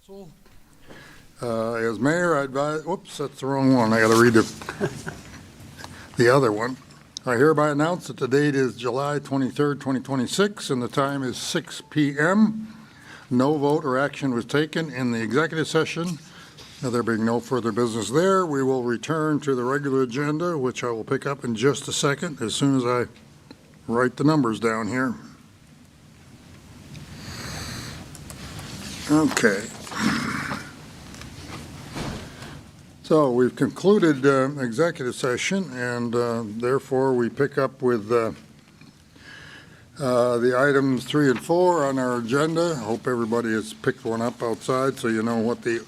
Council. As mayor, I advise, whoops, that's the wrong one. I got to read the other one. I hereby announce that the date is July 23rd, 2026, and the time is 6 p.m. No vote or action was taken in the executive session. Now, there being no further business there, we will return to the regular agenda, which I will pick up in just a second as soon as I write the numbers down here. Okay. So we've concluded executive session, and therefore we pick up with the items 3 and 4 on our agenda. I hope everybody has picked one up outside so you know what the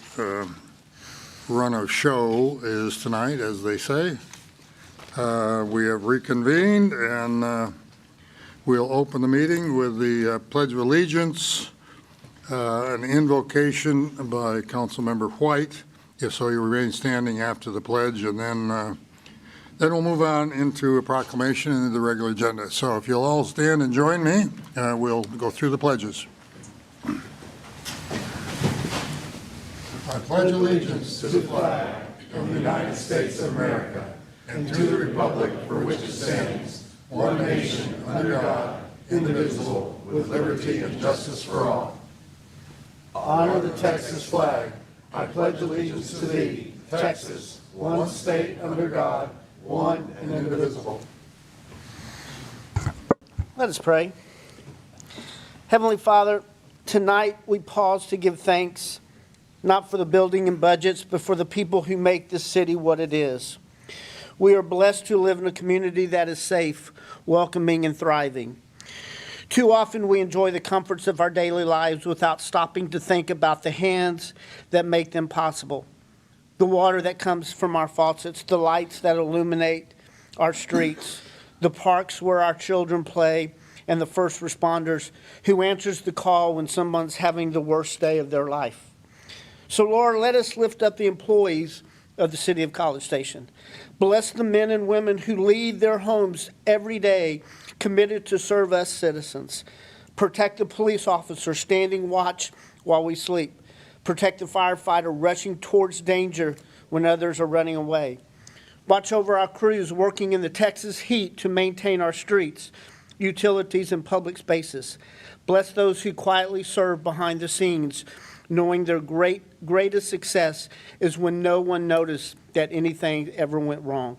run of show is tonight, as they say. We have reconvened, and we'll open the meeting with the Pledge of Allegiance, an invocation by Councilmember Wright. If so, you remain standing after the pledge, and then we'll move on into a proclamation and the regular agenda. So if you'll all stand and join me, we'll go through the pledges. I pledge allegiance to the flag of the United States of America and to the republic for which it stands, one nation, under God, indivisible, with liberty and justice for all. Honor the Texas flag. I pledge allegiance to thee, Texas, one state under God, one and indivisible. Let us pray. Heavenly Father, tonight we pause to give thanks, not for the building and budgets, but for the people who make this city what it is. We are blessed to live in a community that is safe, welcoming, and thriving. Too often we enjoy the comforts of our daily lives without stopping to think about the hands that make them possible. The water that comes from our faucets, the lights that illuminate our streets, the parks where our children play, and the first responders who answers the call when someone's having the worst day of their life. So Lord, let us lift up the employees of the city of College Station. Bless the men and women who leave their homes every day committed to serve us citizens. Protect the police officer standing watch while we sleep. Protect the firefighter rushing towards danger when others are running away. Watch over our crews working in the Texas heat to maintain our streets, utilities, and public spaces. Bless those who quietly serve behind the scenes, knowing their greatest success is when no one noticed that anything ever went wrong.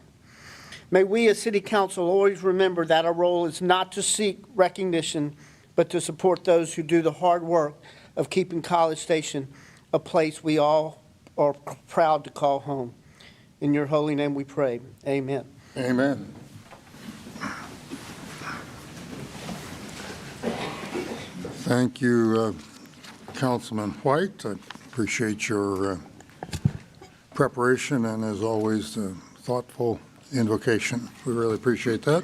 May we as City Council always remember that our role is not to seek recognition, but to support those who do the hard work of keeping College Station a place we all are proud to call home. In your holy name we pray. Amen. Amen. Thank you, Councilman Wright. I appreciate your preparation and, as always, thoughtful invocation. We really appreciate that.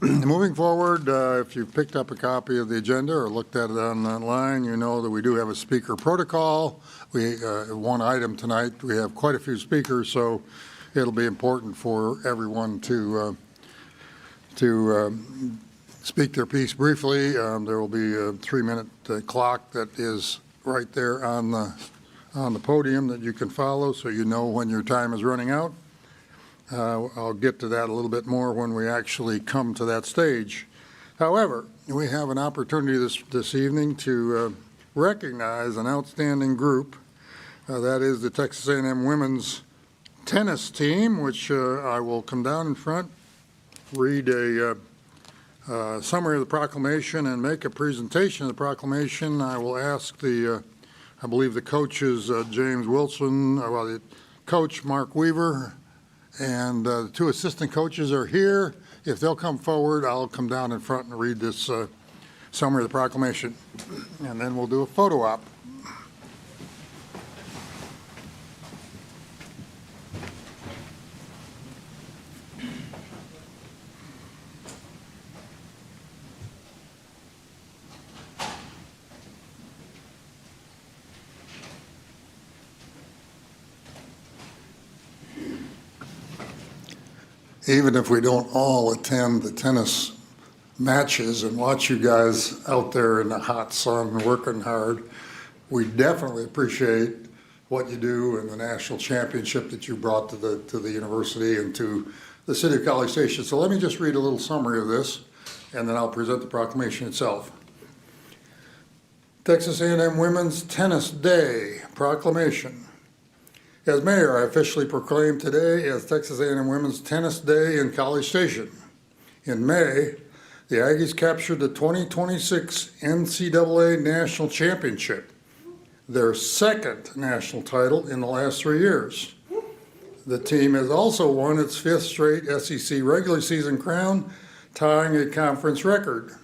Moving forward, if you've picked up a copy of the agenda or looked at it online, you know that we do have a speaker protocol. We one item tonight. We have quite a few speakers, so it'll be important for everyone to speak their piece briefly. There will be a 3-minute clock that is right there on the podium that you can follow, so you know when your time is running out. I'll get to that a little bit more when we actually come to that stage. However, we have an opportunity this evening to recognize an outstanding group. That is the Texas A&M women's tennis team, which I will come down in front, read a summary of the proclamation, and make a presentation of the proclamation. I will ask I believe the coaches, James Wilson, the coach Mark Weaver, and the 2 assistant coaches are here. If they'll come forward, I'll come down in front and read this summary of the proclamation, and then we'll do a photo op. Even if we don't all attend the tennis matches and watch you guys out there in the hot sun working hard, we definitely appreciate what you do and the national championship that you brought to the university and to the city of College Station. So let me just read a little summary of this, and then I'll present the proclamation itself. Texas A&M Women's Tennis Day Proclamation. As mayor, I officially proclaim today as Texas A&M Women's Tennis Day in College Station. In May, the Aggies captured the 2026 NCAA National Championship, their second national title in the last 3 years. The team has also won its fifth straight SEC regular season crown, tying a conference record.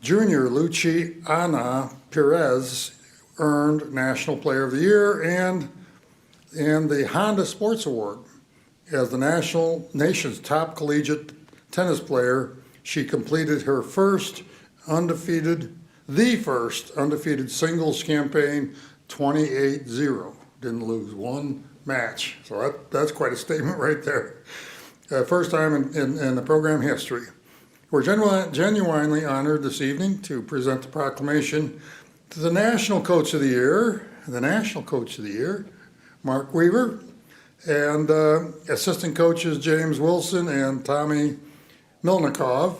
Junior Luciana Perez earned National Player of the Year and the Honda Sports Award. As the nation's top collegiate tennis player, she completed her first undefeated singles campaign, 28-0. Didn't lose one match. So that's quite a statement right there. First time in the program history. We're genuinely honored this evening to present the proclamation to the National Coach of the Year, Mark Weaver, and assistant coaches James Wilson and Tommy Milnikov.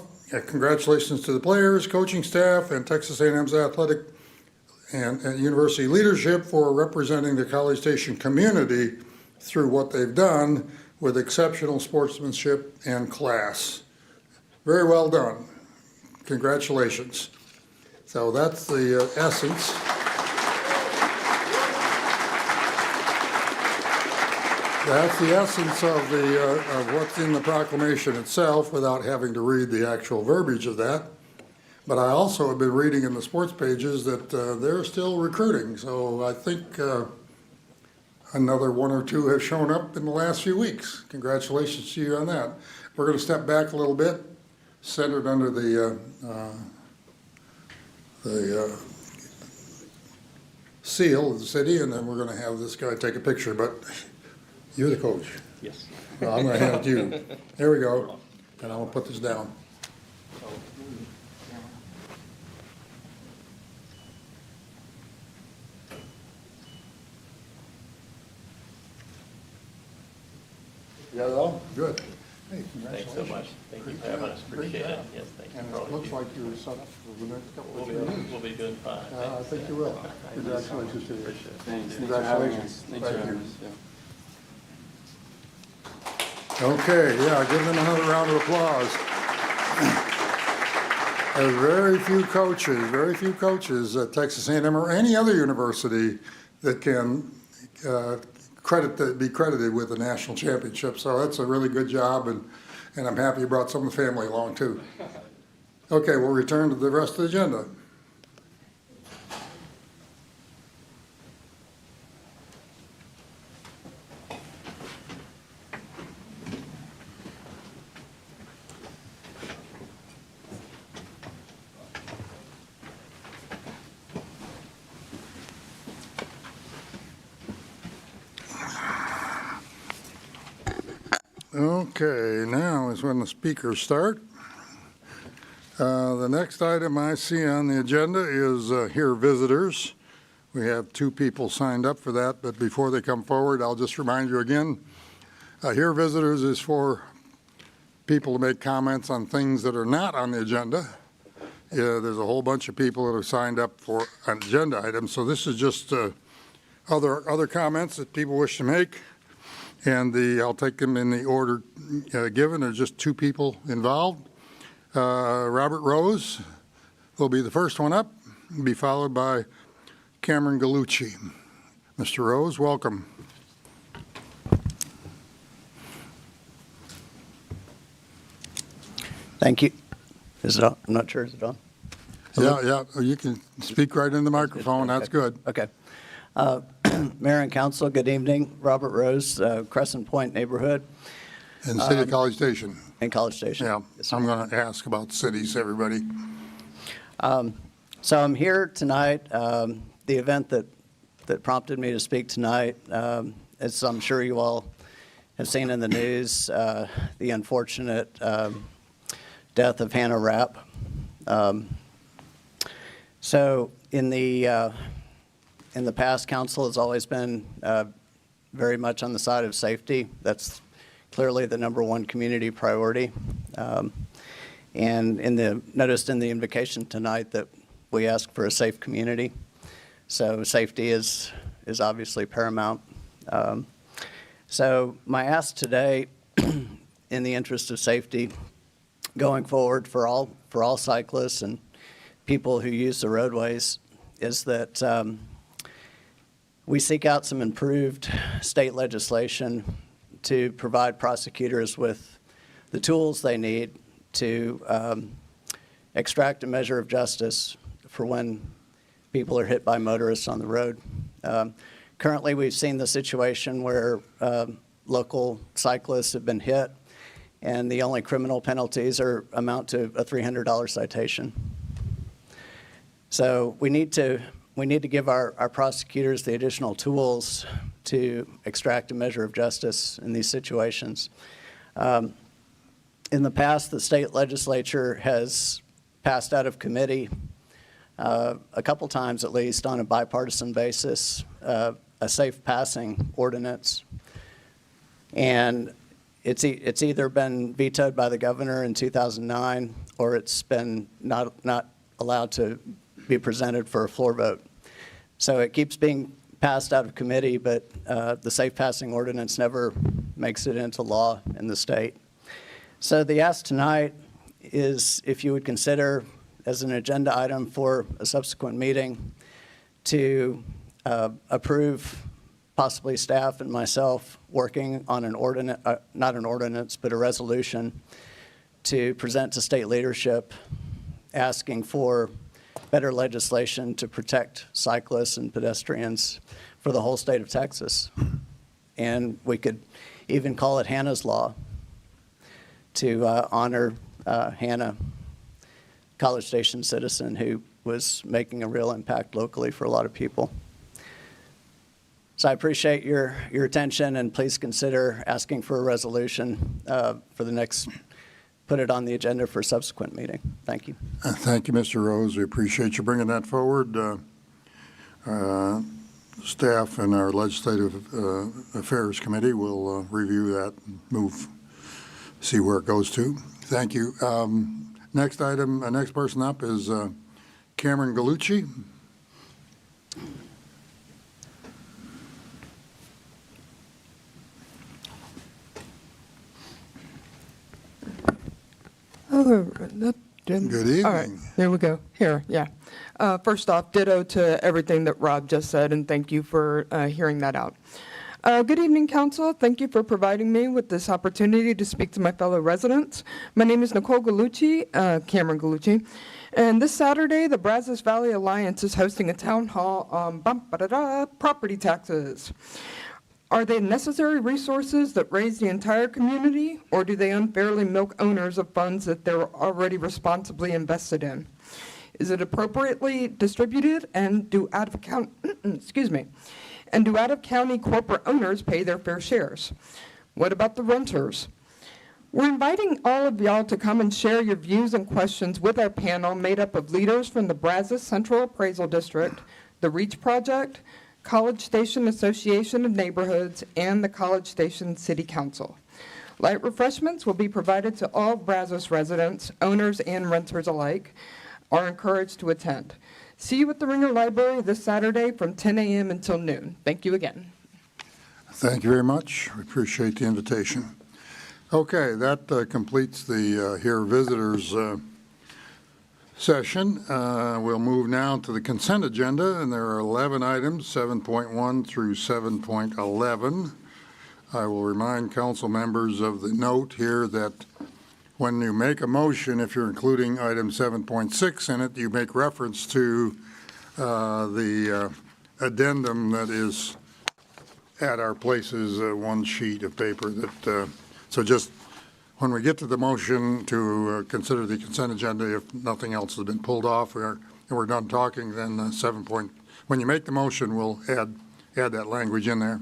Congratulations to the players, coaching staff, and Texas A&M's athletic and university leadership for representing the College Station community through what they've done with exceptional sportsmanship and class. Very well done. Congratulations. So that's the essence. That's the essence of what's in the proclamation itself without having to read the actual verbiage of that. But I also have been reading in the sports pages that they're still recruiting. So I think another one or two have shown up in the last few weeks. Congratulations to you on that. We're going to step back a little bit, centered under the seal of the city, and then we're going to have this guy take a picture. But you're the coach. Yes. Well, I'm going to hand it to you. There we go. And I'm going to put this down. You got it all? Good. Hey, Thanks so much. Thank you for having us. Appreciate it. Yes, thank you. And for all it you looks do. like you're set up for the next couple We'll of be, years. we'll be doing fine. I think you will. Congratulations to you. Appreciate it. Thanks for having us. Congratulations. Thanks for Thank having you. us. Okay, yeah, give them another round of applause. There's very few coaches at Texas A&M or any other university that can be credited with a national championship. So that's a really good job, and I'm happy you brought some of the family along too. Okay, we'll return to the rest of the agenda. Okay, now is when the speakers start. The next item I see on the agenda is hear visitors. We have 2 people signed up for that, but before they come forward, I'll just remind you again, hear visitors is for people to make comments on things that are not on the agenda. There's a whole bunch of people that have signed up for an agenda item, so this is just other comments that people wish to make. And I'll take them in the order given. There's just 2 people involved. Robert Rose will be the first one up, be followed by Cameron Gallucci. Mr. Rose, welcome. Thank you. Is it on? I'm not sure. Is it on? Yeah, you can speak right in the microphone. That's good. Okay. Mayor and Council, good evening. Robert Rose, Crescent Point neighborhood In the city of College Station. in College Station. Yeah, Yes, sir. I'm going to ask about cities, everybody. So I'm here tonight. The event that prompted me to speak tonight, as I'm sure you all have seen in the news, the unfortunate death of Hannah Rapp. So in the In the past, council has always been very much on the side of safety. That's clearly the number one community priority. And noticed in the invocation tonight that we ask for a safe community. So safety is obviously paramount. So my ask today, in the interest of safety, going forward for all cyclists and people who use the roadways, is that we seek out some improved state legislation to provide prosecutors with the tools they need to extract a measure of justice for when people are hit by motorists on the road. Currently, we've seen the situation where local cyclists have been hit, and the only criminal penalties amount to a $300 citation. So we need to give our prosecutors the additional tools to extract a measure of justice in these situations. In the past, the state legislature has passed out of committee a couple times at least on a bipartisan basis a safe passing ordinance. And it's either been vetoed by the governor in 2009 or it's been not allowed to be presented for a floor vote. So it keeps being passed out of committee, but the safe passing ordinance never makes it into law in the state. So the ask tonight is if you would consider as an agenda item for a subsequent meeting to approve possibly staff and myself working on an ordinance, not an ordinance, but a resolution to present to state leadership asking for better legislation to protect cyclists and pedestrians for the whole state of Texas. And we could even call it Hannah's Law to honor Hannah, College Station citizen who was making a real impact locally for a lot of people. So I appreciate your attention, and please consider asking for a resolution for the next, put it on the agenda for a subsequent meeting. Thank you. Thank you, Mr. Rose. We appreciate you bringing that forward. Staff and our Legislative Affairs Committee will review that and see where it goes to. Thank you. Next item, next person up is Cameron Gallucci. Oh, Good evening. All right, here we go. Here, yeah. First off, ditto to everything that Rob just said, and thank you for hearing that out. Good evening, Council. Thank you for providing me with this opportunity to speak to my fellow residents. My name is Nicole Gallucci, Cameron Gallucci, and this Saturday, the Brazos Valley Alliance is hosting a town hall on property taxes. Are they necessary resources that raise the entire community, or do they unfairly milk owners of funds that they're already responsibly invested in? Is it appropriately distributed, and do out-of-county corporate owners pay their fair shares? What about the renters? We're inviting all of y'all to come and share your views and questions with our panel made up of leaders from the Brazos Central Appraisal District, the REACH Project, College Station Association of Neighborhoods, and the College Station City Council. Light refreshments will be provided to all Brazos residents, owners and renters alike, are encouraged to attend. See you at the Ringer Library this Saturday from 10 a.m. until noon. Thank you again. Thank you very much. We appreciate the invitation. Okay, that completes the Here Visitors session. We'll move now to the consent agenda, and there are 11 items, 7.1 through 7.11. I will remind council members of the note here that when you make a motion, if you're including item 7.6 in it, you make reference to the addendum that is at our places, one sheet of paper that, so just when we get to the motion to consider the consent agenda, if nothing else has been pulled off and we're done talking, then when you make the motion, we'll add that language in there.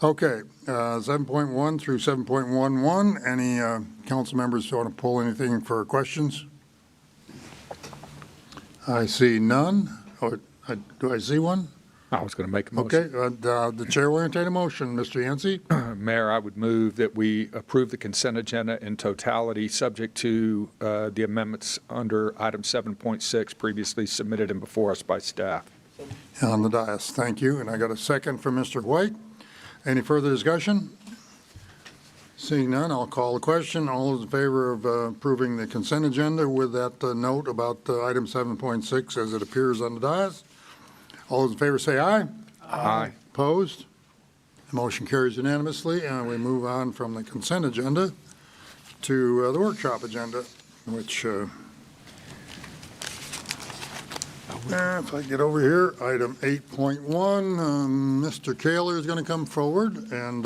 Okay, 7.1 through 7.11. Any council members want to pull anything for questions? I see none. Oh, do I see one? I was going to make a motion. Okay, the chair will entertain a motion. Mr. Yancy? Mayor, I would move that we approve the consent agenda in totality, subject to the amendments under item 7.6 previously submitted and before us by staff. On the dais, thank you. And I got a second from Mr. White. Any further discussion? Seeing none, I'll call the question. All those in favor of approving the consent agenda with that note about item 7.6 as it appears on the dais? All those in favor say aye. Aye. Opposed? The motion carries unanimously, and we move on from the consent agenda to the workshop agenda, which, if I get over here, item 8.1, Mr. Kaler is going to come forward, and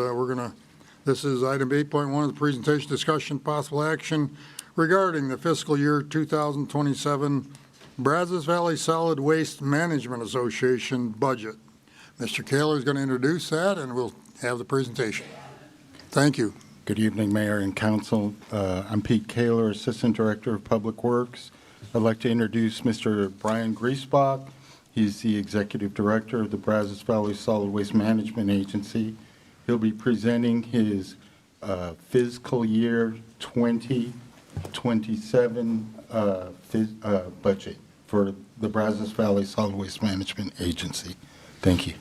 this is item 8.1 of the presentation, discussion, possible action regarding the fiscal year 2027 Brazos Valley Solid Waste Management Association budget. Mr. Kaler is going to introduce that, and we'll have the presentation. Thank you. Good evening, Mayor and Council. I'm Pete Kaler, Assistant Director of Public Works. I'd like to introduce Mr. Brian Griesbach. He's the Executive Director of the Brazos Valley Solid Waste Management Agency. He'll be presenting his fiscal year 2027 budget for the Brazos Valley Solid Waste Management Agency. Thank you.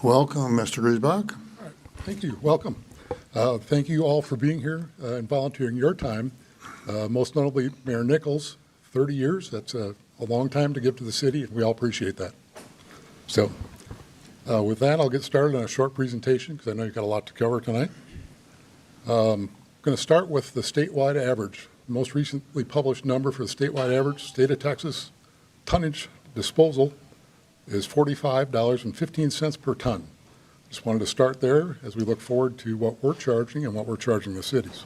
Welcome, Mr. Griesbach. Thank you. Welcome. Thank you all for being here and volunteering your time. Most notably, Mayor Nichols, 30 years. That's a long time to give to the city, and we all appreciate that. So with that, I'll get started on a short presentation because I know you've got a lot to cover tonight. I'm going to start with the statewide average. The most recently published number for the statewide average, state of Texas tonnage disposal is $45.15 per ton. Just wanted to start there as we look forward to what we're charging and what we're charging the cities.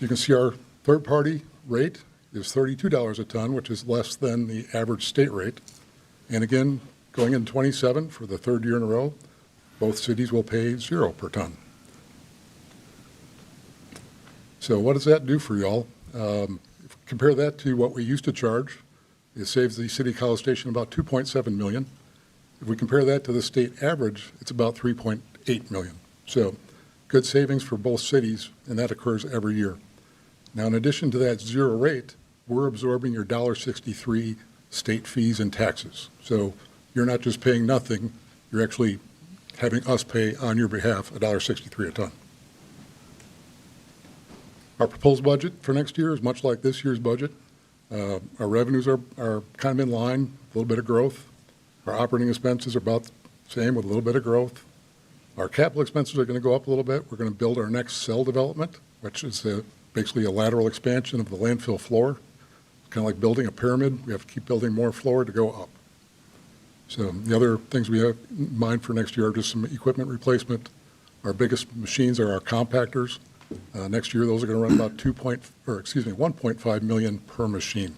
You can see our third-party rate is $32 a ton, which is less than the average state rate. And again, going in 27 for the third year in a row, both cities will pay $0 per ton. So what does that do for y'all? Compare that to what we used to charge. It saves the city college station about $2.7 million. If we compare that to the state average, it's about $3.8 million. So good savings for both cities, and that occurs every year. Now, in addition to that $0 rate, we're absorbing your $1.63 state fees and taxes. So you're not just paying nothing, you're actually having us pay on your behalf $1.63 a ton. Our proposed budget for next year is much like this year's budget. Our revenues are kind of in line, a little bit of growth. Our operating expenses are about the same with a little bit of growth. Our capital expenses are going to go up a little bit. We're going to build our next cell development, which is basically a lateral expansion of the landfill floor. Kind of like building a pyramid. We have to keep building more floor to go up. So the other things we have in mind for next year are just some equipment replacement. Our biggest machines are our compactors. Next year, those are going to run about $1.5 million per machine.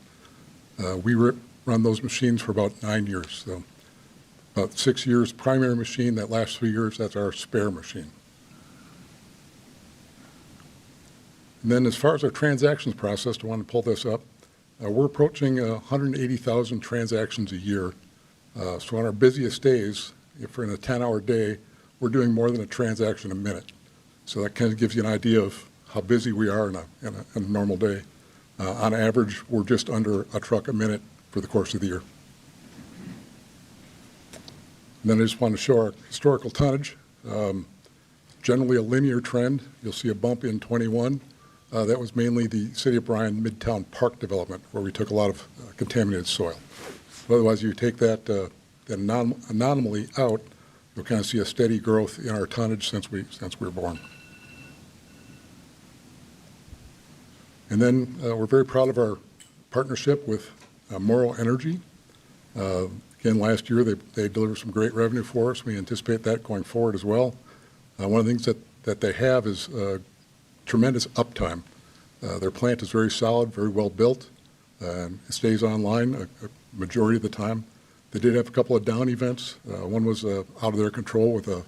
We run those machines for about 9 years. So about 6 years primary machine. That last 3 years, that's our spare machine. And then as far as our transactions process, I want to pull this up. We're approaching 180,000 transactions a year. So on our busiest days, if we're in a 10-hour day, we're doing more than a transaction a minute. So that kind of gives you an idea of how busy we are in a normal day. On average, we're just under a truck a minute for the course of the year. And then I just want to show our historical tonnage. Generally a linear trend. You'll see a bump in 21. That was mainly the City of Bryan Midtown Park development where we took a lot of contaminated soil. But otherwise, you take that anomaly out, you'll kind of see a steady growth in our tonnage since we were born. And then we're very proud of our partnership with Morrow Energy. Again, last year they delivered some great revenue for us. We anticipate that going forward as well. One of the things that they have is tremendous uptime. Their plant is very solid, very well built. It stays online a majority of the time. They did have a couple of down events. One was out of their control with a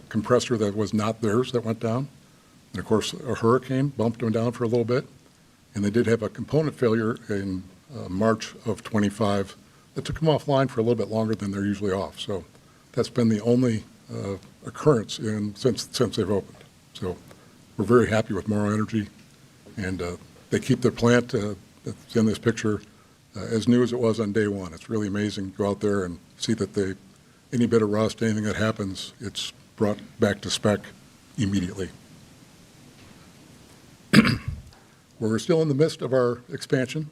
compressor that was not theirs that went down. And of course, a hurricane bumped them down for a little bit. And they did have a component failure in March of 25 it took them offline for a little bit longer than they're usually off. So that's been the only occurrence since they've opened. So we're very happy with Morrow Energy, and they keep their plant that's in this picture as new as it was on day one. It's really amazing to go out there and see that any bit of rust, anything that happens, it's brought back to spec immediately. We're still in the midst of our expansion.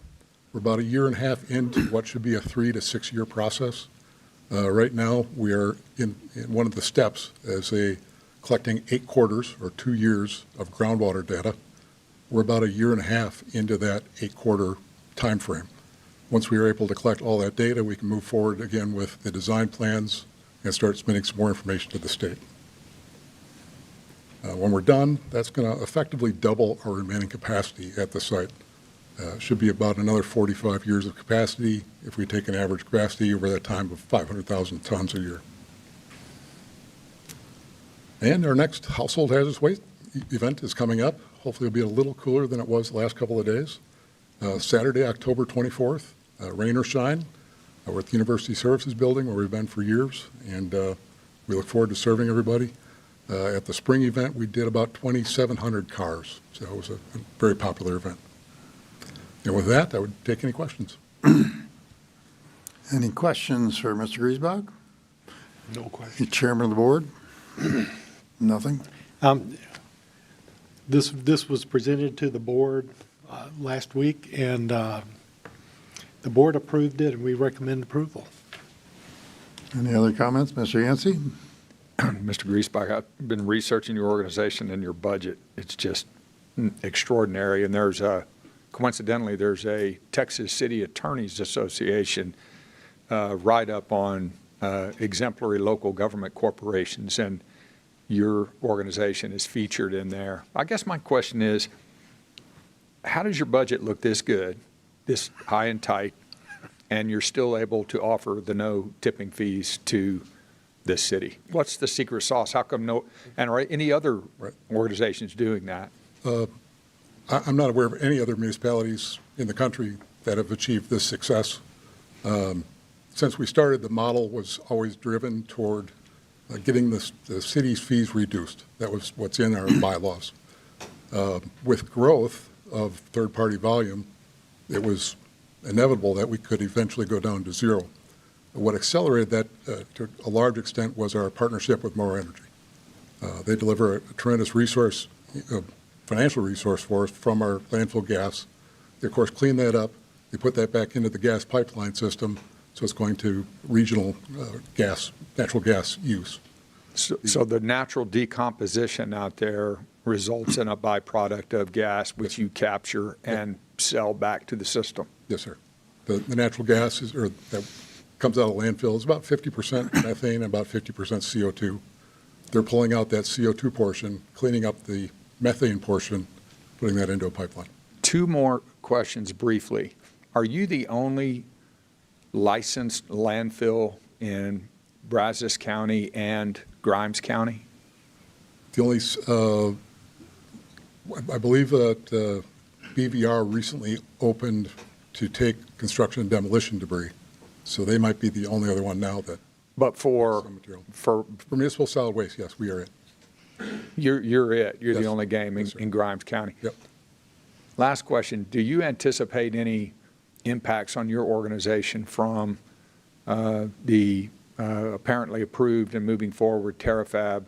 We're about a year and a half into what should be a 3 to 6 year process. Right now, we are in one of the steps as collecting 8 quarters or 2 years of groundwater data. We're about a year and a half into that 8-quarter time frame. Once we are able to collect all that data, we can move forward again with the design plans and start submitting some more information to the state. When we're done, that's going to effectively double our remaining capacity at the site. Should be about another 45 years of capacity if we take an average capacity over that time of 500,000 tons a year. And our next household hazardous waste event is coming up. Hopefully it'll be a little cooler than it was the last couple of days. Saturday, October 24th, rain or shine. We're at the University Services Building where we've been for years, and we look forward to serving everybody. At the spring event, we did about 2,700 cars, so it was a very popular event. And with that, I would take any questions. Any questions for Mr. Griesbach? No questions. Chairman of the board? Nothing? This was presented to the board last week, and the board approved it, and we recommend approval. Any other comments? Mr. Yancy? Mr. Griesbach, I've been researching your organization and your budget. It's just extraordinary. And coincidentally, there's a Texas City Attorneys Association write-up on exemplary local government corporations, and your organization is featured in there. I guess my question is, how does your budget look this good, this high and tight, and you're still able to offer the no tipping fees to this city? What's the secret sauce? How come are any other organizations doing that? I'm not aware of any other municipalities in the country that have achieved this success. Since we started, the model was always driven toward getting the city's fees reduced. That was what's in our bylaws. With growth of third-party volume, it was inevitable that we could eventually go down to zero. What accelerated that to a large extent was our partnership with Morrow Energy. They deliver a tremendous financial resource for us from our landfill gas. They, of course, clean that up. They put that back into the gas pipeline system, so it's going to regional natural gas use. So the natural decomposition out there results in a byproduct of gas, which you capture and sell back to the system? Yes, sir. The natural gas that comes out of landfill is about 50% methane and about 50% CO2. They're pulling out that CO2 portion, cleaning up the methane portion, putting that into a pipeline. 2 more questions briefly. Are you the only licensed landfill in Brazos County and Grimes County? The only, I believe that BVR recently opened to take construction and demolition debris, so they might be the only other one now that. But for municipal solid waste, yes, we are it. You're it. You're Yes. the only game Yes, in Grimes County. Yep. Last question. Do you anticipate any impacts on your organization from the apparently approved and moving forward TerraFab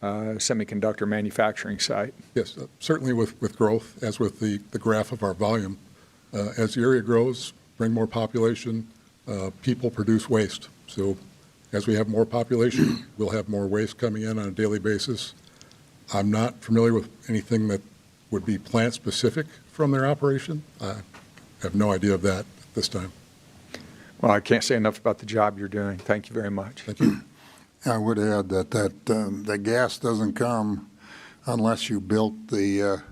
semiconductor manufacturing site? Yes, certainly with growth, as with the graph of our volume. As the area grows, bring more population, people produce waste. So as we have more population, we'll have more waste coming in on a daily basis. I'm not familiar with anything that would be plant-specific from their operation. I have no idea of that at this time. Well, I can't say enough about the job you're doing. Thank you very much. Thank you. I would add that the gas doesn't come unless you built the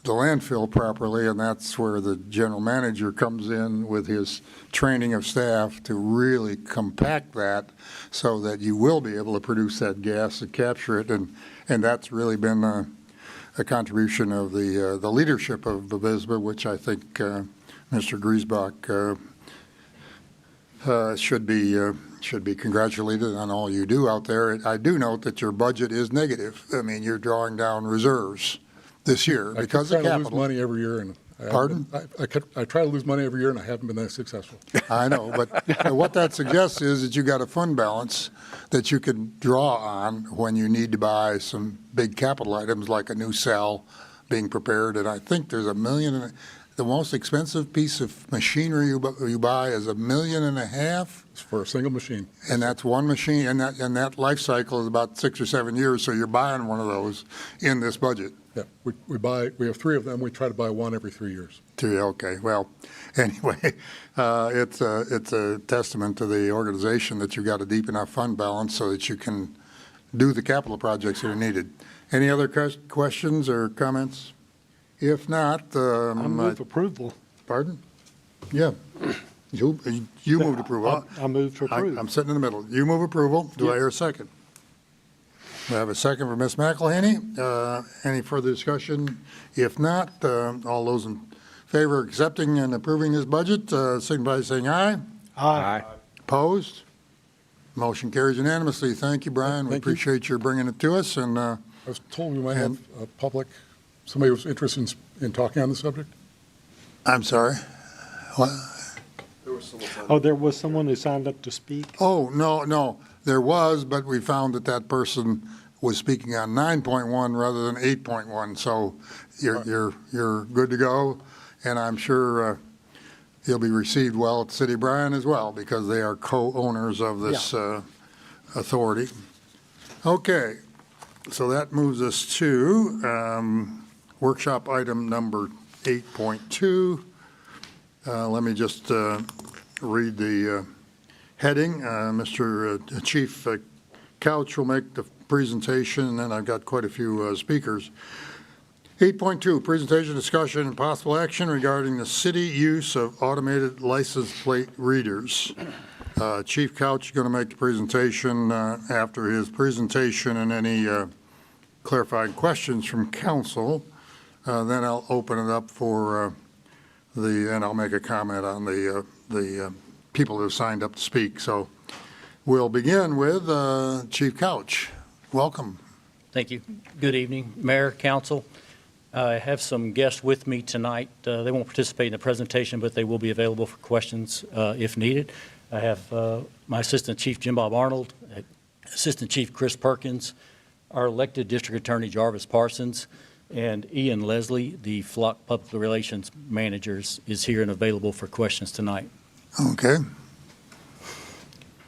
landfill properly, and that's where the general manager comes in with his training of staff to really compact that so that you will be able to produce that gas and capture it, and that's really been a contribution of the leadership of Bavizba, which I think Mr. Griesbach should be congratulated on all you do out there. I do note that your budget is negative. I mean, you're drawing down reserves this year I because try of to lose capital. money every year, and Pardon? I try to lose money every year, and I haven't been that successful. I know, but what that suggests is that you got a fund balance that you can draw on when you need to buy some big capital items like a new cell being prepared. And I think there's the most expensive piece of machinery you buy is $1.5 million. It's for a single machine. And that's one machine, and that life cycle is about 6 or 7 years, so you're buying one of those in this budget. Yeah, we have 3 of them. We try to buy one every 3 years. Okay, well, anyway, it's a testament to the organization that you've got a deep enough fund balance so that you can do the capital projects that are needed. Any other questions or comments? If not, I move approval. pardon? Yeah. You moved approval. I move to approve. I'm sitting in the middle. You move approval. Do I hear a second? We have a second from Ms. Mcllhaney. Any further discussion? If not, all those in favor of accepting and approving this budget, signify by saying aye. Aye. Opposed? Motion carries unanimously. Thank you, Brian. We Thank you. appreciate your bringing it to us. And I was told we might have somebody was interested in talking on the subject. I'm sorry. What? Oh, there was someone who signed up to speak? Oh, no. There was, but we found that person was speaking on 9.1 rather than 8.1. So you're good to go. And I'm sure he'll be received well at City of Bryan as well because they are co-owners of this authority. Okay, so that moves us to workshop item number 8.2. Let me just read the heading. Mr. Chief Couch will make the presentation, and then I've got quite a few speakers. 8.2, presentation, discussion, and possible action regarding the city use of automated license plate readers. Chief Couch is going to make the presentation. After his presentation and any clarifying questions from council, then I'll open it up for and I'll make a comment on the people who have signed up to speak. So we'll begin with Chief Couch. Welcome. Thank you. Good evening, Mayor, Council. I have some guests with me tonight. They won't participate in the presentation, but they will be available for questions if needed. I have my Assistant Chief Jim Bob Arnold, Assistant Chief Chris Perkins, our elected District Attorney Jarvis Parsons, and Ian Leslie, the Flock Public Relations Manager, is here and available for questions tonight. Okay.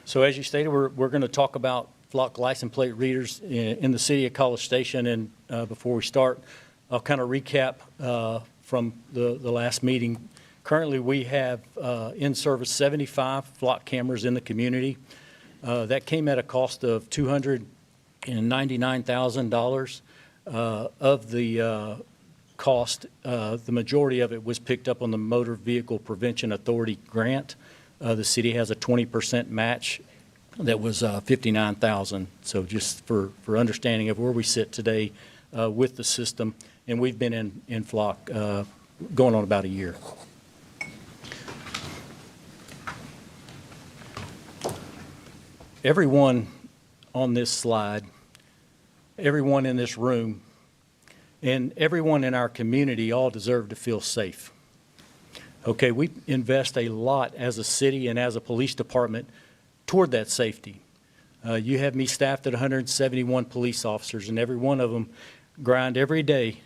So as you stated, we're going to talk about Flock license plate readers in the city of College Station. And before we start, I'll kind of recap from the last meeting. Currently, we have in service 75 Flock cameras in the community. That came at a cost of $299,000. Of the cost, the majority of it was picked up on the Motor Vehicle Prevention Authority grant. The city has a 20% match that was $59,000. So just for understanding of where we sit today with the system, and we've been in Flock going on about a year. Everyone on this slide, everyone in this room, and everyone in our community all deserve to feel safe. Okay, we invest a lot as a city and as a police department toward that safety. You have me staffed at 171 police officers, and every one of them grind every day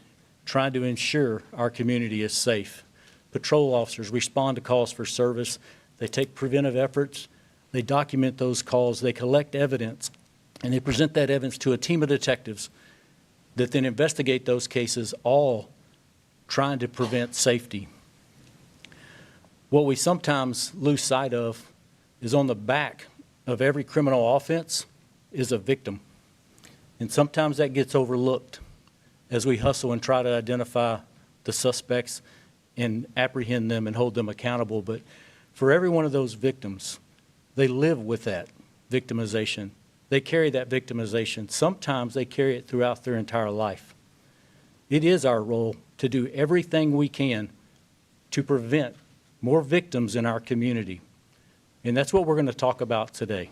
trying to ensure our community is safe. Patrol officers respond to calls for service. They take preventive efforts. They document those calls. They collect evidence, and they present that evidence to a team of detectives that then investigate those cases, all trying to prevent safety. What we sometimes lose sight of is on the back of every criminal offense is a victim. And sometimes that gets overlooked as we hustle and try to identify the suspects and apprehend them and hold them accountable. But for every one of those victims, they live with that victimization. They carry that victimization. Sometimes they carry it throughout their entire life. It is our role to do everything we can to prevent more victims in our community. And that's what we're going to talk about today.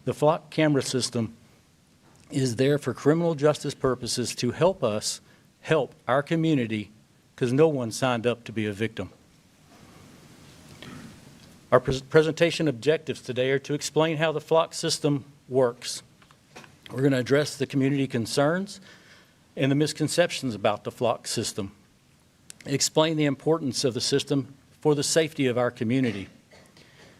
The flock camera system is there for criminal justice purposes to help us help our community, because no one signed up to be a victim. Our presentation objectives today are to explain how the flock system works. We're going to address the community concerns and the misconceptions about the flock system, explain the importance of the system for the safety of our community.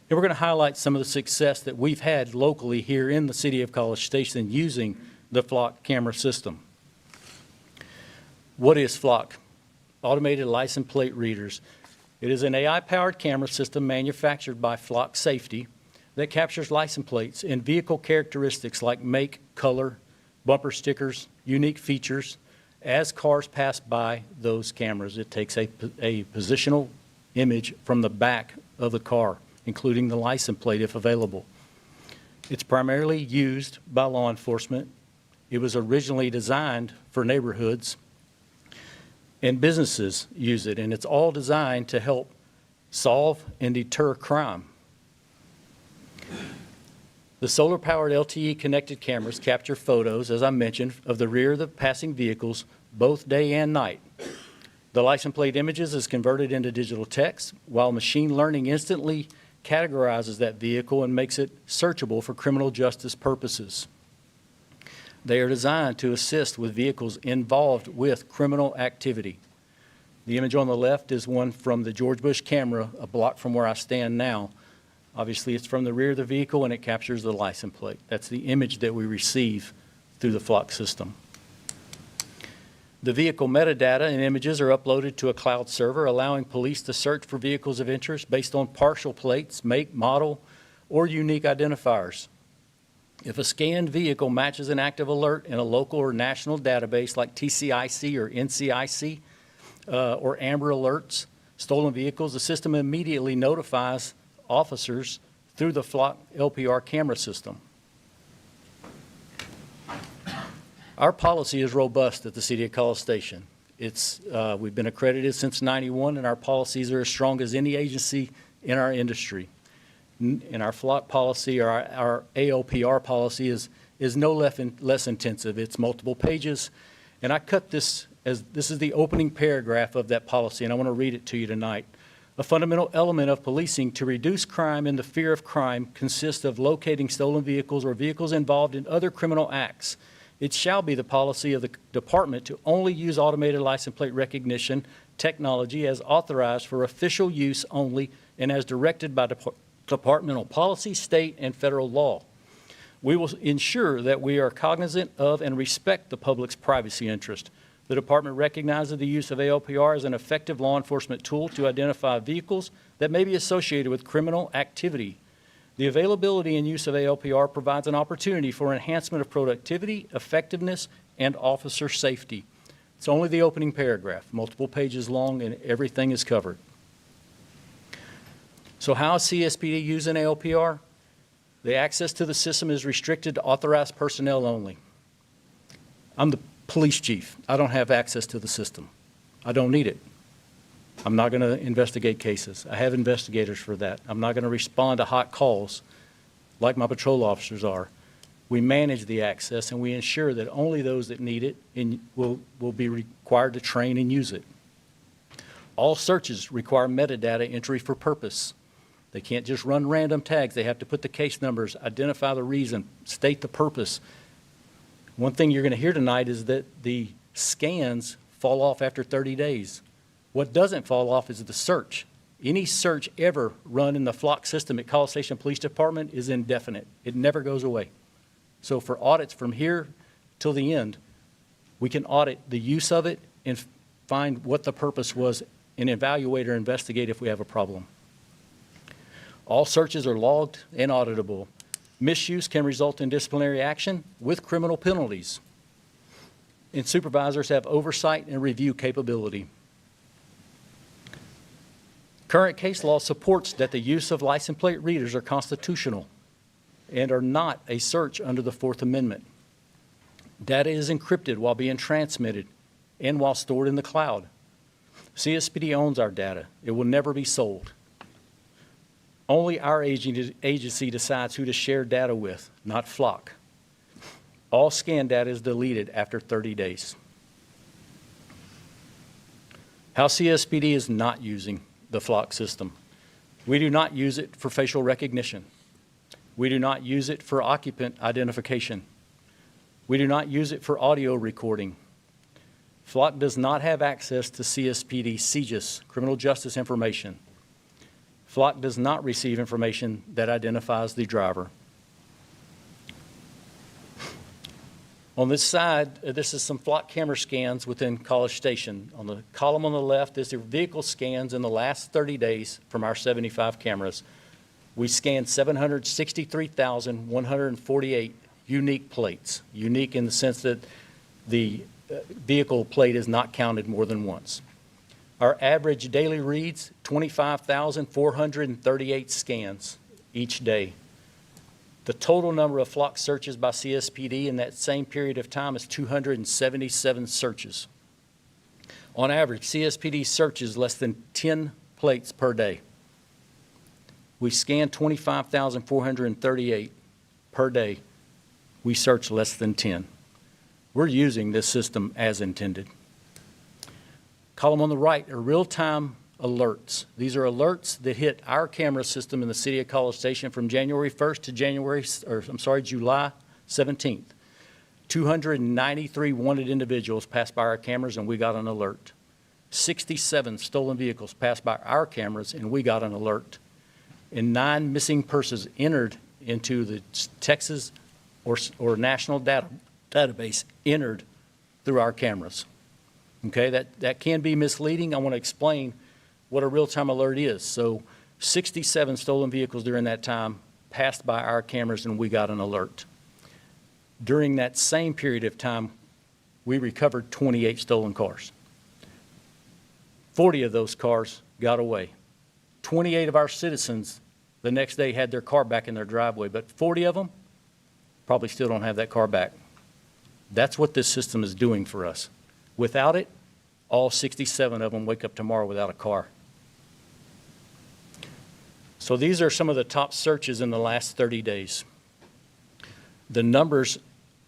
And we're going to highlight some of the success that we've had locally here in the city of College Station using the flock camera system. What is flock? Automated license plate readers. It is an AI-powered camera system manufactured by Flock Safety that captures license plates and vehicle characteristics like make, color, bumper stickers, unique features. As cars pass by those cameras, it takes a positional image from the back of the car, including the license plate if available. It's primarily used by law enforcement. It was originally designed for neighborhoods, and businesses use it, and it's all designed to help solve and deter crime. The solar-powered LTE connected cameras capture photos, as I mentioned, of the rear of the passing vehicles, both day and night. The license plate images is converted into digital text, while machine learning instantly categorizes that vehicle and makes it searchable for criminal justice purposes. They are designed to assist with vehicles involved with criminal activity. The image on the left is one from the George Bush camera, a block from where I stand now. Obviously, it's from the rear of the vehicle and it captures the license plate. That's the image that we receive through the Flock system. The vehicle metadata and images are uploaded to a cloud server, allowing police to search for vehicles of interest based on partial plates, make, model, or unique identifiers. If a scanned vehicle matches an active alert in a local or national database like TCIC or NCIC or Amber Alerts, stolen vehicles, the system immediately notifies officers through the Flock LPR camera system. Our policy is robust at the City of College Station. We've been accredited since '91, and our policies are as strong as any agency in our industry. And our Flock policy, or our ALPR policy, is no less intensive. It's multiple pages. And I cut this as this is the opening paragraph of that policy, and I want to read it to you tonight. A fundamental element of policing to reduce crime and the fear of crime consists of locating stolen vehicles or vehicles involved in other criminal acts. It shall be the policy of the department to only use automated license plate recognition technology as authorized for official use only and as directed by departmental policy, state, and federal law. We will ensure that we are cognizant of and respect the public's privacy interest. The department recognizes the use of ALPR as an effective law enforcement tool to identify vehicles that may be associated with criminal activity. The availability and use of ALPR provides an opportunity for enhancement of productivity, effectiveness, and officer safety. It's only the opening paragraph, multiple pages long, and everything is covered. So how is CSPD using ALPR? The access to the system is restricted to authorized personnel only. I'm the police chief. I don't have access to the system. I don't need it. I'm not going to investigate cases. I have investigators for that. I'm not going to respond to hot calls like my patrol officers are. We manage the access and we ensure that only those that need it will be required to train and use it. All searches require metadata entry for purpose. They can't just run random tags. They have to put the case numbers, identify the reason, state the purpose. One thing you're going to hear tonight is that the scans fall off after 30 days. What doesn't fall off is the search. Any search ever run in the Flock system at College Station Police Department is indefinite. It never goes away. So for audits from here till the end, we can audit the use of it and find what the purpose was and evaluate or investigate if we have a problem. All searches are logged and auditable. Misuse can result in disciplinary action with criminal penalties. And supervisors have oversight and review capability. Current case law supports that the use of license plate readers are constitutional and are not a search under the Fourth Amendment. Data is encrypted while being transmitted and while stored in the cloud. CSPD owns our data. It will never be sold. Only our agency decides who to share data with, not Flock. All scan data is deleted after 30 days. How CSPD is not using the Flock system. We do not use it for facial recognition. We do not use it for occupant identification. We do not use it for audio recording. Flock does not have access to CSPD CJIS, criminal justice information. Flock does not receive information that identifies the driver. On this side, this is some Flock camera scans within College Station. On the column on the left is the vehicle scans in the last 30 days from our 75 cameras. We scanned 763,148 unique plates. Unique in the sense that the vehicle plate is not counted more than once. Our average daily reads 25,438 scans each day. The total number of Flock searches by CSPD in that same period of time is 277 searches. On average, CSPD searches less than 10 plates per day. We scan 25,438 per day. We search less than 10. We're using this system as intended. Column on the right are real-time alerts. These are alerts that hit our camera system in the city of College Station from January 1st to July 17th. 293 wanted individuals passed by our cameras and we got an alert. 67 stolen vehicles passed by our cameras and we got an alert. And 9 missing persons entered into the Texas or national database entered through our cameras. Okay, that can be misleading. I want to explain what a real-time alert is. So 67 stolen vehicles during that time passed by our cameras and we got an alert. During that same period of time, we recovered 28 stolen cars. 40 of those cars got away. 28 of our citizens the next day had their car back in their driveway, but 40 of them probably still don't have that car back. That's what this system is doing for us. Without it, all 67 of them wake up tomorrow without a car. So these are some of the top searches in the last 30 days. The numbers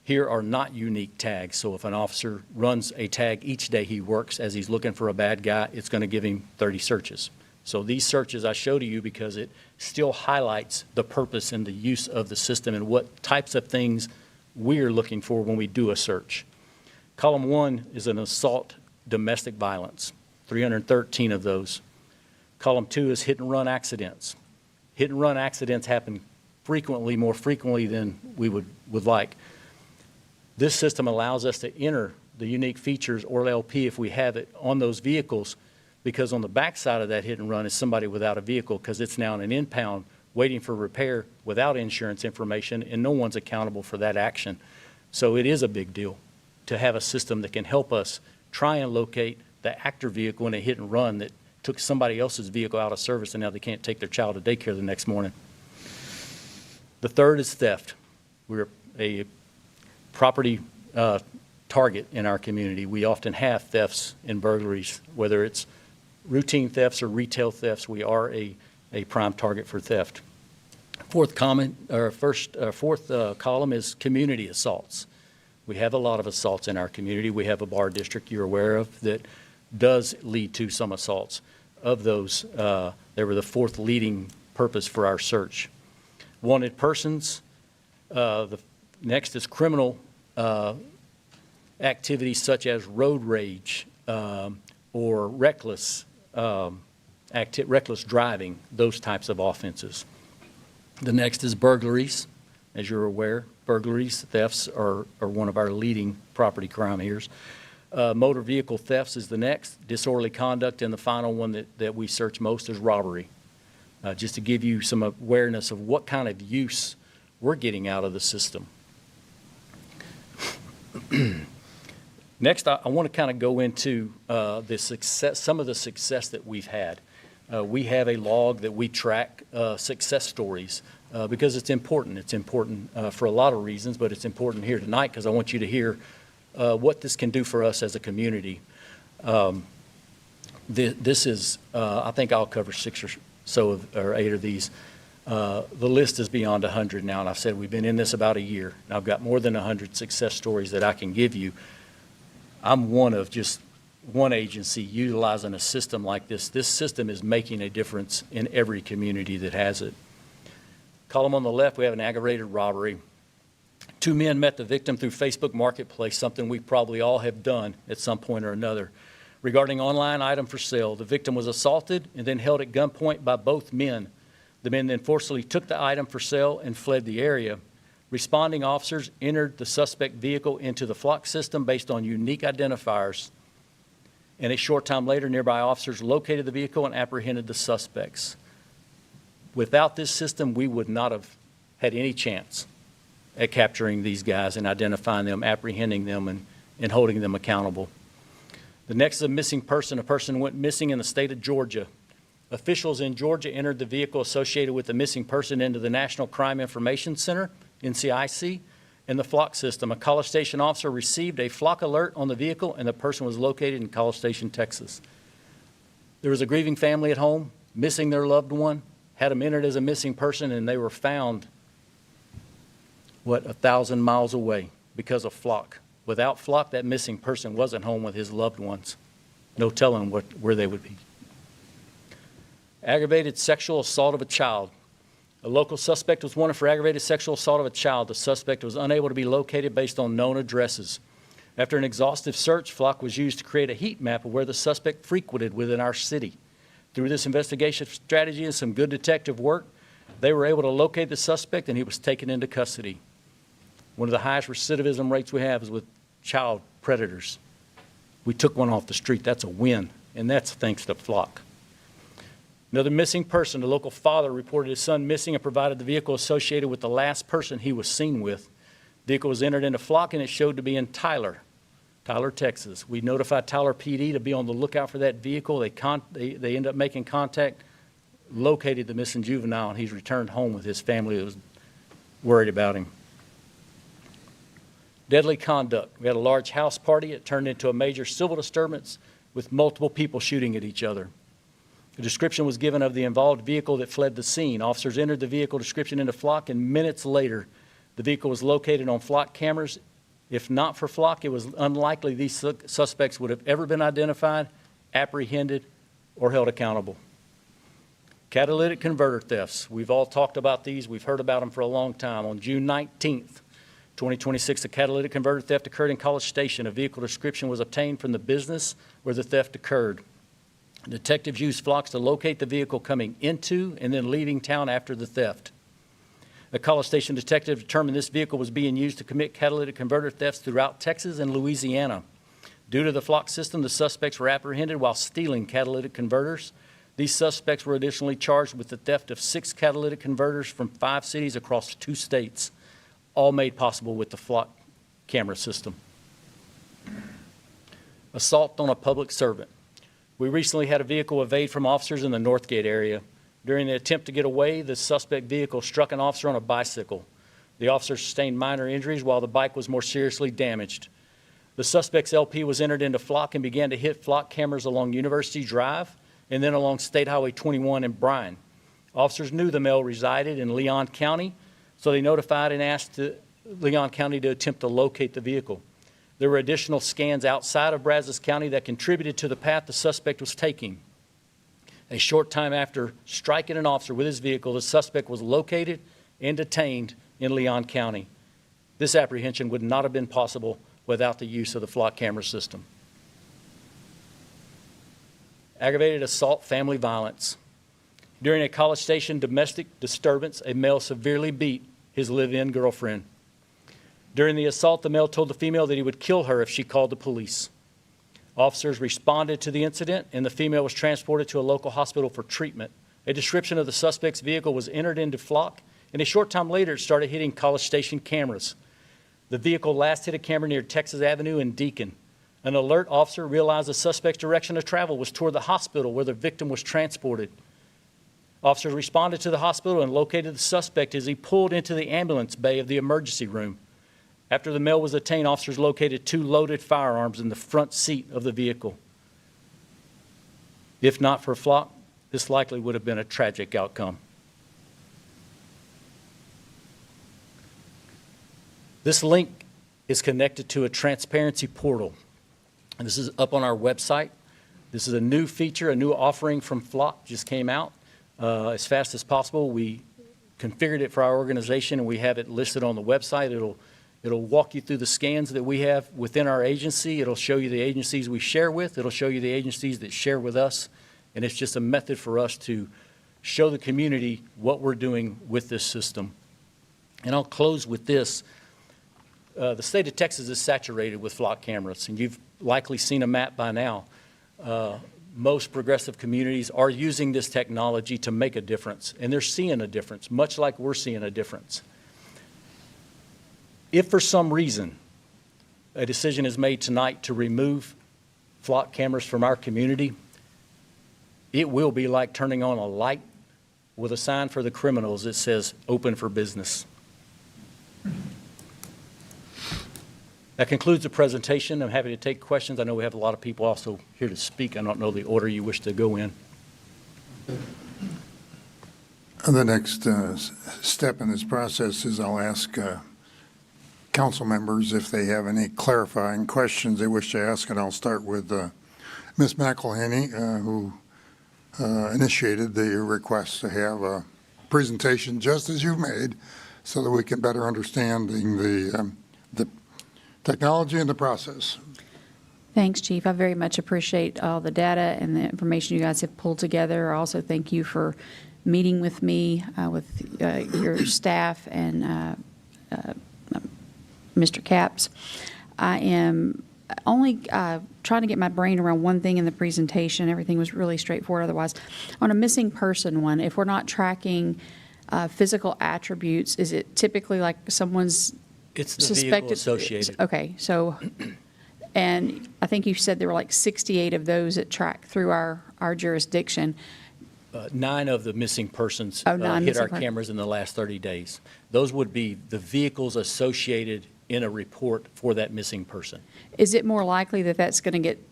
here are not unique tags. So if an officer runs a tag each day he works as he's looking for a bad guy, it's going to give him 30 searches. So these searches I show to you because it still highlights the purpose and the use of the system and what types of things we're looking for when we do a search. Column 1 is an assault domestic violence, 313 of those. Column 2 is hit and run accidents. Hit and run accidents happen frequently, more frequently than we would like. This system allows us to enter the unique features or LP if we have it on those vehicles, because on the backside of that hit and run is somebody without a vehicle because it's now in an impound waiting for repair without insurance information, and no one's accountable for that action. So it is a big deal to have a system that can help us try and locate the actor vehicle in a hit and run that took somebody else's vehicle out of service and now they can't take their child to daycare the next morning. The third is theft. We're a property target in our community. We often have thefts and burglaries, whether it's routine thefts or retail thefts. We are a prime target for theft. Fourth column is community assaults. We have a lot of assaults in our community. We have a bar district you're aware of that does lead to some assaults. Of those, they were the fourth leading purpose for our search. Wanted persons. The next is criminal activities such as road rage or reckless driving, those types of offenses. The next is burglaries. As you're aware, burglaries, thefts are one of our leading property crime here. Motor vehicle thefts is the next. Disorderly conduct, and the final one that we search most is robbery. Just to give you some awareness of what kind of use we're getting out of the system. Next, I want to kind of go into the success, some of the success that we've had. We have a log that we track success stories because it's important. It's important for a lot of reasons, but it's important here tonight because I want you to hear what this can do for us as a community. This is, I think I'll cover 6 or 8 of these. The list is beyond 100 now, and I've said we've been in this about a year. And I've got more than 100 success stories that I can give you. I'm one of just one agency utilizing a system like this. This system is making a difference in every community that has it. Column on the left, we have an aggravated robbery. 2 men met the victim through Facebook Marketplace, something we probably all have done at some point or another. Regarding online item for sale, the victim was assaulted and then held at gunpoint by both men. The men then forcibly took the item for sale and fled the area. Responding officers entered the suspect vehicle into the flock system based on unique identifiers. And a short time later, nearby officers located the vehicle and apprehended the suspects. Without this system, we would not have had any chance at capturing these guys and identifying them, apprehending them, and holding them accountable. The next is a missing person. A person went missing in the state of Georgia. Officials in Georgia entered the vehicle associated with the missing person into the National Crime Information Center, NCIC, and the flock system. A College Station officer received a flock alert on the vehicle, and the person was located in College Station, Texas. There was a grieving family at home, missing their loved one, had them entered as a missing person, and they were found, 1,000 miles away because of flock. Without flock, that missing person wasn't home with his loved ones. No telling where they would be. Aggravated sexual assault of a child. A local suspect was wanted for aggravated sexual assault of a child. The suspect was unable to be located based on known addresses. After an exhaustive search, flock was used to create a heat map of where the suspect frequented within our city. Through this investigation strategy and some good detective work, they were able to locate the suspect, and he was taken into custody. One of the highest recidivism rates we have is with child predators. We took one off the street. That's a win, and that's thanks to flock. Another missing person, a local father reported his son missing and provided the vehicle associated with the last person he was seen with. The vehicle was entered into flock, and it showed to be in Tyler, Texas. We notified Tyler PD to be on the lookout for that vehicle. They ended up making contact, located the missing juvenile, and he's returned home with his family that was worried about him. Deadly conduct. We had a large house party. It turned into a major civil disturbance with multiple people shooting at each other. A description was given of the involved vehicle that fled the scene. Officers entered the vehicle description into flock, and minutes later, the vehicle was located on flock cameras. If not for flock, it was unlikely these suspects would have ever been identified, apprehended, or held accountable. Catalytic converter thefts. We've all talked about these. We've heard about them for a long time. On June 19th, 2026, a catalytic converter theft occurred in College Station. A vehicle description was obtained from the business where the theft occurred. Detectives used flocks to locate the vehicle coming into and then leaving town after the theft. The College Station detective determined this vehicle was being used to commit catalytic converter thefts throughout Texas and Louisiana. Due to the flock system, the suspects were apprehended while stealing catalytic converters. These suspects were additionally charged with the theft of 6 catalytic converters from 5 cities across 2 states, all made possible with the flock camera system. Assault on a public servant. We recently had a vehicle evade from officers in the Northgate area. During the attempt to get away, the suspect vehicle struck an officer on a bicycle. The officer sustained minor injuries while the bike was more seriously damaged. The suspect's LP was entered into flock and began to hit flock cameras along University Drive and then along State Highway 21 in Bryan. Officers knew the male resided in Leon County, so they notified and asked Leon County to attempt to locate the vehicle. There were additional scans outside of Brazos County that contributed to the path the suspect was taking. A short time after striking an officer with his vehicle, the suspect was located and detained in Leon County. This apprehension would not have been possible without the use of the flock camera system. Aggravated assault, family violence. During a College Station domestic disturbance, a male severely beat his live-in girlfriend. During the assault, the male told the female that he would kill her if she called the police. Officers responded to the incident, and the female was transported to a local hospital for treatment. A description of the suspect's vehicle was entered into flock, and a short time later, it started hitting College Station cameras. The vehicle last hit a camera near Texas Avenue and Deacon. An alert officer realized the suspect's direction of travel was toward the hospital where the victim was transported. Officers responded to the hospital and located the suspect as he pulled into the ambulance bay of the emergency room. After the male was detained, officers located 2 loaded firearms in the front seat of the vehicle. If not for flock, this likely would have been a tragic outcome. This link is connected to a transparency portal. And this is up on our website. This is a new feature, a new offering from Flock, just came out as fast as possible. We configured it for our organization, and we have it listed on the website. It'll walk you through the scans that we have within our agency. It'll show you the agencies we share with. It'll show you the agencies that share with us. And it's just a method for us to show the community what we're doing with this system. And I'll close with this. The state of Texas is saturated with Flock cameras, and you've likely seen a map by now. Most progressive communities are using this technology to make a difference, and they're seeing a difference, much like we're seeing a difference. If for some reason a decision is made tonight to remove Flock cameras from our community, it will be like turning on a light with a sign for the criminals that says, "Open for business." That concludes the presentation. I'm happy to take questions. I know we have a lot of people also here to speak. I don't know the order you wish to go in. The next step in this process is I'll ask council members if they have any clarifying questions they wish to ask, and I'll start with Ms. Mcllhaney, who initiated the request to have a presentation just as you've made so that we can better understand the technology and the process. Thanks, Chief. I very much appreciate all the data and the information you guys have pulled together. I also thank you for meeting with me, with your staff and Mr. Capps. I am only trying to get my brain around one thing in the presentation. Everything was really straightforward otherwise. On a missing person one, if we're not tracking physical attributes, is it typically like someone's It's the suspected? vehicle associated. Okay, so, and I think you said there were like 68 of those that track through our jurisdiction. 9 of the missing persons Oh, 9 hit our missing cameras in the last 30 days. Those would be the vehicles associated in a report for that missing person. Is it more likely that that's going to get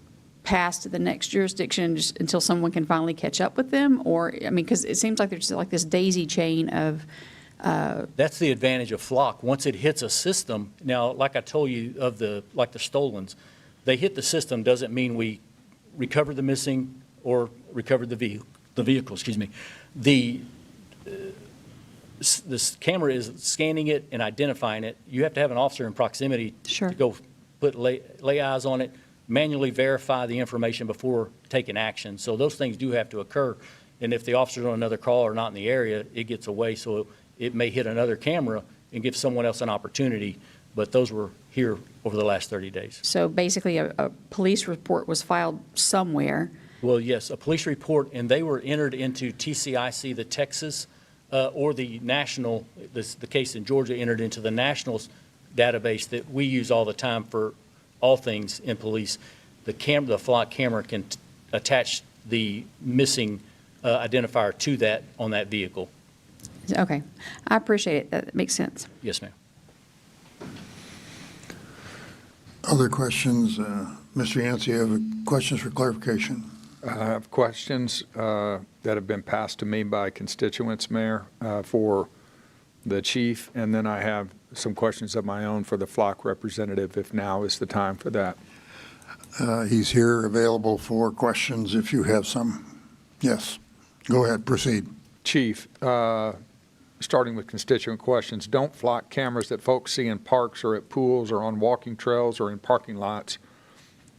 passed to the next jurisdiction just until someone can finally catch up with them? Or, I mean, because it seems like there's like this daisy chain of, That's the advantage of Flock. Once it hits a system, now, like I told you of like the stolens, they hit the system doesn't mean we recover the missing or recover the vehicle, excuse me. This camera is scanning it and identifying it. You have to have an officer in proximity Sure. to go lay eyes on it, manually verify the information before taking action. So those things do have to occur. And if the officer's on another call or not in the area, it gets away. So it may hit another camera and give someone else an opportunity. But those were here over the last 30 days. so basically a police report was filed somewhere. Well, yes, a police report, and they were entered into TCIC, the Texas, or the national, the case in Georgia entered into the national database that we use all the time for all things in police. The Flock camera can attach the missing identifier to that on that vehicle. Okay, I appreciate it. That makes sense. Yes, ma'am. Other questions? Mr. Yancy, you have questions for clarification? I have questions that have been passed to me by constituents, Mayor, for the chief, and then I have some questions of my own for the Flock representative, if now is the time for that. He's here, available for questions if you have some. Yes, go ahead, proceed. Chief, starting with constituent questions, don't Flock cameras that folks see in parks or at pools or on walking trails or in parking lots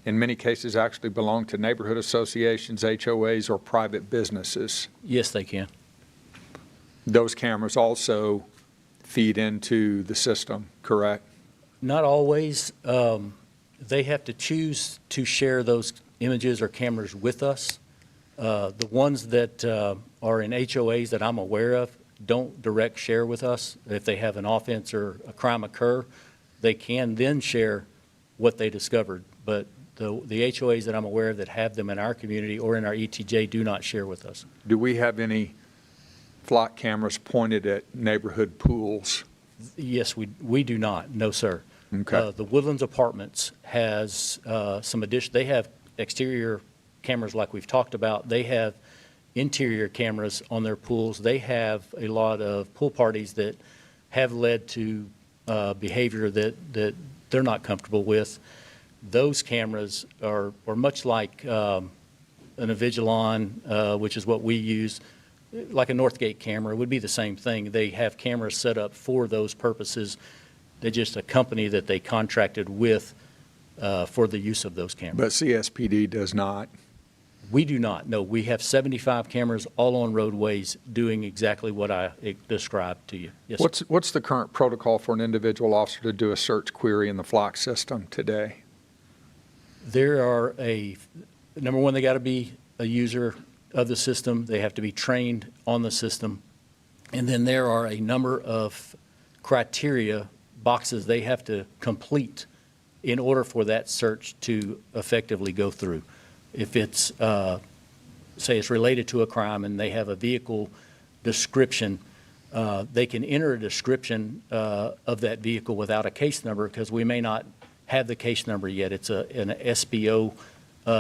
in many cases actually belong to neighborhood associations, HOAs, or private businesses? Yes, they can. Those cameras also feed into the system, correct? Not always. They have to choose to share those images or cameras with us. The ones that are in HOAs that I'm aware of don't direct share with us. If they have an offense or a crime occur, they can then share what they discovered. But the HOAs that I'm aware of that have them in our community or in our ETJ do not share with us. Do we have any Flock cameras pointed at neighborhood pools? Yes, we do not. No, sir. Okay. The Woodlands Apartments has some addition. They have exterior cameras like we've talked about. They have interior cameras on their pools. They have a lot of pool parties that have led to behavior that they're not comfortable with. Those cameras are much like an Avigilon, which is what we use, like a Northgate camera. It would be the same thing. They have cameras set up for those purposes. They're just a company that they contracted with for the use of those cameras. But CSPD does not. We do not. No, we have 75 cameras all on roadways doing exactly what I described to you. Yes, sir. What's the current protocol for an individual officer to do a search query in the flock system today? There are number one, they got to be a user of the system. They have to be trained on the system. And then there are a number of criteria, boxes they have to complete in order for that search to effectively go through. If it's, say it's related to a crime and they have a vehicle description, they can enter a description of that vehicle without a case number because we may not have the case number yet. It's an SBO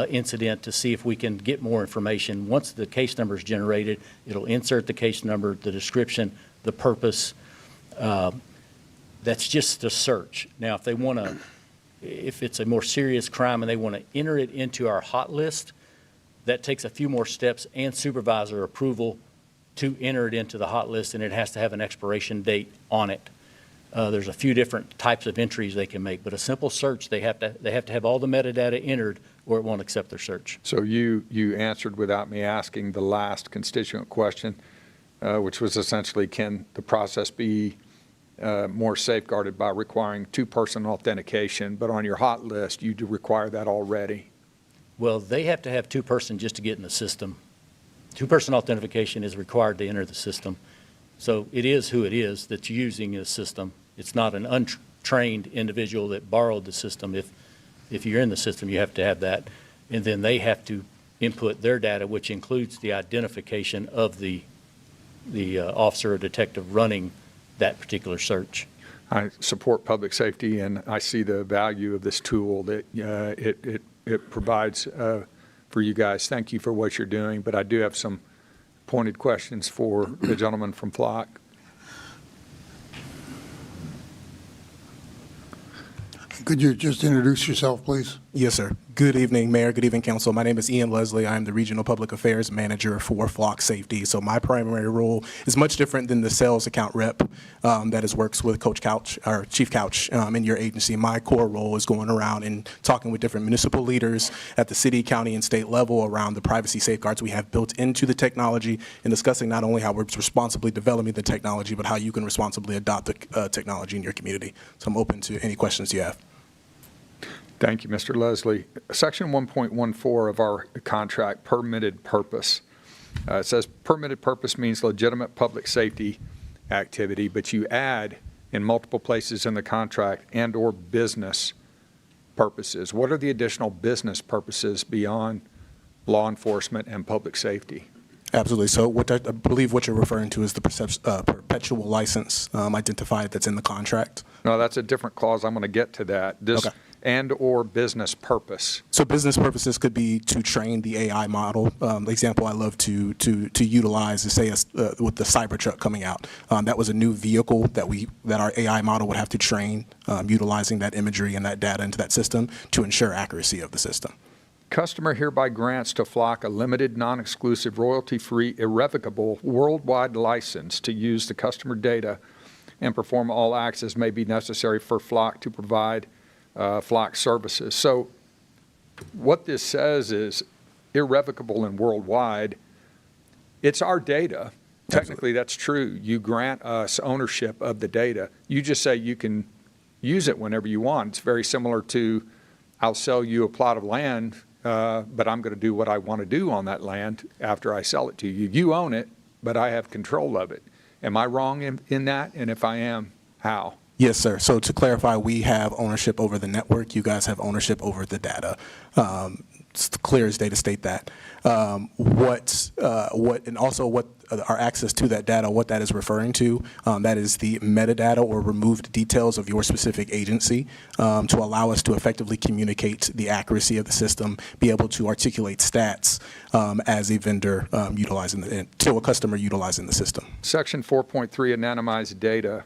incident to see if we can get more information. Once the case number is generated, it'll insert the case number, the description, the purpose. That's just a search. Now, if they want to, if it's a more serious crime and they want to enter it into our hot list, that takes a few more steps and supervisor approval to enter it into the hot list, and it has to have an expiration date on it. There's a few different types of entries they can make, but a simple search, they have to have all the metadata entered or it won't accept their search. So you answered without me asking the last constituent question, which was essentially, can the process be more safeguarded by requiring two-person authentication, but on your hot list, you do require that already? Well, they have to have two-person just to get in the system. Two-person authentication is required to enter the system. So it is who it is that's using the system. It's not an untrained individual that borrowed the system. If you're in the system, you have to have that. And then they have to input their data, which includes the identification of the officer or detective running that particular search. I support public safety, and I see the value of this tool that it provides for you guys. Thank you for what you're doing, but I do have some pointed questions for the gentleman from Flock. Could you just introduce yourself, please? Yes, sir. Good evening, Mayor. Good evening, Council. My name is Ian Leslie. I am the Regional Public Affairs Manager for Flock Safety. So my primary role is much different than the sales account rep that works with Coach Couch, or Chief Couch in your agency. My core role is going around and talking with different municipal leaders at the city, county, and state level around the privacy safeguards we have built into the technology and discussing not only how we're responsibly developing the technology, but how you can responsibly adopt the technology in your community. So I'm open to any questions you have. Thank you, Mr. Leslie. Section 1.14 of our contract, permitted purpose. It says permitted purpose means legitimate public safety activity, but you add in multiple places in the contract and/or business purposes. What are the additional business purposes beyond law enforcement and public safety? Absolutely. So what I believe what you're referring to is the perpetual license identified that's in the contract. No, that's a different clause. I'm going to get to that. This Okay. and/or business purpose. So business purposes could be to train the AI model. The example I love to utilize is, say, with the Cybertruck coming out. That was a new vehicle that our AI model would have to train, utilizing that imagery and that data into that system to ensure accuracy of the system. Customer hereby grants to Flock a limited, non-exclusive, royalty-free, irrevocable, worldwide license to use the customer data and perform all acts as may be necessary for Flock to provide Flock services. So what this says is irrevocable and worldwide. It's our data. Technically, that's true. You grant us ownership of the data. You just say you can use it whenever you want. It's very similar to, I'll sell you a plot of land, but I'm going to do what I want to do on that land after I sell it to you. You own it, but I have control of it. Am I wrong in that? And if I am, how? Yes, sir. So to clarify, we have ownership over the network. You guys have ownership over the data. It's clear as day to state that. And also what our access to that data, what that is referring to, that is the metadata or removed details of your specific agency to allow us to effectively communicate the accuracy of the system, be able to articulate stats as a vendor to a customer utilizing the system. Section 4.3, anonymized data.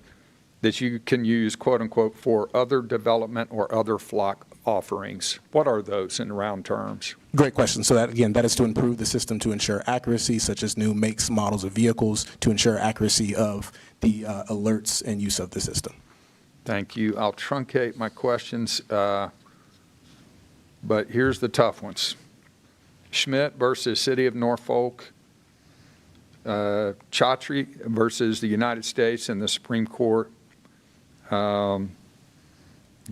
that you can use, quote unquote, for other development or other flock offerings. What are those in round terms? Great question. So that, again, that is to improve the system to ensure accuracy, such as new makes, models of vehicles, to ensure accuracy of the alerts and use of the system. Thank you. I'll truncate my questions, but here's the tough ones. Schmidt versus City of Norfolk, Chaudhry versus the United States and the Supreme Court,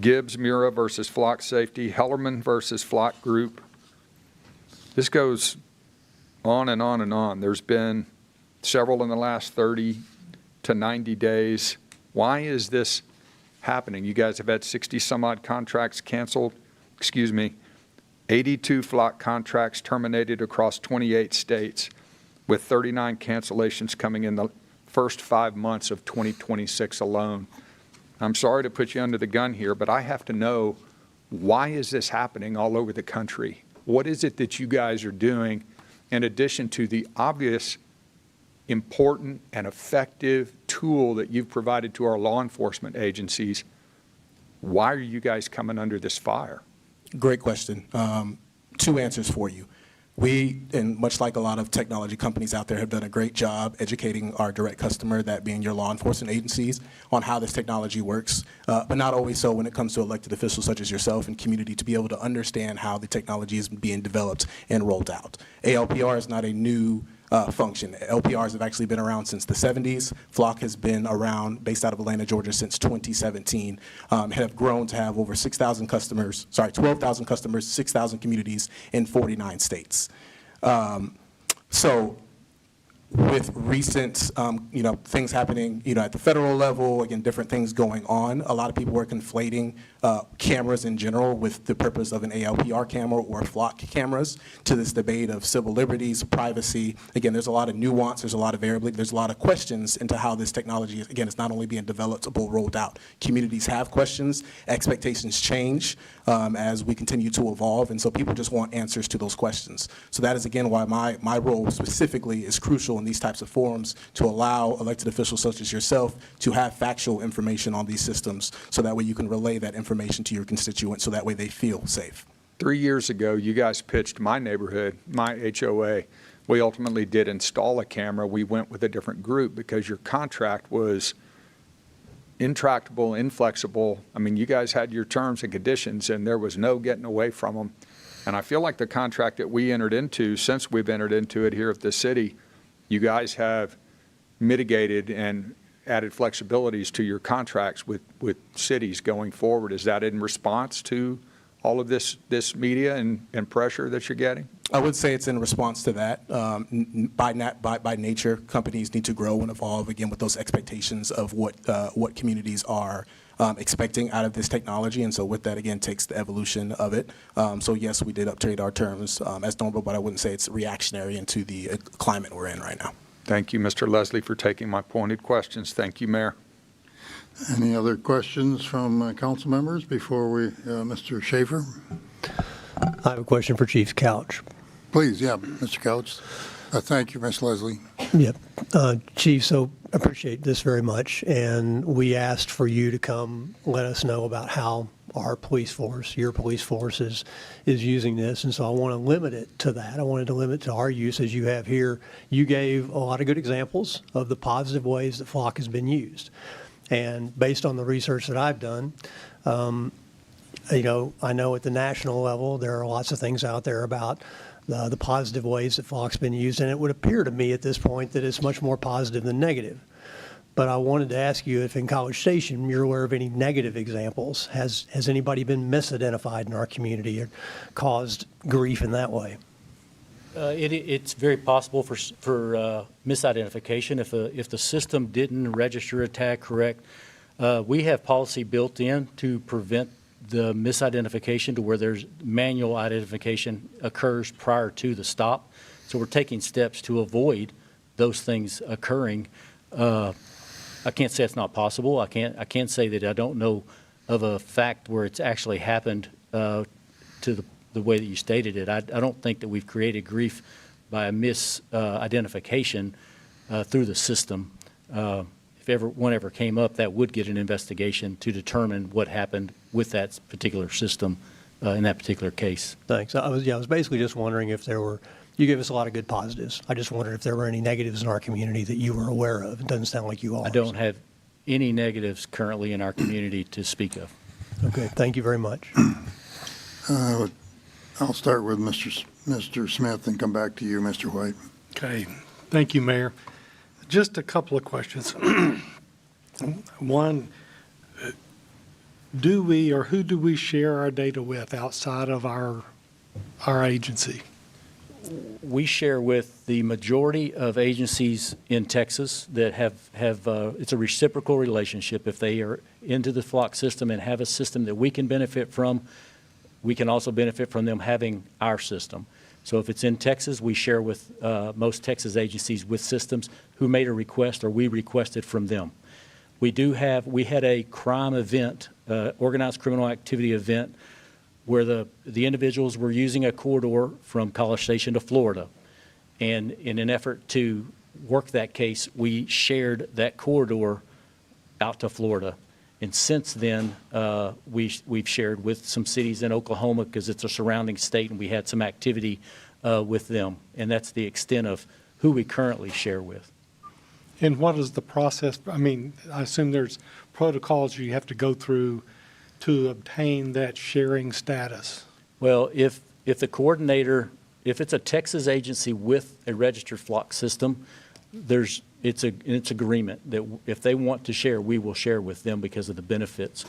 Gibbs Mura versus Flock Safety, Hellerman versus Flock Group. This goes on and on and on. There's been several in the last 30 to 90 days. Why is this happening? You guys have had 60 some odd contracts canceled, 82 flock contracts terminated across 28 states, with 39 cancellations coming in the first 5 months of 2026 alone. I'm sorry to put you under the gun here, but I have to know, why is this happening all over the country? What is it that you guys are doing in addition to the obvious, important, and effective tool that you've provided to our law enforcement agencies? Why are you guys coming under this fire? Great question. 2 answers for you. We, and much like a lot of technology companies out there, have done a great job educating our direct customer, that being your law enforcement agencies, on how this technology works, but not always so when it comes to elected officials such as yourself and community, to be able to understand how the technology is being developed and rolled out. ALPR is not a new function. LPRs have actually been around since the 70s. Flock has been around, based out of Atlanta, Georgia, since 2017. Have grown to have over 6,000 customers, 12,000 customers, 6,000 communities in 49 states. So with recent, things happening, at the federal level, again, different things going on, a lot of people are conflating cameras in general with the purpose of an ALPR camera or flock cameras to this debate of civil liberties, privacy. Again, there's a lot of nuance, there's a lot of variability, there's a lot of questions into how this technology is, again, it's not only being developed but rolled out. Communities have questions, expectations change as we continue to evolve, and so people just want answers to those questions. So that is, again, why my role specifically is crucial in these types of forums, to allow elected officials such as yourself to have factual information on these systems, so that way you can relay that information to your constituents, so that way they feel safe. 3 years ago, you guys pitched my neighborhood, my HOA. We ultimately did install a camera. We went with a different group because your contract was intractable, inflexible. I mean, you guys had your terms and conditions, and there was no getting away from them. And I feel like the contract that we entered into, since we've entered into it here at the city, you guys have mitigated and added flexibilities to your contracts with cities going forward. Is that in response to all of this media and pressure that you're getting? I would say it's in response to that. By nature, companies need to grow and evolve, again, with those expectations of what communities are expecting out of this technology. And so with that, again, takes the evolution of it. So yes, we did update our terms as normal, but I wouldn't say it's reactionary into the climate we're in right now. Thank you, Mr. Leslie, for taking my pointed questions. Thank you, Mayor. Any other questions from council members before we, Mr. Shafer? I have a question for Chief Couch. Please, yeah, Mr. Couch. Thank you, Ms. Leslie. Yep. Chief, so appreciate this very much. And we asked for you to come let us know about how our police force, your police force is using this. And so I want to limit it to that. I wanted to limit it to our use as you have here. You gave a lot of good examples of the positive ways that Flock has been used. And based on the research that I've done, I know at the national level, there are lots of things out there about the positive ways that Flock's been used, and it would appear to me at this point that it's much more positive than negative. But I wanted to ask you if in College Station you're aware of any negative examples. Has anybody been misidentified in our community or caused grief in that way? It's very possible for misidentification if the system didn't register a tag correct. We have policy built in to prevent the misidentification to where there's manual identification occurs prior to the stop. So we're taking steps to avoid those things occurring. I can't say it's not possible. I can't say that I don't know of a fact where it's actually happened to the way that you stated it. I don't think that we've created grief by a misidentification through the system. one ever came up, that would get an investigation to determine what happened with that particular system in that particular case. Thanks. I was basically just wondering if there were, you gave us a lot of good positives. I just wondered if there were any negatives in our community that you were aware of. It doesn't sound like you are. I don't have any negatives currently in our community to speak of. Okay, thank you very much. I'll start with Mr. Smith and come back to you, Mr. White. Okay, thank you, Mayor. Just a couple of questions. One, do we or who do we share our data with outside of our agency? We share with the majority of agencies in Texas that have it's a reciprocal relationship. If they are into the Flock system and have a system that we can benefit from, we can also benefit from them having our system. So if it's in Texas, we share with most Texas agencies with systems who made a request or we requested from them. We had a crime event, organized criminal activity event, where the individuals were using a corridor from College Station to Florida. And in an effort to work that case, we shared that corridor out to Florida. And since then, we've shared with some cities in Oklahoma because it's a surrounding state, and we had some activity with them. And that's the extent of who we currently share with. And what is the process? I mean, I assume there's protocols you have to go through to obtain that sharing status. Well, if the coordinator, if it's a Texas agency with a registered Flock system, it's agreement that if they want to share, we will share with them because of the benefits.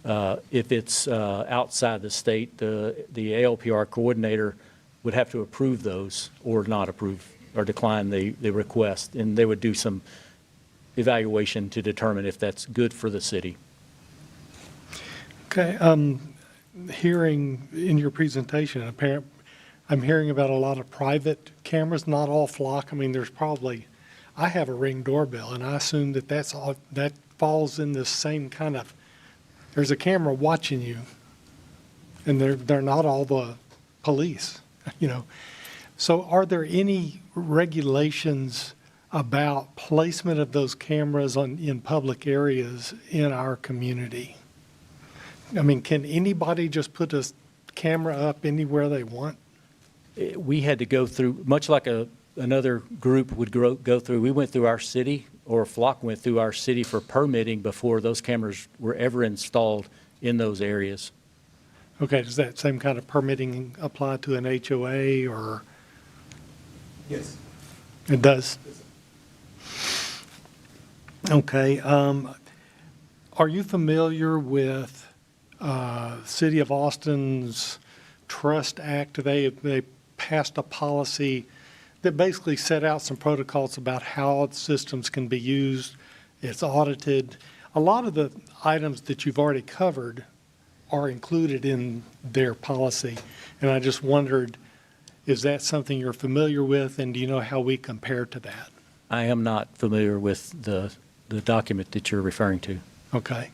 If it's outside the state, the ALPR coordinator would have to approve those or not approve or decline the request, and they would do some evaluation to determine if that's good for the city. Okay, hearing in your presentation, I'm hearing about a lot of private cameras, not all Flock. I mean, I have a Ring doorbell, and I assume that falls in the same kind of, there's a camera watching you, and they're not all the police, you know. So are there any regulations about placement of those cameras in public areas in our community? I mean, can anybody just put a camera up anywhere they want? We had to go through, much like another group would go through, we went through our city, or Flock went through our city for permitting before those cameras were ever installed in those areas. Okay, does that same kind of permitting apply to an HOA or? Yes. It does? Okay. Are you familiar with City of Austin's Trust Act? They passed a policy that basically set out some protocols about how systems can be used. It's audited. A lot of the items that you've already covered are included in their policy. And I just wondered, is that something you're familiar with, and do you know how we compare to that? I am not familiar with the document that you're referring to. Okay.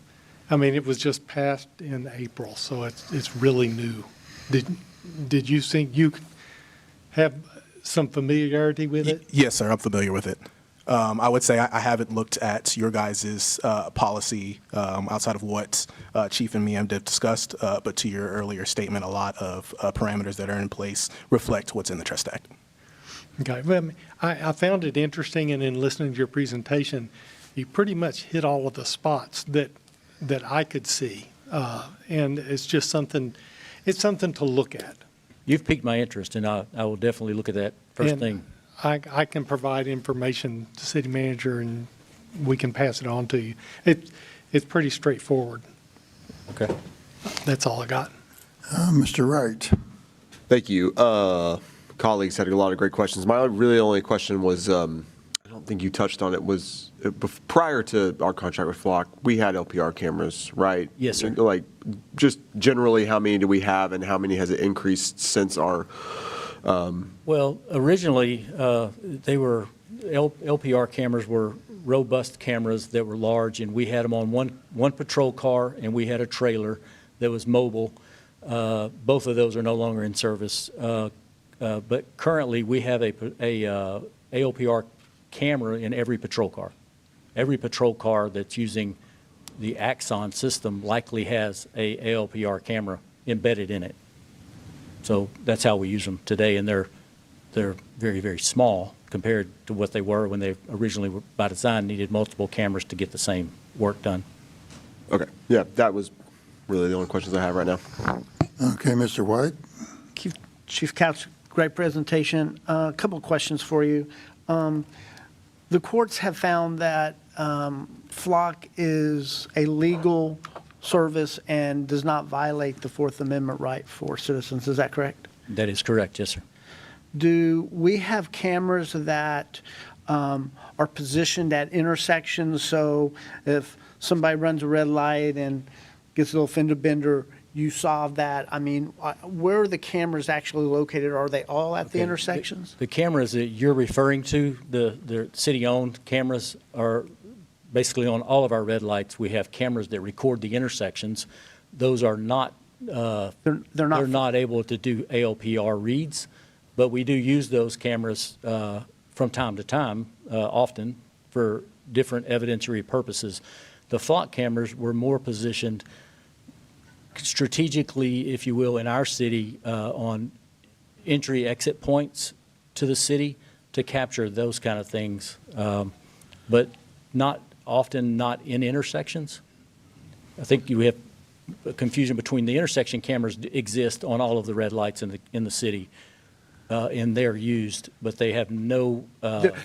I mean, it was just passed in April, so it's really new. Did you think you have some familiarity with it? Yes, sir, I'm familiar with it. I would say I haven't looked at your guys' policy outside of what Chief and me have discussed, but to your earlier statement, a lot of parameters that are in place reflect what's in the Trust Act. Okay. Well, I found it interesting, and in listening to your presentation, you pretty much hit all of the spots that I could see, and it's just something to look at. You've piqued my interest, and I will definitely look at that first And thing. I can provide information to city manager, and we can pass it on to you. It's pretty straightforward. Okay. That's all I got. Mr. Wright. Thank you. Colleagues had a lot of great questions. My really only question was, I don't think you touched on it, was prior to our contract with Flock, we had LPR cameras, right? Yes, sir. Like, just generally, how many do we have, and how many has it increased since our? Well, originally, LPR cameras were robust cameras that were large, and we had them on one patrol car, and we had a trailer that was mobile. Both of those are no longer in service. But currently, we have a ALPR camera in every patrol car, every patrol car that's using the Axon system likely has a ALPR camera embedded in it. So that's how we use them today, and they're very, very small compared to what they were when they originally were by design needed multiple cameras to get the same work done. Okay, yeah, that was really the only questions I have right now. Okay, Mr. White? Chief Couch, great presentation. A couple of questions for you. The courts have found that flock is a legal service and does not violate the Fourth Amendment right for citizens. Is that correct? That is correct, yes, sir. Do we have cameras that are positioned at intersections? So if somebody runs a red light and gets a little fender bender, you solve that? I mean, where are the cameras actually located? Are they all at the Okay. intersections? The cameras that you're referring to, the city-owned cameras, are basically on all of our red lights. We have cameras that record the intersections. Those are not, They're they're not. not able to do ALPR reads, but we do use those cameras from time to time, often, for different evidentiary purposes. The flock cameras were more positioned strategically, if you will, in our city on entry-exit points to the city to capture those kind of things, but often not in intersections. I think you have a confusion between the intersection cameras exist on all of the red lights in the city, and they're used, but they have no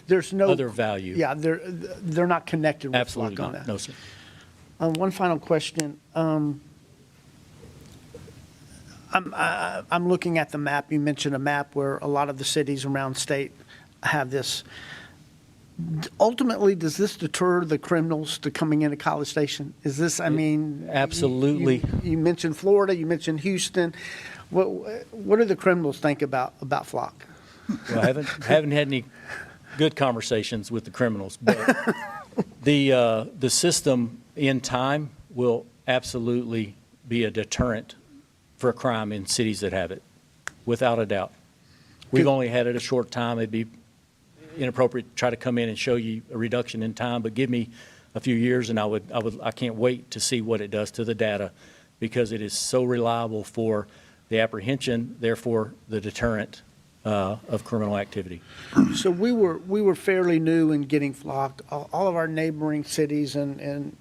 There's no other value. Yeah, they're not connected with Absolutely flock on not. that. No, sir. One final question. I'm looking at the map. You mentioned a map where a lot of the cities around state have this. Ultimately, does this deter the criminals to coming into College Station? Is this, I mean. Absolutely. You mentioned Florida, you mentioned Houston. What do the criminals think about flock? Well, I haven't had any good conversations with the criminals, but the system in time will absolutely be a deterrent for crime in cities that have it, without a doubt. We've only had it a short time. It'd be inappropriate to try to come in and show you a reduction in time, but give me a few years and I can't wait to see what it does to the data, because it is so reliable for the apprehension, therefore the deterrent of criminal activity. So we were fairly new in getting flock. All of our neighboring cities and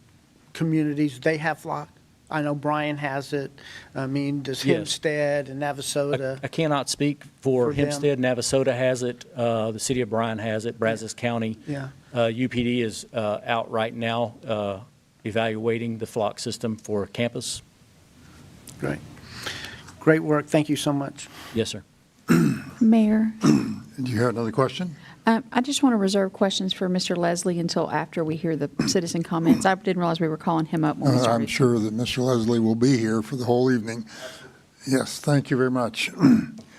communities, they have flock. I know Bryan has it. I mean, does Yes. Hempstead and Navasota? I cannot speak for For them. Hempstead. Navasota has it. The city of Bryan has it. Brazos County. Yeah. UPD is out right now evaluating the flock system for campus. Great. Great work. Thank you so much. Yes, sir. Mayor, Do you have another question? I just want to reserve questions for Mr. Leslie until after we hear the citizen comments. I didn't realize we were calling him up when we started. I'm sure that Mr. Leslie will be here for the whole evening. Yes, thank you very much.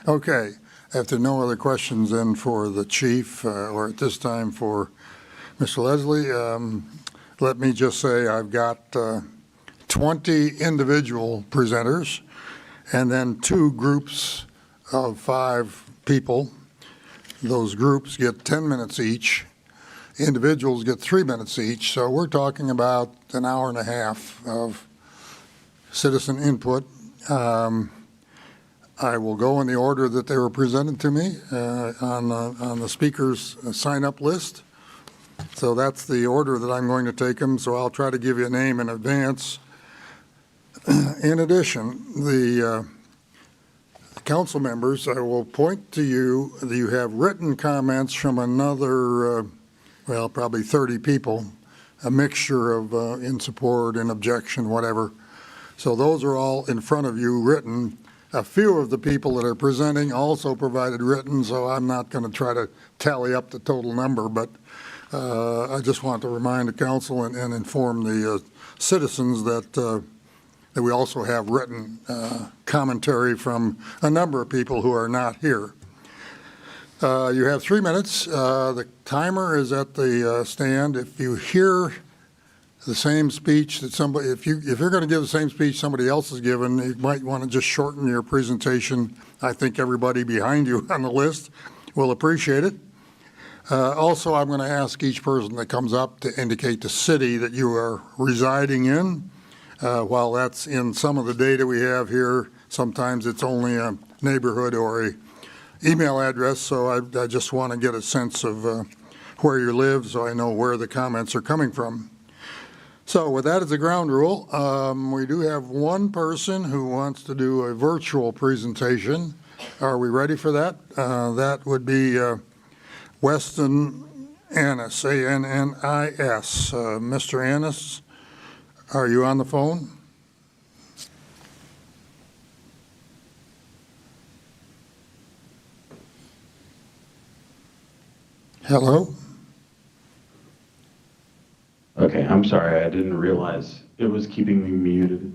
Okay, if there are no other questions then for the chief, or at this time for Mr. Leslie, let me just say I've got 20 individual presenters and then 2 groups of 5 people. Those groups get 10 minutes each. Individuals get 3 minutes each. So we're talking about an hour and a half of citizen input. I will go in the order that they were presented to me on the speaker's sign-up list. So that's the order that I'm going to take them. So I'll try to give you a name in advance. In addition, the council members, I will point to you that you have written comments from another, well, probably 30 people, a mixture of in support, in objection, whatever. So those are all in front of you written. A few of the people that are presenting also provided written, so I'm not going to try to tally up the total number, but I just want to remind the council and inform the citizens that we also have written commentary from a number of people who are not here. You have 3 minutes. The timer is at the stand. If you hear the same speech that somebody, if you're going to give the same speech somebody else has given, you might want to just shorten your presentation. I think everybody behind you on the list will appreciate it. Also, I'm going to ask each person that comes up to indicate the city that you are residing in. While that's in some of the data we have here, sometimes it's only a neighborhood or a email address, so I just want to get a sense of where you live so I know where the comments are coming from. So with that as a ground rule, we do have one person who wants to do a virtual presentation. Are we ready for that? That would be Weston Annis, A-N-N-I-S. Mr. Annis, are you on the phone? Hello? Okay, I'm sorry, I didn't realize it was keeping me muted.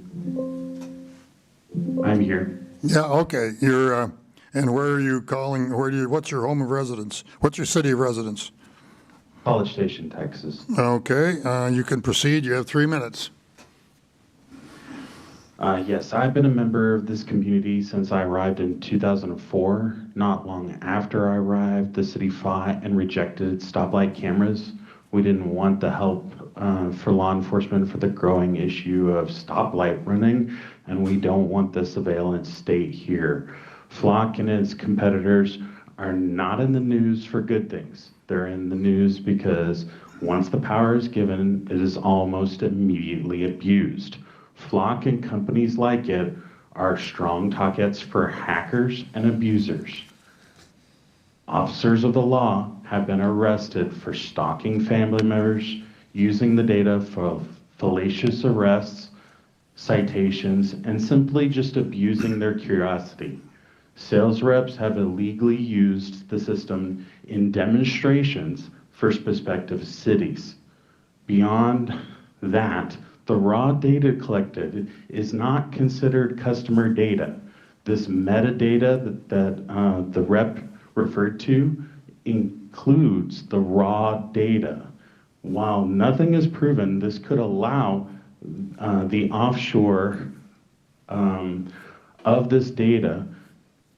I'm here. Yeah, okay. You're, and where are you calling, what's your home of residence? What's your city of residence? College Station, Texas. Okay, you can proceed. You have 3 minutes. Yes, I've been a member of this community since I arrived in 2004. Not long after I arrived, the city fought and rejected stoplight cameras. We didn't want the help for law enforcement for the growing issue of stoplight running, and we don't want the surveillance state here. Flock and its competitors are not in the news for good things. They're in the news because once the power is given, it is almost immediately abused. Flock and companies like it are strong targets for hackers and abusers. Officers of the law have been arrested for stalking family members, using the data for fallacious arrests, citations, and simply just abusing their curiosity. Sales reps have illegally used the system in demonstrations for prospective cities. Beyond that, the raw data collected is not considered customer data. This metadata that the rep referred to includes the raw data. While nothing is proven, this could allow the offshore of this data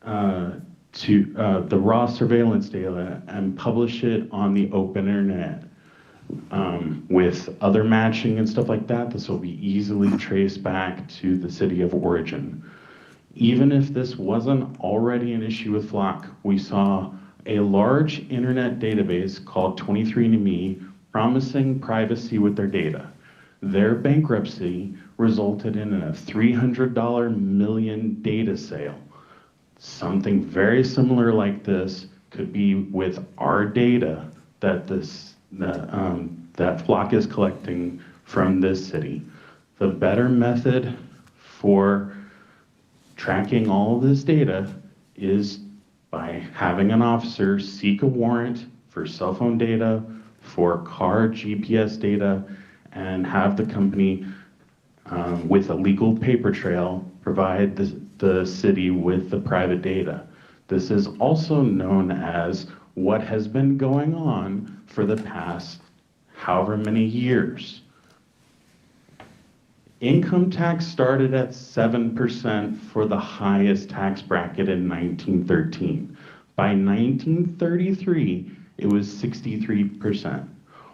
to the raw surveillance data and publish it on the open internet. With other matching and stuff like that, this will be easily traced back to the city of origin. Even if this wasn't already an issue with Flock, we saw a large internet database called 23andMe promising privacy with their data. Their bankruptcy resulted in a $300 million data sale. Something very similar like this could be with our data that that Flock is collecting from this city. The better method for tracking all of this data is by having an officer seek a warrant for cell phone data, for car GPS data, and have the company with a legal paper trail provide the city with the private data. This is also known as what has been going on for the past however many years. Income tax started at 7% for the highest tax bracket in 1913. By 1933, it was 63%.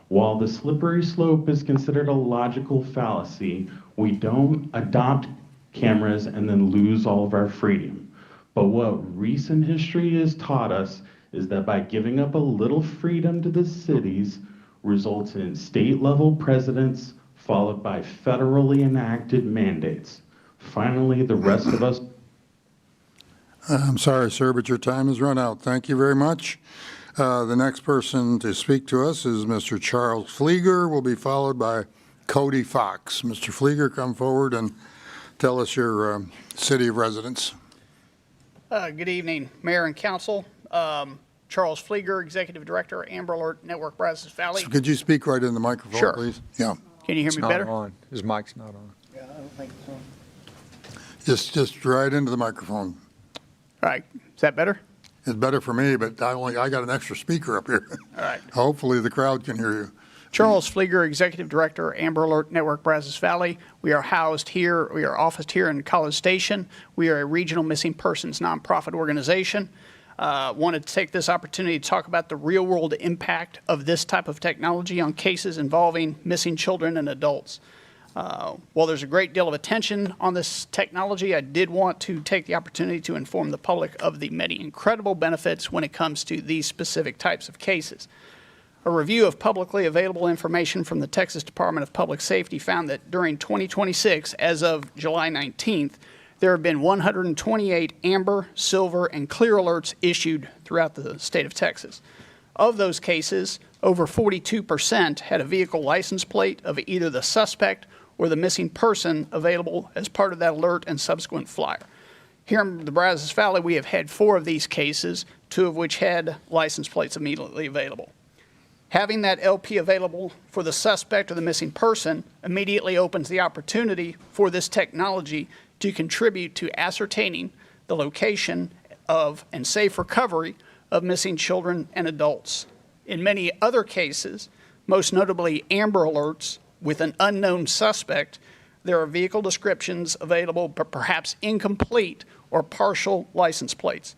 While the slippery slope is considered a logical fallacy, we don't adopt cameras and then lose all of our freedom. But what recent history has taught us is that by giving up a little freedom to the cities results in state-level precedents followed by federally enacted mandates. Finally, the rest of us... I'm sorry, sir, but your time has run out. Thank you very much. The next person to speak to us is Mr. Charles Flieger, will be followed by Cody Fox. Mr. Flieger, come forward and tell us your city of residence. Good evening, Mayor and Council. Charles Flieger, Executive Director, Amber Alert Network, Brazos Valley. So could you speak right in the microphone, Sure. please? Yeah. Can you hear It's me not better? on. His mic's not on. Yeah, I don't think so. Just right into the microphone. All right, is that better? It's better for me, but I got an extra speaker up here. All right. Hopefully the crowd can hear you. Charles Flieger, Executive Director, Amber Alert Network, Brazos Valley. We are housed here, we are officed here in College Station. We are a regional missing persons nonprofit organization. Wanted to take this opportunity to talk about the real-world impact of this type of technology on cases involving missing children and adults. While there's a great deal of attention on this technology, I did want to take the opportunity to inform the public of the many incredible benefits when it comes to these specific types of cases. A review of publicly available information from the Texas Department of Public Safety found that during 2026, as of July 19th, there have been 128 amber, silver, and clear alerts issued throughout the state of Texas. Of those cases, over 42% had a vehicle license plate of either the suspect or the missing person available as part of that alert and subsequent flyer. Here in the Brazos Valley, we have had 4 of these cases, 2 of which had license plates immediately available. Having that LP available for the suspect or the missing person immediately opens the opportunity for this technology to contribute to ascertaining the location of and safe recovery of missing children and adults. In many other cases, most notably Amber Alerts with an unknown suspect, there are vehicle descriptions available but perhaps incomplete or partial license plates.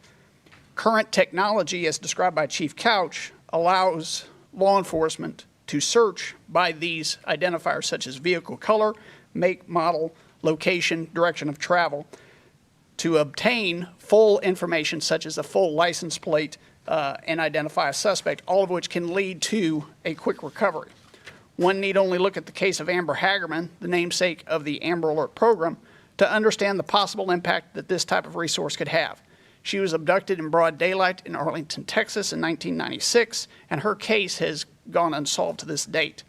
Current technology, as described by Chief Couch, allows law enforcement to search by these identifiers such as vehicle color, make, model, location, direction of travel to obtain full information such as a full license plate and identify a suspect, all of which can lead to a quick recovery. One need only look at the case of Amber Hagerman, the namesake of the Amber Alert program, to understand the possible impact that this type of resource could have. She was abducted in broad daylight in Arlington, Texas in 1996, and her case has gone unsolved to this date.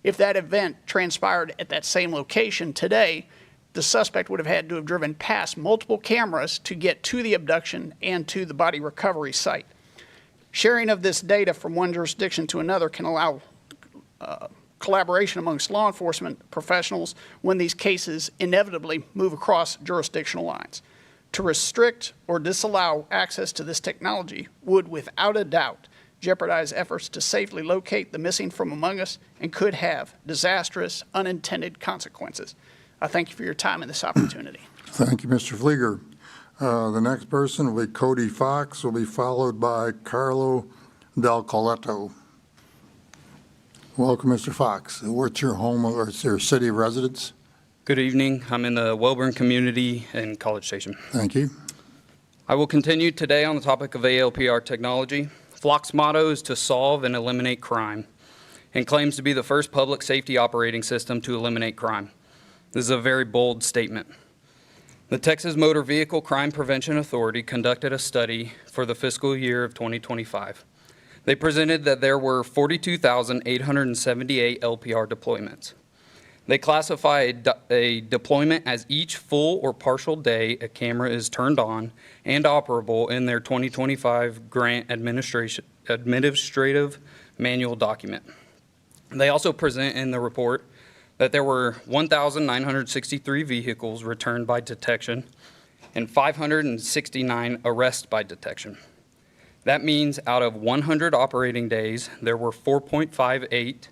If that event transpired at that same location today, the suspect would have had to have driven past multiple cameras to get to the abduction and to the body recovery site. Sharing of this data from one jurisdiction to another can allow collaboration amongst law enforcement professionals when these cases inevitably move across jurisdictional lines. To restrict or disallow access to this technology would, without a doubt, jeopardize efforts to safely locate the missing from among us and could have disastrous, unintended consequences. I thank you for your time and this opportunity. Thank you, Mr. Flieger. The next person will be Cody Fox, will be followed by Carlo Del Coletto. Welcome, Mr. Fox. What's your home or your city of residence? Good evening. I'm in the Welborn community in College Station. Thank you. I will continue today on the topic of ALPR technology. Flock's motto is to solve and eliminate crime and claims to be the first public safety operating system to eliminate crime. This is a very bold statement. The Texas Motor Vehicle Crime Prevention Authority conducted a study for the fiscal year of 2025. They presented that there were 42,878 LPR deployments. They classify a deployment as each full or partial day a camera is turned on and operable in their 2025 grant administrative manual document. They also present in the report that there were 1,963 vehicles returned by detection and 569 arrests by detection. That means out of 100 operating days, there were 4.58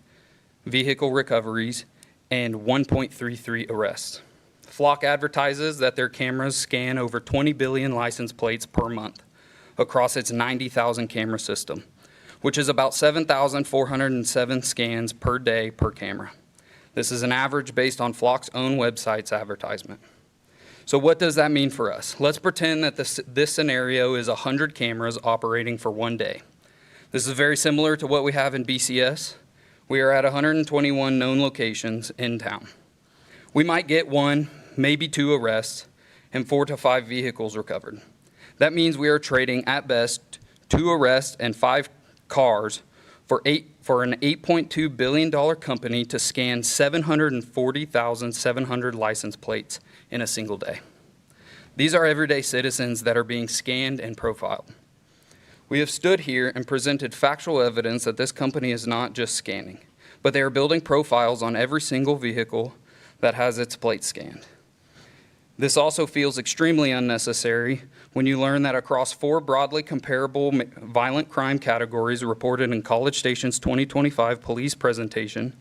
vehicle recoveries and 1.33 arrests. Flock advertises that their cameras scan over 20 billion license plates per month across its 90,000 camera system, which is about 7,407 scans per day per camera. This is an average based on Flock's own website's advertisement. So what does that mean for us? Let's pretend that this scenario is 100 cameras operating for one day. This is very similar to what we have in BCS. We are at 121 known locations in town. We might get 1, maybe 2 arrests and 4 to 5 vehicles recovered. That means we are trading at best 2 arrests and 5 cars for an $8.2 billion company to scan 740,700 license plates in a single day. These are everyday citizens that are being scanned and profiled. We have stood here and presented factual evidence that this company is not just scanning, but they are building profiles on every single vehicle that has its plate scanned. This also feels extremely unnecessary when you learn that across 4 broadly comparable violent crime categories reported in College Station's 2025 police presentation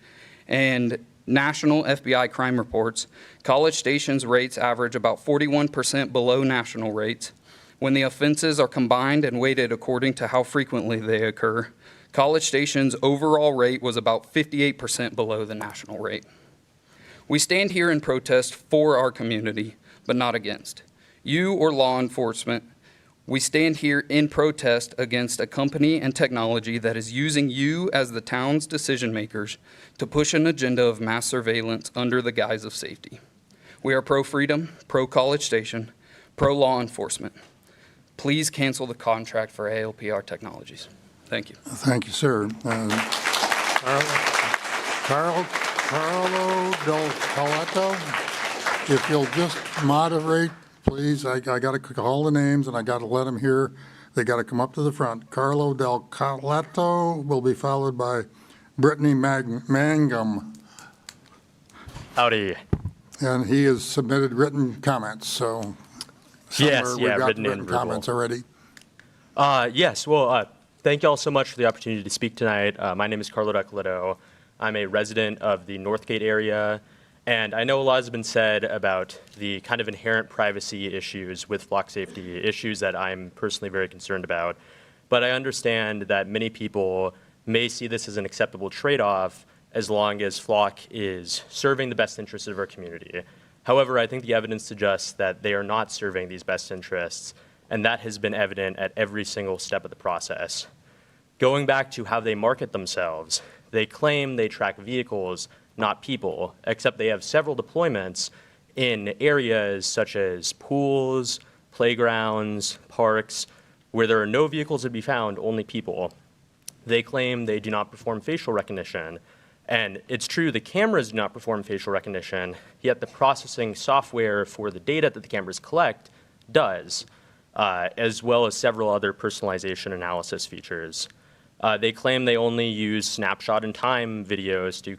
and national FBI crime reports, College Station's rates average about 41% below national rates, When the offenses are combined and weighted according to how frequently they occur, College Station's overall rate was about 58% below the national rate. We stand here in protest for our community, but not against you or law enforcement. We stand here in protest against a company and technology that is using you as the town's decision makers to push an agenda of mass surveillance under the guise of safety. We are pro-freedom, pro-College Station, pro-law enforcement. Please cancel the contract for ALPR Technologies. Thank you. Thank you, sir. Carlo Del Coletto, if you'll just moderate, please. I got to call the names, and I got to let them hear. They got to come up to the front. Carlo Del Coletto will be followed by Brittany Mangum. Howdy. And he has submitted written comments, so Yes, we've got written and verbal. comments already. Yes, well, thank you all so much for the opportunity to speak tonight. My name is Carlo D'Acoletto. I'm a resident of the Northgate area, and I know a lot has been said about the kind of inherent privacy issues with flock safety, issues that I'm personally very concerned about. But I understand that many people may see this as an acceptable trade-off as long as flock is serving the best interests of our community. However, I think the evidence suggests that they are not serving these best interests, and that has been evident at every single step of the process. Going back to how they market themselves, they claim they track vehicles, not people, except they have several deployments in areas such as pools, playgrounds, parks, where there are no vehicles to be found, only people. They claim they do not perform facial recognition. And it's true, the cameras do not perform facial recognition, yet the processing software for the data that the cameras collect does, as well as several other personalization analysis features. They claim they only use snapshot in time videos to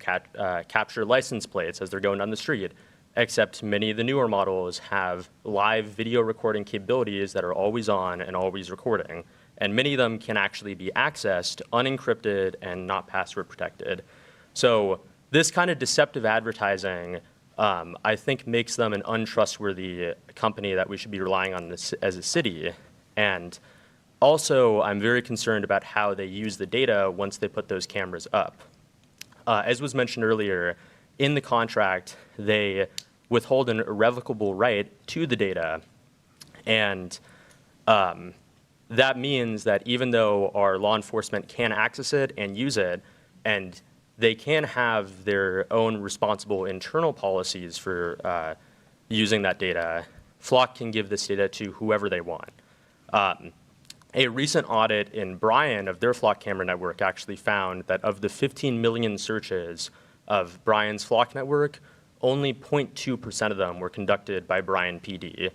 capture license plates as they're going down the street, except many of the newer models have live video recording capabilities that are always on and always recording. And many of them can actually be accessed unencrypted and not password protected. So this kind of deceptive advertising, I think, makes them an untrustworthy company that we should be relying on this as a city. And also, I'm very concerned about how they use the data once they put those cameras up. As was mentioned earlier, in the contract, they withhold an irrevocable right to the data. And that means that even though our law enforcement can access it and use it, and they can have their own responsible internal policies for using that data, Flock can give this data to whoever they want. A recent audit in Bryan of their Flock camera network actually found that of the 15 million searches of Bryan's Flock network, only 0.2% of them were conducted by Bryan PD.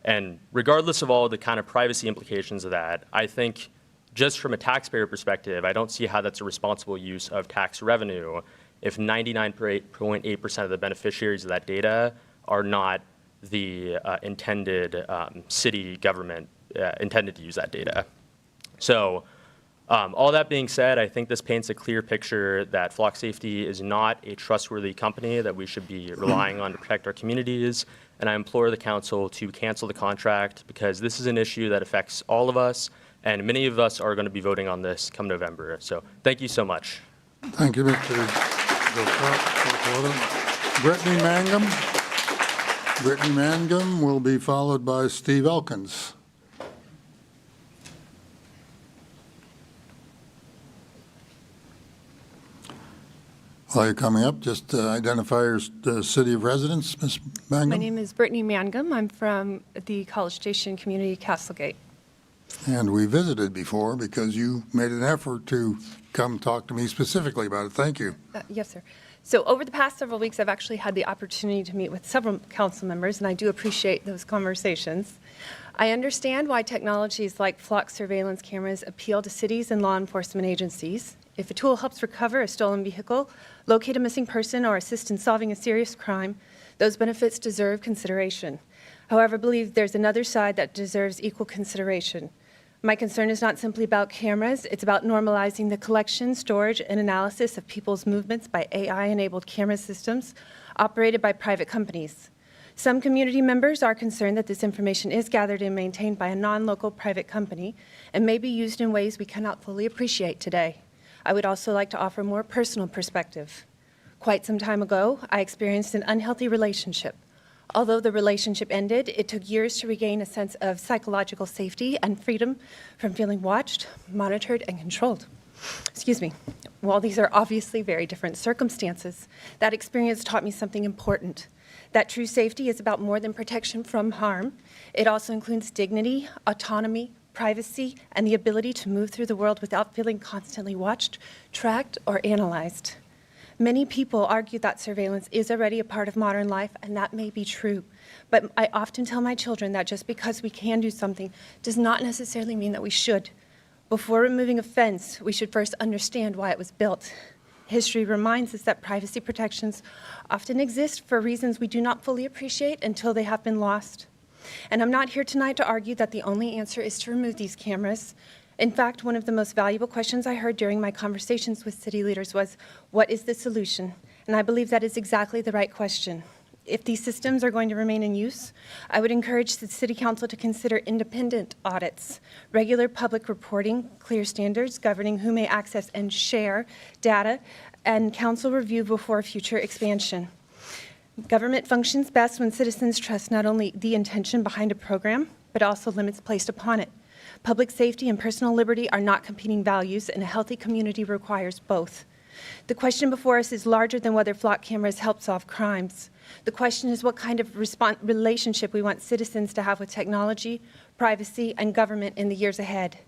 And regardless of all the kind of privacy implications of that, I think just from a taxpayer perspective, I don't see how that's a responsible use of tax revenue if 99.8% of the beneficiaries of that data are not the intended city government intended to use that data. So all that being said, I think this paints a clear picture that Flock Safety is not a trustworthy company that we should be relying on to protect our communities. And I implore the council to cancel the contract because this is an issue that affects all of us, and many of us are going to be voting on this come November. So thank you so much. Thank you, Mr. Brittany Mangum. Brittany Mangum will be followed by Steve Elkins. While you're coming up, just identify your city of residence, Ms. Mangum. My name is Brittany Mangum. I'm from the College Station community, Castlegate. And we visited before because you made an effort to come talk to me specifically about it. Thank you. Yes, sir. So over the past several weeks, I've actually had the opportunity to meet with several council members, and I do appreciate those conversations. I understand why technologies like flock surveillance cameras appeal to cities and law enforcement agencies. If a tool helps recover a stolen vehicle, locate a missing person, or assist in solving a serious crime, those benefits deserve consideration. However, I believe there's another side that deserves equal consideration. My concern is not simply about cameras, it's about normalizing the collection, storage, and analysis of people's movements by AI-enabled camera systems operated by private companies. Some community members are concerned that this information is gathered and maintained by a non-local private company and may be used in ways we cannot fully appreciate today. I would also like to offer a more personal perspective. Quite some time ago, I experienced an unhealthy relationship. Although the relationship ended, it took years to regain a sense of psychological safety and freedom from feeling watched, monitored, and controlled. Excuse me. While these are obviously very different circumstances, that experience taught me something important. That true safety is about more than protection from harm. It also includes dignity, autonomy, privacy, and the ability to move through the world without feeling constantly watched, tracked, or analyzed. Many people argue that surveillance is already a part of modern life, and that may be true. But I often tell my children that just because we can do something does not necessarily mean that we should. Before removing a fence, we should first understand why it was built. History reminds us that privacy protections often exist for reasons we do not fully appreciate until they have been lost. And I'm not here tonight to argue that the only answer is to remove these cameras. In fact, one of the most valuable questions I heard during my conversations with city leaders was, what is the solution? And I believe that is exactly the right question. If these systems are going to remain in use, I would encourage the City Council to consider independent audits, regular public reporting, clear standards governing who may access and share data, and council review before future expansion. Government functions best when citizens trust not only the intention behind a program, but also limits placed upon it. Public safety and personal liberty are not competing values, and a healthy community requires both. The question before us is larger than whether flock cameras help solve crimes. The question is what kind of relationship we want citizens to have with technology, privacy, and government in the years ahead.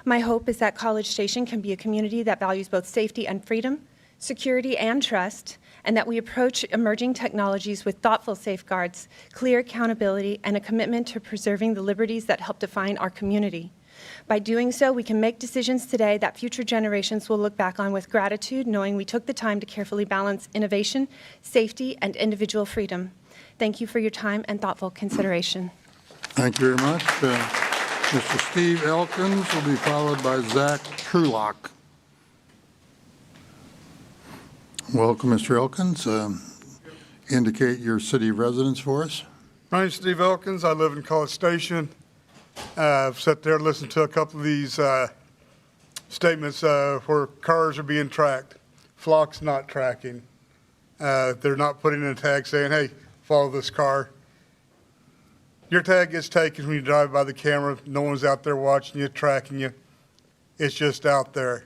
My hope is that College Station can be a community that values both safety and freedom, security and trust, and that we approach emerging technologies with thoughtful safeguards, clear accountability, and a commitment to preserving the liberties that help define our community. By doing so, we can make decisions today that future generations will look back on with gratitude, knowing we took the time to carefully balance innovation, safety, and individual freedom. Thank you for your time and thoughtful consideration. Thank you very much. Mr. Steve Elkins will be followed by Zach Trulock. Welcome, Mr. Elkins. Indicate your city residence for us. My name's Steve Elkins. I live in College Station. I've sat there and listened to a couple of these statements where cars are being tracked. Flock's not tracking. They're not putting in a tag saying, hey, follow this car. Your tag gets taken when you drive by the camera. No one's out there watching you, tracking you. It's just out there.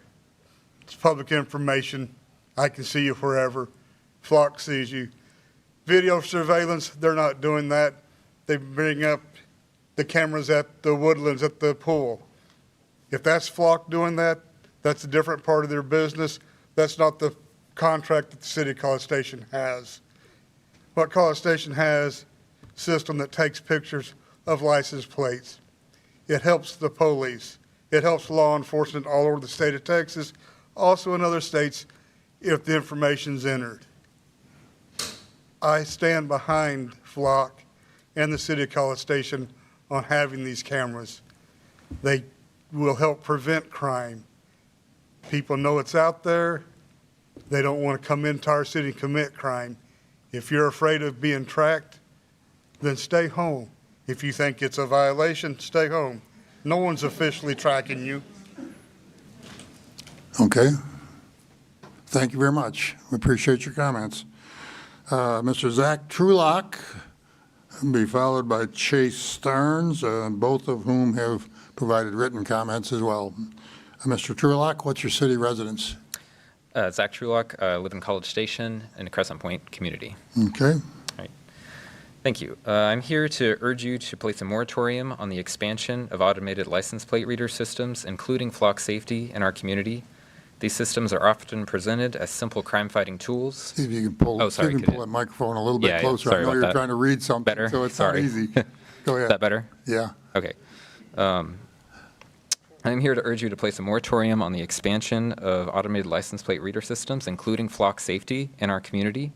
It's public information. I can see you wherever. Flock sees you. Video surveillance, they're not doing that. They bring up the cameras at the Woodlands, at the pool. If that's Flock doing that, that's a different part of their business. That's not the contract that the city of College Station has. What College Station has, a system that takes pictures of license plates. It helps the police. It helps law enforcement all over the state of Texas, also in other states if the information's entered. I stand behind Flock and the city of College Station on having these cameras. They will help prevent crime. People know it's out there. They don't want to come into our city and commit crime. If you're afraid of being tracked, then stay home. If you think it's a violation, stay home. No one's officially tracking you. Okay. Thank you very much. We appreciate your comments. Mr. Zach Trulock will be followed by Chase Stearns, both of whom have provided written comments as well. Mr. Trulock, what's your city residence? Zach Trulock, live in College Station in the Crescent Point community. Okay. All right. Thank you. I'm here to urge you to place a moratorium on the expansion of automated license plate reader systems, including flock safety in our community. These systems are often presented as simple crime-fighting tools. See if you can pull, oh, sorry, see if you can pull that microphone a little bit yeah, closer. Sorry I know about you're that. trying to read something, Better? so it's sorry. not easy. Go ahead. Is that better? Yeah. Okay. I'm here to urge you to place a moratorium on the expansion of automated license plate reader systems, including flock safety in our community.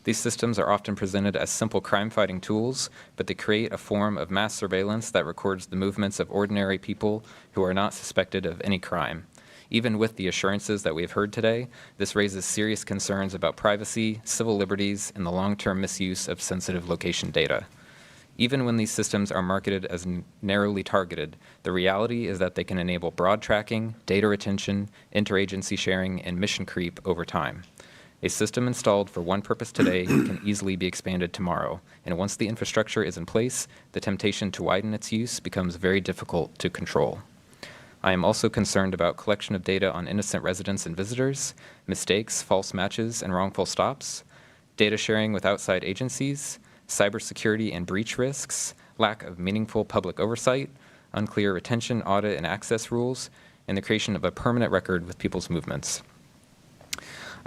These systems are often presented as simple crime-fighting tools, but they create a form of mass surveillance that records the movements of ordinary people who are not suspected of any crime. Even with the assurances that we have heard today, this raises serious concerns about privacy, civil liberties, and the long-term misuse of sensitive location data. Even when these systems are marketed as narrowly targeted, the reality is that they can enable broad tracking, data retention, interagency sharing, and mission creep over time. A system installed for one purpose today can easily be expanded tomorrow, and once the infrastructure is in place, the temptation to widen its use becomes very difficult to control. I am also concerned about collection of data on innocent residents and visitors, mistakes, false matches, and wrongful stops, data sharing with outside agencies, cybersecurity and breach risks, lack of meaningful public oversight, unclear retention, audit, and access rules, and the creation of a permanent record with people's movements.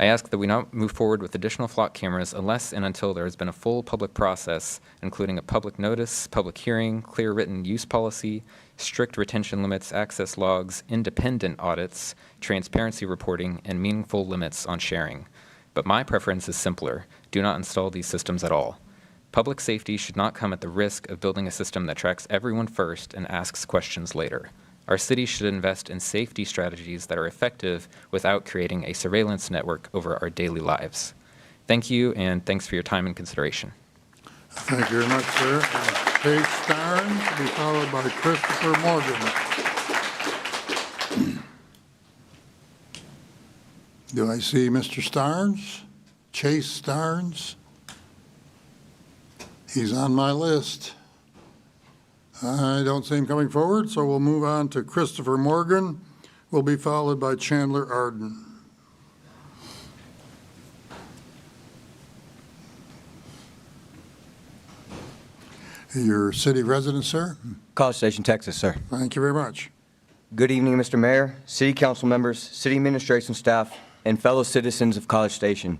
I ask that we not move forward with additional flock cameras unless and until there has been a full public process, including a public notice, public hearing, clear written use policy, strict retention limits, access logs, independent audits, transparency reporting, and meaningful limits on sharing. But my preference is simpler. Do not install these systems at all. Public safety should not come at the risk of building a system that tracks everyone first and asks questions later. Our city should invest in safety strategies that are effective without creating a surveillance network over our daily lives. Thank you, and thanks for your time and consideration. Thank you very much, sir. Kate Starnes to be followed by Christopher Morgan. Do I see Mr. Starnes? Chase Starnes? He's on my list. I don't see him coming forward, so we'll move on to Christopher Morgan, will be followed by Chandler Arden. Your city resident, sir? College Station, Texas, sir. Thank you very much. Good evening, Mr. Mayor, city council members, city administration staff, and fellow citizens of College Station.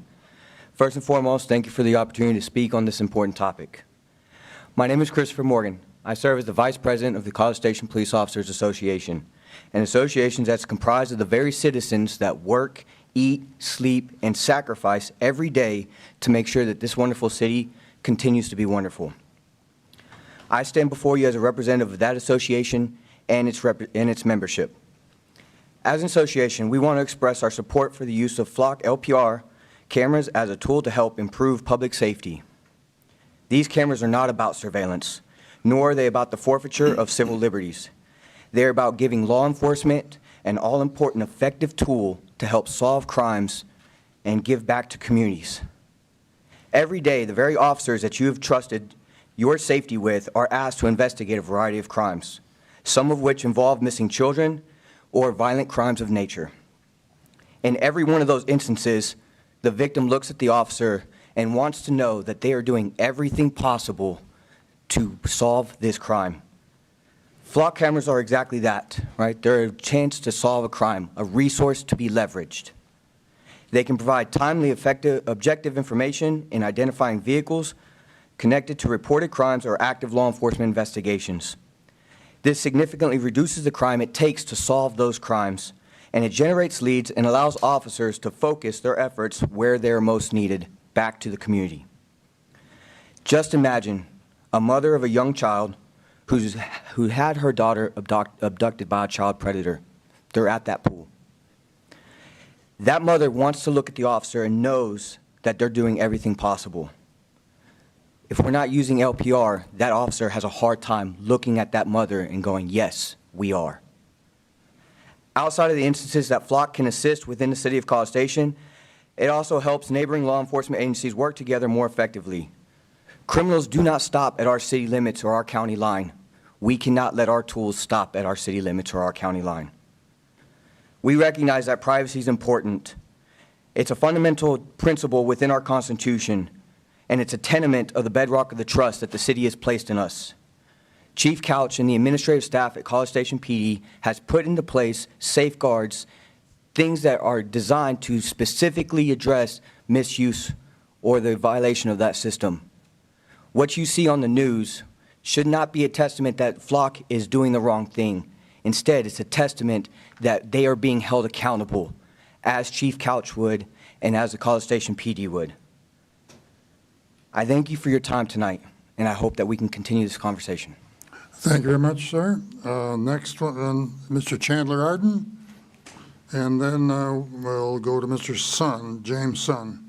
First and foremost, thank you for the opportunity to speak on this important topic. My name is Christopher Morgan. I serve as the Vice President of the College Station Police Officers Association, an association that's comprised of the very citizens that work, eat, sleep, and sacrifice every day to make sure that this wonderful city continues to be wonderful. I stand before you as a representative of that association and its membership. As an association, we want to express our support for the use of flock LPR cameras as a tool to help improve public safety. These cameras are not about surveillance, nor are they about the forfeiture of civil liberties. They're about giving law enforcement an all-important effective tool to help solve crimes and give back to communities. Every day, the very officers that you have trusted your safety with are asked to investigate a variety of crimes, some of which involve missing children or violent crimes of nature. In every one of those instances, the victim looks at the officer and wants to know that they are doing everything possible to solve this crime. Flock cameras are exactly that, right? They're a chance to solve a crime, a resource to be leveraged. They can provide timely, effective, objective information in identifying vehicles connected to reported crimes or active law enforcement investigations. This significantly reduces the time it takes to solve those crimes, and it generates leads and allows officers to focus their efforts where they're most needed, back to the community. Just imagine a mother of a young child who had her daughter abducted by a child predator. They're at that pool. That mother wants to look at the officer and knows that they're doing everything possible. If we're not using LPR, that officer has a hard time looking at that mother and going, yes, we are. Outside of the instances that Flock can assist within the city of College Station, it also helps neighboring law enforcement agencies work together more effectively. Criminals do not stop at our city limits or our county line. We cannot let our tools stop at our city limits or our county line. We recognize that privacy is important. It's a fundamental principle within our Constitution, and it's a tenement of the bedrock of the trust that the city has placed in us. Chief Couch and the administrative staff at College Station PD has put into place safeguards, things that are designed to specifically address misuse or the violation of that system. What you see on the news should not be a testament that Flock is doing the wrong thing. Instead, it's a testament that they are being held accountable, as Chief Couch would and as the College Station PD would. I thank you for your time tonight, and I hope that we can continue this conversation. Thank you very much, sir. Next one, Mr. Chandler Arden, And then we'll go to Mr. Sun, James Sun.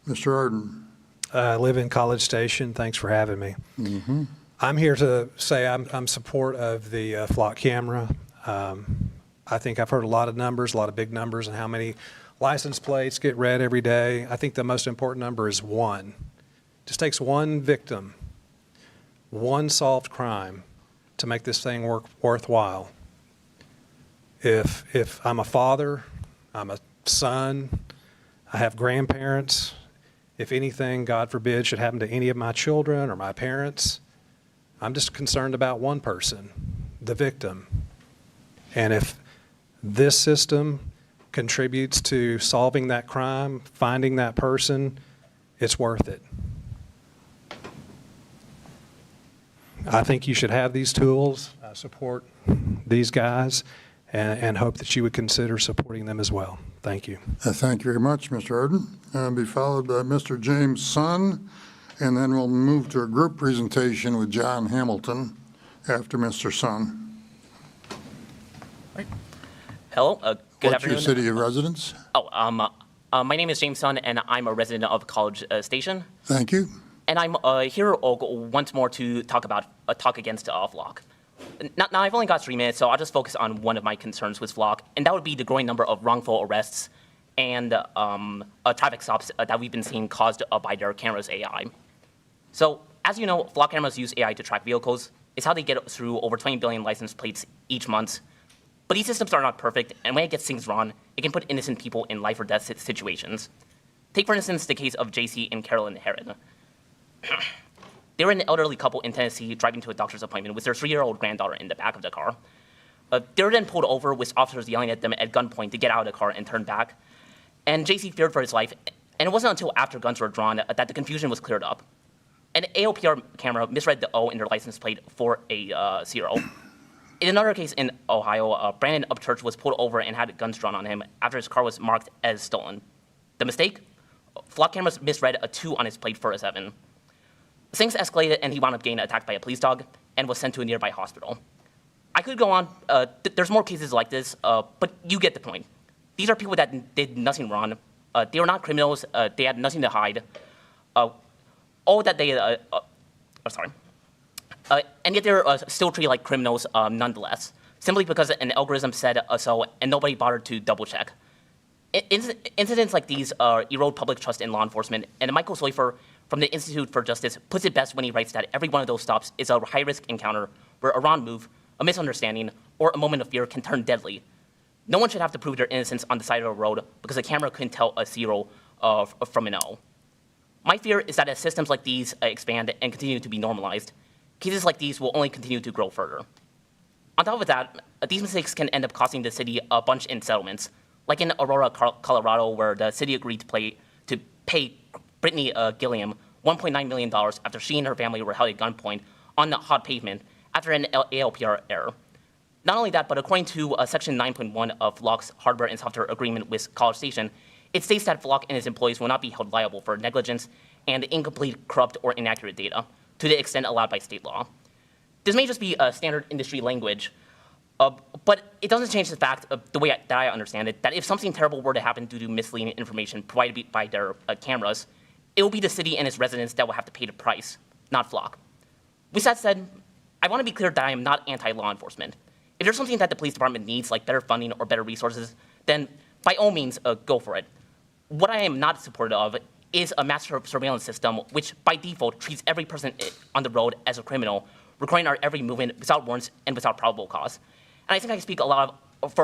Mr. Arden. I live in College Station. Thanks for having me. I'm here to say I'm support of the flock camera. I think I've heard a lot of numbers, a lot of big numbers, and how many license plates get read every day. I think the most important number is one. Just takes one victim, one solved crime to make this thing worthwhile. If I'm a father, I'm a son, I have grandparents, if anything, God forbid, should happen to any of my children or my parents, I'm just concerned about one person, the victim. And if this system contributes to solving that crime, finding that person, it's worth it. I think you should have these tools. I support these guys and hope that you would consider supporting them as well. Thank you. Thank you very much, Mr. Arden. Be followed by Mr. James Sun, and then we'll move to a group presentation with John Hamilton after Mr. Sun. Hello, good What's afternoon. your city of residence? My name is James Sun, and I'm a resident of College Station. Thank you. And I'm here once more to talk against flock. Now, I've only got 3 minutes, so I'll just focus on one of my concerns with flock, and that would be the growing number of wrongful arrests and traffic stops that we've been seeing caused by their cameras AI. So, as you know, flock cameras use AI to track vehicles. It's how they get through over 20 billion license plates each month. But these systems are not perfect, and when it gets things wrong, it can put innocent people in life or death situations. Take, for instance, the case of JC and Carolyn Herod. They were an elderly couple in Tennessee driving to a doctor's appointment with their 3-year-old granddaughter in the back of the car. They were then pulled over with officers yelling at them at gunpoint to get out of the car and turn back. And JC feared for his life, and it wasn't until after guns were drawn that the confusion was cleared up. An AOPR camera misread the O in their license plate for a 0. In another case in Ohio, Brandon Upchurch was pulled over and had guns drawn on him after his car was marked as stolen. The mistake? Flock cameras misread a 2 on his plate for a 7. Things escalated, and he wound up getting attacked by a police dog and was sent to a nearby hospital. I could go on. There's more cases like this, but you get the point. These are people that did nothing wrong. They were not criminals. They had nothing to hide. All that they, and yet they're still treated like criminals nonetheless, simply because an algorithm said so, and nobody bothered to double check. Incidents like these erode public trust in law enforcement, and Michael Shafer from the Institute for Justice puts it best when he writes that every one of those stops is a high-risk encounter where a wrong move, a misunderstanding, or a moment of fear can turn deadly. No one should have to prove their innocence on the side of the road because a camera couldn't tell a 0 from an O. My fear is that as systems like these expand and continue to be normalized, cases like these will only continue to grow further. On top of that, these mistakes can end up costing the city a bunch in settlements, like in Aurora, Colorado, where the city agreed to pay Brittany Gilliam $1.9 million after she and her family were held at gunpoint on the hot pavement after an ALPR error. Not only that, but according to Section 9.1 of Flock's hardware and software agreement with College Station, it states that Flock and its employees will not be held liable for negligence and incomplete, corrupt, or inaccurate data to the extent allowed by state law. This may just be standard industry language, but it doesn't change the fact, the way that I understand it, that if something terrible were to happen due to misleading information provided by their cameras, it will be the city and its residents that will have to pay the price, not Flock. With that said, I want to be clear that I am not anti-law enforcement. If there's something that the police department needs, like better funding or better resources, then by all means, go for it. What I am not supportive of is a mass surveillance system which, by default, treats every person on the road as a criminal, recording our every movement without warrants and without probable cause. And I think I speak for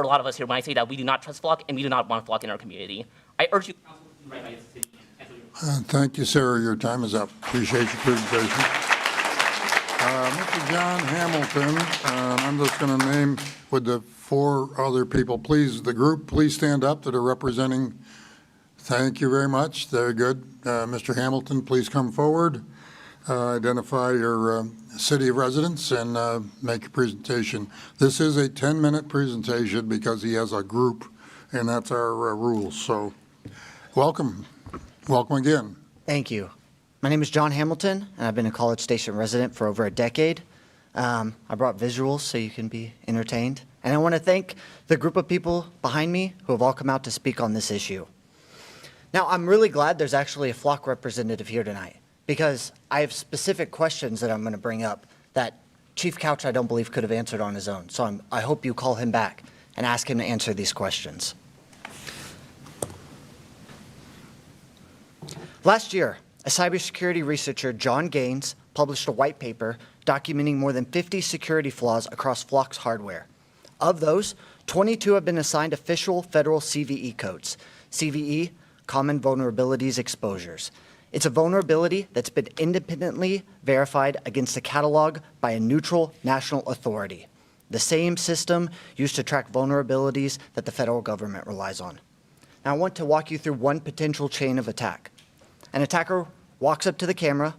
a lot of us here when I say that we do not trust Flock and we do not want Flock in our community. I urge you, Council, to write by the city. Thank you, Sarah. Your time is up. Appreciate your presentation. Mr. John Hamilton, I'm just going to name with the 4 other people. Please, the group, please stand up that are representing. Thank you very much. Very good. Mr. Hamilton, please come forward. Identify your city of residence and make your presentation. This is a 10-minute presentation because he has a group, and that's our rules. So welcome. Welcome again. Thank you. My name is John Hamilton, and I've been a College Station resident for over a decade. I brought visuals so you can be entertained. And I want to thank the group of people behind me who have all come out to speak on this issue. Now, I'm really glad there's actually a Flock representative here tonight, because I have specific questions that I'm going to bring up that Chief Couch, I don't believe, could have answered on his own. So I hope you call him back and ask him to answer these questions. Last year, a cybersecurity researcher, John Gaines, published a white paper documenting more than 50 security flaws across Flock's hardware. Of those, 22 have been assigned official federal CVE codes. CVE, Common Vulnerabilities Exposures. It's a vulnerability that's been independently verified against a catalog by a neutral national authority, the same system used to track vulnerabilities that the federal government relies on. Now, I want to walk you through one potential chain of attack. An attacker walks up to the camera,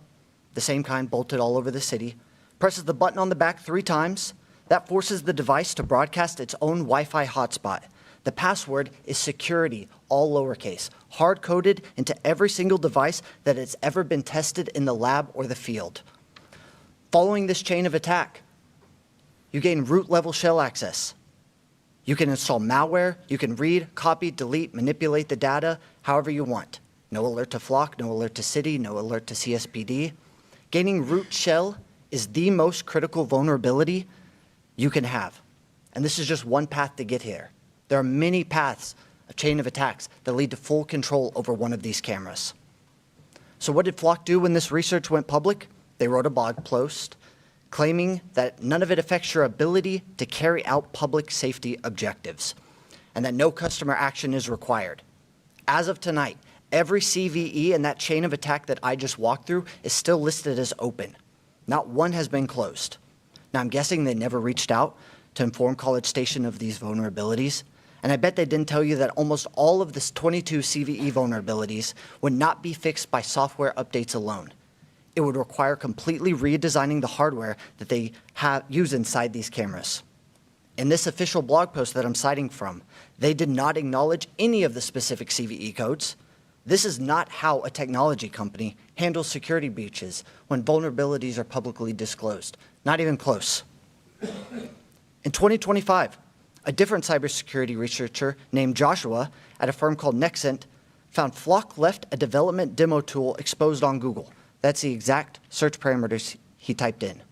the same kind bolted all over the city, presses the button on the back 3 times. That forces the device to broadcast its own Wi-Fi hotspot. The password is security, all lowercase, hard-coded into every single device that has ever been tested in the lab or the field. Following this chain of attack, you gain root-level shell access. You can install malware, you can read, copy, delete, manipulate the data however you want. No alert to Flock, no alert to City, no alert to CSPD. Gaining root shell is the most critical vulnerability you can have. And this is just one path to get here. There are many paths, a chain of attacks, that lead to full control over one of these cameras. So what did Flock do when this research went public? They wrote a blog post claiming that none of it affects your ability to carry out public safety objectives and that no customer action is required. As of tonight, every CVE in that chain of attack that I just walked through is still listed as open. Not one has been closed. Now, I'm guessing they never reached out to inform College Station of these vulnerabilities. And I bet they didn't tell you that almost all of this 22 CVE vulnerabilities would not be fixed by software updates alone. It would require completely redesigning the hardware that they use inside these cameras. In this official blog post that I'm citing from, they did not acknowledge any of the specific CVE codes. This is not how a technology company handles security breaches when vulnerabilities are publicly disclosed. Not even close. In 2025, a different cybersecurity researcher named Joshua at a firm called Nexent found Flock left a development demo tool exposed on Google. That's the exact search parameters he typed in.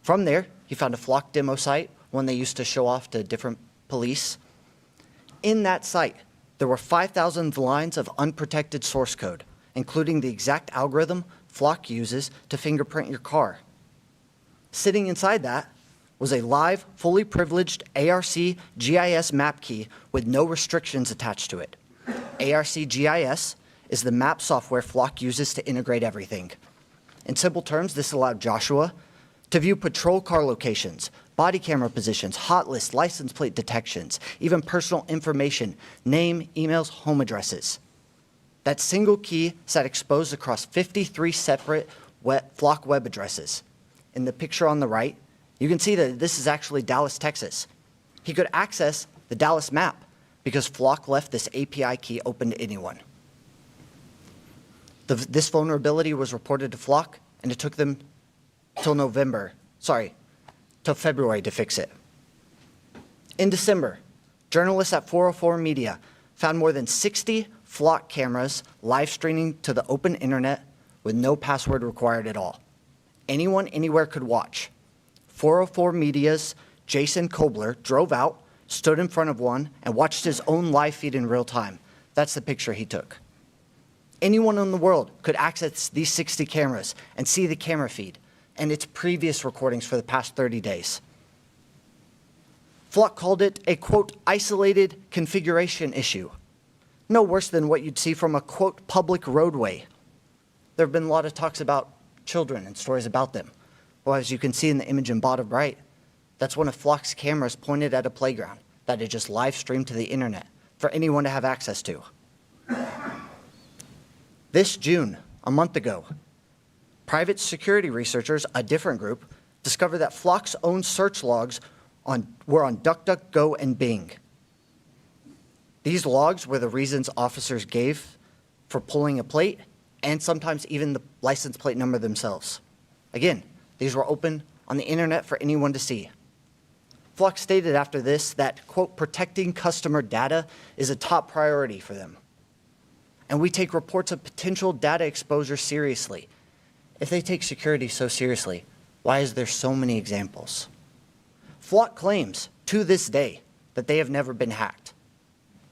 From there, he found a Flock demo site, one they used to show off to different police. In that site, there were 5,000 lines of unprotected source code, including the exact algorithm Flock uses to fingerprint your car. Sitting inside that was a live, fully privileged ARC GIS map key with no restrictions attached to it. ARC GIS is the map software Flock uses to integrate everything. In simple terms, this allowed Joshua to view patrol car locations, body camera positions, hot lists, license plate detections, even personal information, name, emails, home addresses. That single key sat exposed across 53 separate Flock web addresses. In the picture on the right, you can see that this is actually Dallas, Texas. He could access the Dallas map because Flock left this API key open to anyone. This vulnerability was reported to Flock, and it took them till February to fix it. In December, journalists at 404 Media found more than 60 Flock cameras live streaming to the open internet with no password required at all. Anyone, anywhere could watch. 404 Media's Jason Kobler drove out, stood in front of one, and watched his own live feed in real time. That's the picture he took. Anyone in the world could access these 60 cameras and see the camera feed and its previous recordings for the past 30 days. Flock called it a, quote, isolated configuration issue. No worse than what you'd see from a, quote, public roadway. There have been a lot of talks about children and stories about them. Well, as you can see in the image in bottom right, that's one of Flock's cameras pointed at a playground that it just live streamed to the internet for anyone to have access to. This June, a month ago, private security researchers, a different group, discovered that Flock's own search logs were on DuckDuckGo and Bing. These logs were the reasons officers gave for pulling a plate and sometimes even the license plate number themselves. Again, these were open on the internet for anyone to see. Flock stated after this that, quote, protecting customer data is a top priority for them. And we take reports of potential data exposure seriously. If they take security so seriously, why is there so many examples? Flock claims to this day that they have never been hacked.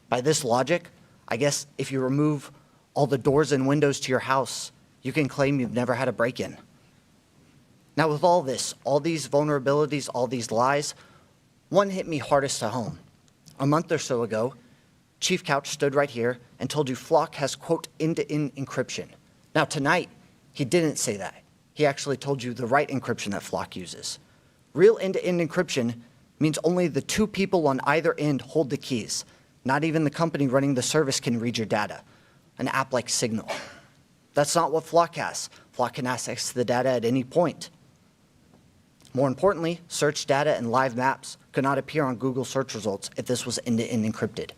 By this logic, I guess if you remove all the doors and windows to your house, you can claim you've never had a break-in. Now with all this, all these vulnerabilities, all these lies, one hit me hardest at home. A month or so ago, Chief Couch stood right here and told you Flock has, quote, end-to-end encryption. Now tonight, he didn't say that. He actually told you the right encryption that Flock uses. Real end-to-end encryption means only the two people on either end hold the keys. Not even the company running the service can read your data, an app like Signal. That's not what Flock has. Flock can access the data at any point. More importantly, search data and live maps could not appear on Google search results if this was end-to-end encrypted.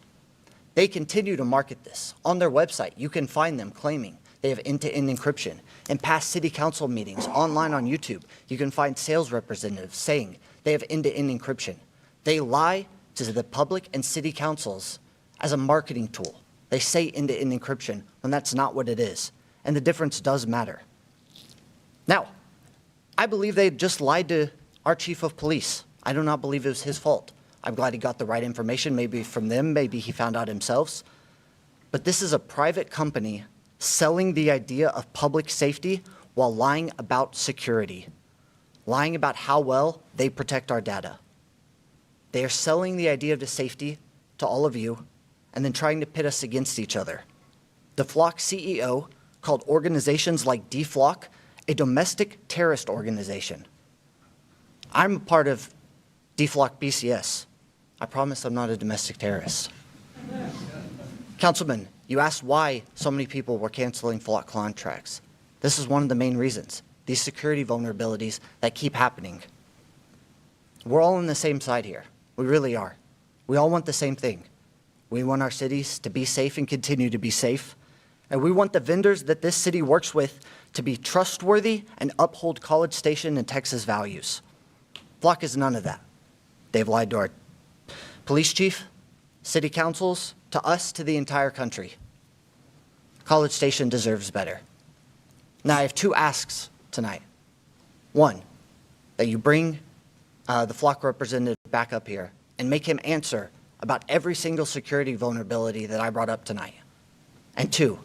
They continue to market this. On their website, you can find them claiming they have end-to-end encryption. In past city council meetings, online on YouTube, you can find sales representatives saying they have end-to-end encryption. They lie to the public and city councils as a marketing tool. They say end-to-end encryption when that's not what it is, and the difference does matter. Now, I believe they just lied to our chief of police. I do not believe it was his fault. I'm glad he got the right information, maybe from them, maybe he found out himself. But this is a private company selling the idea of public safety while lying about security, lying about how well they protect our data. They are selling the idea of the safety to all of you and then trying to pit us against each other. The Flock CEO called organizations like DFlock a domestic terrorist organization. I'm a part of DFlock BCS. I promise I'm not a domestic terrorist. Councilman, you asked why so many people were canceling Flock contracts. This is one of the main reasons, these security vulnerabilities that keep happening. We're all on the same side here. We really are. We all want the same thing. We want our cities to be safe and continue to be safe. And we want the vendors that this city works with to be trustworthy and uphold College Station and Texas values. Flock is none of that. They've lied to our police chief, city councils, to us, to the entire country. College Station deserves better. Now, I have two asks tonight. One, that you bring the Flock representative back up here and make him answer about every single security vulnerability that I brought up tonight. And two,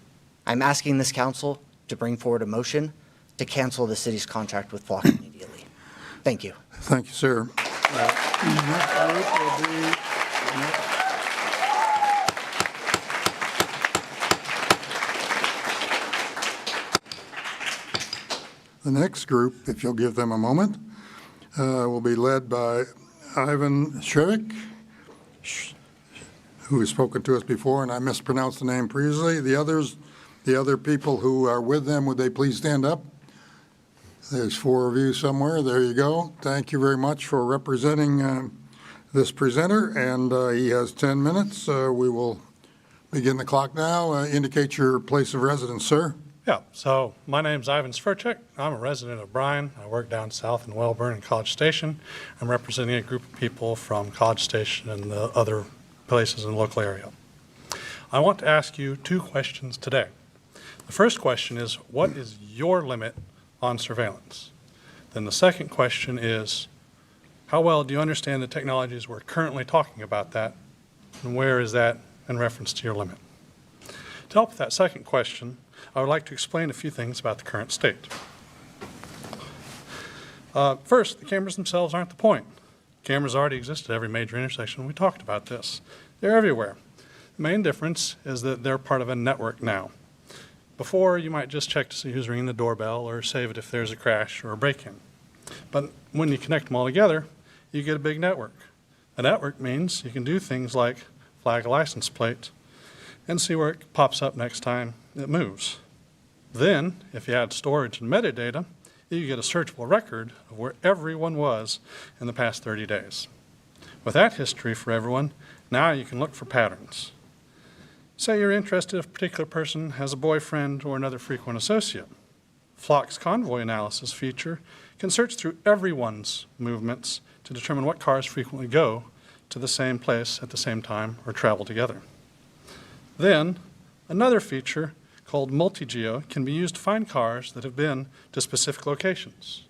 I'm asking this council to bring forward a motion to cancel the city's contract with Flock immediately. Thank you. Thank you, sir. The next group, if you'll give them a moment, will be led by Ivan Shevik, who has spoken to us before, and I mispronounced the name previously. The other people who are with them, would they please stand up? There's four of you somewhere. There you go. Thank you very much for representing this presenter, and he has 10 minutes. We will begin the clock now. Indicate your place of residence, sir. Yeah, so my name's Ivan Sverchek. I'm a resident of Bryan. I work down south in Wellborn and College Station. I'm representing a group of people from College Station and the other places in the local area. I want to ask you two questions today. The first question is, what is your limit on surveillance? Then the second question is, how well do you understand the technologies we're currently talking about that, and where is that in reference to your limit? To help with that second question, I would like to explain a few things about the current state. First, the cameras themselves aren't the point. Cameras already exist at every major intersection. We talked about this. They're everywhere. The main difference is that they're part of a network now. Before, you might just check to see who's ringing the doorbell or save it if there's a crash or a break-in. But when you connect them all together, you get a big network. A network means you can do things like flag a license plate and see where it pops up next time it moves. Then, if you add storage and metadata, you get a searchable record of where everyone was in the past 30 days. With that history for everyone, now you can look for patterns. Say you're interested if a particular person has a boyfriend or another frequent associate. Flock's convoy analysis feature can search through everyone's movements to determine what cars frequently go to the same place at the same time or travel together. Then, another feature called multi-geo can be used to find cars that have been to specific locations.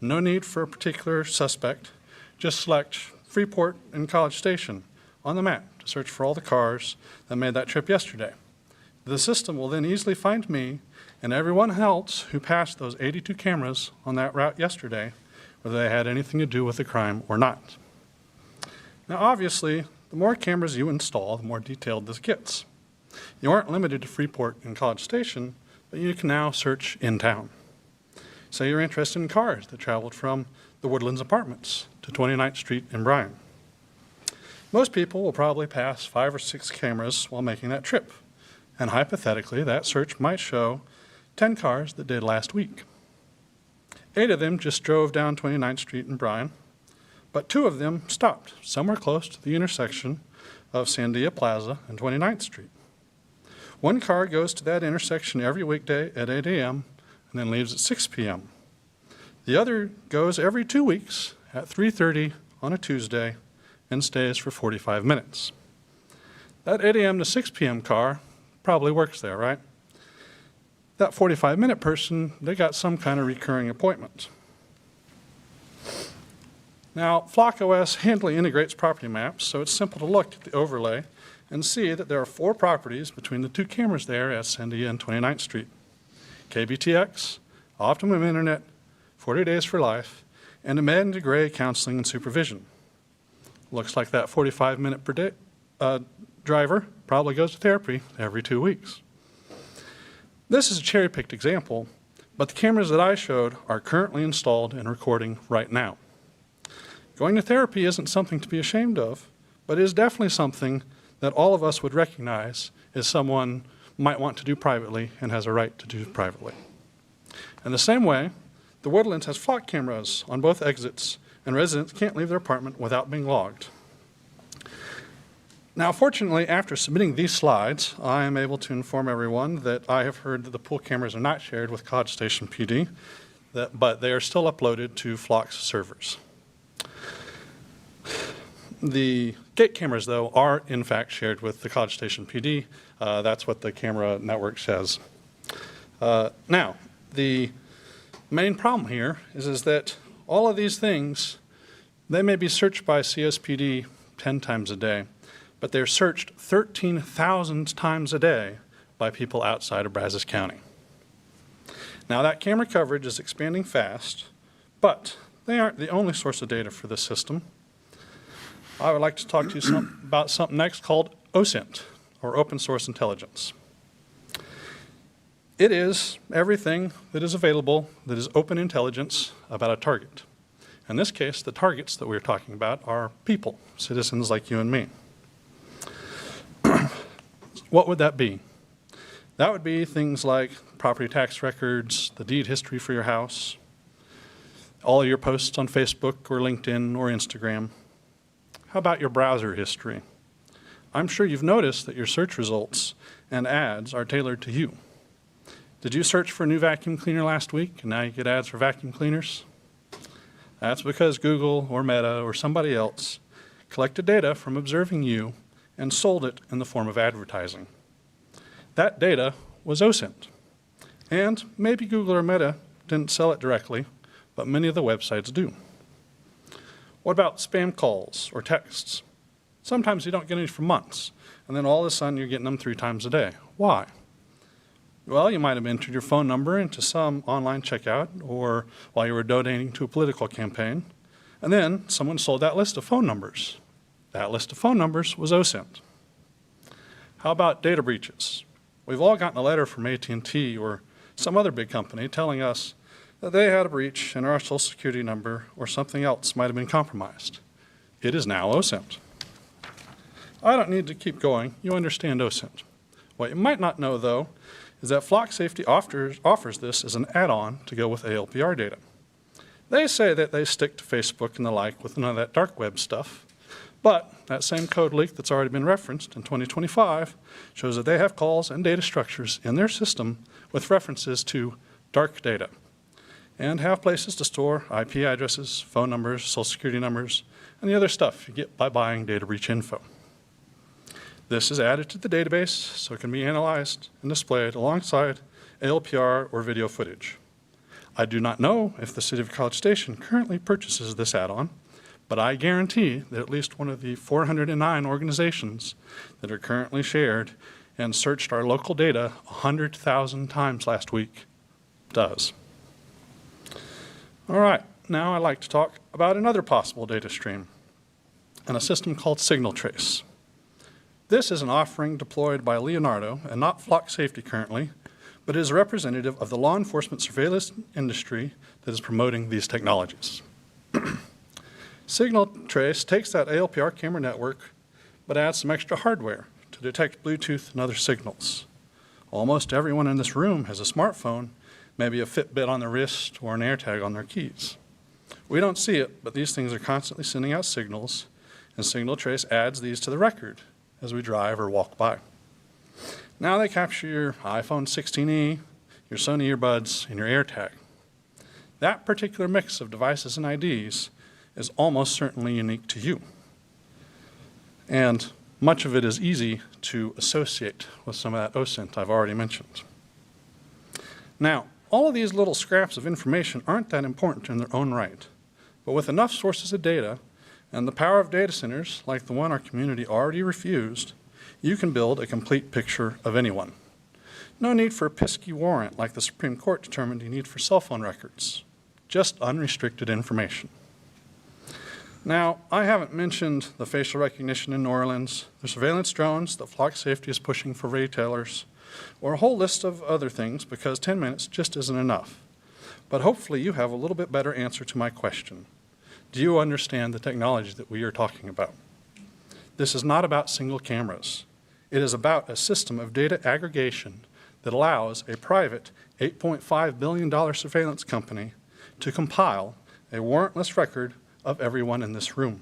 No need for a particular suspect, just select Freeport and College Station on the map to search for all the cars that made that trip yesterday. The system will then easily find me and everyone else who passed those 82 cameras on that route yesterday, whether they had anything to do with the crime or not. Now, obviously, the more cameras you install, the more detailed this gets. You aren't limited to Freeport and College Station, but you can now search in town. Say you're interested in cars that traveled from the Woodlands Apartments to 29th Street in Bryan. Most people will probably pass 5 or 6 cameras while making that trip, and hypothetically, that search might show 10 cars that did last week. 8 of them just drove down 29th Street in Bryan, but 2 of them stopped somewhere close to the intersection of Sandia Plaza and 29th Street. 1 car goes to that intersection every weekday at 8 a.m. and then leaves at 6 p.m. The other goes every 2 weeks at 3:30 on a Tuesday and stays for 45 minutes. That 8 a.m. to 6 p.m. car probably works there, right? That 45-minute person, they got some kind of recurring appointment. Now, FlockOS handily integrates property maps, so it's simple to look at the overlay and see that there are 4 properties between the 2 cameras there at Sandia and 29th Street. KBTX, Optimum Internet, 40 Days for Life, and Amanda Gray Counseling and Supervision. Looks like that 45-minute per day driver probably goes to therapy every 2 weeks. This is a cherry-picked example, but the cameras that I showed are currently installed and recording right now. Going to therapy isn't something to be ashamed of, but it is definitely something that all of us would recognize as someone might want to do privately and has a right to do privately. In the same way, the Woodlands has flock cameras on both exits, and residents can't leave their apartment without being logged. Now, fortunately, after submitting these slides, I am able to inform everyone that I have heard that the pool cameras are not shared with College Station PD, but they are still uploaded to Flock's servers. The gate cameras, though, are in fact shared with the College Station PD. That's what the camera network says. Now, the main problem here is that all of these things, they may be searched by CSPD 10 times a day, but they're searched 13,000 times a day by people outside of Brazos County. Now, that camera coverage is expanding fast, but they aren't the only source of data for this system. I would like to talk to you about something next called OSINT, or Open Source Intelligence. It is everything that is available that is open intelligence about a target. In this case, the targets that we're talking about are people, citizens like you and me. What would that be? That would be things like property tax records, the deed history for your house, all of your posts on Facebook or LinkedIn or Instagram. How about your browser history? I'm sure you've noticed that your search results and ads are tailored to you. Did you search for a new vacuum cleaner last week and now you get ads for vacuum cleaners? That's because Google or Meta or somebody else collected data from observing you and sold it in the form of advertising. That data was OSINT. And maybe Google or Meta didn't sell it directly, but many of the websites do. What about spam calls or texts? Sometimes you don't get any for months, and then all of a sudden you're getting them 3 times a day. Why? Well, you might have entered your phone number into some online checkout or while you were donating to a political campaign, and then someone sold that list of phone numbers. That list of phone numbers was OSINT. How about data breaches? We've all gotten a letter from AT&T or some other big company telling us that they had a breach and our social security number or something else might have been compromised. It is now OSINT. I don't need to keep going. You understand OSINT. What you might not know, though, is that Flock Safety offers this as an add-on to go with ALPR data. They say that they stick to Facebook and the like with none of that dark web stuff, but that same code leak that's already been referenced in 2025 shows that they have calls and data structures in their system with references to dark data. and have places to store IP addresses, phone numbers, social security numbers, and the other stuff you get by buying data breach info. This is added to the database so it can be analyzed and displayed alongside ALPR or video footage. I do not know if the City of College Station currently purchases this add-on, but I guarantee that at least one of the 409 organizations that are currently shared and searched our local data 100,000 times last week does. All right, now I'd like to talk about another possible data stream and a system called Signal Trace. This is an offering deployed by Leonardo and not Flock Safety currently, but is representative of the law enforcement surveillance industry that is promoting these technologies. Signal Trace takes that ALPR camera network, but adds some extra hardware to detect Bluetooth and other signals. Almost everyone in this room has a smartphone, maybe a Fitbit on their wrist or an AirTag on their keys. We don't see it, but these things are constantly sending out signals, and Signal Trace adds these to the record as we drive or walk by. Now they capture your iPhone 16e, your Sony earbuds, and your AirTag. That particular mix of devices and IDs is almost certainly unique to you. And much of it is easy to associate with some of that OSINT I've already mentioned. Now, all of these little scraps of information aren't that important in their own right, but with enough sources of data and the power of data centers like the one our community already refused, you can build a complete picture of anyone. No need for a pesky warrant like the Supreme Court determined you need for cell phone records, just unrestricted information. Now, I haven't mentioned the facial recognition in New Orleans, the surveillance drones that Flock Safety is pushing for retailers, or a whole list of other things because 10 minutes just isn't enough. But hopefully you have a little bit better answer to my question. Do you understand the technology that we are talking about? This is not about single cameras. It is about a system of data aggregation that allows a private $8.5 billion surveillance company to compile a warrantless record of everyone in this room.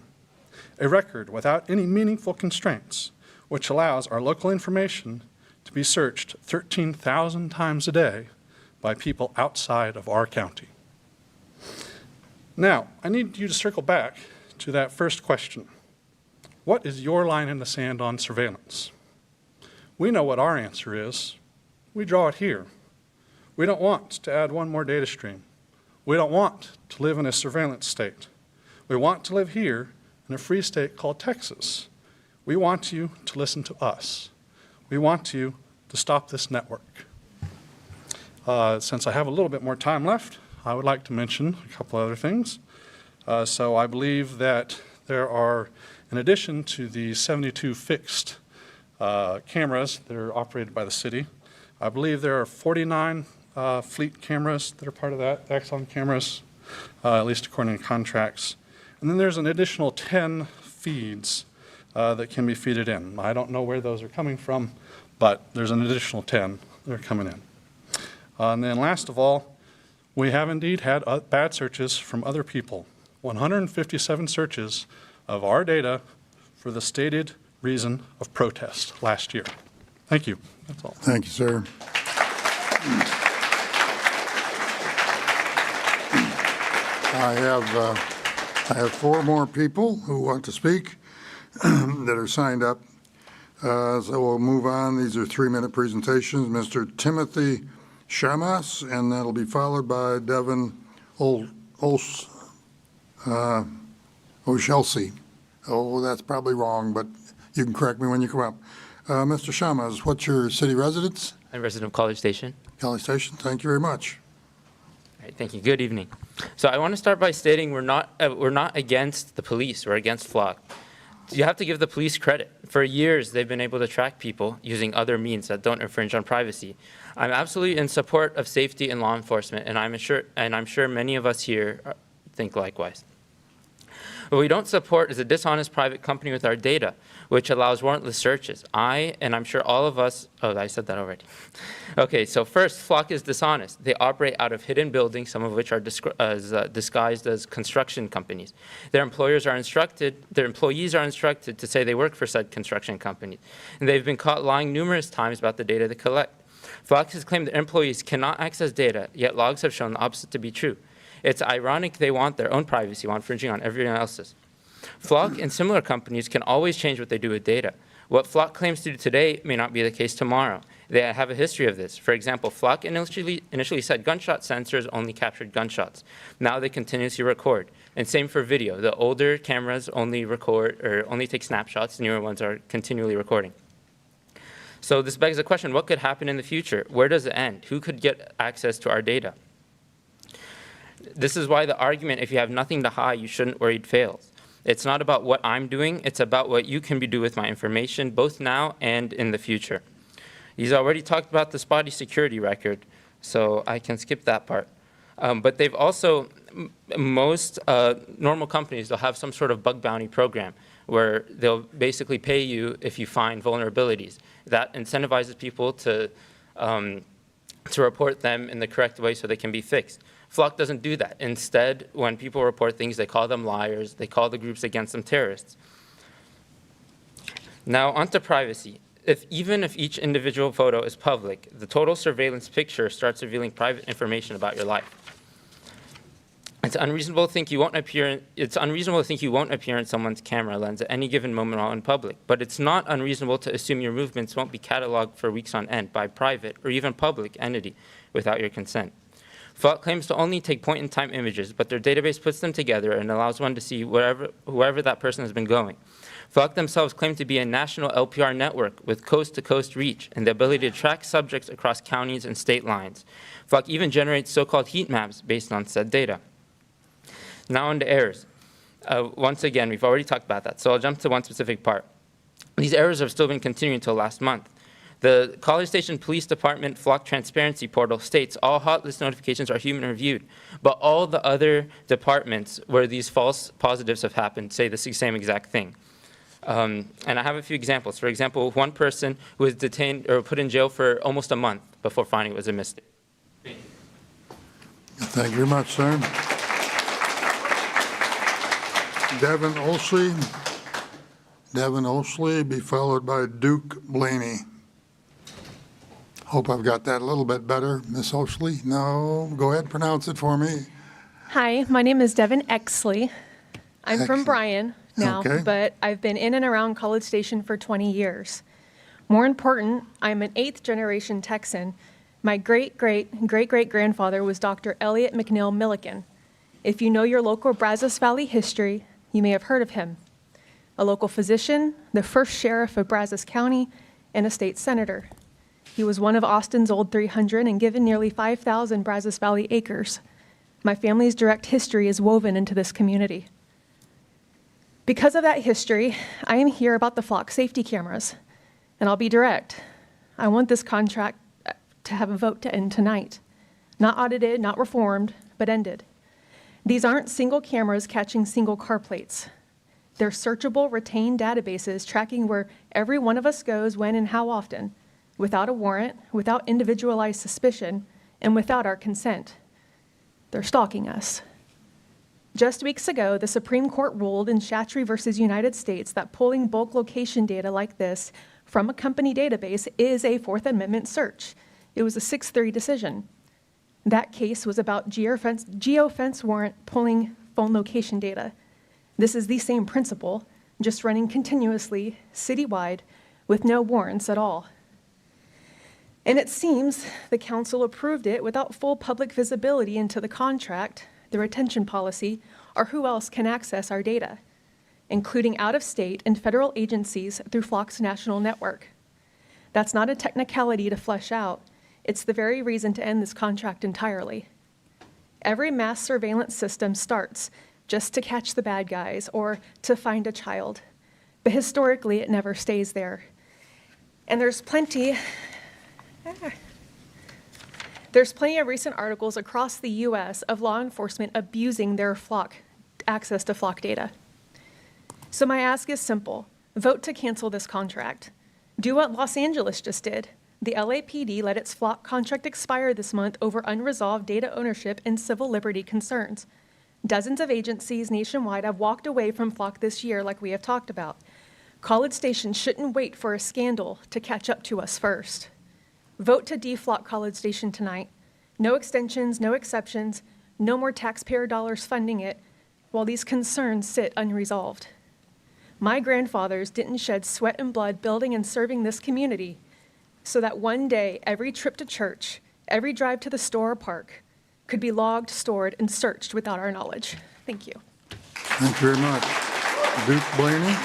A record without any meaningful constraints, which allows our local information to be searched 13,000 times a day by people outside of our county. Now, I need you to circle back to that first question. What is your line in the sand on surveillance? We know what our answer is. We draw it here. We don't want to add one more data stream. We don't want to live in a surveillance state. We want to live here in a free state called Texas. We want you to listen to us. We want you to stop this network. Since I have a little bit more time left, I would like to mention a couple other things. So I believe that there are, in addition to the 72 fixed cameras that are operated by the city, I believe there are 49 fleet cameras that are part of that, Axon cameras, at least according to contracts. And then there's an additional 10 feeds that can be feeded in. I don't know where those are coming from, but there's an additional 10 that are coming in. And then last of all, we have indeed had bad searches from other people. 157 searches of our data for the stated reason of protest last year. Thank you. That's all. Thank you, sir. I have four more people who want to speak that are signed up. So we'll move on. These are 3-minute presentations. Mr. Timothy Shamas, and that'll be followed by Devin O'Shelsey. Oh, that's probably wrong, but you can correct me when you come up. Mr. Shamas, what's your city residence? I'm a resident of College Station. College Station, thank you very much. All right, thank you. Good evening. So I want to start by stating we're not against the police. We're against Flock. You have to give the police credit. For years, they've been able to track people using other means that don't infringe on privacy. I'm absolutely in support of safety and law enforcement, and I'm sure many of us here think likewise. What we don't support is a dishonest private company with our data, which allows warrantless searches. And I'm sure all of us, oh, I said that already. Okay, so first, Flock is dishonest. They operate out of hidden buildings, some of which are disguised as construction companies. Their employees are instructed to say they work for said construction companies. And they've been caught lying numerous times about the data they collect. Flock has claimed that employees cannot access data, yet logs have shown the opposite to be true. It's ironic they want their own privacy while infringing on everyone else's. Flock and similar companies can always change what they do with data. What Flock claims to do today may not be the case tomorrow. They have a history of this. For example, Flock initially said gunshot sensors only captured gunshots. Now they continuously record. And same for video. The older cameras only record or only take snapshots. Newer ones are continually recording. So this begs the question, what could happen in the future? Where does it end? Who could get access to our data? This is why the argument, if you have nothing to hide, you shouldn't worry it fails. It's not about what I'm doing, it's about what you can do with my information, both now and in the future. He's already talked about the spotty security record, so I can skip that part. But they've also, most normal companies, they'll have some sort of bug bounty program where they'll basically pay you if you find vulnerabilities. That incentivizes people to report them in the correct way so they can be fixed. Flock doesn't do that. Instead, when people report things, they call them liars. They call the groups against them terrorists. Now, onto privacy. Even if each individual photo is public, the total surveillance picture starts revealing private information about your life. It's unreasonable to think you won't appear in someone's camera lens at any given moment while in public, but it's not unreasonable to assume your movements won't be cataloged for weeks on end by private or even public entity without your consent. Flock claims to only take point-in-time images, but their database puts them together and allows one to see whoever that person has been going. Flock themselves claim to be a national LPR network with coast-to-coast reach and the ability to track subjects across counties and state lines. Flock even generates so-called heat maps based on said data. Now on to errors. Once again, we've already talked about that, so I'll jump to one specific part. These errors have still been continuing until last month. The College Station Police Department Flock Transparency Portal states all hot list notifications are human reviewed, but all the other departments where these false positives have happened say the same exact thing. And I have a few examples. For example, one person who was detained or put in jail for almost a month before finding it was a mistake. Thank you very much, sir. Devin Olsley. Devin Olsley, be followed by Duke Blaney. Hope I've got that a little bit better, Miss Olsley. No, go ahead, pronounce it for me. Hi, my name is Devin Exley. I'm from Excellent. Bryan now, Okay. but I've been in and around College Station for 20 years. More important, I'm an 8th-generation Texan. My great-great-great-great-grandfather was Dr. Elliot McNeil Milliken. If you know your local Brazos Valley history, you may have heard of him. A local physician, the first sheriff of Brazos County, and a state senator. He was one of Austin's old 300 and given nearly 5,000 Brazos Valley acres. My family's direct history is woven into this community. Because of that history, I am here about the Flock safety cameras. And I'll be direct. I want this contract to have a vote to end tonight. Not audited, not reformed, but ended. These aren't single cameras catching single car plates. They're searchable, retained databases tracking where every one of us goes, when and how often, without a warrant, without individualized suspicion, and without our consent. They're stalking us. Just weeks ago, the Supreme Court ruled in Chatry versus United States that pulling bulk location data like this from a company database is a Fourth Amendment search. It was a 6-3 decision. That case was about geofence warrant pulling phone location data. This is the same principle, just running continuously, citywide, with no warrants at all. And it seems the council approved it without full public visibility into the contract, the retention policy, or who else can access our data, including out-of-state and federal agencies through Flock's national network. That's not a technicality to flesh out. It's the very reason to end this contract entirely. Every mass surveillance system starts just to catch the bad guys or to find a child. But historically, it never stays there. And there's plenty of recent articles across the U.S. of law enforcement abusing their access to Flock data. So my ask is simple. Vote to cancel this contract. Do what Los Angeles just did. The LAPD let its Flock contract expire this month over unresolved data ownership and civil liberty concerns. Dozens of agencies nationwide have walked away from Flock this year, like we have talked about. College Station shouldn't wait for a scandal to catch up to us first. Vote to deflock College Station tonight. No extensions, no exceptions, No more taxpayer dollars funding it while these concerns sit unresolved. My grandfathers didn't shed sweat and blood building and serving this community so that one day every trip to church, every drive to the store or park could be logged, stored, and searched without our knowledge. Thank you. Thank you very much. Duke Blaney.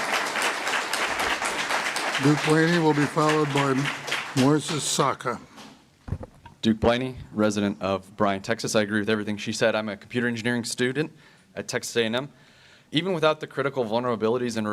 Duke Blaney will be followed by Moises Saka. Duke Blaney, resident of Bryan, Texas. I agree with everything she said. I'm a computer engineering student at Texas A&M. Even without the critical vulnerabilities and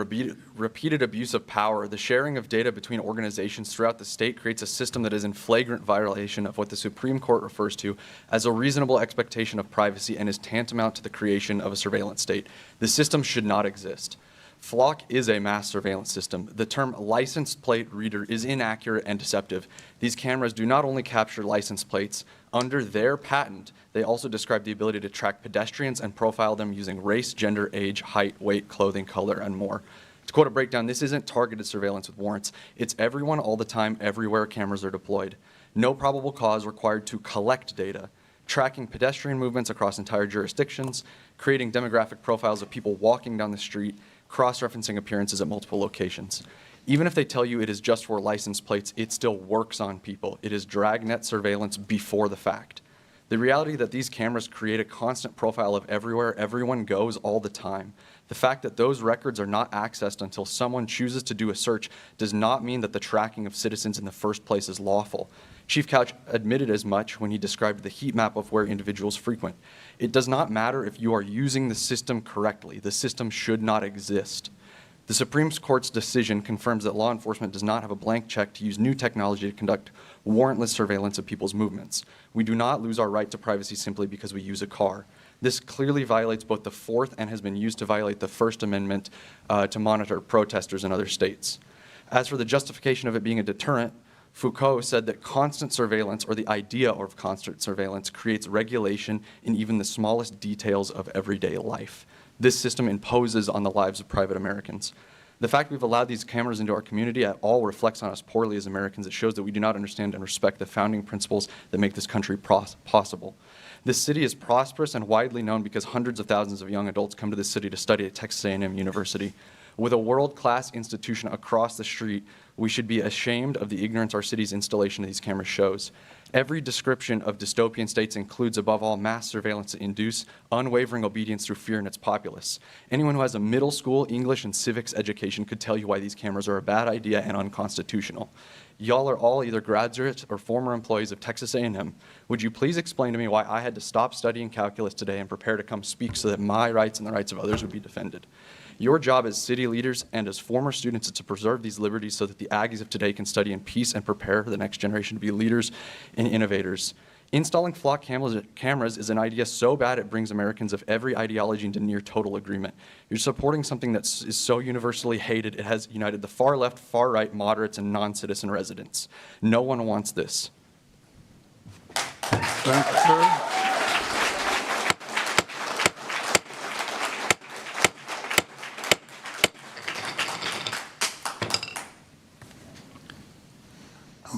repeated abuse of power, the sharing of data between organizations throughout the state creates a system that is in flagrant violation of what the Supreme Court refers to as a reasonable expectation of privacy and is tantamount to the creation of a surveillance state. The system should not exist. Flock is a mass surveillance system. The term license plate reader is inaccurate and deceptive. These cameras do not only capture license plates. Under their patent, they also describe the ability to track pedestrians and profile them using race, gender, age, height, weight, clothing, color, and more. To quote a breakdown, this isn't targeted surveillance with warrants. It's everyone all the time, everywhere cameras are deployed. No probable cause required to collect data. Tracking pedestrian movements across entire jurisdictions, creating demographic profiles of people walking down the street, cross-referencing appearances at multiple locations. Even if they tell you it is just for license plates, it still works on people. It is dragnet surveillance before the fact. The reality that these cameras create a constant profile of everywhere everyone goes all the time. The fact that those records are not accessed until someone chooses to do a search does not mean that the tracking of citizens in the first place is lawful. Chief Couch admitted as much when he described the heat map of where individuals frequent. It does not matter if you are using the system correctly. The system should not exist. The Supreme Court's decision confirms that law enforcement does not have a blank check to use new technology to conduct warrantless surveillance of people's movements. We do not lose our right to privacy simply because we use a car. This clearly violates both the Fourth and has been used to violate the First Amendment to monitor protesters in other states. As for the justification of it being a deterrent, Foucault said that constant surveillance, or the idea of constant surveillance, creates regulation in even the smallest details of everyday life. This system imposes on the lives of private Americans. The fact we've allowed these cameras into our community at all reflects on us poorly as Americans. It shows that we do not understand and respect the founding principles that make this country possible. This city is prosperous and widely known because hundreds of thousands of young adults come to this city to study at Texas A&M University. With a world-class institution across the street, we should be ashamed of the ignorance our city's installation of these cameras shows. Every description of dystopian states includes, above all, mass surveillance to induce unwavering obedience through fear in its populace. Anyone who has a middle school English and civics education could tell you why these cameras are a bad idea and unconstitutional. Y'all are all either graduates or former employees of Texas A&M. Would you please explain to me why I had to stop studying calculus today and prepare to come speak so that my rights and the rights of others would be defended? Your job as city leaders and as former students is to preserve these liberties so that the Aggies of today can study in peace and prepare for the next generation to be leaders and innovators. Installing flock cameras is an idea so bad it brings Americans of every ideology into near total agreement. You're supporting something that is so universally hated it has united the far left, far right, moderates, and non-citizen residents. No one wants this. Thank you, sir.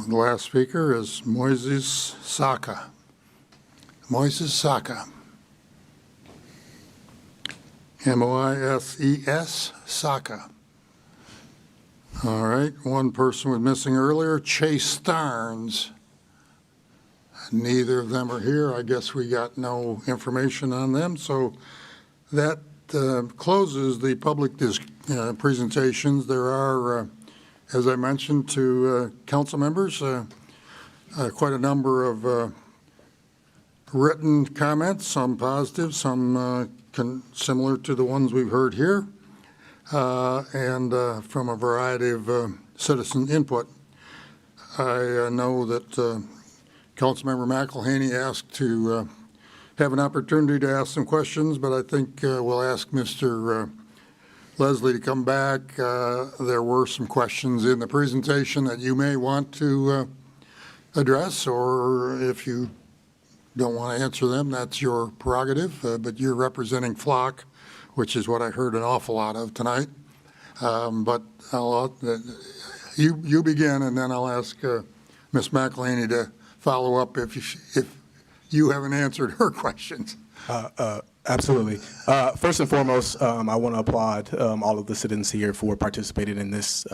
The last speaker is Moises Saka. Moises Saka. M-O-I-S-E-S, Saka. All right, one person was missing earlier, Chase Starnes. Neither of them are here. I guess we got no information on them, so that closes the public presentations. There are as I mentioned to council members, quite a number of written comments, some positive, some similar to the ones we've heard here, and from a variety of citizen input. I know that Councilmember Mcllhaney asked to have an opportunity to ask some questions, but I think we'll ask Mr. Leslie to come back. There were some questions in the presentation that you may want to address, or if you don't want to answer them, that's your prerogative, but you're representing Flock, which is what I heard an awful lot of tonight. But you begin, and then I'll ask Ms. Mcllhaney to follow up if you haven't answered her questions. Absolutely. First and foremost, I want to applaud all of the citizens here for participating in this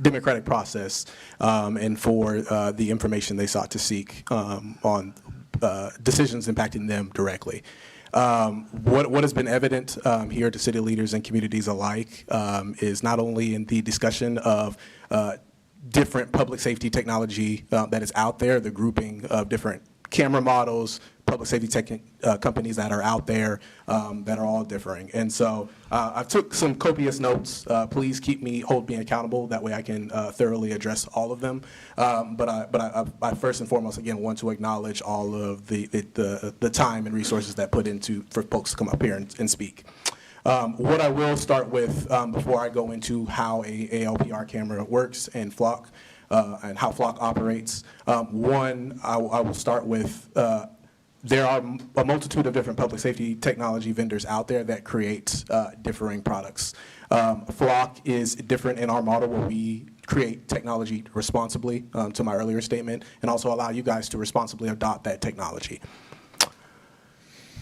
democratic process and for the information they sought to seek on decisions impacting them directly. What has been evident here to city leaders and communities alike is not only in the discussion of different public safety technology that is out there, the grouping of different camera models, public safety tech companies that are out there that are all differing. And so I took some copious notes. Please hold me accountable. That way I can thoroughly address all of them. But I first and foremost, again, want to acknowledge all of the time and resources that put into for folks to come up here and speak. What I will start with before I go into how a ALPR camera works and Flock and how Flock operates, one, I will start with there are a multitude of different public safety technology vendors out there that create differing products. Flock is different in our model where we create technology responsibly, to my earlier statement, and also allow you guys to responsibly adopt that technology.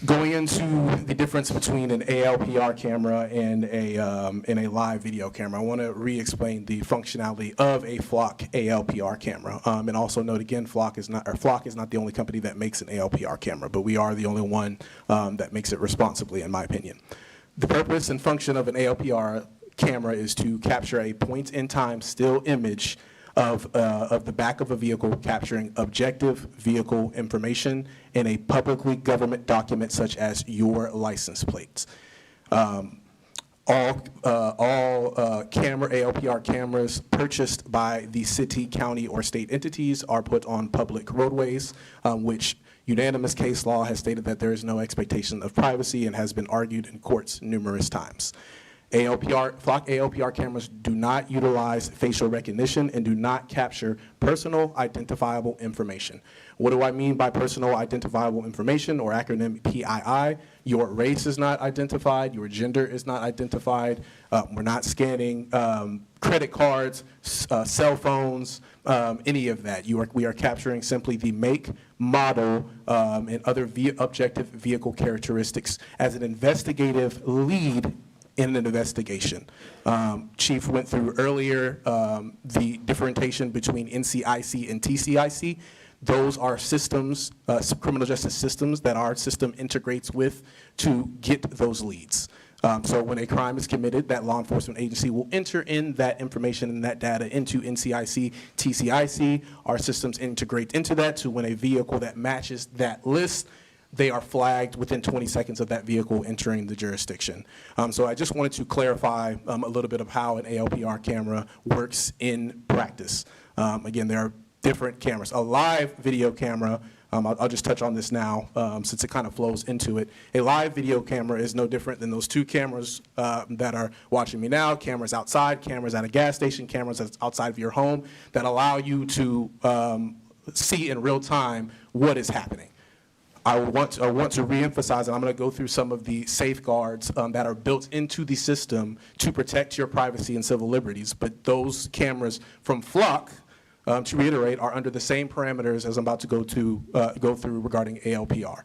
Going into the difference between an ALPR camera and a live video camera, I want to re-explain the functionality of a Flock ALPR camera, and also note again, Flock is not the only company that makes an ALPR camera, but we are the only one that makes it responsibly, in my opinion. The purpose and function of an ALPR camera is to capture a point-in-time still image of the back of a vehicle, capturing objective vehicle information in a publicly government document such as your license plates. All ALPR cameras purchased by the city, county, or state entities are put on public roadways, which unanimous case law has stated that there is no expectation of privacy and has been argued in courts numerous times. Flock ALPR cameras do not utilize facial recognition and do not capture personal identifiable information. What do I mean by personal identifiable information, or acronym PII? Your race is not identified, your gender is not identified, we're not scanning credit cards, cell phones, any of that. We are capturing simply the make, model, and other objective vehicle characteristics as an investigative lead in an investigation. Chief went through earlier the differentiation between NCIC and TCIC. Those are systems, criminal justice systems that our system integrates with to get those leads. So when a crime is committed, that law enforcement agency will enter in that information and that data into NCIC, TCIC. Our systems integrate into that, so when a vehicle that matches that list, they are flagged within 20 seconds of that vehicle entering the jurisdiction. So I just wanted to clarify a little bit of how an ALPR camera works in practice. Again, there are different cameras. A live video camera, I'll just touch on this now since it kind of flows into it. A live video camera is no different than those two cameras that are watching me now, cameras outside, cameras at a gas station, cameras that's outside of your home that allow you to see in real time what is happening. I want to reemphasize, and I'm going to go through some of the safeguards that are built into the system to protect your privacy and civil liberties. But those cameras from Flock, to reiterate, are under the same parameters as I'm about to go through regarding ALPR.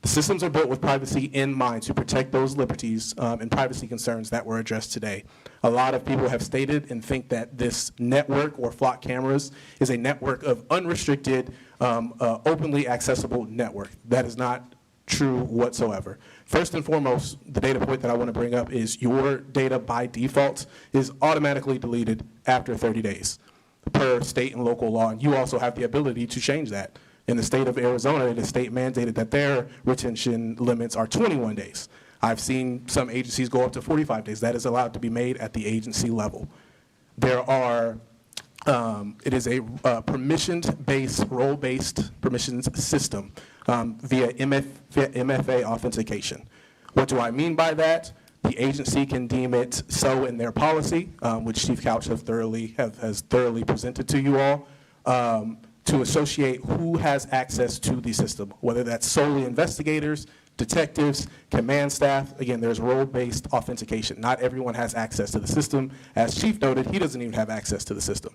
The systems are built with privacy in mind to protect those liberties and privacy concerns that were addressed today. A lot of people have stated and think that this network, or Flock cameras, is a network of unrestricted, openly accessible network. That is not true whatsoever. First and foremost, the data point that I want to bring up is your data by default is automatically deleted after 30 days per state and local law. And you also have the ability to change that. In the state of Arizona, the state mandated that their retention limits are 21 days. I've seen some agencies go up to 45 days. That is allowed to be made at the agency level. There are, it is a permission-based, role-based permissions system via MFA authentication. What do I mean by that? The agency can deem it so in their policy, which Chief Couch has thoroughly presented to you all, to associate who has access to the system, whether that's solely investigators, detectives, command staff. Again, there's role-based authentication. Not everyone has access to the system. As Chief noted, he doesn't even have access to the system.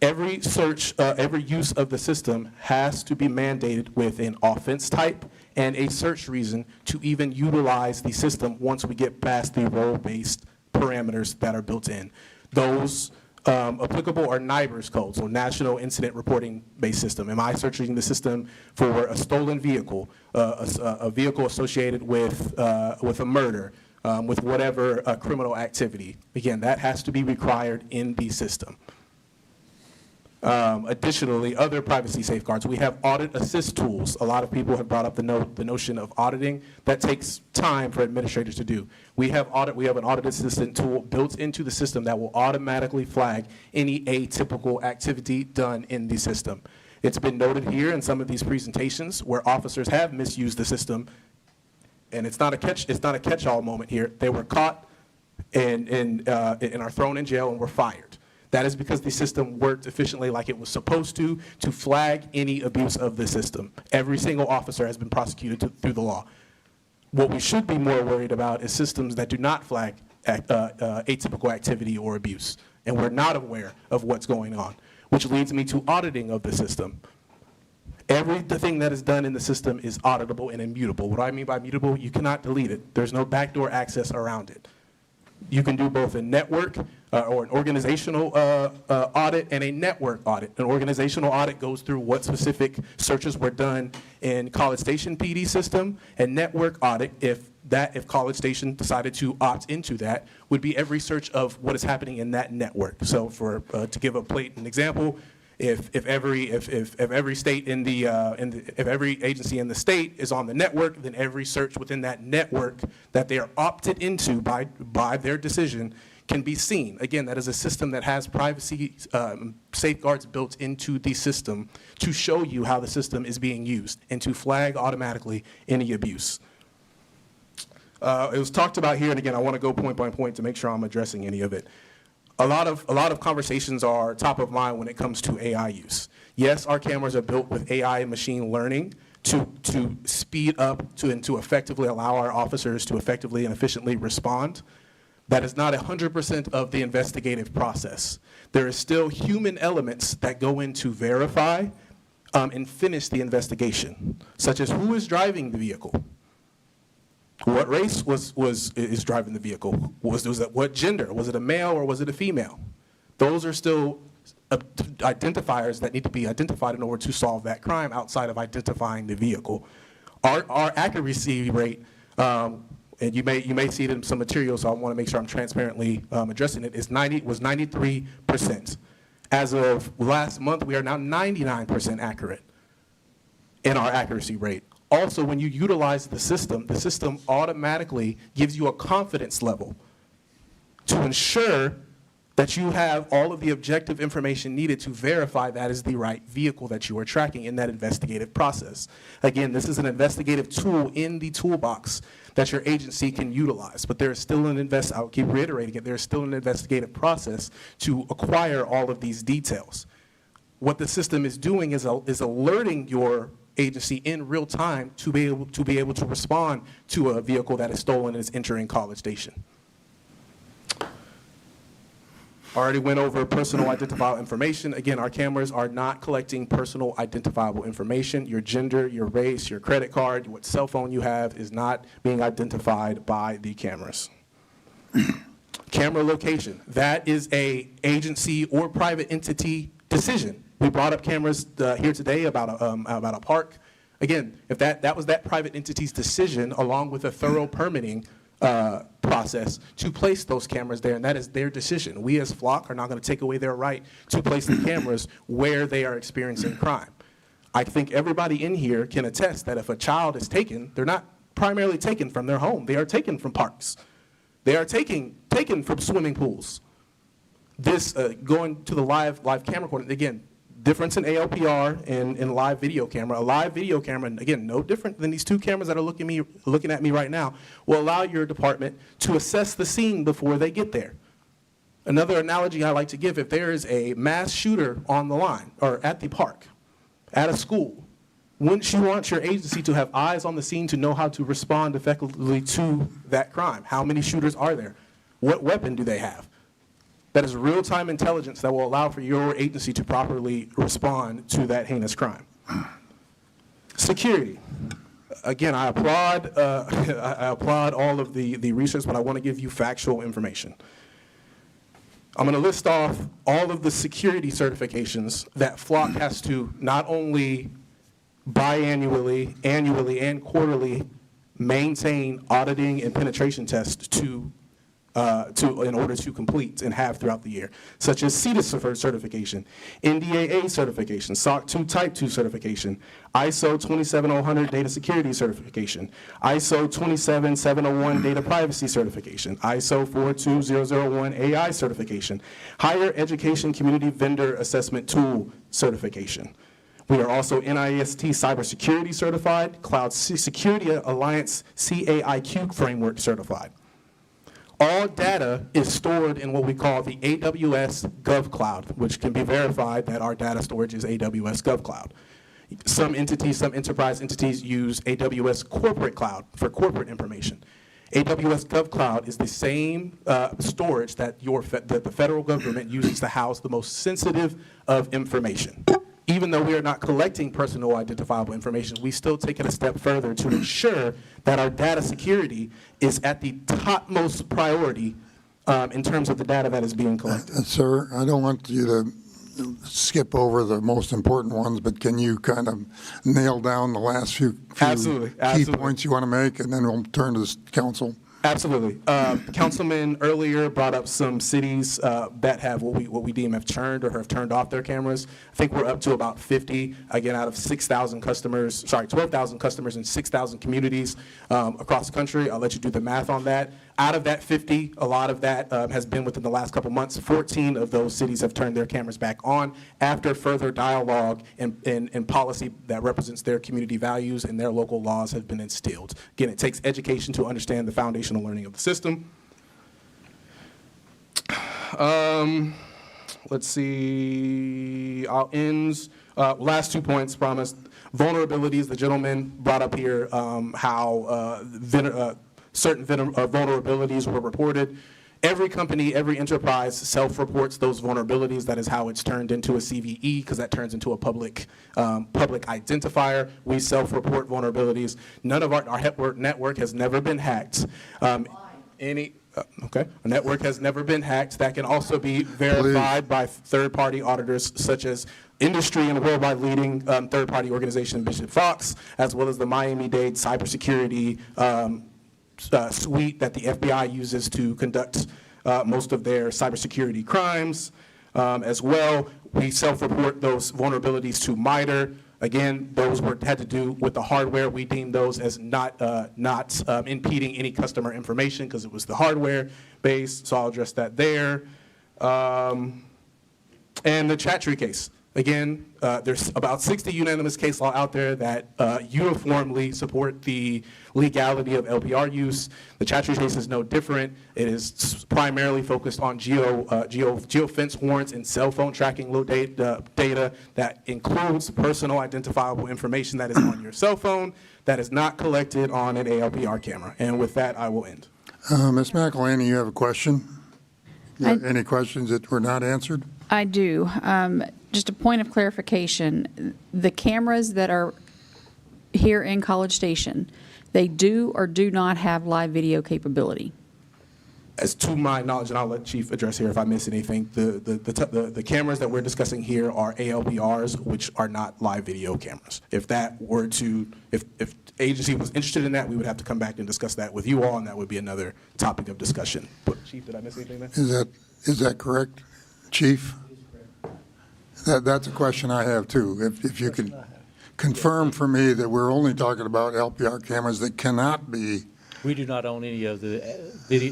Every search, every use of the system has to be mandated with an offense type and a search reason to even utilize the system once we get past the role-based parameters that are built in. Those applicable are NIBRS codes, so National Incident Reporting Based System. Am I searching the system for a stolen vehicle, a vehicle associated with a murder, with whatever criminal activity? Again, that has to be required in the system. Additionally, other privacy safeguards. We have audit assist tools. A lot of people have brought up the notion of auditing. That takes time for administrators to do. We have an audit assistant tool built into the system that will automatically flag any atypical activity done in the system. It's been noted here in some of these presentations where officers have misused the system, and it's not a catch-all moment here. They were caught and are thrown in jail and were fired. That is because the system worked efficiently like it was supposed to flag any abuse of the system. Every single officer has been prosecuted through the law. What we should be more worried about is systems that do not flag atypical activity or abuse, and we're not aware of what's going on, which leads me to auditing of the system. Everything that is done in the system is auditable and immutable. What do I mean by mutable? You cannot delete it. There's no backdoor access around it. You can do both a network or an organizational audit and a network audit. An organizational audit goes through what specific searches were done in College Station PD system, and network audit, if College Station decided to opt into that, would be every search of what is happening in that network. So to give a blatant example, if every state if every agency in the state is on the network, then every search within that network that they are opted into by their decision can be seen. Again, that is a system that has privacy safeguards built into the system to show you how the system is being used and to flag automatically any abuse. It was talked about here, and again, I want to go point by point to make sure I'm addressing any of it. A lot of conversations are top of mind when it comes to AI use. Yes, our cameras are built with AI and machine learning to speed up and to effectively allow our officers to effectively and efficiently respond. That is not 100% of the investigative process. There is still human elements that go in to verify and finish the investigation, such as who is driving the vehicle. What race is driving the vehicle? What gender? Was it a male or was it a female? Those are still identifiers that need to be identified in order to solve that crime outside of identifying the vehicle. Our accuracy rate, and you may see it in some materials, so I want to make sure I'm transparently addressing it, was 93%. As of last month, we are now 99% accurate in our accuracy rate. Also, when you utilize the system automatically gives you a confidence level to ensure that you have all of the objective information needed to verify that is the right vehicle that you are tracking in that investigative process. Again, this is an investigative tool in the toolbox that your agency can utilize, but there is still I'll keep reiterating it, there is still an investigative process to acquire all of these details. What the system is doing is alerting your agency in real time to be able to respond to a vehicle that is stolen and is entering College Station. Already went over personal identifiable information. Again, our cameras are not collecting personal identifiable information. Your gender, your race, your credit card, what cell phone you have is not being identified by the cameras. Camera location, that is a agency or private entity decision. We brought up cameras here today about a park. Again, if that was that private entity's decision, along with a thorough permitting process to place those cameras there, and that is their decision. We as Flock are not going to take away their right to place the cameras where they are experiencing crime. I think everybody in here can attest that if a child is taken, they're not primarily taken from their home. They are taken from parks. They are taken from swimming pools. This going to the live camera recording, again, difference in ALPR and live video camera. A live video camera, and again, no different than these two cameras that are looking at me right now, will allow your department to assess the scene before they get there. Another analogy I like to give, if there is a mass shooter on the line, or at the park, at a school, wouldn't you want your agency to have eyes on the scene to know how to respond effectively to that crime? How many shooters are there? What weapon do they have? That is real-time intelligence that will allow for your agency to properly respond to that heinous crime. Security. Again, I applaud, I applaud all of the research, but I want to give you factual information. I'm going to list off all of the security certifications that Flock has to not only biannually, annually, and quarterly maintain auditing and penetration tests in order to complete and have throughout the year, such as CETA certification, NDAA certification, SOC 2 Type 2 certification, ISO 27000 data security certification, ISO 27701 data privacy certification, ISO 42001 AI certification, higher education community vendor assessment tool certification. We are also NIST cybersecurity certified, Cloud Security Alliance CAIQ framework certified. All data is stored in what we call the AWS GovCloud, which can be verified that our data storage is AWS GovCloud. Some entities, some enterprise entities use AWS Corporate Cloud for corporate information. AWS GovCloud is the same storage that the federal government uses to house the most sensitive of information. Even though we are not collecting personal identifiable information, we still take it a step further to ensure that our data security is at the topmost priority in terms of the data that is being collected. Sir, I don't want you to skip over the most important ones, but can you kind of nail down the last few key points you want to make, and then we'll turn to the council? Absolutely. Councilman earlier brought up some cities that have what we deem have turned or have turned off their cameras. I think we're up to about 50, again, out of 6,000 customers, 12,000 customers in 6,000 communities across the country. I'll let you do the math on that. Out of that 50, a lot of that has been within the last couple months. 14 of those cities have turned their cameras back on after further dialogue and policy that represents their community values and their local laws have been instilled. Again, it takes education to understand the foundational learning of the system. Let's see, I'll end, last 2 points, promised. Vulnerabilities, the gentleman brought up here how certain vulnerabilities were reported. Every company, every enterprise self-reports those vulnerabilities. That is how it's turned into a CVE, because that turns into a public identifier. We self-report vulnerabilities. None of our network has never been hacked. Our network has never been hacked. That can also be verified by third-party auditors such as industry and worldwide leading third-party organization Bishop Fox, as well as the Miami-Dade cybersecurity suite that the FBI uses to conduct most of their cybersecurity crimes. As well, we self-report those vulnerabilities to MITRE. Again, those had to do with the hardware. We deemed those as not impeding any customer information because it was the hardware base, so I'll address that there. And the chat tree case. Again, there's about 60 unanimous case law out there that uniformly support the legality of LPR use. The chat tree case is no different. It is primarily focused on geofence warrants and cell phone tracking low data that includes personal identifiable information that is on your cell phone that is not collected on an ALPR camera. And with that, I will end. Ms. Mcllhaney, you have a question? Any questions that were not answered? I do. Just a point of clarification, the cameras that are here in College Station, they do or do not have live video capability? As to my knowledge, and I'll let Chief address here if I miss anything, the cameras that we're discussing here are ALPRs, which are not live video cameras. If that were to, if agency was interested in that, we would have to come back and discuss that with you all, and that would be another topic of discussion. But Chief, did I miss anything there? Is that correct, Chief? That's a question I have too. If you could confirm for me that we're only talking about LPR cameras that cannot be. We do not own any of the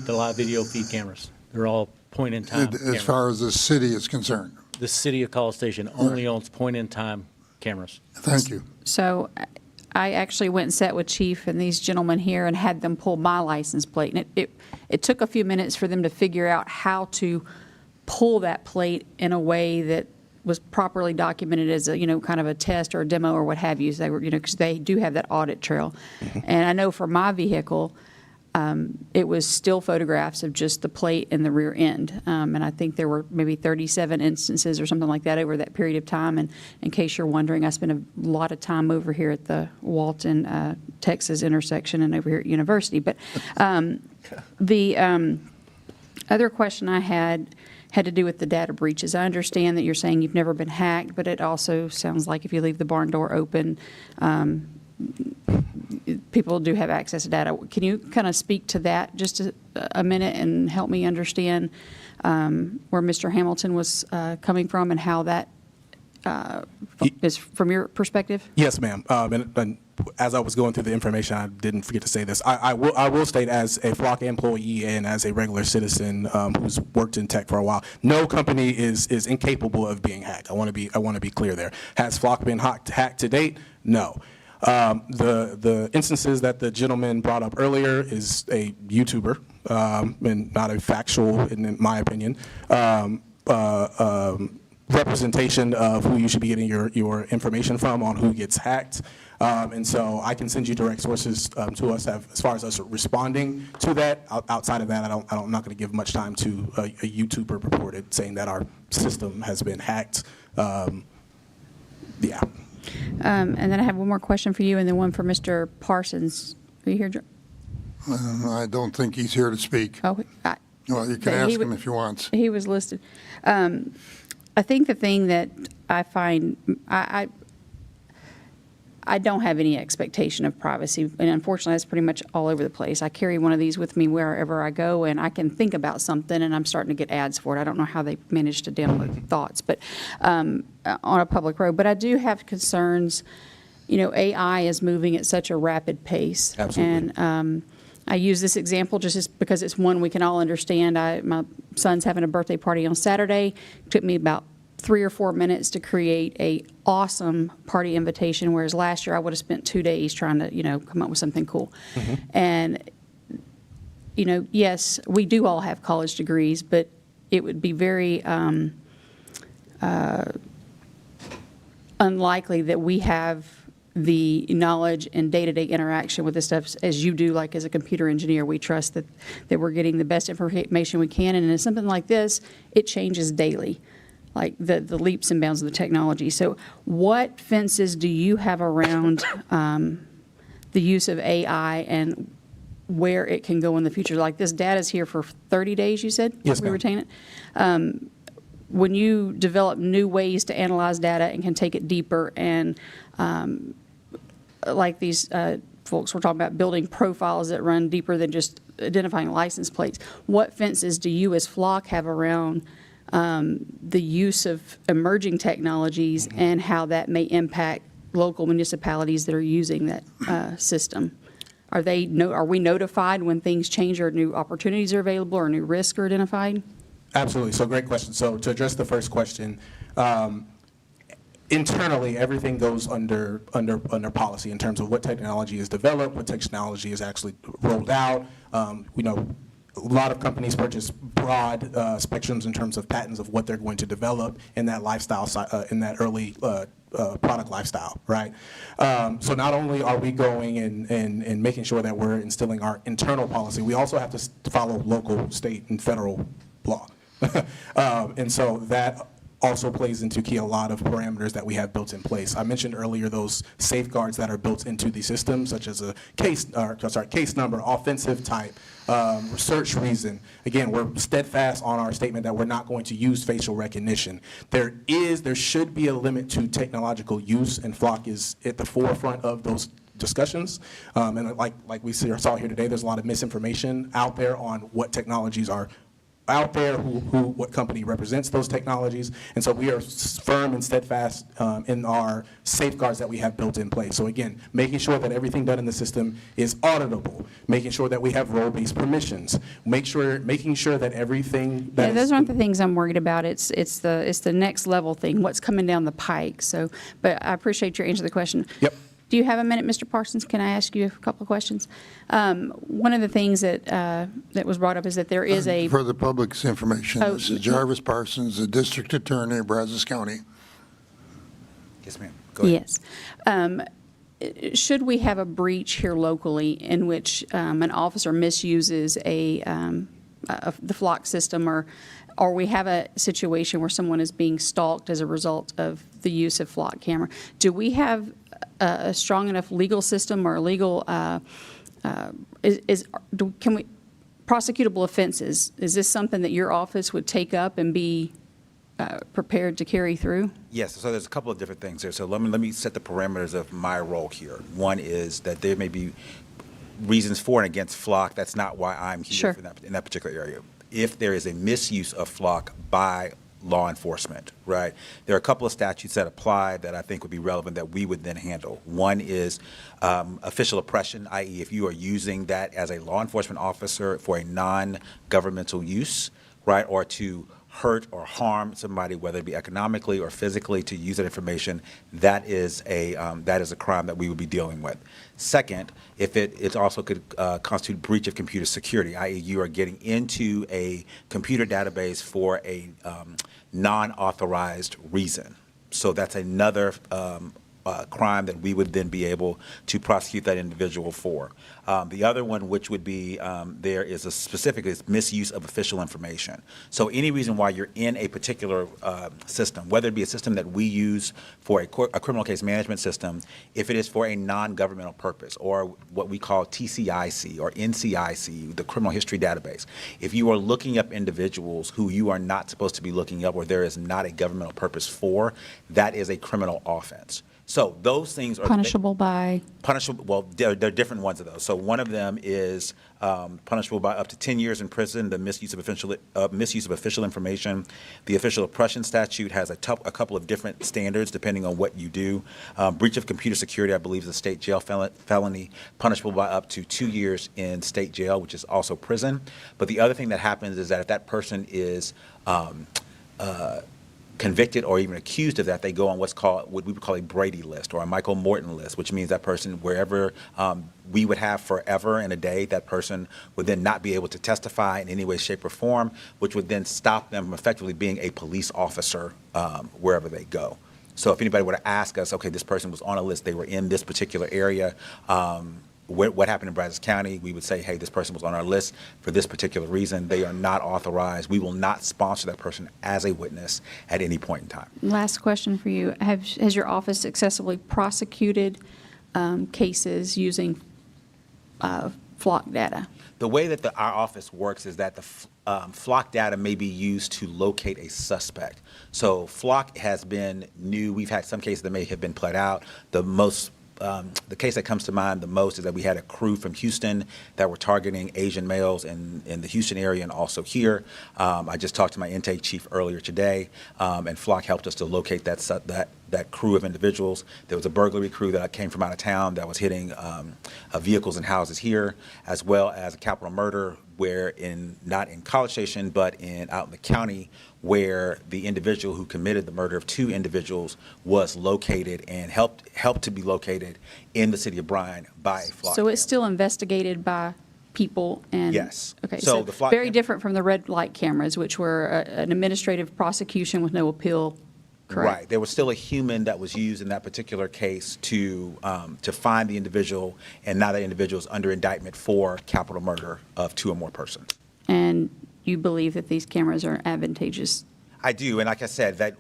live video feed cameras. They're all point-in-time cameras. As far as the city is concerned. The city of College Station only owns point-in-time cameras. Thank you. So I actually went and sat with Chief and these gentlemen here and had them pull my license plate. And it took a few minutes for them to figure out how to pull that plate in a way that was properly documented as a, kind of a test or a demo or what have you. So they were, because they do have that audit trail. And I know for my vehicle, it was still photographs of just the plate and the rear end. And I think there were maybe 37 instances or something like that over that period of time. And in case you're wondering, I spent a lot of time over here at the Walton, Texas intersection and over here at University. But the other question I had to do with the data breaches. I understand that you're saying you've never been hacked, but it also sounds like if you leave the barn door open, people do have access to data. Can you kind of speak to that just a minute and help me understand where Mr. Hamilton was coming from and how that is from your perspective? Yes, ma'am. And as I was going through the information, I didn't forget to say this. I will state, as a Flock employee and as a regular citizen who's worked in tech for a while, no company is incapable of being hacked. I want to be clear there. Has Flock been hacked to date? No. The instances that the gentleman brought up earlier is a YouTuber, and not a factual, in my opinion, representation of who you should be getting your information from on who gets hacked. And so I can send you direct sources to us as far as us responding to that. Outside of that, I'm not going to give much time to a YouTuber reported saying that our system has been hacked. Yeah. And then I have one more question for you and then one for Mr. Parsons. Are you here, Joe? I don't think he's here to speak. Oh, Well, you can ask him if you want. He was listed. I think the thing that I find, I don't have any expectation of privacy, and unfortunately, that's pretty much all over the place. I carry one of these with me wherever I go, and I can think about something, and I'm starting to get ads for it. I don't know how they managed to download thoughts, but on a public road. But I do have concerns. You know, AI is moving at such a rapid pace. Absolutely. And I use this example just because it's one we can all understand. My son's having a birthday party on Saturday. It took me about 3 or 4 minutes to create a awesome party invitation, whereas last year I would have spent 2 days trying to, come up with something cool. Mm-hmm. And, yes, we do all have college degrees, but it would be very unlikely that we have the knowledge and day-to-day interaction with this stuff as you do, like as a computer engineer. We trust that we're getting the best information we can, and in something like this, it changes daily, like the leaps and bounds of the technology. So what fences do you have around the use of AI and where it can go in the future? Like this data is here for 30 days, you said? Yes, we ma'am. retain it? When you develop new ways to analyze data and can take it deeper and like these folks were talking about building profiles that run deeper than just identifying license plates, what fences do you as Flock have around the use of emerging technologies and how that may impact local municipalities that are using that system? Are we notified when things change or new opportunities are available or new risks are identified? Absolutely. So great question. So to address the first question, internally, everything goes under policy in terms of what technology is developed, what technology is actually rolled out. We know a lot of companies purchase broad spectrums in terms of patents of what they're going to develop in that lifestyle, in that early product lifestyle, right? So not only are we going and making sure that we're instilling our internal policy, we also have to follow local, state, and federal law. And so that also plays into a lot of parameters that we have built in place. I mentioned earlier those safeguards that are built into the system, such as a case number, offensive type, search reason. Again, we're steadfast on our statement that we're not going to use facial recognition. There should be a limit to technological use, and Flock is at the forefront of those discussions. And like we saw here today, there's a lot of misinformation out there on what technologies are out there, what company represents those technologies, and so we are firm and steadfast in our safeguards that we have built in place. So again, making sure that everything done in the system is auditable, making sure that we have role-based permissions, making sure that everything that those aren't the things I'm worried about. It's the next level thing, what's coming down the pike. So, but I appreciate your answer to the question. Yep. Do you have a minute, Mr. Parsons? Can I ask you a couple of questions? One of the things that was brought up is that there is a... For the public's information, this is Jarvis Parsons, the District Attorney of Brazos County. Yes, ma'am. Go ahead. Yes. should we have a breach here locally in which an officer misuses the flock system, or we have a situation where someone is being stalked as a result of the use of flock camera, do we have a strong enough legal system or legal, can we, prosecutable offenses, is this something that your office would take up and be prepared to carry through? Yes, so there's a couple of different things there. So let me set the parameters of my role here. One is that there may be reasons for and against flock. That's not why I'm here Sure. in that particular area. If there is a misuse of flock by law enforcement, right? There are a couple of statutes that apply that I think would be relevant that we would then handle. One is official oppression, i.e. if you are using that as a law enforcement officer for a non-governmental use, right, or to hurt or harm somebody, whether it be economically or physically, to use that information, that is a crime that we would be dealing with. Second, if it also could constitute breach of computer security, i.e. you are getting into a computer database for a non-authorized reason. So that's another crime that we would then be able to prosecute that individual for. The other one, which would be, there is a specific is misuse of official information. So any reason why you're in a particular system, whether it be a system that we use for a criminal case management system, if it is for a non-governmental purpose, or what we call TCIC or NCIC, the criminal history database, if you are looking up individuals who you are not supposed to be looking up or there is not a governmental purpose for, that is a criminal offense. So those things are Punishable by? Punishable. Well, there are different ones of those. So one of them is punishable by up to 10 years in prison. The misuse of official information. The official oppression statute has a couple of different standards depending on what you do. Breach of computer security, I believe, is a state jail felony, punishable by up to 2 years in state jail, which is also prison. But the other thing that happens is that if that person is convicted or even accused of that, they go on what we would call a Brady list or a Michael Morton list, which means that person, wherever we would have forever and a day, that person would then not be able to testify in any way, shape, or form, which would then stop them from effectively being a police officer wherever they go. So if anybody were to ask us, okay, this person was on a list, they were in this particular area, what happened in Brazos County, we would say, hey, this person was on our list for this particular reason. They are not authorized. We will not sponsor that person as a witness at any point in time. Last question for you. Has your office successfully prosecuted cases using flock data? The way that our office works is that the flock data may be used to locate a suspect. So flock has been new. We've had some cases that may have been pled out. The case that comes to mind the most is that we had a crew from Houston that were targeting Asian males in the Houston area and also here. I just talked to my intake chief earlier today, and Flock helped us to locate that crew of individuals. There was a burglary crew that came from out of town that was hitting vehicles and houses here, as well as a capital murder where not in College Station, but out in the county, where the individual who committed the murder of 2 individuals was located and helped to be located in the city of Bryan by a flock. So it's still investigated by people and? Yes. Okay, So so the flock very different from the red light cameras, which were an administrative prosecution with no appeal, correct? Right. There was still a human that was used in that particular case to find the individual, and now that individual is under indictment for capital murder of 2 or more persons. And you believe that these cameras are advantageous? I do, and like I said, that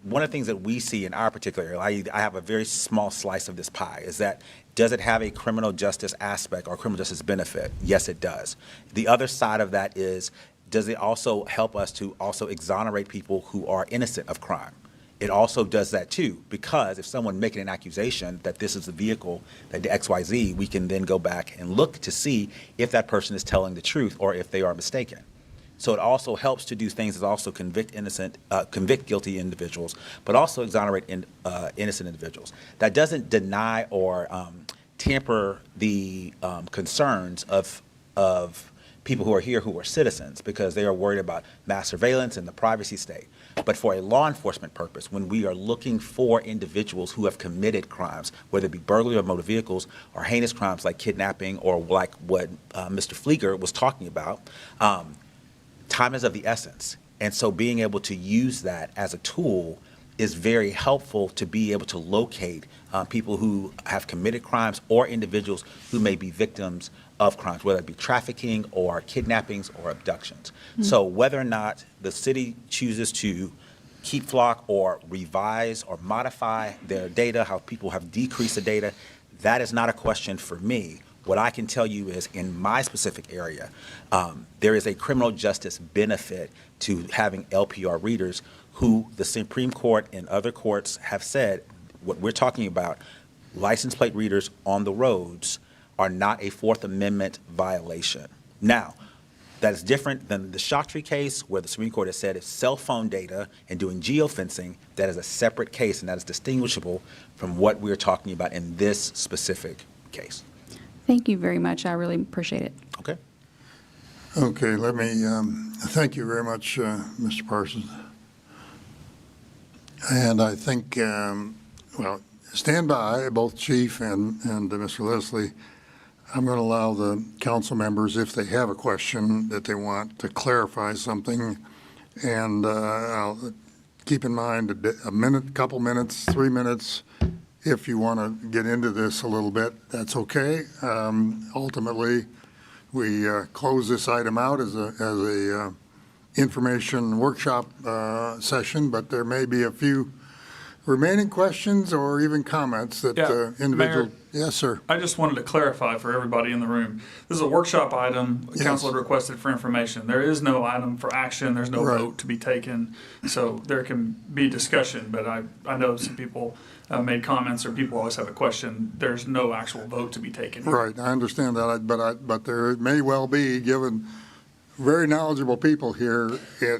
one of the things that we see in our particular area, I have a very small slice of this pie, is that does it have a criminal justice aspect or criminal justice benefit? Yes, it does. The other side of that is, does it also help us to also exonerate people who are innocent of crime? It also does that too, because if someone making an accusation that this is the vehicle, that the XYZ, we can then go back and look to see if that person is telling the truth or if they are mistaken. So it also helps to do things that also convict guilty individuals, but also exonerate innocent individuals. That doesn't deny or tamper the concerns of people who are here who are citizens, because they are worried about mass surveillance and the privacy state. But for a law enforcement purpose, when we are looking for individuals who have committed crimes, whether it be burglary of motor vehicles or heinous crimes like kidnapping or like what Mr. Flieger was talking about, time is of the essence. And so being able to use that as a tool is very helpful to be able to locate people who have committed crimes or individuals who may be victims of crimes, whether it be trafficking or kidnappings or abductions. So whether or not the city chooses to keep Flock or revise or modify their data, how people have decreased the data, that is not a question for me. What I can tell you is in my specific area, there is a criminal justice benefit to having LPR readers who the Supreme Court and other courts have said what we're talking about, license plate readers on the roads are not a Fourth Amendment violation. Now, that is different than the Shockley case where the Supreme Court has said it's cell phone data and doing geofencing, that is a separate case and that is distinguishable from what we're talking about in this specific case. Thank you very much. I really appreciate it. Okay. Okay, let me, thank you very much, Mr. Parsons. And I think, well, stand by, both Chief and Mr. Leslie. I'm going to allow the council members, if they have a question that they want to clarify something, and I'll keep in mind a minute, couple minutes, 3 minutes. If you want to get into this a little bit, that's okay. Ultimately, we close this item out as a information workshop session, but there may be a few remaining questions or even comments that individual. Mayor, yes, sir. I just wanted to clarify for everybody in the room. This is a workshop item. Yes. Council had requested for information. There is no item for action. There's no vote to be taken. So there can be discussion, but I know some people made comments or people always have a question. There's no actual vote to be taken. Right, I understand that, but there may well be, given very knowledgeable people here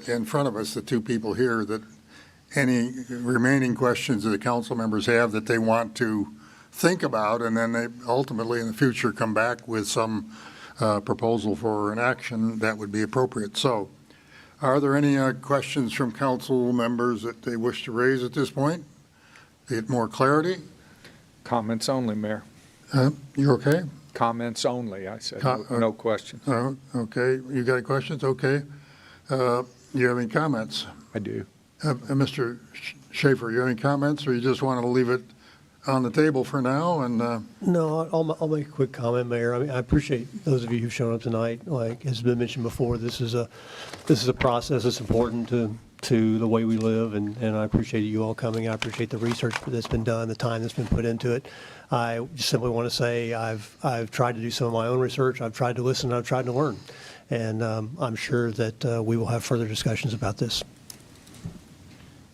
in front of us, the two people here, that any remaining questions that the council members have that they want to think about, and then they ultimately in the future come back with some proposal for an action that would be appropriate. So are there any questions from council members that they wish to raise at this point? Get more clarity? Comments only, Mayor. You okay? Comments only, I said. No questions. Okay, you got any questions? Okay. You have any comments? I do. Mr. Shafer, you have any comments, or you just want to leave it on the table for now? And No, I'll make a quick comment, Mayor. I mean, I appreciate those of you who've shown up tonight. Like has been mentioned before, this is a process that's important to the way we live, and I appreciate you all coming. I appreciate the research that's been done, the time that's been put into it. I just simply want to say I've tried to do some of my own research. I've tried to listen. I've tried to learn, and I'm sure that we will have further discussions about this.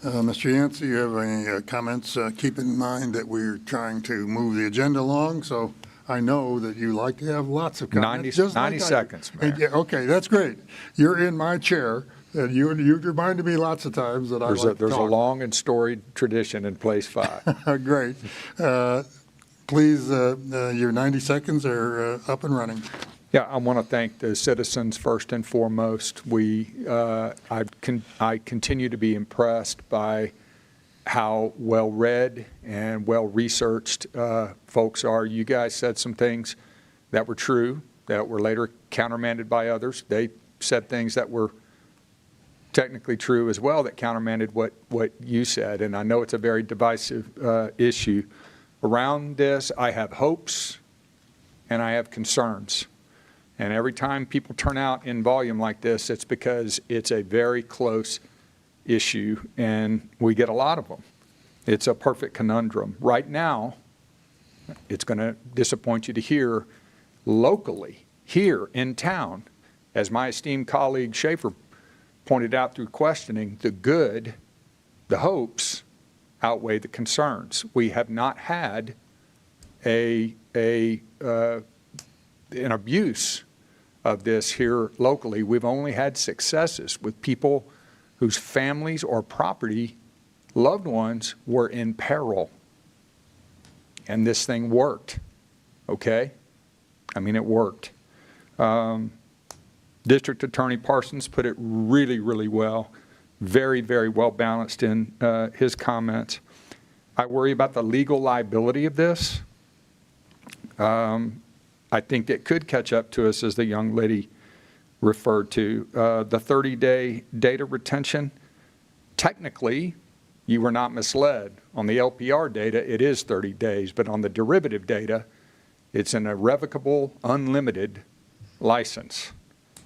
Mr. Yancy, you have any comments? Keep in mind that we're trying to move the agenda along, so I know that you like to have lots of comments. 90 seconds, Mayor. Yeah, okay, that's great. You're in my chair, and you reminded me lots of times that There's a long and storied tradition in Place 5. Great. Please, your 90 seconds are up and running. Yeah, I want to thank the citizens first and foremost. I continue to be impressed by how well-read and well-researched folks are. You guys said some things that were true, that were later countermanded by others. They said things that were technically true as well that countermanded what you said, and I know it's a very divisive issue. Around this, I have hopes and I have concerns. And every time people turn out in volume like this, it's because it's a very close issue, and we get a lot of them. It's a perfect conundrum. Right now, it's going to disappoint you to hear locally, here in town, as my esteemed colleague Shafer pointed out through questioning, the good, the hopes outweigh the concerns. We have not had an abuse of this here locally. We've only had successes with people whose families or property, loved ones, were in peril. And this thing worked, okay? I mean, it worked. District Attorney Parsons put it really, really well. Very, very well balanced in his comments. I worry about the legal liability of this. I think it could catch up to us, as the young lady referred to. The 30-day data retention, technically, you were not misled. On the LPR data, it is 30 days, but on the derivative data, it's an irrevocable, unlimited license.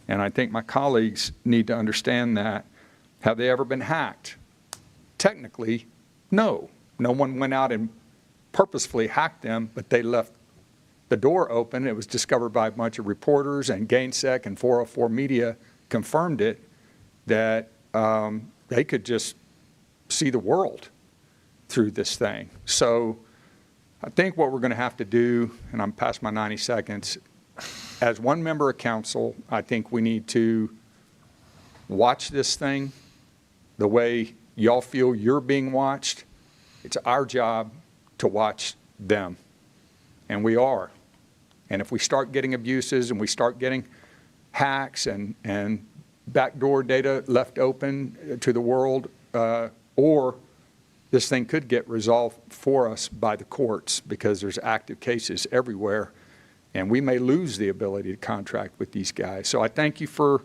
And I think my colleagues need to understand that. Have they ever been hacked? Technically, no. No one went out and purposefully hacked them, but they left the door open. It was discovered by a bunch of reporters, and GainSec and 404 Media confirmed it, that they could just see the world through this thing. So I think what we're going to have to do, and I'm past my 90 seconds, as one member of council, I think we need to watch this thing the way y'all feel you're being watched. It's our job to watch them, and we are. And if we start getting abuses and we start getting hacks and backdoor data left open to the world, or this thing could get resolved for us by the courts, because there's active cases everywhere, and we may lose the ability to contract with these guys. So I thank you for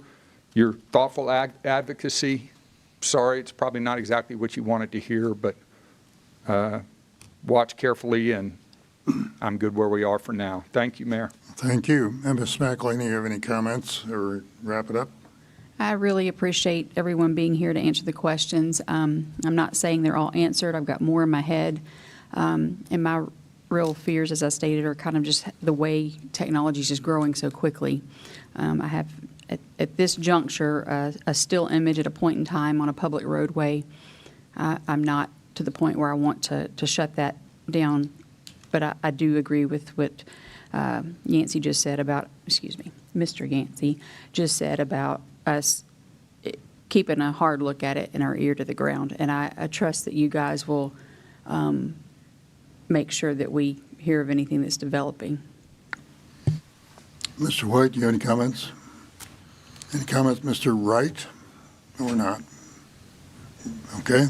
your thoughtful advocacy. Sorry, it's probably not exactly what you wanted to hear, but watch carefully, and I'm good where we are for now. Thank you, Mayor. Thank you. And Ms. Mcllhaney, you have any comments or wrap it up? I really appreciate everyone being here to answer the questions. I'm not saying they're all answered. I've got more in my head. And my real fears, as I stated, are kind of just the way technology is just growing so quickly. I have, at this juncture, a still image at a point in time on a public roadway. I'm not to the point where I want to shut that down, but I do agree with what Yancy just said about, Mr. Yancy just said about us keeping a hard look at it and our ear to the ground. And I trust that you guys will make sure that we hear of anything that's developing. Mr. White, do you have any comments? Any comments, Mr. Wright, or not? Okay.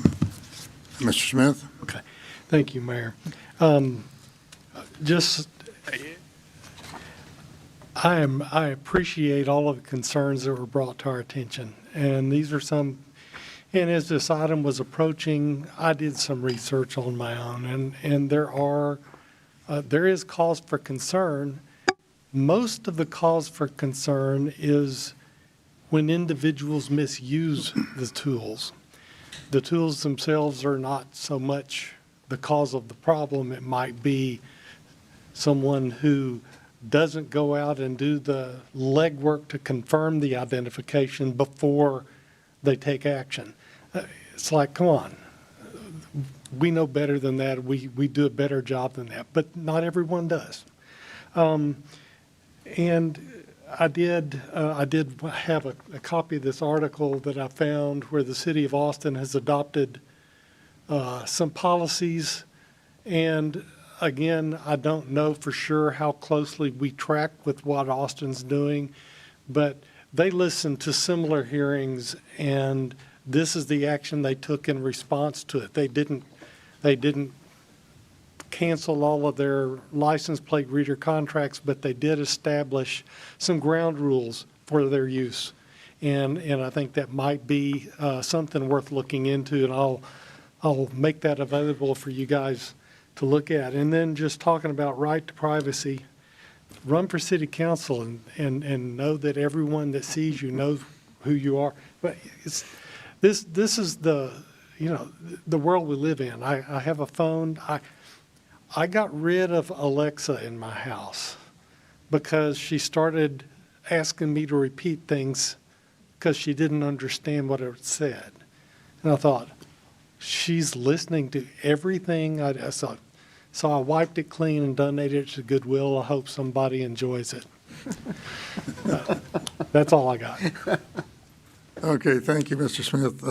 Mr. Smith? Okay. Thank you, Mayor. I appreciate all of the concerns that were brought to our attention. And these are some, and as this item was approaching, I did some research on my own, and there is cause for concern. Most of the cause for concern is when individuals misuse the tools. The tools themselves are not so much the cause of the problem. It might be someone who doesn't go out and do the legwork to confirm the identification before they take action. It's like, come on, we know better than that. We do a better job than that, but not everyone does. And I did have a copy of this article that I found where the city of Austin has adopted some policies. And again, I don't know for sure how closely we track with what Austin's doing, but they listened to similar hearings, and this is the action they took in response to it. They didn't cancel all of their license plate reader contracts, but they did establish some ground rules for their use. And I think that might be something worth looking into, and I'll make that available for you guys to look at. And then just talking about right to privacy, run for city council and know that everyone that sees you knows who you are. But this is the world we live in. I have a phone. I got rid of Alexa in my house because she started asking me to repeat things because she didn't understand what it said. And I thought, she's listening to everything I saw. So I wiped it clean and donated it to Goodwill. I hope somebody enjoys it. That's all I got. Okay, thank you, Mr. Smith.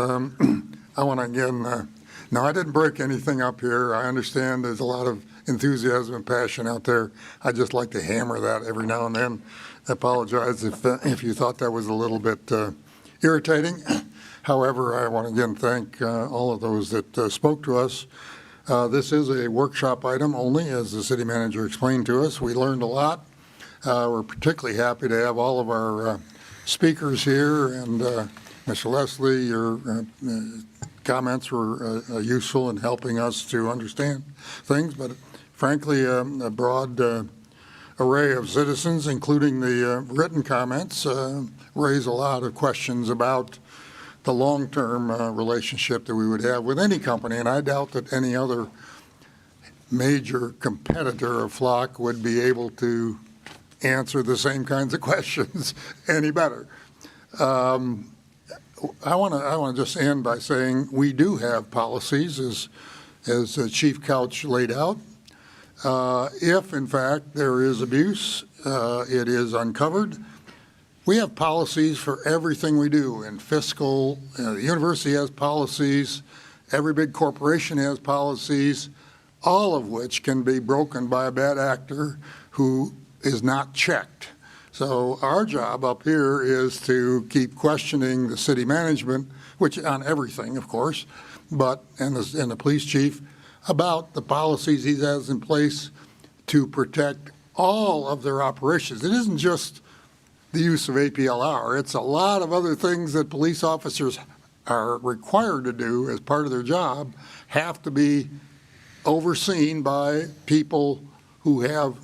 I want to again, no, I didn't break anything up here. I understand there's a lot of enthusiasm and passion out there. I just like to hammer that every now and then. I apologize if you thought that was a little bit irritating. However, I want to again thank all of those that spoke to us. This is a workshop item only, as the city manager explained to us. We learned a lot. We're particularly happy to have all of our speakers here and Mr. Leslie, your comments were useful in helping us to understand things, but frankly, a broad array of citizens, including the written comments, raise a lot of questions about the long-term relationship that we would have with any company, and I doubt that any other major competitor of Flock would be able to answer the same kinds of questions any better. I want to just end by saying we do have policies, as Chief Couch laid out. If, in fact, there is abuse, it is uncovered. We have policies for everything we do. In fiscal, the university has policies, every big corporation has policies, all of which can be broken by a bad actor who is not checked. So our job up here is to keep questioning the city management, which on everything, of course, but and the police chief about the policies he has in place to protect all of their operations. It isn't just the use of APLR. It's a lot of other things that police officers are required to do as part of their job have to be overseen by people who have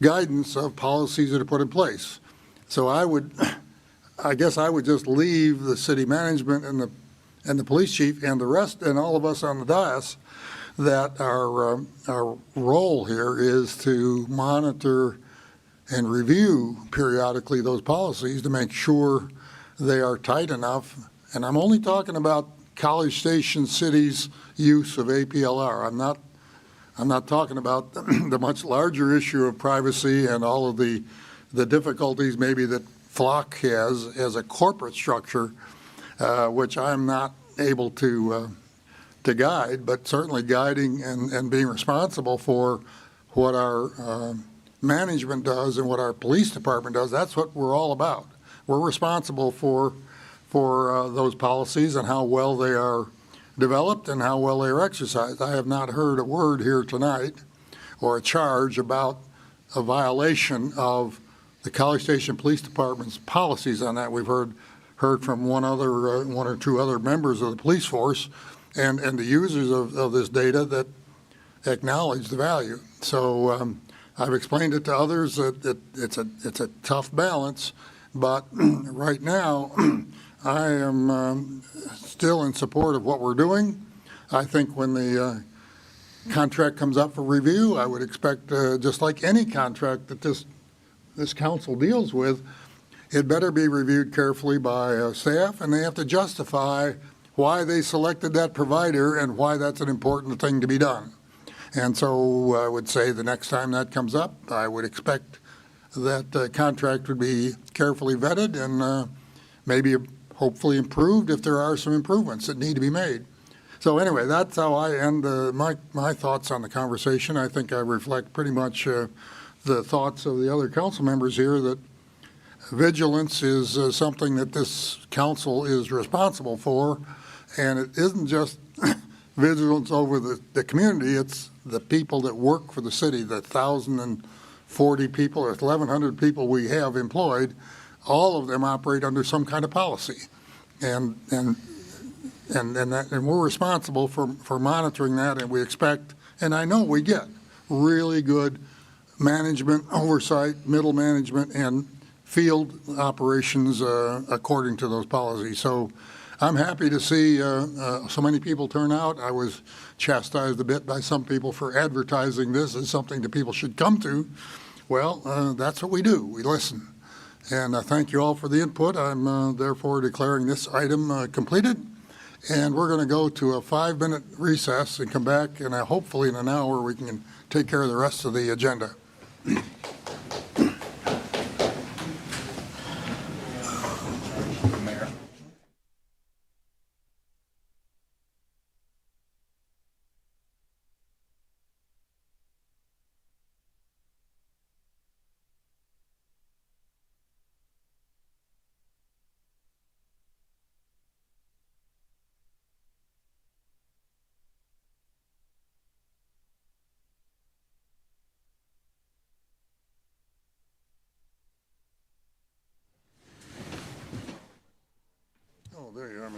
guidance of policies that are put in place. So I guess I would just leave the city management and the police chief and the rest and all of us on the dais that our role here is to monitor and review periodically those policies to make sure they are tight enough. And I'm only talking about College Station City's use of APLR. I'm not talking about the much larger issue of privacy and all of the difficulties maybe that Flock has as a corporate structure, which I'm not able to guide, but certainly guiding and being responsible for what our management does and what our police department does. That's what we're all about. We're responsible for those policies and how well they are developed and how well they are exercised. I have not heard a word here tonight or a charge about a violation of the College Station Police Department's policies on that. We've heard from one or two other members of the police force and the users of this data that acknowledge the value. So I've explained it to others that it's a tough balance, but right now I am still in support of what we're doing. I think when the contract comes up for review, I would expect, just like any contract that this council deals with, it better be reviewed carefully by staff, and they have to justify why they selected that provider and why that's an important thing to be done. And so I would say the next time that comes up, I would expect that the contract would be carefully vetted and maybe hopefully improved if there are some improvements that need to be made. So anyway, that's how I end my thoughts on the conversation. I think I reflect pretty much the thoughts of the other council members here, that vigilance is something that this council is responsible for, and it isn't just vigilance over the community, it's the people that work for the city, the 1,040 people or 1,100 people we have employed. All of them operate under some kind of policy, and we're responsible for monitoring that, and we expect, and I know we get really good management oversight, middle management, and field operations according to those policies. So I'm happy to see so many people turn out. I was chastised a bit by some people for advertising this as something that people should come to. Well, that's what we do. We listen. And thank you all for the input. I'm therefore declaring this item completed. And we're going to go to a 5-minute recess and come back, and hopefully in an hour we can take care of the rest of the agenda.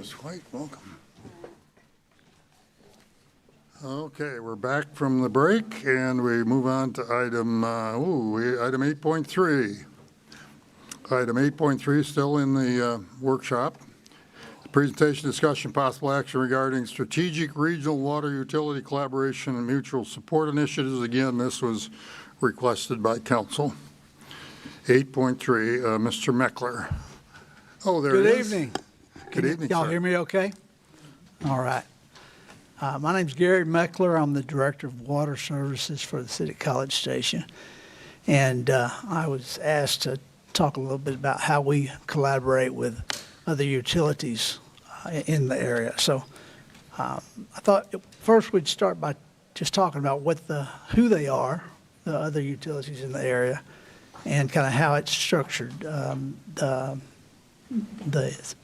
Ms. White, welcome. Okay, we're back from the break, and we move on to item 8.3. Item 8.3 still in the workshop. Presentation, discussion, possible action regarding strategic regional water utility collaboration and mutual support initiatives. Again, this was requested by council. 8.3, Mr. Meckler. Oh, there it is. Good evening. Good evening, Y'all sir. hear me okay? All right. My name's Gary Meckler. I'm the Director of Water Services for the City College Station. And I was asked to talk a little bit about how we collaborate with other utilities in the area. So I thought first we'd start by just talking about who they are, the other utilities in the area, and kind of how it's structured.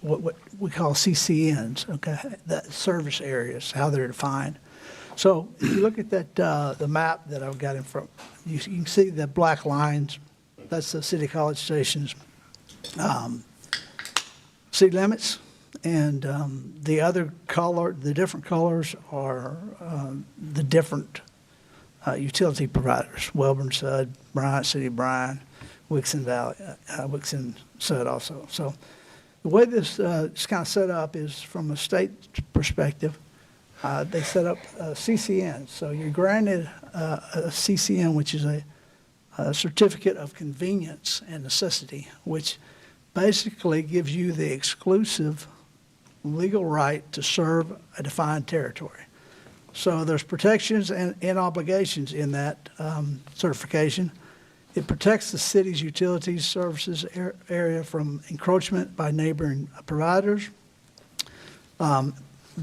What we call CCNs, okay, the service areas, how they're defined. So if you look at that, the map that I've got in front, you can see the black lines. That's the City College Station's city limits, and the other color, the different colors are the different utility providers: Welborn, Sud, Bryant, City of Bryan, Wixon Valley, Wixon, Sud also. So the way this is kind of set up is from a state perspective. They set up CCN. So you're granted a CCN, which is a certificate of convenience and necessity, which basically gives you the exclusive legal right to serve a defined territory. So there's protections and obligations in that certification. It protects the city's utilities services area from encroachment by neighboring providers, but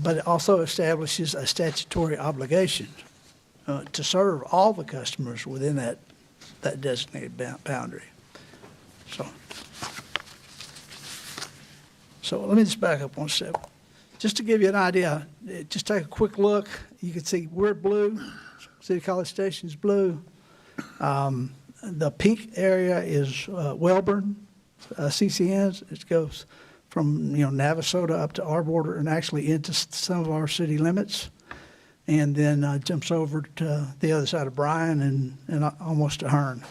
it also establishes a statutory obligation to serve all the customers within that designated boundary. So let me just back up one step. Just to give you an idea, just take a quick look. You can see we're blue, City College Station's blue. The pink area is Welborn, CCNs. It goes from Navasota up to our border and actually into some of our city limits, and then jumps over to the other side of Bryan and almost to Hearn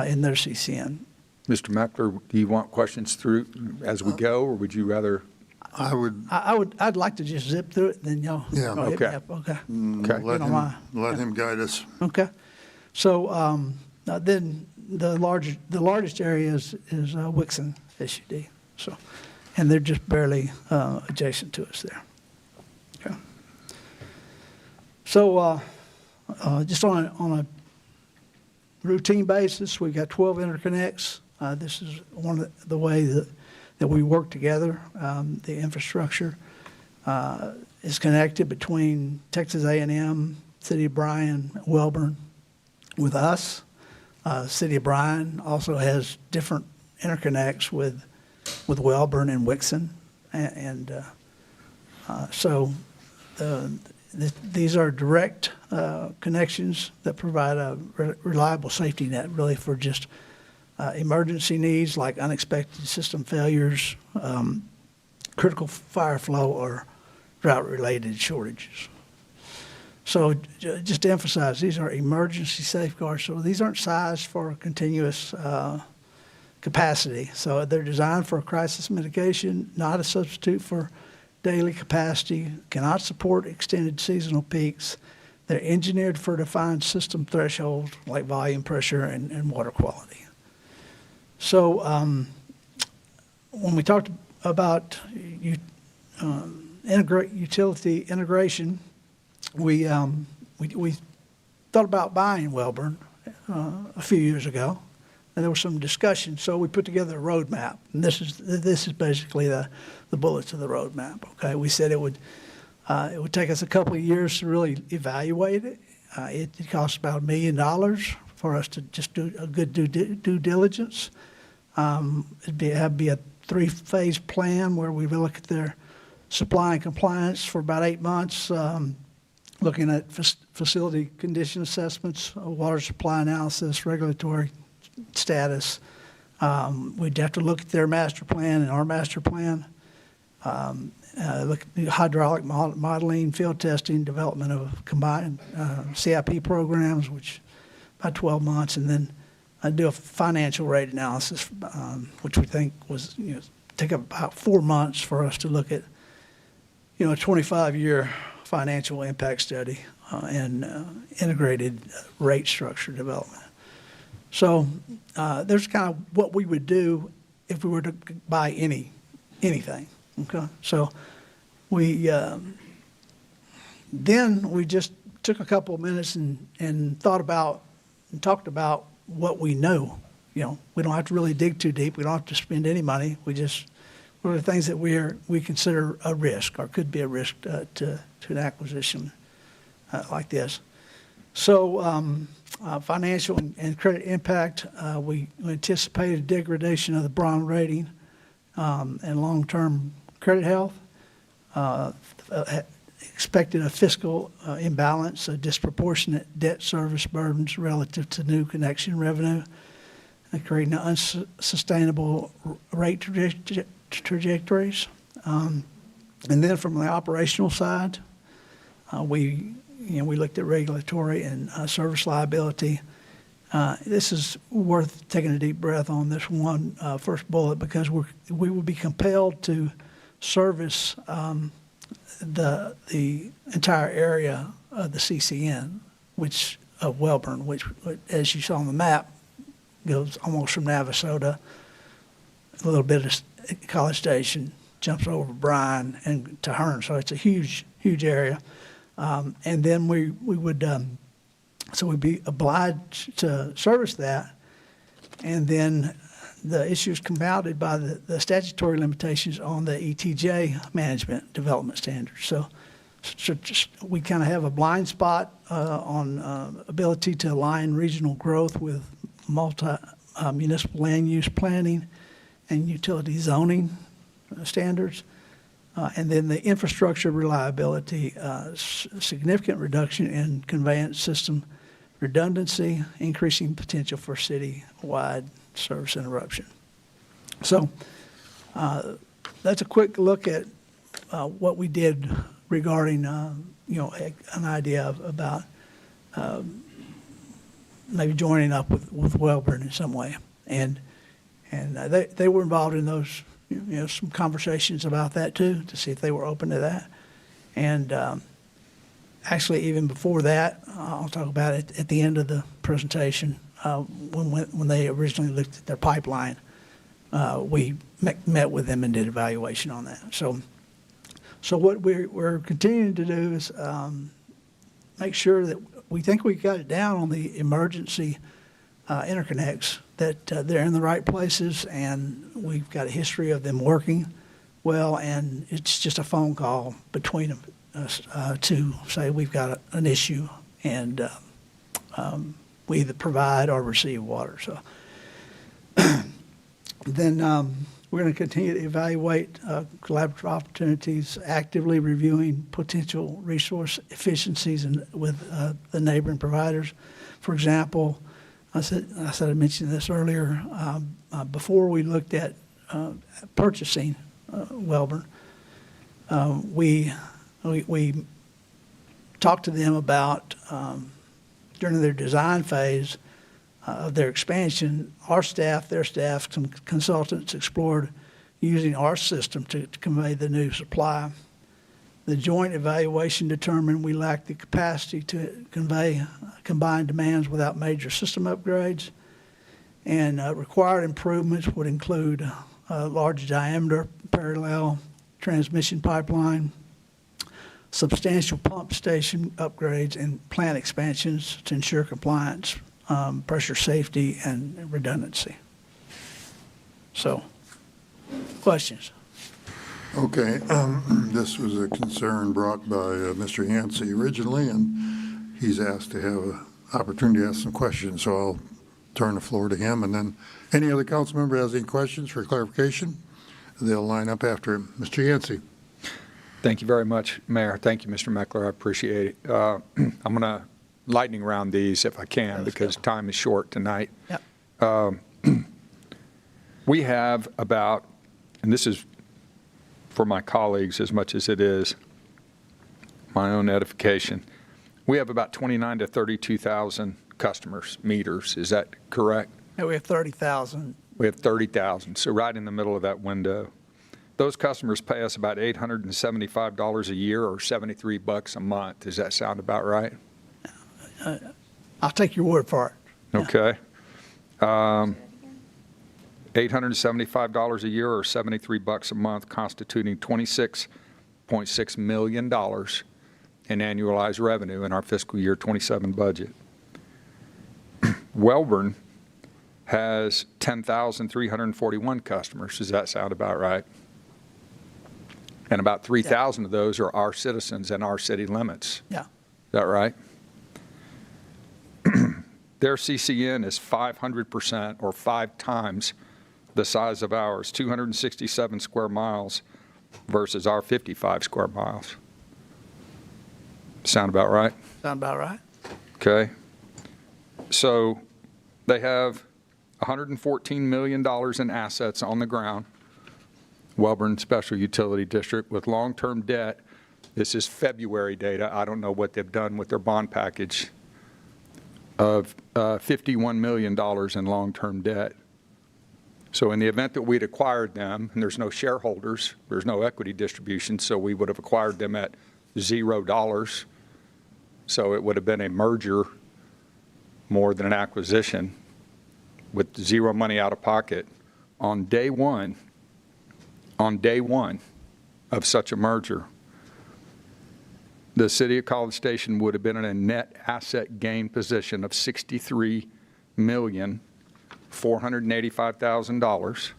in their CCN. Mr. Meckler, do you want questions through as we go, or would you rather? I'd like to just zip through it, then y'all. Yeah. Hit me Okay. up. Okay. Let him guide us. Okay. So then the largest area is Wixon SUD. So, and they're just barely adjacent to us there. Okay. So just on a routine basis, we've got 12 interconnects. This is one of the way that we work together. The infrastructure is connected between Texas A&M, City of Bryan, Welborn, with us. City of Bryan also has different interconnects with Welborn and Wixon, so these are direct connections that provide a reliable safety net, really, for just emergency needs like unexpected system failures, critical fire flow, or drought-related shortages. So just to emphasize, these are emergency safeguards. So these aren't sized for continuous capacity. So they're designed for crisis mitigation, not a substitute for daily capacity, cannot support extended seasonal peaks. They're engineered for defined system thresholds like volume, pressure, and water quality. So when we talked about utility integration, we thought about buying Welborn a few years ago, and there was some discussion. So we put together a roadmap, and this is basically the bullets of the roadmap. Okay, we said it would take us a couple of years to really evaluate it. It costs about $1 million for us to just do a good due diligence. It'd be a 3-phase plan where we look at their supply and compliance for about 8 months, looking at facility condition assessments, water supply analysis, regulatory status. We'd have to look at their master plan and our master plan. look at hydraulic modeling, field testing, development of combined CIP programs, which about 12 months, and then do a financial rate analysis, which we think was, take up about 4 months for us to look at, a 25-year financial impact study and integrated rate structure development. So there's kind of what we would do if we were to buy anything. Okay, so we then we just took a couple of minutes and thought about and talked about what we know. We don't have to really dig too deep. We don't have to spend any money. We just what are the things that we consider a risk or could be a risk to an acquisition like this. So financial and credit impact, we anticipated degradation of the bond rating and long-term credit health, expected a fiscal imbalance, a disproportionate debt service burdens relative to new connection revenue, and creating unsustainable rate trajectories. And then from the operational side, we looked at regulatory and service liability. This is worth taking a deep breath on this one first bullet because we will be compelled to service the entire area of the CCN, which of Wellborn, which, as you saw on the map, goes almost from Navasota, a little bit of College Station, jumps over Bryan and to Hearn. So it's a huge area. And then we would, so we'd be obliged to service that. And then the issue is compounded by the statutory limitations on the ETJ management development standards. So just, we kind of have a blind spot on ability to align regional growth with municipal land use planning and utility zoning standards. And then the infrastructure reliability, significant reduction in conveyance system redundancy, increasing potential for city-wide service interruption. So that's a quick look at what we did regarding, an idea about maybe joining up with Wellborn in some way. And they were involved in those, some conversations about that too, to see if they were open to that. And actually, even before that, I'll talk about it at the end of the presentation. When they originally looked at their pipeline, we met with them and did evaluation on that. So what we're continuing to do is make sure that we think we got it down on the emergency interconnects, that they're in the right places, and we've got a history of them working well, and it's just a phone call between us to say we've got an issue, and we either provide or receive water. So then we're going to continue to evaluate collaborative opportunities, actively reviewing potential resource efficiencies with the neighboring providers. For example, I mentioned this earlier, before we looked at purchasing Wellborn, we talked to them about, during their design phase of their expansion, our staff, their staff, some consultants explored using our system to convey the new supply. The joint evaluation determined we lacked the capacity to convey combined demands without major system upgrades, and required improvements would include a large diameter parallel transmission pipeline, substantial pump station upgrades, and plant expansions to ensure compliance, pressure safety, and redundancy. So, questions? Okay, this was a concern brought by Mr. Yancy originally, and he's asked to have an opportunity to ask some questions, so I'll turn the floor to him. And then any other council member has any questions for clarification, they'll line up after him. Mr. Yancy. Thank you very much, Mayor. Thank you, Mr. Meckler. I appreciate it. I'm going to lightning round these if I can, because time is short tonight. Yep. We have about, and this is for my colleagues as much as it is my own edification. We have about 29 to 32,000 customers, meters. Is that correct? Yeah, we have 30,000. We have 30,000, so right in the middle of that window. Those customers pay us about $875 a year or $73 a month. Does that sound about right? I'll take your word for it. Okay. $875 a year or $73 a month, constituting $26.6 million in annualized revenue in our fiscal year 27 budget. Welborn has 10,341 customers. Does that sound about right? And about 3,000 of those are our citizens in our city limits. Yeah. Is that right? Their CCN is 500% or 5 times the size of ours, 267 square miles versus our 55 square miles. Sound about right? Sound about right. Okay. So they have $114 million in assets on the ground, Welborn Special Utility District, with long-term debt. This is February data. I don't know what they've done with their bond package, of $51 million in long-term debt. So in the event that we'd acquired them, and there's no shareholders, there's no equity distribution, so we would have acquired them at $0. So it would have been a merger more than an acquisition with zero money out of pocket. On day one of such a merger, the city of College Station would have been in a net asset gain position of $63,485,000.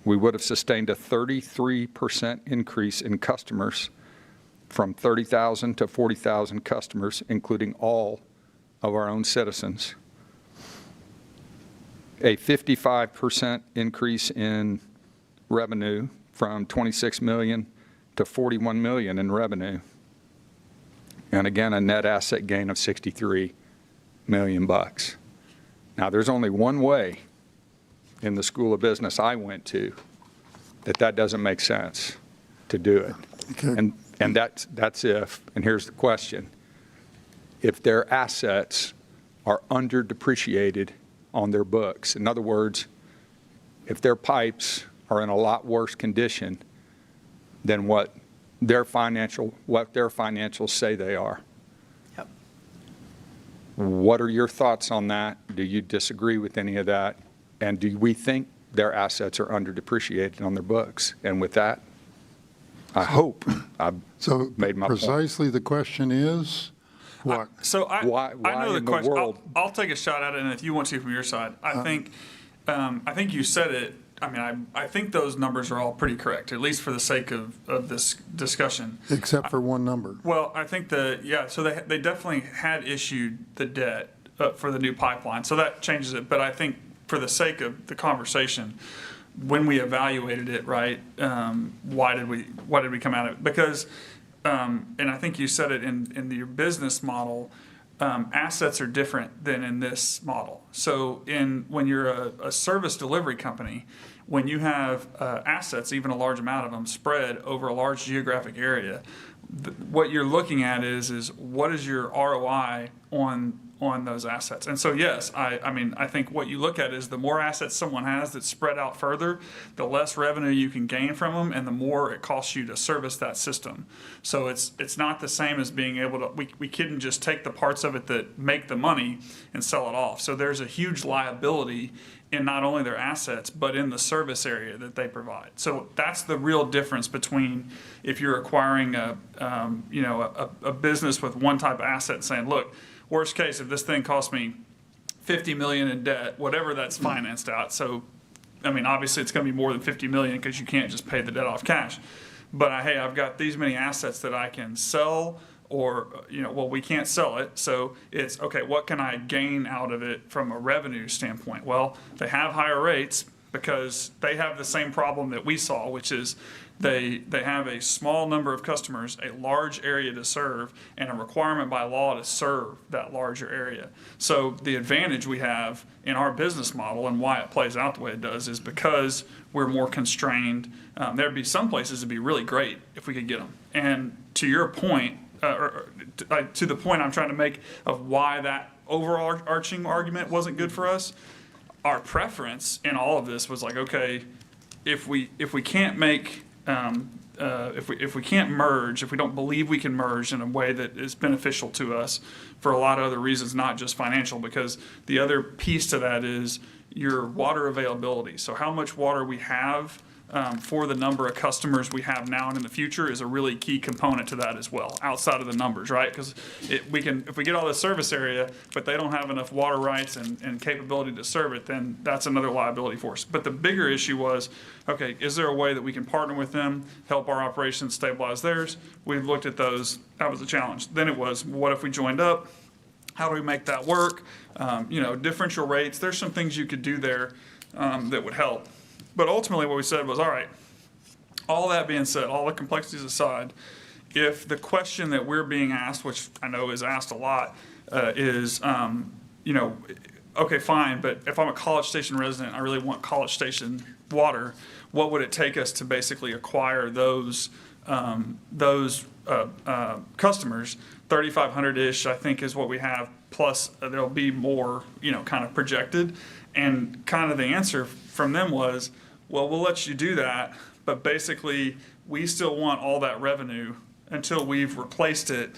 We would have sustained a 33% increase in customers from 30,000 to 40,000 customers, including all of our own citizens. A 55% increase in revenue from 26 million to 41 million in revenue. And again, a net asset gain of 63 million bucks. Now, there's only one way in the school of business I went to that doesn't make sense to do it. Okay. And that's if, and here's the question, if their assets are under depreciated on their books. In other words, if their pipes are in a lot worse condition than what their financials say they are. Yep. What are your thoughts on that? Do you disagree with any of that? And do we think their assets are under depreciated on their books? And with that, I hope I've made my point. Precisely the question is, what? Why I know the in question. world? I'll take a shot at it, and if you want to from your side, I think you said it. I mean, I think those numbers are all pretty correct, at least for the sake of this discussion. Except for one number. Well, I think so they definitely had issued the debt for the new pipeline, so that changes it. But I think for the sake of the conversation, when we evaluated it, right, why did we come at it? Because, and I think you said it in your business model, assets are different than in this model. So when you're a service delivery company, when you have assets, even a large amount of them, spread over a large geographic area, what you're looking at is what is your ROI on those assets. And so, yes, I think what you look at is the more assets someone has that's spread out further, the less revenue you can gain from them, and the more it costs you to service that system. So it's not the same as being able to, we couldn't just take the parts of it that make the money and sell it off. So there's a huge liability in not only their assets, but in the service area that they provide. So that's the real difference between if you're acquiring a business with one type of asset and saying, look, worst case, if this thing costs me $50 million in debt, whatever that's financed out. So, I mean, obviously it's going to be more than $50 million because you can't just pay the debt off cash. But hey, I've got these many assets that I can sell, or we can't sell it. So it's okay. What can I gain out of it from a revenue standpoint? Well, they have higher rates because they have the same problem that we saw, which is They have a small number of customers, a large area to serve, and a requirement by law to serve that larger area. So the advantage we have in our business model and why it plays out the way it does is because we're more constrained. There'd be some places it'd be really great if we could get them. And to your point, to the point I'm trying to make of why that overarching argument wasn't good for us, our preference in all of this was like, okay, if we can't make if we can't merge, if we don't believe we can merge in a way that is beneficial to us for a lot of other reasons, not just financial, because the other piece to that is your water availability. So how much water we have for the number of customers we have now and in the future is a really key component to that as well, outside of the numbers, right? Because if we get all this service area, but they don't have enough water rights and capability to serve it, then that's another liability for us. But the bigger issue was, okay, is there a way that we can partner with them, help our operations stabilize theirs? We looked at those. That was a challenge. Then it was, what if we joined up? How do we make that work? Differential rates. There's some things you could do there that would help. But ultimately what we said was, all right, all that being said, all the complexities aside, if the question that we're being asked, which I know is asked a lot, is, okay, fine, but if I'm a College Station resident, I really want College Station water, what would it take us to basically acquire those customers? 3,500-ish, I think, is what we have, plus there'll be more, kind of projected. And kind of the answer from them was, well, we'll let you do that, but basically we still want all that revenue until we've replaced it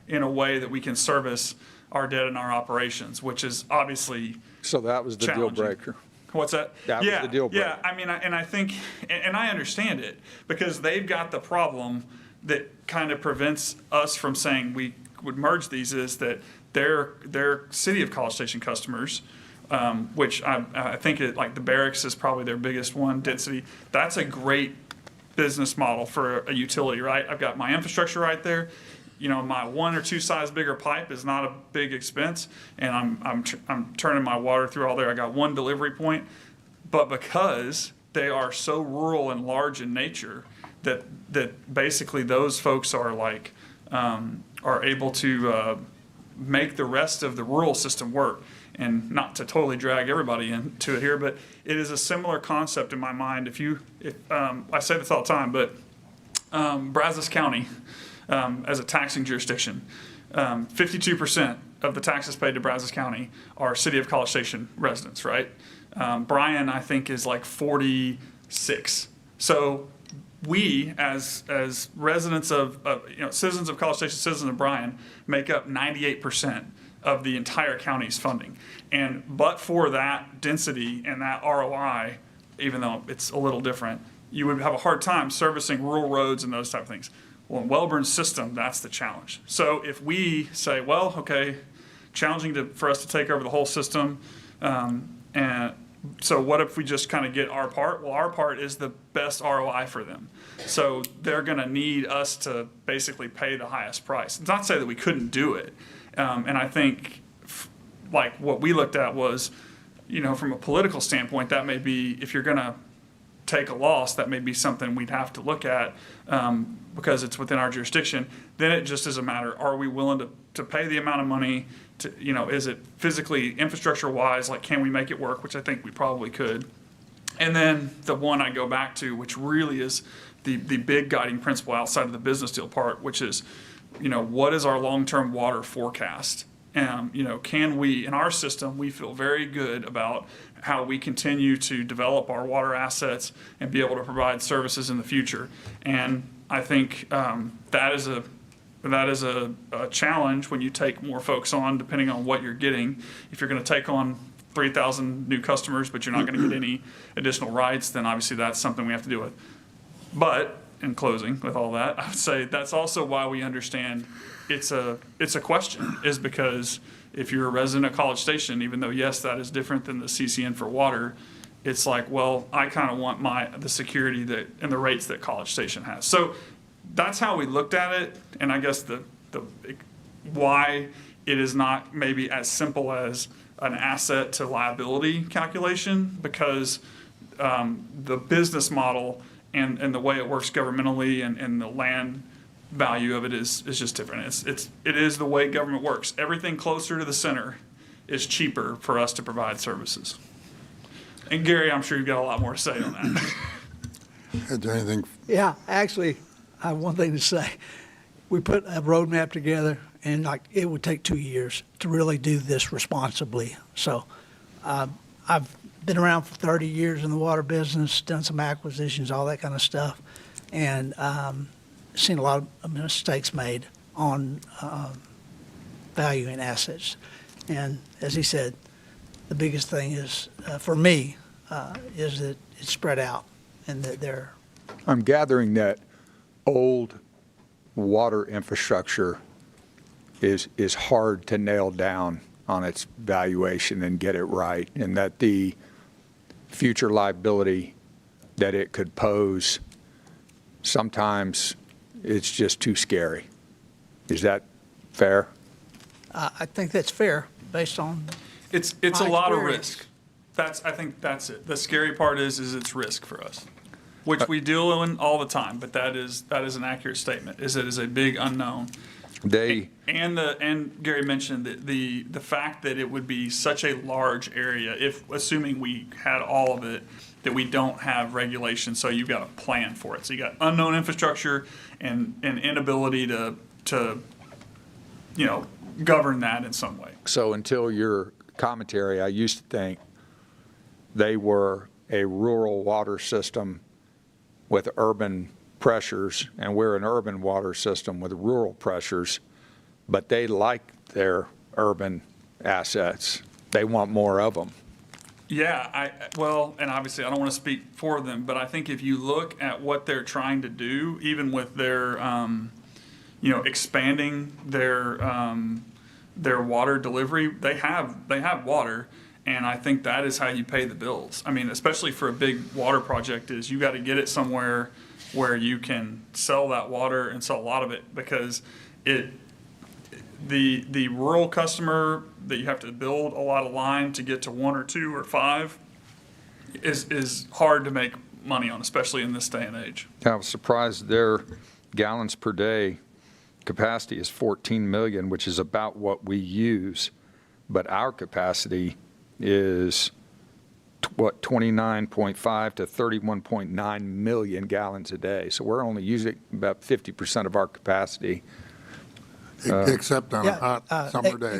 in a way that we can service our debt and our operations, which is obviously So that was the deal breaker. What's that? That was the deal breaker. Yeah, I mean, I think, and I understand it, because they've got the problem that kind of prevents us from saying we would merge these, is that their City of College Station customers, which I think like the barracks is probably their biggest one, density. That's a great business model for a utility, right? I've got my infrastructure right there. My 1 or 2 size bigger pipe is not a big expense, and I'm turning my water through all there. I got one delivery point, but because they are so rural and large in nature, that basically those folks are like are able to make the rest of the rural system work. And not to totally drag everybody into it here, but it is a similar concept in my mind. I say this all the time, but Brazos County, as a taxing jurisdiction, 52% of the taxes paid to Brazos County are City of College Station residents, right? Bryan, I think, is like 46. So we, as residents of citizens of College Station, citizens of Bryan, make up 98% of the entire county's funding. But for that density and that ROI, even though it's a little different, you would have a hard time servicing rural roads and those type of things. Well, in Wellborn's system, that's the challenge. So if we say, well, okay, challenging for us to take over the whole system, and so what if we just kind of get our part? Well, our part is the best ROI for them. So they're going to need us to basically pay the highest price. It's not to say that we couldn't do it. And I think, like, what we looked at was, from a political standpoint, that may be, if you're going to take a loss, that may be something we'd have to look at because it's within our jurisdiction. Then it just is a matter, are we willing to pay the amount of money to, is it physically, infrastructure-wise, like, can we make it work, which I think we probably could. And then the one I go back to, which really is the big guiding principle outside of the business deal part, which is, what is our long-term water forecast? Can we, in our system, we feel very good about how we continue to develop our water assets and be able to provide services in the future. And I think that is a challenge when you take more folks on, depending on what you're getting. If you're going to take on 3,000 new customers, but you're not going to get any additional rights, then obviously that's something we have to deal with. But in closing with all that, I would say that's also why we understand it's a question, is because if you're a resident of College Station, even though, yes, that is different than the CCN for water, it's like, well, I kind of want the security and the rates that College Station has. So that's how we looked at it, and I guess the why it is not maybe as simple as an asset to liability calculation, because the business model and the way it works governmentally and the land value of it is just different. It is the way government works. Everything closer to the center is cheaper for us to provide services. And Gary, I'm sure you've got a lot more to say on that. Is there anything? Yeah, actually, I have one thing to say. We put a roadmap together, and it would take 2 years to really do this responsibly. So I've been around for 30 years in the water business, done some acquisitions, all that kind of stuff, and seen a lot of mistakes made on valuing assets. And as he said, the biggest thing is, for me, is that it's spread out and that they're. I'm gathering that old water infrastructure is hard to nail down on its valuation and get it right, and that the future liability that it could pose, sometimes it's just too scary. Is that fair? I think that's fair based on. It's a lot of risk. I think that's it. The scary part is it's risk for us, which we deal in all the time. But that is an accurate statement. It is a big unknown. And Gary mentioned the fact that it would be such a large area, if assuming we had all of it, that we don't have regulation. So you've got to plan for it. So you got unknown infrastructure and inability to govern that in some way. So until your commentary, I used to think they were a rural water system with urban pressures, and we're an urban water system with rural pressures, but they like their urban assets. They want more of them. Yeah, and obviously I don't want to speak for them, but I think if you look at what they're trying to do, even with their, expanding their water delivery, they have water, and I think that is how you pay the bills. I mean, especially for a big water project, is you got to get it somewhere where you can sell that water and sell a lot of it, because the rural customer that you have to build a lot of line to get to 1 or 2 or 5 is hard to make money on, especially in this day and age. I was surprised their gallons per day capacity is 14 million, which is about what we use, but our capacity is 29.5 to 31.9 million gallons a day. So we're only using about 50% of our capacity. Except on a hot summer day.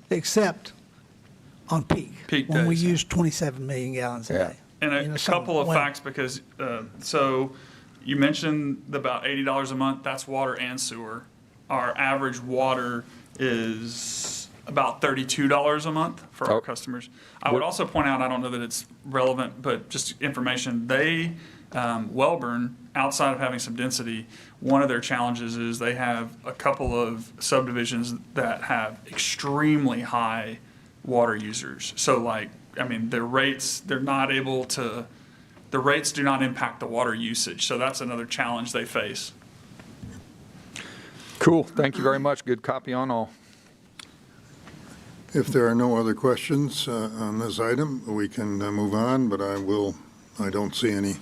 Except on peak. When we use 27 million gallons a day. And a couple of facts, because so you mentioned about $80 a month. That's water and sewer. Our average water is about $32 a month for our customers. I would also point out, I don't know that it's relevant, but just information, Wellborn, outside of having some density, one of their challenges is they have a couple of subdivisions that have extremely high water users. So their rates, the rates do not impact the water usage. So that's another challenge they face. Cool. Thank you very much. Good copy on all. If there are no other questions on this item, we can move on, but I don't see any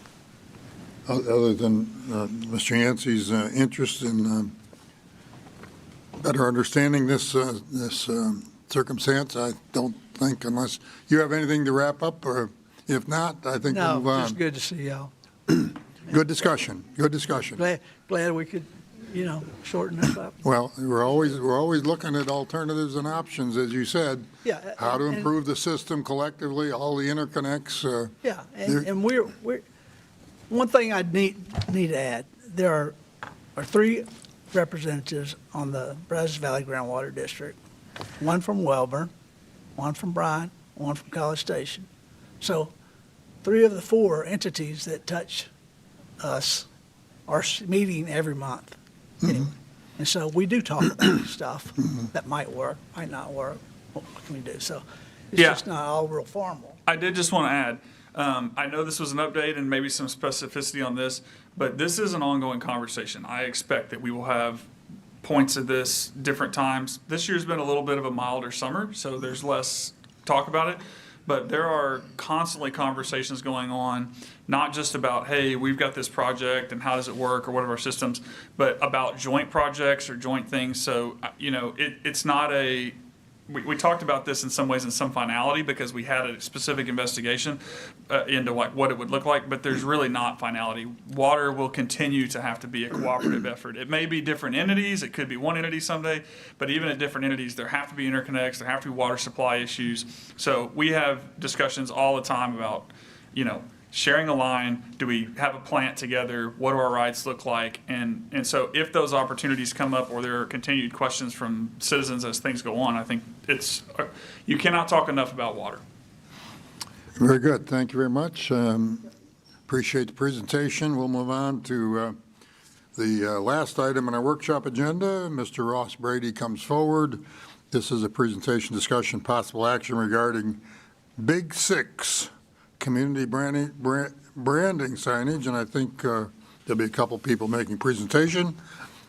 other than Mr. Yancey's interest in better understanding this circumstance. I don't think, unless you have anything to wrap up, or if not, I think we'll move on. No, just good to see y'all. Good discussion. Good discussion. Glad we could, shorten this up. Well, we're always looking at alternatives and options, as you said. Yeah. How to improve the system collectively, all the interconnects. Yeah, and we're one thing I need to add. There are 3 representatives on the Brazos Valley Groundwater District. One from Wellborn, one from Bryan, one from College Station. So 3 of the 4 entities that touch us are meeting every month. Anyway. And so we do talk about stuff that might work, might not work. What can we do? So it's just not all real formal. I did just want to add, I know this was an update and maybe some specificity on this, but this is an ongoing conversation. I expect that we will have points of this different times. This year's been a little bit of a milder summer, so there's less talk about it. but there are constantly conversations going on, not just about, hey, we've got this project and how does it work or what are our systems, but about joint projects or joint things. So, it's not we talked about this in some ways in some finality because we had a specific investigation into like what it would look like, but there's really not finality. Water will continue to have to be a cooperative effort. It may be different entities, it could be one entity someday, but even at different entities, there have to be interconnects, there have to be water supply issues. So we have discussions all the time about, sharing a line, do we have a plant together, what do our rights look like? And so if those opportunities come up or there are continued questions from citizens as things go on, I think you cannot talk enough about water. Very good. Thank you very much. Appreciate the presentation. We'll move on to the last item on our workshop agenda. Mr. Ross Brady comes forward. This is a presentation, discussion, possible action regarding Big Six community branding signage, and I think there'll be a couple people making presentation,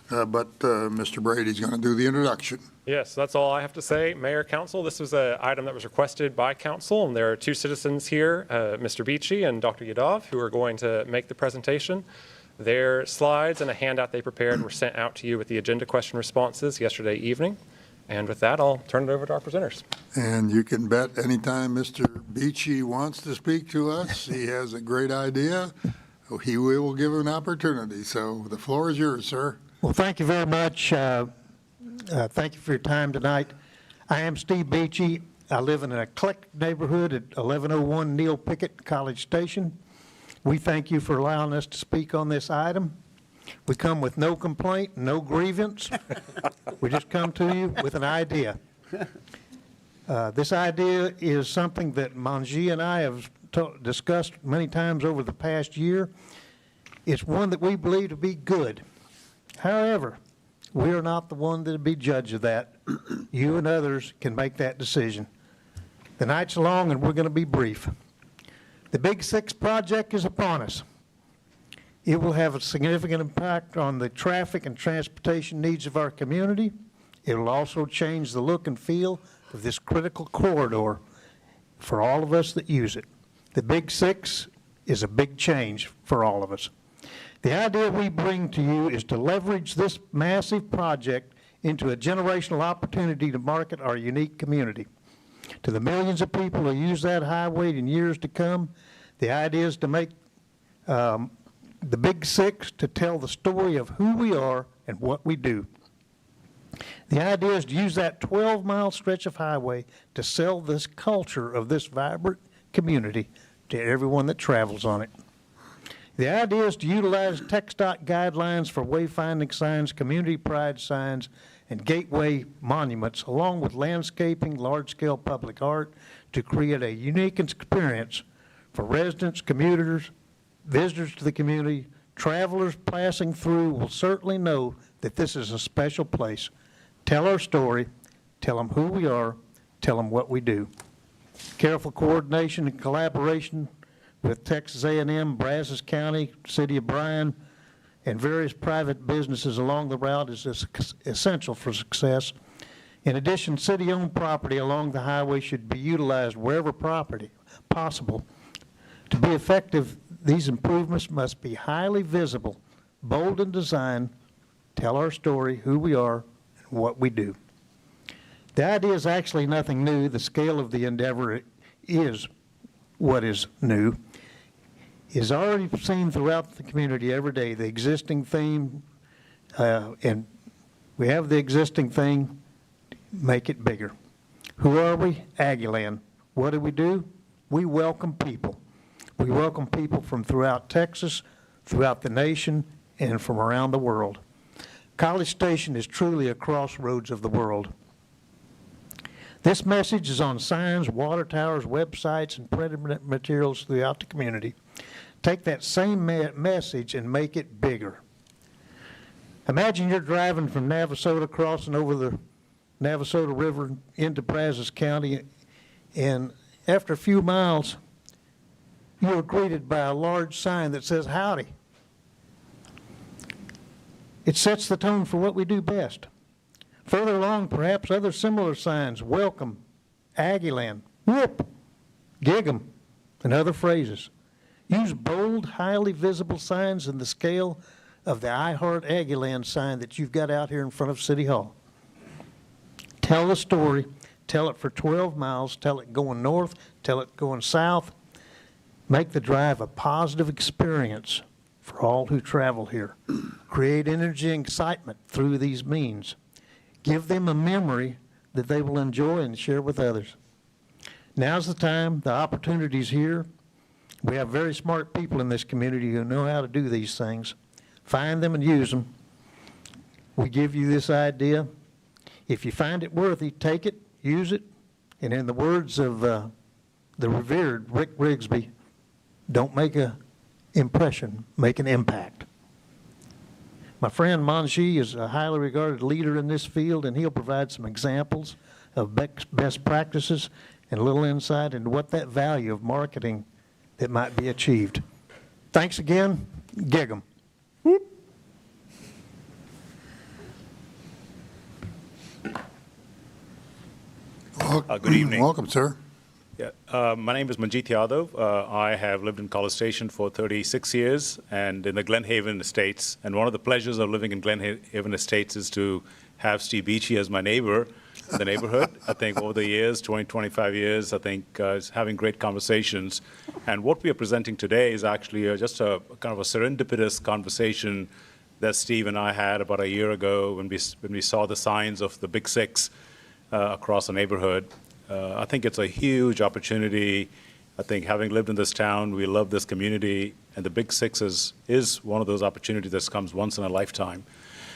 but Mr. Brady's going to do the introduction. Yes, that's all I have to say. Mayor, Council, this was an item that was requested by Council, and there are two citizens here, Mr. Beachy and Dr. Yadav, who are going to make the presentation. Their slides and a handout they prepared were sent out to you with the agenda question responses yesterday evening. And with that, I'll turn it over to our presenters. And you can bet anytime Mr. Beachy wants to speak to us, he has a great idea, we will give him an opportunity. So the floor is yours, sir. Well, thank you very much. Thank you for your time tonight. I am Steve Beachy. I live in an eclectic neighborhood at 1101 Neil Pickett, College Station. We thank you for allowing us to speak on this item. We come with no complaint, no grievance. We just come to you with an idea. This idea is something that Manji and I have discussed many times over the past year. It's one that we believe to be good. However, we are not the one to be judge of that. You and others can make that decision. The night's long and we're going to be brief. The Big Six project is upon us. It will have a significant impact on the traffic and transportation needs of our community. It will also change the look and feel of this critical corridor for all of us that use it. The Big Six is a big change for all of us. The idea we bring to you is to leverage this massive project into a generational opportunity to market our unique community. To the millions of people who use that highway in years to come, the idea is to make the Big Six to tell the story of who we are and what we do. The idea is to use that 12-mile stretch of highway to sell this culture of this vibrant community to everyone that travels on it. The idea is to utilize TxDOT guidelines for wayfinding signs, community pride signs, and gateway monuments, along with landscaping, large-scale public art, to create a unique experience for residents, commuters, visitors to the community. Travelers passing through will certainly know that this is a special place. Tell our story, tell them who we are, tell them what we do. Careful coordination and collaboration with Texas A&M, Brazos County, City of Bryan, and various private businesses along the route is essential for success. In addition, city-owned property along the highway should be utilized wherever possible. To be effective, these improvements must be highly visible, bold in design, tell our story, who we are, and what we do. The idea is actually nothing new. The scale of the endeavor is what is new. Is already seen throughout the community every day. The existing theme, and we have the existing thing, make it bigger. Who are we? Aggieland. What do? We welcome people. We welcome people from throughout Texas, throughout the nation, and from around the world. College Station is truly a crossroads of the world. This message is on signs, water towers, websites, and printed materials throughout the community. Take that same message and make it bigger. Imagine you're driving from Navasota, crossing over the Navasota River into Brazos County, and after a few miles, you are greeted by a large sign that says, "Howdy." It sets the tone for what we do best. Further along, perhaps other similar signs, "Welcome," "Aggieland," "Whoop," Gig 'em and other phrases. Use bold, highly visible signs in the scale of the I Heart Aggieland sign that you've got out here in front of City Hall. Tell the story. Tell it for 12 miles. Tell it going north. Tell it going south. Make the drive a positive experience for all who travel here. Create energy and excitement through these means. Give them a memory that they will enjoy and share with others. Now's the time. The opportunity's here. We have very smart people in this community who know how to do these things. Find them and use them. We give you this idea. If you find it worthy, take it, use it, and in the words of the revered Rick Rigsby, don't make an impression, make an impact. My friend Manji is a highly regarded leader in this field, and he'll provide some examples of best practices and a little insight into what that value of marketing that might be achieved. Thanks again. Gig 'em. Good evening. Welcome, sir. Yeah, my name is Manjeet Yadav. I have lived in College Station for 36 years and in the Glen Haven Estates. And one of the pleasures of living in Glen Haven Estates is to have Steve Beachy as my neighbor in the neighborhood. I think over the years, 20, 25 years, I think is having great conversations. And what we are presenting today is actually just a kind of a serendipitous conversation that Steve and I had about a year ago when we saw the signs of the Big Six across the neighborhood. I think it's a huge opportunity. I think having lived in this town, we love this community, and the Big Six is one of those opportunities that comes once in a lifetime.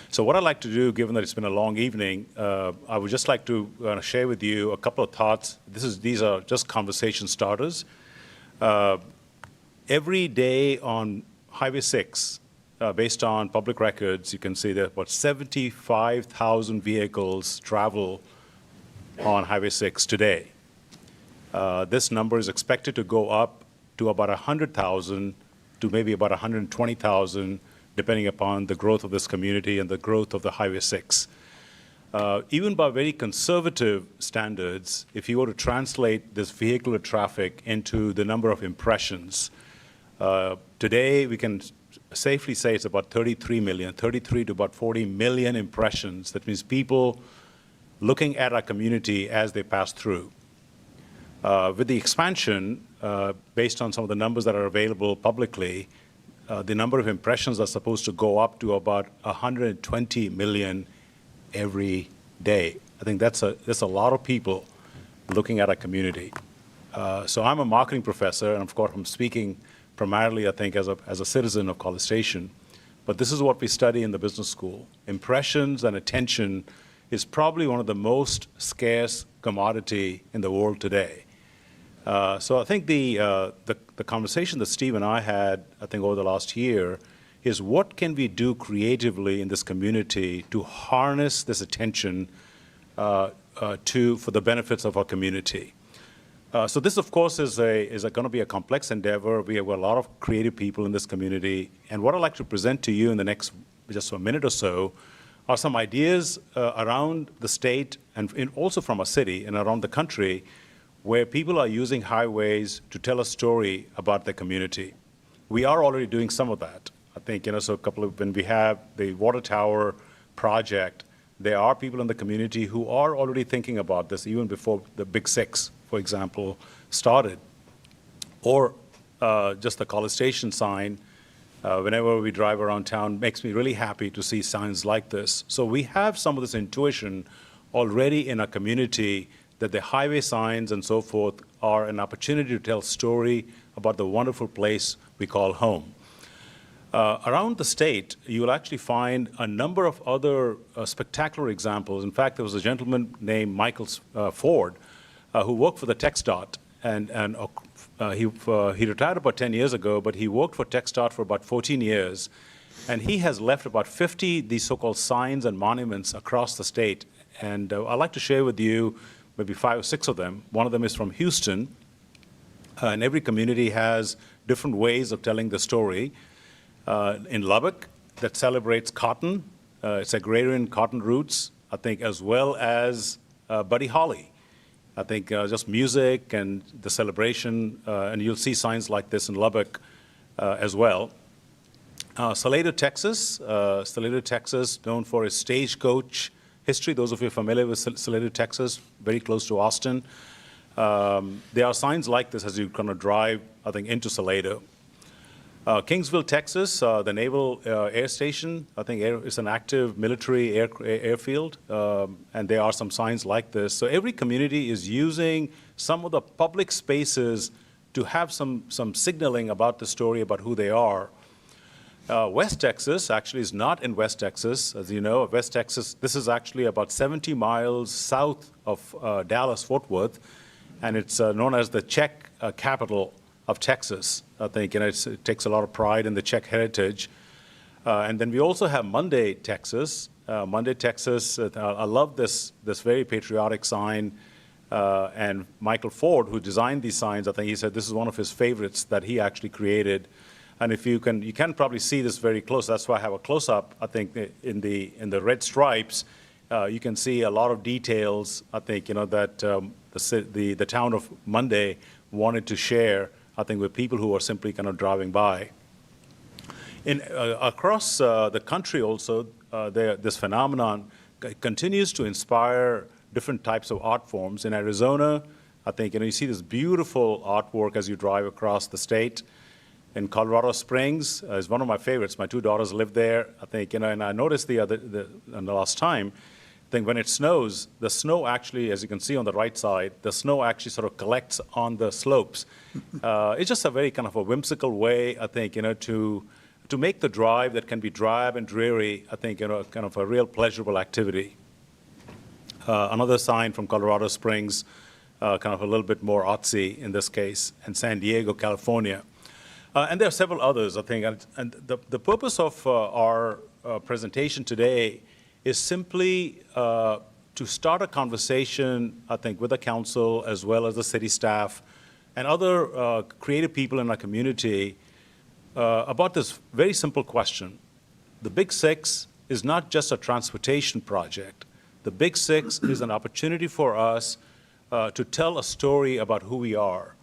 So what I'd like to do, given that it's been a long evening, I would just like to share with you a couple of thoughts. These are just conversation starters. Every day on Highway 6, based on public records, you can see that about 75,000 vehicles travel on Highway 6 today. This number is expected to go up to about 100,000 to maybe about 120,000, depending upon the growth of this community and the growth of the Highway 6. Even by very conservative standards, if you were to translate this vehicular traffic into the number of impressions, today we can safely say it's about 33 to about 40 million impressions. That means people looking at our community as they pass through. With the expansion, based on some of the numbers that are available publicly, the number of impressions are supposed to go up to about 120 million every day. I think that's a lot of people looking at our community. So I'm a marketing professor, and of course I'm speaking primarily, I think, as a citizen of College Station. But this is what we study in the business school. Impressions and attention is probably one of the most scarce commodity in the world today. So I think the conversation that Steve and I had, I think over the last year, is what can we do creatively in this community to harness this attention for the benefits of our community. So this, of course, is going to be a complex endeavor. We have a lot of creative people in this community, and what I'd like to present to you in the next just a minute or so are some ideas around the state and also from a city and around the country where people are using highways to tell a story about their community. We are already doing some of that. I think, so when we have the water tower project, there are people in the community who are already thinking about this even before the Big Six, for example, started. Or just the College Station sign, whenever we drive around town, makes me really happy to see signs like this. So we have some of this intuition already in our community that the highway signs and so forth are an opportunity to tell a story about the wonderful place we call home. Around the state, you will actually find a number of other spectacular examples. In fact, there was a gentleman named Michael Ford who worked for the TxDOT, and he retired about 10 years ago, but he worked for TxDOT for about 14 years, and he has left about 50 these so-called signs and monuments across the state. And I'd like to share with you maybe 5 or 6 of them. One of them is from Houston, and every community has different ways of telling the story. In Lubbock, that celebrates cotton, its agrarian cotton roots, I think, as well as Buddy Holly. I think just music and the celebration, and you'll see signs like this in Lubbock as well. Salado, Texas, known for its stagecoach history. Those of you familiar with Salado, Texas, very close to Austin. There are signs like this as you kind of drive, I think, into Salado. Kingsville, Texas, the Naval Air Station, I think it's an active military airfield, and there are some signs like this. So every community is using some of the public spaces to have some signaling about the story, about who they are. West Texas actually is not in West Texas. As you know, West Texas, this is actually about 70 miles south of Dallas-Fort Worth, and it's known as the Czech capital of Texas. I think it takes a lot of pride in the Czech heritage. And then we also have Monday, Texas. Monday, Texas, I love this very patriotic sign. And Michael Ford, who designed these signs, I think he said this is one of his favorites that he actually created. And if you can probably see this very close. That's why I have a close-up. I think in the red stripes, you can see a lot of details. I think that the town of Monday wanted to share, I think, with people who are simply kind of driving by. Across the country also, this phenomenon continues to inspire different types of art forms. In Arizona, I think you see this beautiful artwork as you drive across the state. In Colorado Springs is one of my favorites. My two daughters live there. I think and I noticed the last time. I think when it snows, the snow actually, as you can see on the right side, the snow actually sort of collects on the slopes. It's just a very kind of a whimsical way, I think, to make the drive that can be drab and dreary, I think, kind of a real pleasurable activity. Another sign from Colorado Springs, kind of a little bit more artsy in this case, and San Diego, California. And there are several others, I think. And the purpose of our presentation today is simply to start a conversation, I think, with the council as well as the city staff and other creative people in our community about this very simple question. The Big Six is not just a transportation project. The Big Six is an opportunity for us to tell a story about who we are.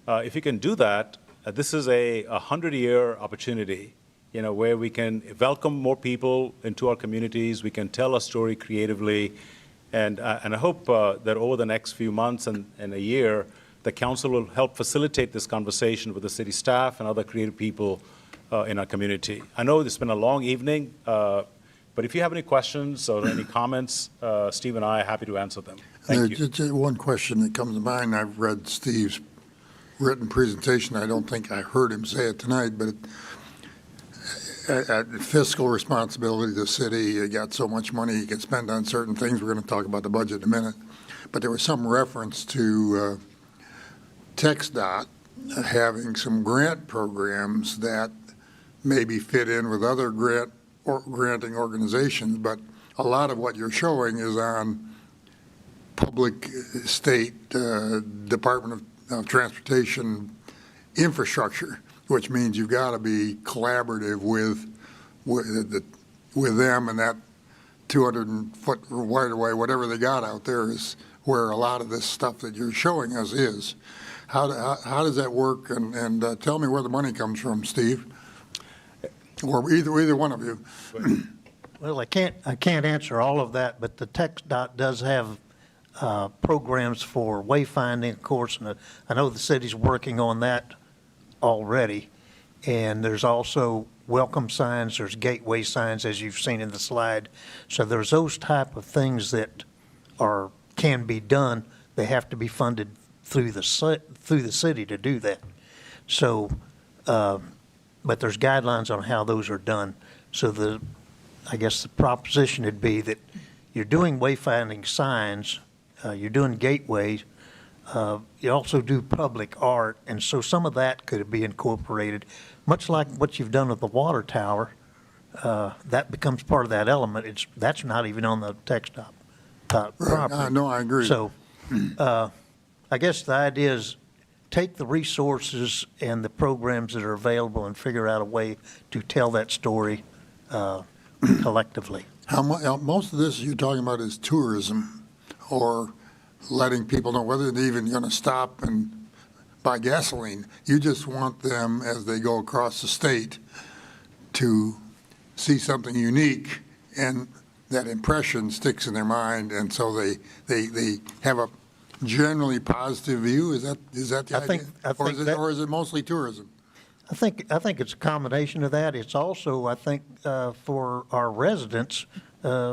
If you can do that, this is a 100-year opportunity, where we can welcome more people into our communities. We can tell a story creatively. And I hope that over the next few months and a year, the council will help facilitate this conversation with the city staff and other creative people in our community. I know it's been a long evening, but if you have any questions or any comments, Steve and I are happy to answer them. Thank you. Just one question that comes to mind. I've read Steve's written presentation. I don't think I heard him say it tonight, but fiscal responsibility of the city, you got so much money you can spend on certain things. We're going to talk about the budget in a minute. But there was some reference to TxDOT having some grant programs that maybe fit in with other granting organizations, but a lot of what you're showing is on public state Department of Transportation infrastructure, which means you've got to be collaborative with them, and that 200-foot right-of-way, whatever they got out there, is where a lot of this stuff that you're showing us is. How does that work? And tell me where the money comes from, Steve, or either one of you. Well, I can't answer all of that, but the TxDOT does have programs for wayfinding, of course, and I know the city's working on that already. And there's also welcome signs, there's gateway signs, as you've seen in the slide. So there's those type of things that can be done. They have to be funded through the city to do that. So, but there's guidelines on how those are done. So I guess the proposition would be that you're doing wayfinding signs, you're doing gateways, you also do public art, and so some of that could be incorporated, much like what you've done with the water tower. That becomes part of that element. That's not even on the TxDOT property. No, I agree. So I guess the idea is take the resources and the programs that are available and figure out a way to tell that story collectively. Most of this you're talking about is tourism, or letting people know whether they're even going to stop and buy gasoline. You just want them, as they go across the state, to see something unique, and that impression sticks in their mind, and so they have a generally positive view. Is that the idea? Or is it mostly tourism? I think it's a combination of that. It's also, I think, for our residents,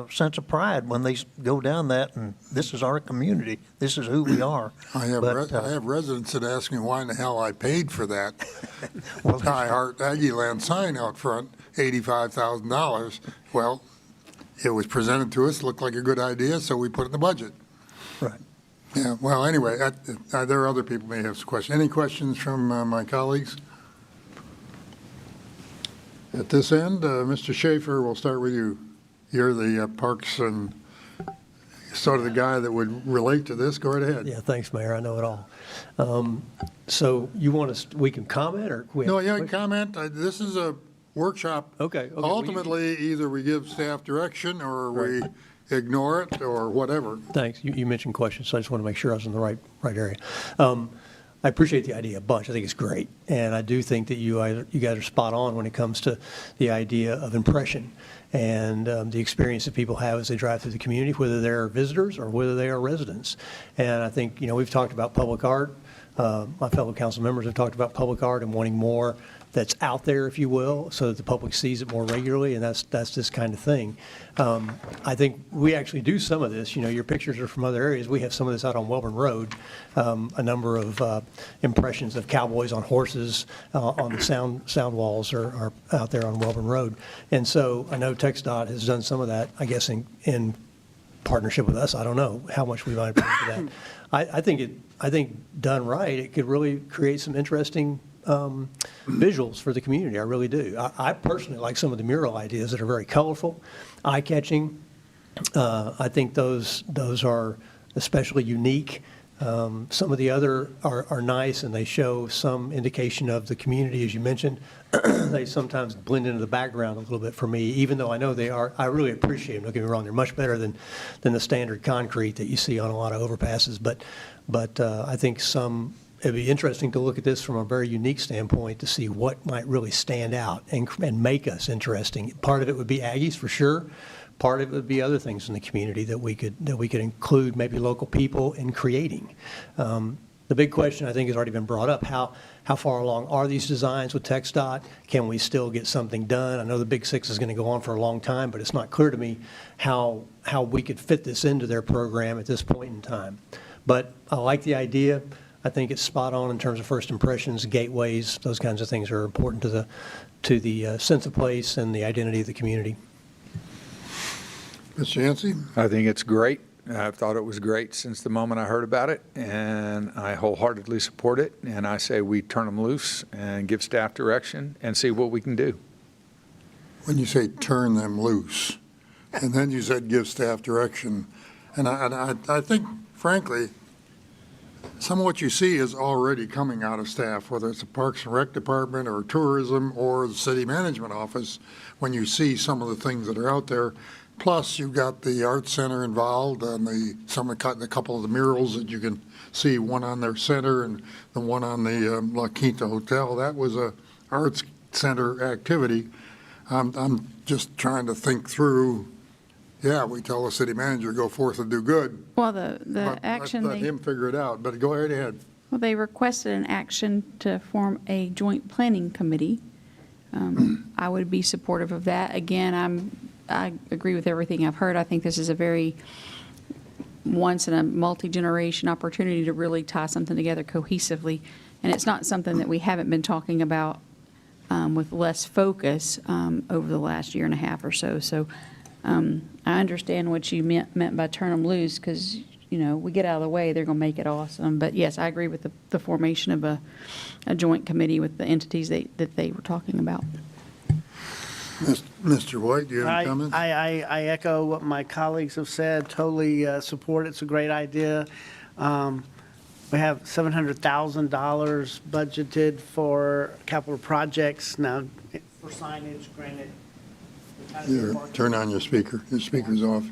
sense of pride when they go down that, and this is our community. This is who we are. I have residents that ask me why in the hell I paid for that I Heart Aggieland sign out front, $85,000. Well, it was presented to us, looked like a good idea, so we put it in the budget. Right. Yeah, well, anyway, there are other people may have some questions. Any questions from my colleagues? At this end, Mr. Shafer, we'll start with you. You're the Parks and sort of the guy that would relate to this. Go right ahead. Yeah, thanks, Mayor. I know it all. So you want us, we can comment or quit? No, yeah, comment. This is a workshop. Okay. Ultimately, either we give staff direction or we ignore it or whatever. Thanks. You mentioned questions, so I just want to make sure I was in the right area. I appreciate the idea a bunch. I think it's great. And I do think that you guys are spot on when it comes to the idea of impression and the experience that people have as they drive through the community, whether they're visitors or whether they are residents. And I think, we've talked about public art. My fellow council members have talked about public art and wanting more that's out there, if you will, so that the public sees it more regularly, and that's this kind of thing. I think we actually do some of this. Your pictures are from other areas. We have some of this out on Welborn Road, a number of impressions of cowboys on horses on the sound walls are out there on Welborn Road. And so I know TxDOT has done some of that, I guess, in partnership with us. I don't know how much we might pay for that. I think done right, it could really create some interesting visuals for the community. I really do. I personally like some of the mural ideas that are very colorful, eye-catching. I think those are especially unique. Some of the other are nice, and they show some indication of the community, as you mentioned. They sometimes blend into the background a little bit for me, even though I know they are. I really appreciate them. Don't get me wrong; they're much better than the standard concrete that you see on a lot of overpasses. But I think it'd be interesting to look at this from a very unique standpoint to see what might really stand out and make us interesting. Part of it would be Aggies for sure. Part of it would be other things in the community that we could include, maybe local people in creating. The big question I think has already been brought up: how far along are these designs with TxDOT? Can we still get something done? I know the Big Six is going to go on for a long time, but it's not clear to me how we could fit this into their program at this point in time. But I like the idea. I think it's spot on in terms of first impressions, gateways, those kinds of things are important to the sense of place and the identity of the community. Mr. Yancy? I think it's great. I've thought it was great since the moment I heard about it, and I wholeheartedly support it. And I say we turn them loose and give staff direction and see what we can do. When you say turn them loose, and then you said give staff direction, and I think, frankly, some of what you see is already coming out of staff, whether it's the Parks and Rec Department or tourism or the city management office, when you see some of the things that are out there. Plus, you've got the Art Center involved and a couple of the murals that you can see, one on their center and the one on the La Quinta Hotel. That was a Arts Center activity. I'm just trying to think through. Yeah, we tell the city manager, go forth and do good. Well, the action. Let him figure it out, but go right ahead. Well, they requested an action to form a joint planning committee. I would be supportive of that. Again, I agree with everything I've heard. I think this is a very once in a multi-generation opportunity to really tie something together cohesively. And it's not something that we haven't been talking about with less focus over the last year and a half or so. So I understand what you meant by turn them loose, because, we get out of the way, they're going to make it awesome. But yes, I agree with the formation of a joint committee with the entities that they were talking about. Mr. White, do you have a comment? I echo what my colleagues have said, totally support it. It's a great idea. We have $700,000 budgeted for capital projects. Now, for signage, granted. Here, turn on your speaker. Your speaker's off.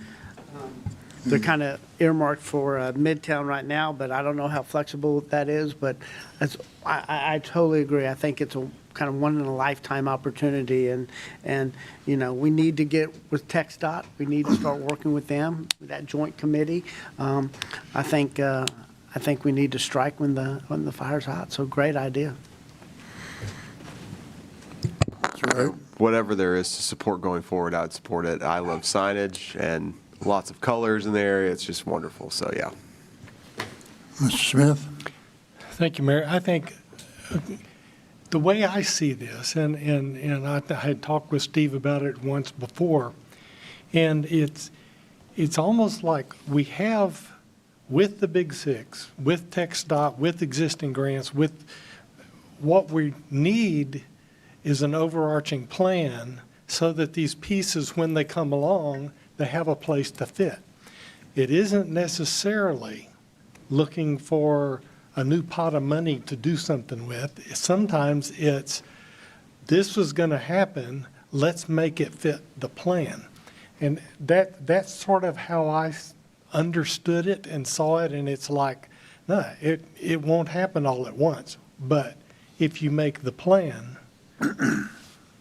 they're kind of earmarked for Midtown right now, but I don't know how flexible that is. But I totally agree. I think it's a kind of one-in-a-lifetime opportunity, and we need to get with TxDOT. We need to start working with them, that joint committee. I think we need to strike when the fire's hot. So great idea. Whatever there is to support going forward, I would support it. I love signage and lots of colors in the area. It's just wonderful. So, yeah. Mr. Smith? Thank you, Mayor. I think the way I see this, and I had talked with Steve about it once before, and it's almost like we have, with the Big Six, with TxDOT, with existing grants, with what we need is an overarching plan so that these pieces, when they come along, they have a place to fit. It isn't necessarily looking for a new pot of money to do something with. Sometimes it's, this was going to happen, let's make it fit the plan. And that's sort of how I understood it and saw it, and it's like, no, it won't happen all at once. But if you make the plan,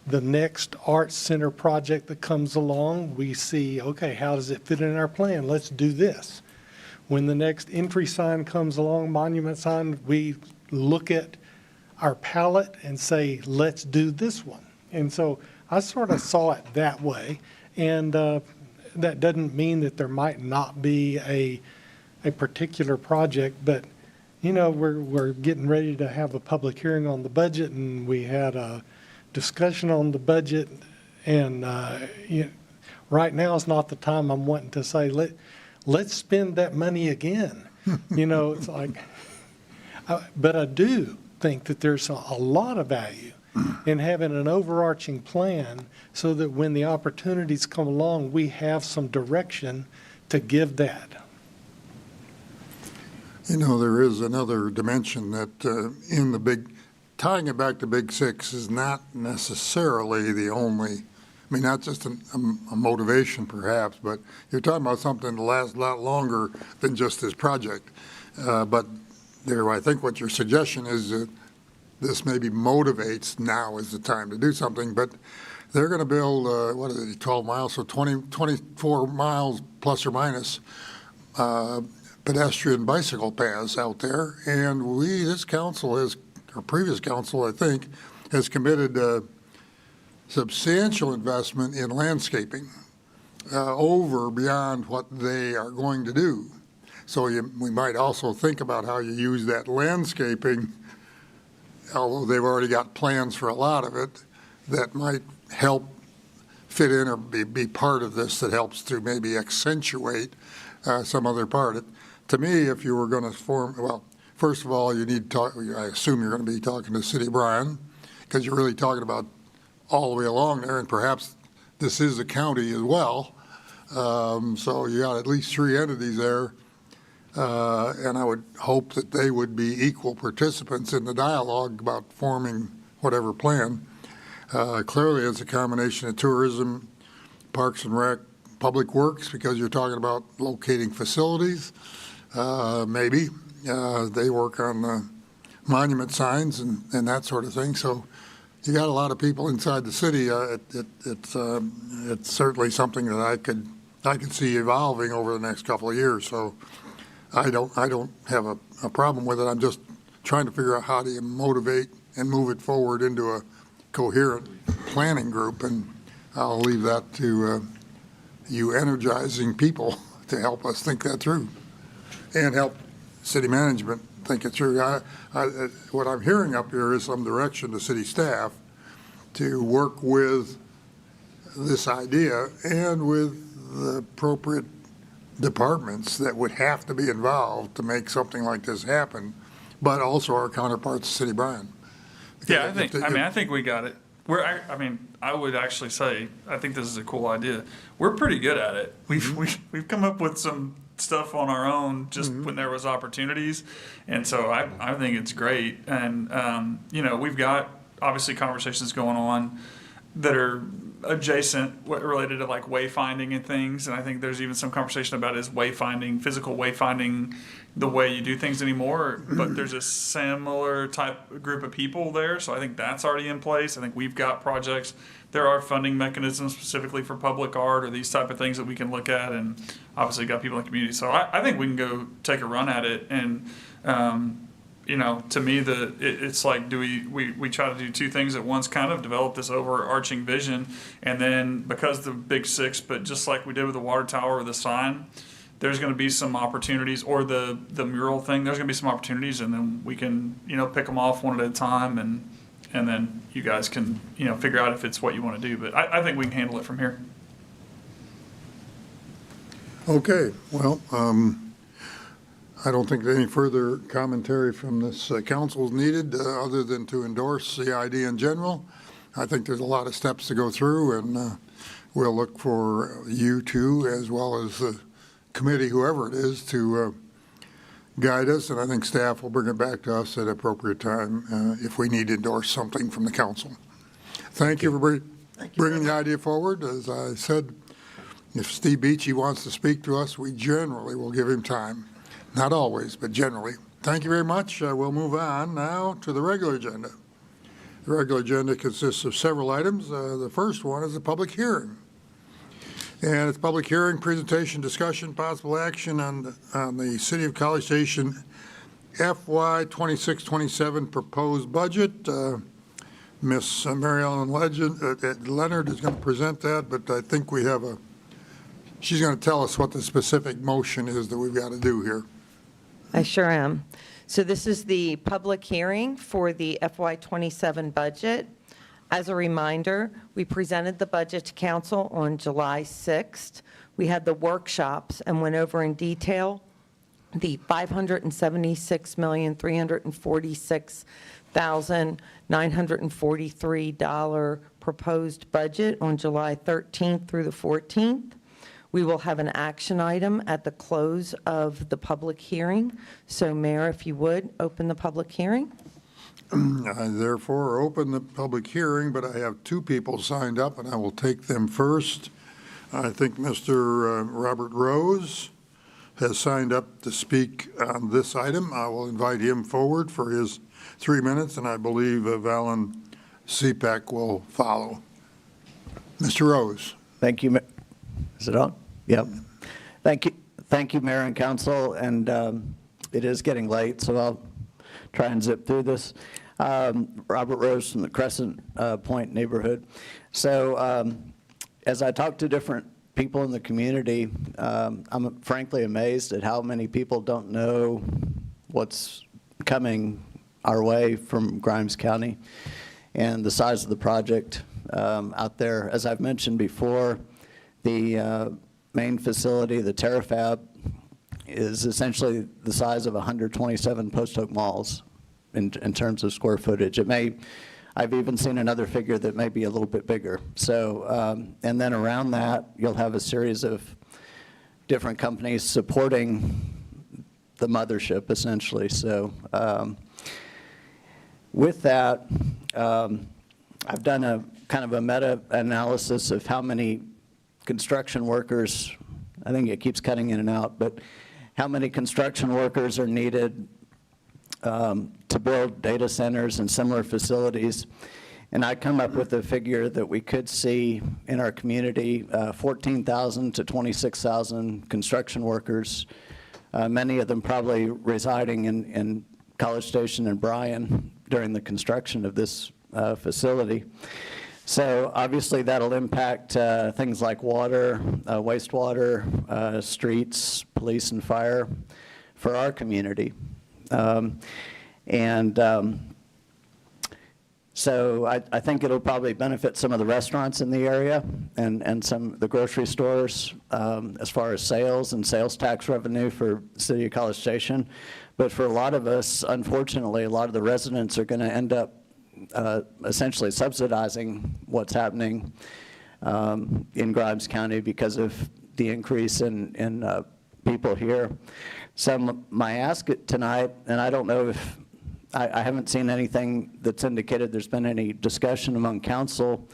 the next arts center project that comes along, we see, okay, how does it fit in our plan? Let's do this. When the next entry sign comes along, monument sign, we look at our palette and say, let's do this one. And so I sort of saw it that way. And that doesn't mean that there might not be a particular project, but we're getting ready to have a public hearing on the budget, and we had a discussion on the budget, and right now is not the time I'm wanting to say, let's spend that money again. It's like, but I do think that there's a lot of value in having an overarching plan so that when the opportunities come along, we have some direction to give that. There is another dimension that tying it back to Big Six is not necessarily the only, not just a motivation perhaps, but you're talking about something that lasts a lot longer than just this project. But I think what your suggestion is that this maybe motivates now is the time to do something, but they're going to build, 12 miles, so 24 miles plus or minus pedestrian bicycle paths out there, and this council or previous council, I think, has committed substantial investment in landscaping over beyond what they are going to do. So we might also think about how you use that landscaping, although they've already got plans for a lot of it, that might help fit in or be part of this that helps to maybe accentuate some other part. To me, if you were going to first of all, you need to talk, I assume you're going to be talking to City of Bryan, because you're really talking about all the way along there, and perhaps this is a county as well. So you got at least 3 entities there, and I would hope that they would be equal participants in the dialogue about forming whatever plan. Clearly, it's a combination of tourism, parks and rec, public works, because you're talking about locating facilities, maybe. They work on the monument signs and that sort of thing. So you got a lot of people inside the city. It's certainly something that I could see evolving over the next couple of years. So I don't have a problem with it. I'm just trying to figure out how do you motivate and move it forward into a coherent planning group, and I'll leave that to you energizing people to help us think that through and help city management think it through. What I'm hearing up here is some direction to city staff to work with this idea and with the appropriate departments that would have to be involved to make something like this happen, but also our counterparts, City of Bryan. Yeah, I think we got it. I would actually say, I think this is a cool idea. We're pretty good at it. We've come up with some stuff on our own just when there was opportunities, and so I think it's great. And we've got obviously conversations going on that are adjacent related to like wayfinding and things. And I think there's even some conversation about is wayfinding, physical wayfinding, the way you do things anymore. But there's a similar type group of people there. So I think that's already in place. I think we've got projects. There are funding mechanisms specifically for public art or these type of things that we can look at. And obviously got people in the community. So I think we can go take a run at it. And, you know, to me, it's like, do we try to do two things at once, kind of develop this overarching vision, and then because the big six, but just like we did with the water tower or the sign, there's going to be some opportunities, or the mural thing, there's going to be some opportunities, and then we can, you know, pick them off one at a time, and then you guys can, you know, figure out if it's what you want to do. But I think we can handle it from here. Okay, well, I don't think any further commentary from this council is needed, other than to endorse the idea in general. I think there's a lot of steps to go through, and we'll look for you two, as well as the committee, whoever it is, to guide us, and I think staff will bring it back to us at appropriate time if we need to endorse something from the council. Thank you for bringing the idea forward. As I said, if Steve Beachy wants to speak to us, we generally will give him time. Not always, but generally. Thank you very much. We'll move on now to the regular agenda. The regular agenda consists of several items. The first one is a public hearing. And it's public hearing, presentation, discussion, possible action on the City of College Station FY 26-27 proposed budget. Miss Mary Ellen Leonard is going to present that, but I think we have she's going to tell us what the specific motion is that we've got to do here. I sure am. So this is the public hearing for the FY27 budget. As a reminder, we presented the budget to council on July 6th. We had the workshops and went over in detail the $576,346,943 proposed budget on July 13th through the 14th. We will have an action item at the close of the public hearing. So, Mayor, if you would, open the public hearing. I therefore open the public hearing, but I have two people signed up, and I will take them first. I think Mr. Robert Rose has signed up to speak on this item. I will invite him forward for his 3 minutes, and I believe Alan Cepak will follow. Mr. Rose. Thank you. Is it on? Yep. Thank you, Mayor and Council. And it is getting late, so I'll try and zip through this. Robert Rose from the Crescent Point neighborhood. So as I talk to different people in the community, I'm frankly amazed at how many people don't know what's coming our way from Grimes County and the size of the project out there. As I've mentioned before, the main facility, the Terrafab, is essentially the size of 127 Post Oak malls in terms of square footage. I've even seen another figure that may be a little bit bigger. So, and then around that, you'll have a series of different companies supporting the mothership, essentially. So, with that, I've done a kind of a meta-analysis of how many construction workers, I think it keeps cutting in and out, but how many construction workers are needed to build data centers and similar facilities. And I come up with a figure that we could see in our community, 14,000 to 26,000 construction workers, many of them probably residing in College Station and Bryan during the construction of this facility. So obviously that'll impact things like water, wastewater, streets, police and fire for our community. So I think it'll probably benefit some of the restaurants in the area and some of the grocery stores as far as sales and sales tax revenue for the City of College Station. But for a lot of us, unfortunately, a lot of the residents are going to end up essentially subsidizing what's happening in Grimes County because of the increase in people here. So my ask tonight, and I don't know if, I haven't seen anything that's indicated there's been any discussion among council,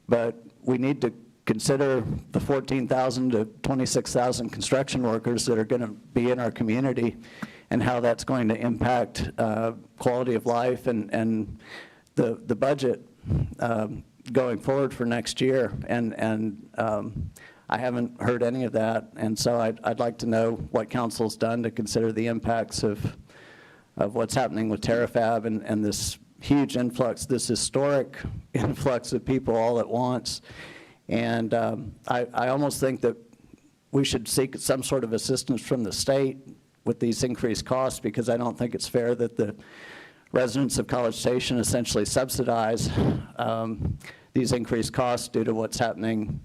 but we need to consider the 14,000 to 26,000 construction workers that are going to be in our community and how that's going to impact quality of life and the budget going forward for next year. And I haven't heard any of that. And so I'd like to know what council's done to consider the impacts of what's happening with Terrafab and this huge influx, this historic influx of people all at once. And I almost think that we should seek some sort of assistance from the state with these increased costs, because I don't think it's fair that the residents of College Station essentially subsidize these increased costs due to what's happening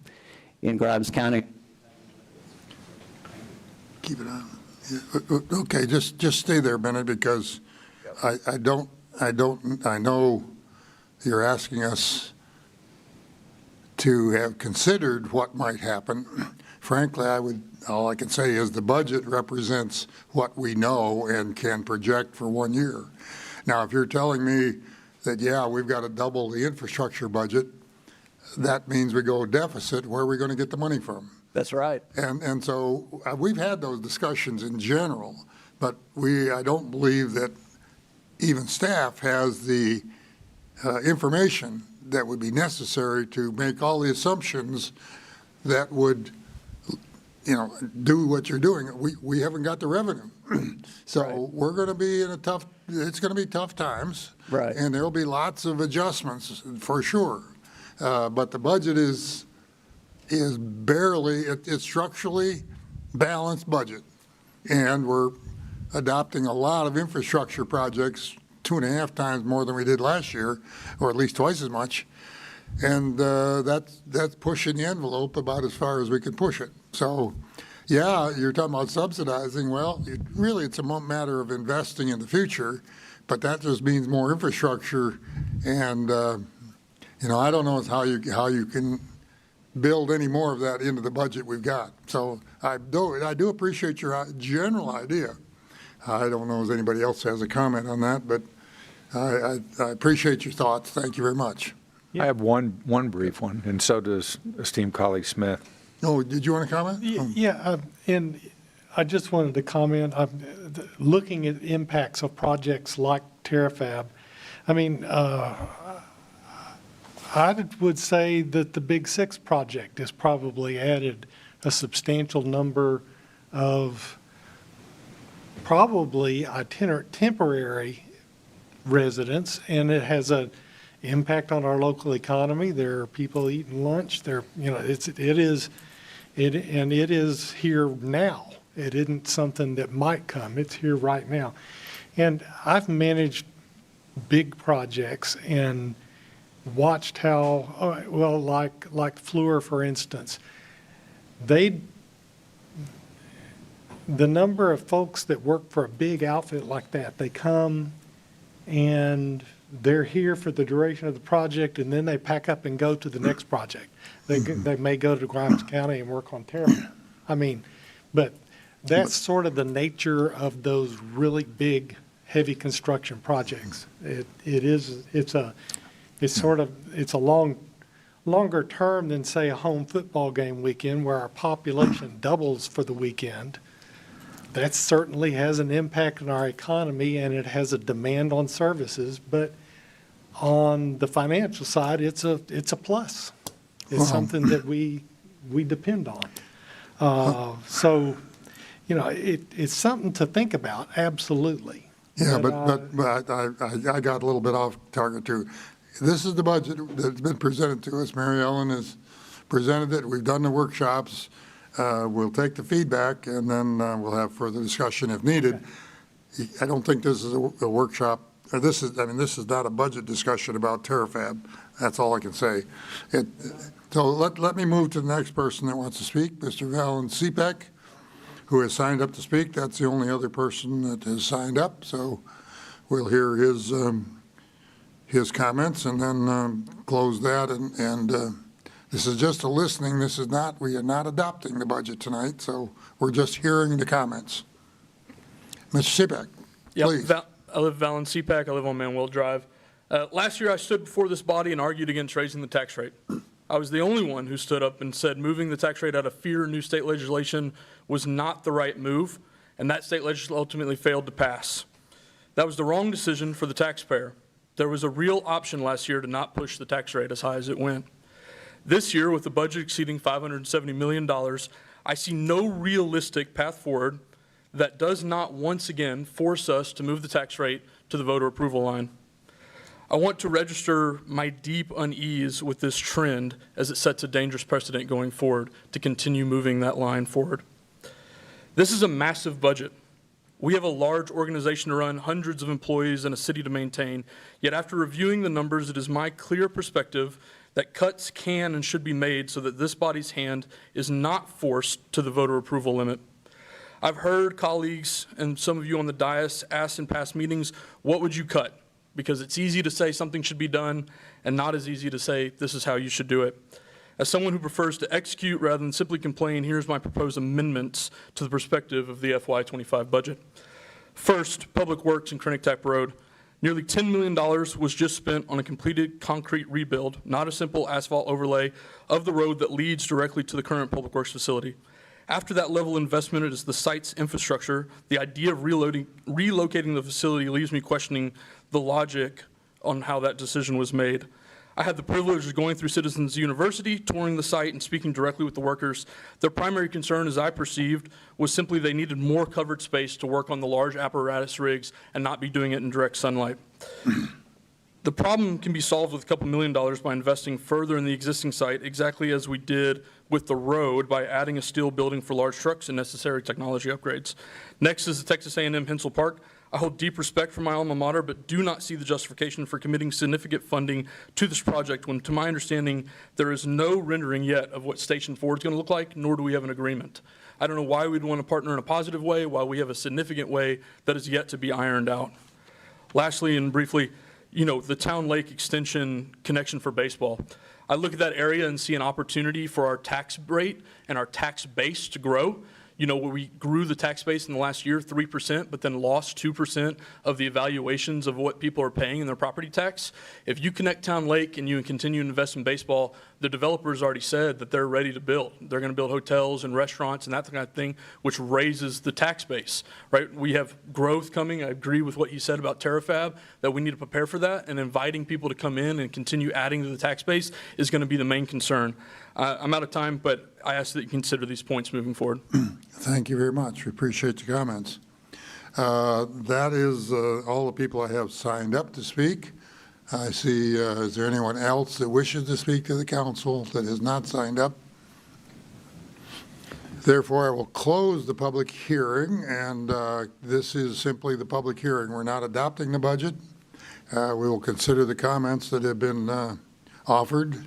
in Grimes County. Keep it on. Yeah, okay, just stay there, Bennett, because I know you're asking us to have considered what might happen. Frankly, all I can say is the budget represents what we know and can project for 1 year. Now, if you're telling me that, yeah, we've got to double the infrastructure budget, that means we go deficit. Where are we going to get the money from? That's right. And so we've had those discussions in general, but I don't believe that even staff has the information that would be necessary to make all the assumptions that would, do what you're doing. We haven't got the revenue. So right. We're going to be in it's going to be tough times. Right. And there'll be lots of adjustments for sure. But the budget is barely, it's structurally balanced budget. And we're adopting a lot of infrastructure projects, 2.5 times more than we did last year, or at least twice as much. And that's pushing the envelope about as far as we can push it. So, yeah, you're talking about subsidizing. Well, it's a matter of investing in the future, but that just means more infrastructure. And, I don't know how you can build any more of that into the budget we've got. So I do appreciate your general idea. I don't know if anybody else has a comment on that, but I appreciate your thoughts. Thank you very much. I have one brief one, and so does esteemed colleague Smith. Oh, did you want to comment? Yeah, and I just wanted to comment, looking at impacts of projects like Terrafab, I mean, I would say that the Big Six project has probably added a substantial number of probably temporary residents, and it has an impact on our local economy. There are people eating lunch. It is here now. It isn't something that might come. It's here right now. And I've managed big projects and watched how, like Fluor, for instance, the number of folks that work for a big outfit like that, they come and they're here for the duration of the project, and then they pack up and go to the next project. They may go to Grimes County and work on Terrafab. I mean, but that's sort of the nature of those really big, heavy construction projects. It's a longer term than, say, a home football game weekend where our population doubles for the weekend. That certainly has an impact on our economy, and it has a demand on services. But on the financial side, it's a plus. It's something that we depend on. So, it's something to think about. Absolutely. Yeah, but I got a little bit off target too. This is the budget that's been presented to us. Mary Ellen has presented it. We've done the workshops. We'll take the feedback, and then we'll have further discussion if needed. I don't think this is a workshop. This is not a budget discussion about Terrafab. That's all I can say. So let me move to the next person that wants to speak, Mr. Valen Cepek, who has signed up to speak. That's the only other person that has signed up. So we'll hear his comments and then close that. And this is just a listening. We are not adopting the budget tonight, so we're just hearing the comments. Mr. Cepek, please. I live Valen Cepek. I live on Manuel Drive. Last year, I stood before this body and argued against raising the tax rate. I was the only one who stood up and said moving the tax rate out of fear of new state legislation was not the right move, and that state legislation ultimately failed to pass. That was the wrong decision for the taxpayer. There was a real option last year to not push the tax rate as high as it went. This year, with the budget exceeding $570 million, I see no realistic path forward that does not once again force us to move the tax rate to the voter approval line. I want to register my deep unease with this trend as it sets a dangerous precedent going forward to continue moving that line forward. This is a massive budget. We have a large organization to run, hundreds of employees, and a city to maintain. Yet after reviewing the numbers, it is my clear perspective that cuts can and should be made so that this body's hand is not forced to the voter approval limit. I've heard colleagues and some of you on the dais ask in past meetings, what would you cut? Because it's easy to say something should be done and not as easy to say this is how you should do it. As someone who prefers to execute rather than simply complain, here's my proposed amendments to the perspective of the FY25 budget. First, Public Works and Krennic Tap Road. Nearly $10 million was just spent on a completed concrete rebuild, not a simple asphalt overlay of the road that leads directly to the current Public Works facility. After that level of investment is the site's infrastructure, the idea of relocating the facility leaves me questioning the logic on how that decision was made. I had the privilege of going through Citizens University, touring the site, and speaking directly with the workers. Their primary concern, as I perceived, was simply they needed more covered space to work on the large apparatus rigs and not be doing it in direct sunlight. The problem can be solved with a couple $1 million by investing further in the existing site, exactly as we did with the road by adding a steel building for large trucks and necessary technology upgrades. Next is the Texas A&M Hensel Park. I hold deep respect for my alma mater, but do not see the justification for committing significant funding to this project when, to my understanding, there is no rendering yet of what Station 4 is going to look like, nor do we have an agreement. I don't know why we'd want to partner in a positive way while we have a significant way that is yet to be ironed out. Lastly and briefly, the Town Lake Extension connection for baseball. I look at that area and see an opportunity for our tax rate and our tax base to grow. Where we grew the tax base in the last year 3%, but then lost 2% of the evaluations of what people are paying in their property tax. If you connect Town Lake and you continue to invest in baseball, the developers already said that they're ready to build. They're going to build hotels and restaurants and that kind of thing, which raises the tax base, right? We have growth coming. I agree with what you said about Terrafab, that we need to prepare for that, and inviting people to come in and continue adding to the tax base is going to be the main concern. I'm out of time, but I ask that you consider these points moving forward. Thank you very much. We appreciate the comments. That is all the people I have signed up to speak. I see, is there anyone else that wishes to speak to the council that is not signed up? Therefore, I will close the public hearing, and this is simply the public hearing. We're not adopting the budget. We will consider the comments that have been offered.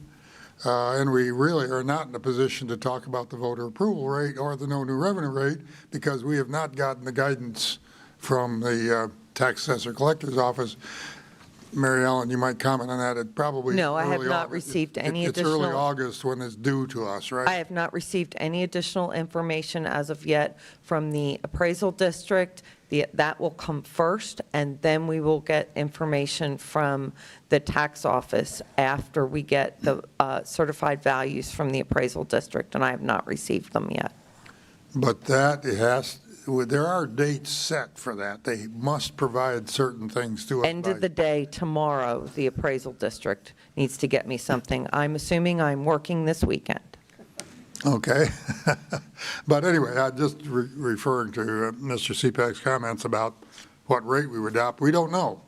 And we really are not in a position to talk about the voter approval rate or the no new revenue rate because we have not gotten the guidance from the tax assessor collector's office. Mary Ellen, you might comment on that. It probably No, I have early not August. received any It's additional. early August when it's due to us, right? I have not received any additional information as of yet from the appraisal district. That will come first, and then we will get information from the tax office after we get the certified values from the appraisal district, and I have not received them yet. But there are dates set for that. They must provide certain things to us. End of the day, tomorrow, the appraisal district needs to get me something. I'm assuming I'm working this weekend. Okay. But anyway, I'm just referring to Mr. Cepak's comments about what rate we would adopt. We don't know.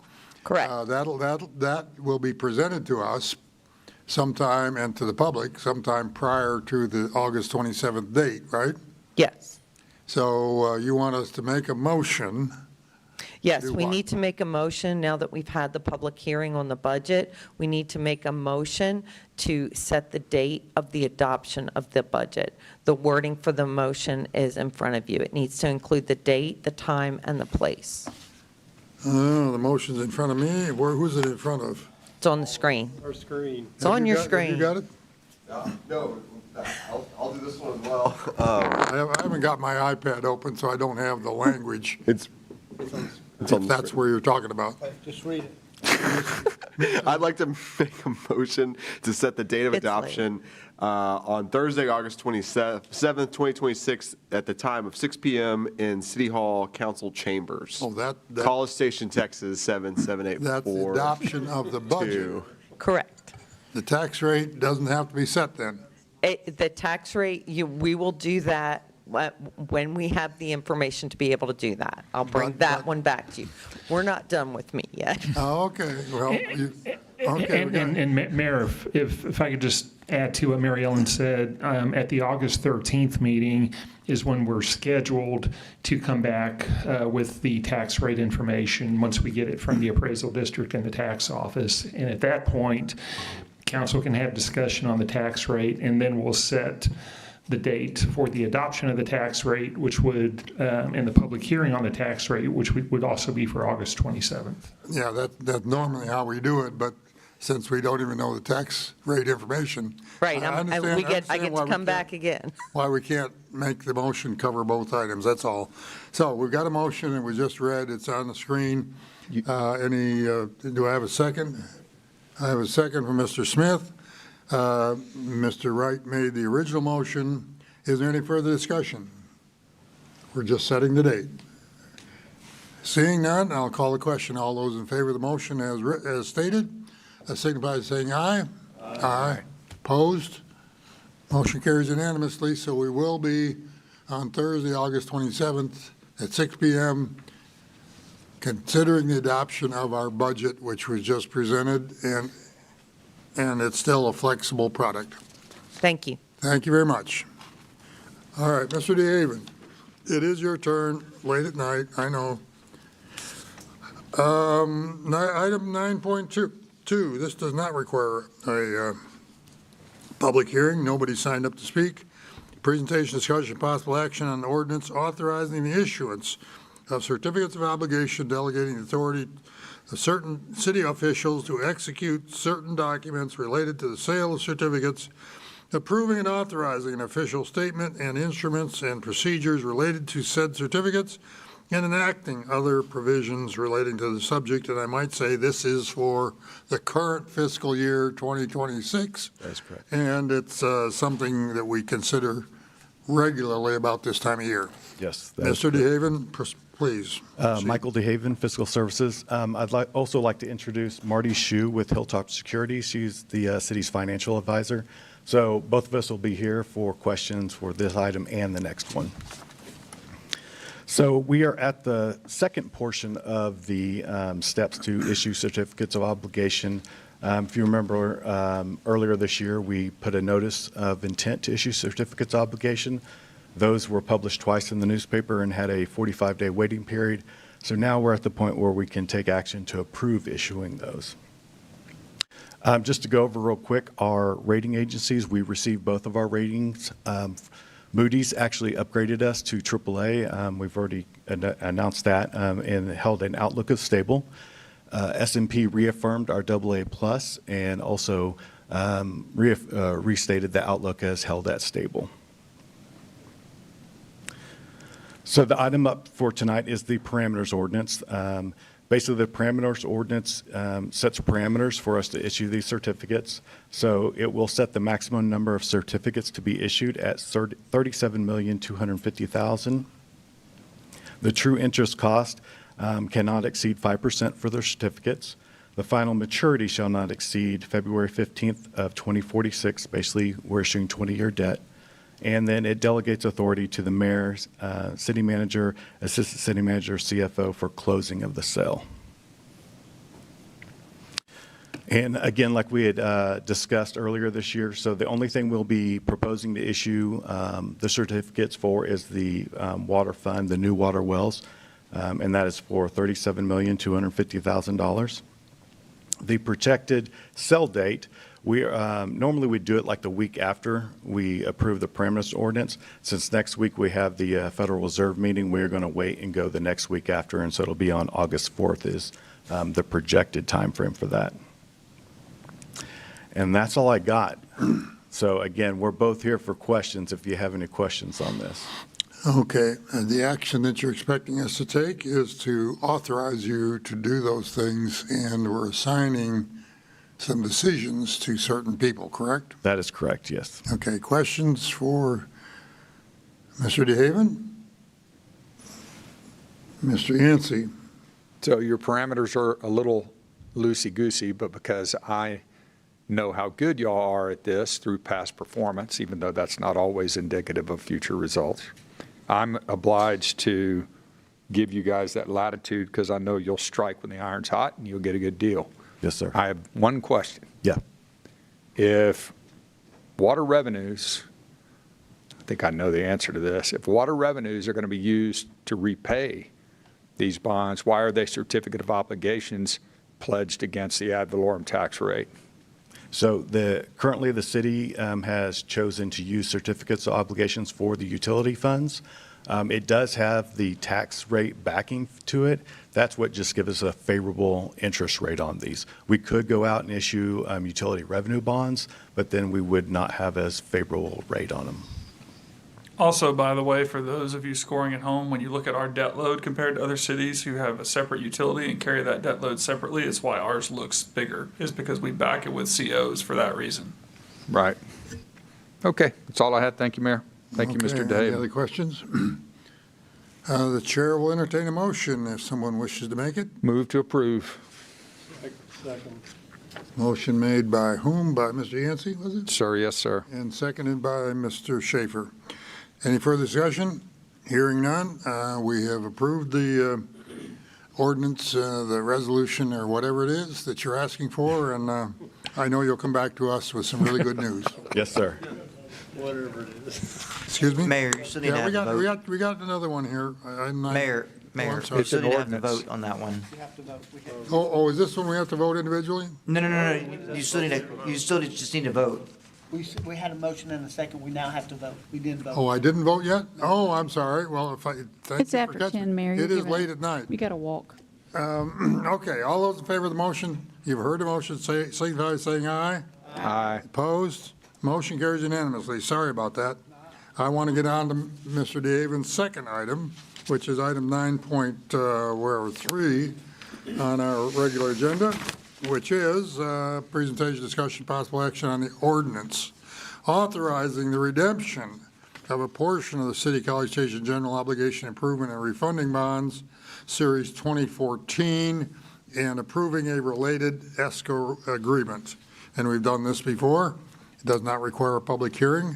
Correct. That will be presented to us sometime and to the public sometime prior to the August 27th date, right? Yes. So you want us to make a motion? Yes, we need to make a motion now that we've had the public hearing on the budget. We need to make a motion to set the date of the adoption of the budget. The wording for the motion is in front of you. It needs to include the date, the time, and the place. The motion's in front of me. Who's it in front of? It's on the screen. Our screen. It's on your screen. Have you got it? No, I'll do this one as well. I haven't got my iPad open, so I don't have the language. It's If that's where you're talking about. Just read it. I'd like to make a motion to set the date of adoption on Thursday, August 27th, 2026, at the time of 6 p.m. in City Hall Council Chambers. Oh, that College Station, Texas, 77842. that's the adoption of the budget. Correct. The tax rate doesn't have to be set then. The tax rate, we will do that when we have the information to be able to do that. I'll bring that one back to you. We're not done with me yet. Oh, okay. Well, And Mayor, if I could just add to what Mary Ellen said, at the August 13th meeting is when we're scheduled to come back with the tax rate information once we get it from the appraisal district and the tax office. And at that point, council can have discussion on the tax rate, and then we'll set the date for the adoption of the tax rate, which would, and the public hearing on the tax rate, which would also be for August 27th. Yeah, that's normally how we do it, but since we don't even know the tax rate information. Right, I I get to come back again. Why we can't make the motion cover both items, that's all. So we've got a motion and we just read, it's on the screen. Do I have a second? I have a second from Mr. Smith. Mr. Wright made the original motion. Is there any further discussion? We're just setting the date. Seeing none, I'll call the question. All those in favor of the motion as stated, signify by saying aye. Aye. Opposed? Motion carries unanimously, so we will be on Thursday, August 27th at 6 p.m. considering the adoption of our budget, which was just presented, and it's still a flexible product. Thank you. Thank you very much. All right, Mr. DeHaven, it is your turn, late at night, I know. Item 9.2, this does not require a public hearing. Nobody signed up to speak. Presentation, discussion, possible action on ordinance authorizing the issuance of certificates of obligation delegating authority to certain city officials to execute certain documents related to the sale of certificates, approving and authorizing an official statement and instruments and procedures related to said certificates, and enacting other provisions relating to the subject. And I might say this is for the current fiscal year 2026. That's correct. And it's something that we consider regularly about this time of year. Yes. Mr. DeHaven, please. Michael DeHaven, Fiscal Services. I'd also like to introduce Marty Hsu with Hilltop Security. She's the city's financial advisor. So both of us will be here for questions for this item and the next one. So we are at the second portion of the steps to issue certificates of obligation. If you remember, earlier this year, we put a notice of intent to issue certificates of obligation. Those were published twice in the newspaper and had a 45-day waiting period. So now we're at the point where we can take action to approve issuing those. Just to go over real quick, our rating agencies, we received both of our ratings. Moody's actually upgraded us to AAA. We've already announced that and held an outlook of stable. S&P reaffirmed our AA+ and also restated the outlook as held at stable. So the item up for tonight is the parameters ordinance. Basically, the parameters ordinance sets parameters for us to issue these certificates. So it will set the maximum number of certificates to be issued at $37,250,000. The true interest cost cannot exceed 5% for their certificates. The final maturity shall not exceed February 15th of 2046. Basically, we're issuing 20-year debt. And then it delegates authority to the mayor, city manager, assistant city manager, CFO for closing of the sale. And again, like we had discussed earlier this year, so the only thing we'll be proposing to issue the certificates for is the water fund, the new water wells, and that is for $37,250,000. The projected sell date, we normally we do it like the week after we approve the parameters ordinance. Since next week we have the Federal Reserve meeting, we're going to wait and go the next week after, and so it'll be on August 4th is the projected time frame for that. And that's all I got. So again, we're both here for questions if you have any questions on this. Okay, and the action that you're expecting us to take is to authorize you to do those things, and we're assigning some decisions to certain people, correct? That is correct, yes. Okay, questions for Mr. DeHaven? Mr. Yancy? So your parameters are a little loosey-goosey, but because I know how good y'all are at this through past performance, even though that's not always indicative of future results, I'm obliged to give you guys that latitude because I know you'll strike when the iron's hot and you'll get a good deal. Yes, sir. I have one question. Yeah. If water revenues, I think I know the answer to this, if water revenues are going to be used to repay these bonds, why are they certificate of obligations pledged against the ad valorem tax rate? So currently the city has chosen to use certificates of obligations for the utility funds. It does have the tax rate backing to it. That's what just gives us a favorable interest rate on these. We could go out and issue utility revenue bonds, but then we would not have as favorable rate on them. Also, by the way, for those of you scoring at home, when you look at our debt load compared to other cities who have a separate utility and carry that debt load separately, it's why ours looks bigger, is because we back it with COs for that reason. Right. Okay, that's all I had. Thank you, Mayor. Thank you, Mr. Okay, any DeHaven. other questions? The chair will entertain a motion if someone wishes to make it. Move to approve. Second. Motion made by whom? By Mr. Yancy, was it? Sir, yes, sir. And seconded by Mr. Shafer. Any further discussion? Hearing none, we have approved the ordinance, the resolution, or whatever it is that you're asking for, and I know you'll come back to us with some really good news. Yes, sir. Whatever it is. Excuse me? Mayor, you still need to have a vote. we got another one here. I'm not- Mayor, I'm you sorry. still need to have the vote on that one. Oh, is this one we have to vote individually? No. You still just need to vote. We had a motion and a second, we now have to vote. We didn't vote. Oh, I didn't vote yet? Oh, I'm sorry. Well, thank It's you for after catching- 10, Mayor. It is late at night. You got to walk. Okay, all those in favor of the motion, you've heard the motion, signify by saying aye. Aye. Opposed? Motion carries unanimously. Sorry about that. I want to get on to Mr. DeHaven's second item, which is item 9.3 on our regular agenda, which is presentation, discussion, possible action on the ordinance authorizing the redemption of a portion of the City College Station General Obligation Improvement and Refunding Bonds, Series 2014, and approving a related escrow agreement. And we've done this before. It does not require a public hearing,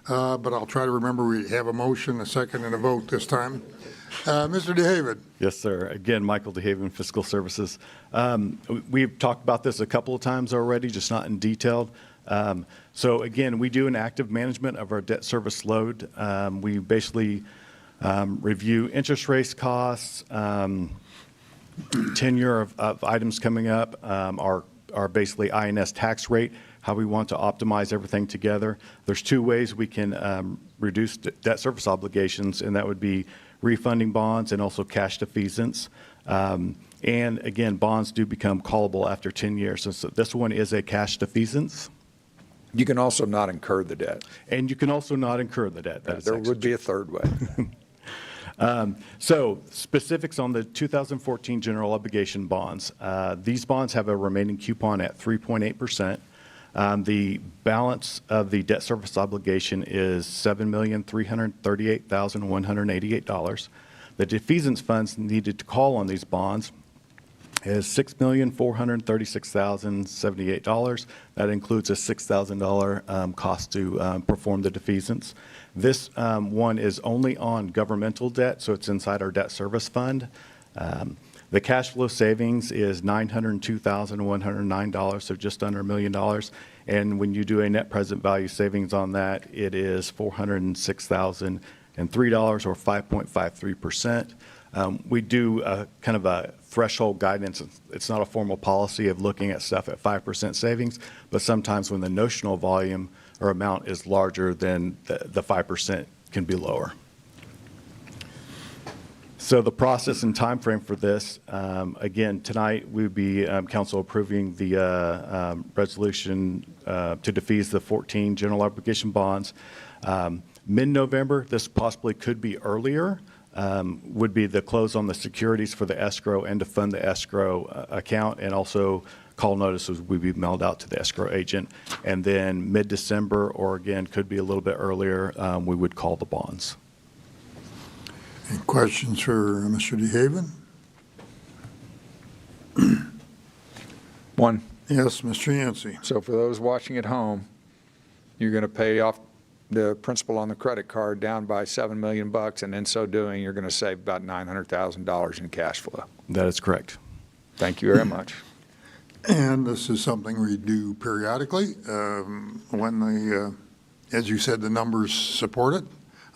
but I'll try to remember we have a motion, a second, and a vote this time. Mr. DeHaven. Yes, sir. Again, Michael DeHaven, Fiscal Services. We've talked about this a couple of times already, just not in detail. So again, we do an active management of our debt service load. We basically review interest rates costs, tenure of items coming up, our basically INS tax rate, how we want to optimize everything together. There's two ways we can reduce debt service obligations, and that would be refunding bonds and also cash defeasance. And again, bonds do become callable after 10 years. So this one is a cash defeasance. You can also not incur the debt. And you can also not incur the debt. There would be a third way. So specifics on the 2014 general obligation bonds. These bonds have a remaining coupon at 3.8%. The balance of the debt service obligation is $7,338,188. The defeasance funds needed to call on these bonds is $6,436,078. That includes a $6,000 cost to perform the defeasance. This one is only on governmental debt, so it's inside our debt service fund. The cash flow savings is $902,109, so just under $1 million. And when you do a net present value savings on that, it is $406,003 or 5.53%. We do kind of a threshold guidance. It's not a formal policy of looking at stuff at 5% savings, but sometimes when the notional volume or amount is larger, then the 5% can be lower. So the process and time frame for this, again, tonight we would be council approving the resolution to defease the 14 general obligation bonds. Mid-November, this possibly could be earlier, would be the close on the securities for the escrow and to fund the escrow account, and also call notices would be mailed out to the escrow agent. And then mid-December, or again, could be a little bit earlier, we would call the bonds. Any questions for Mr. DeHaven? One. Yes, Mr. Yancy. So for those watching at home, you're going to pay off the principal on the credit card down by $7 million, and in so doing, you're going to save about $900,000 in cash flow. That is correct. Thank you very much. And this is something we do periodically when the, as you said, the numbers support it.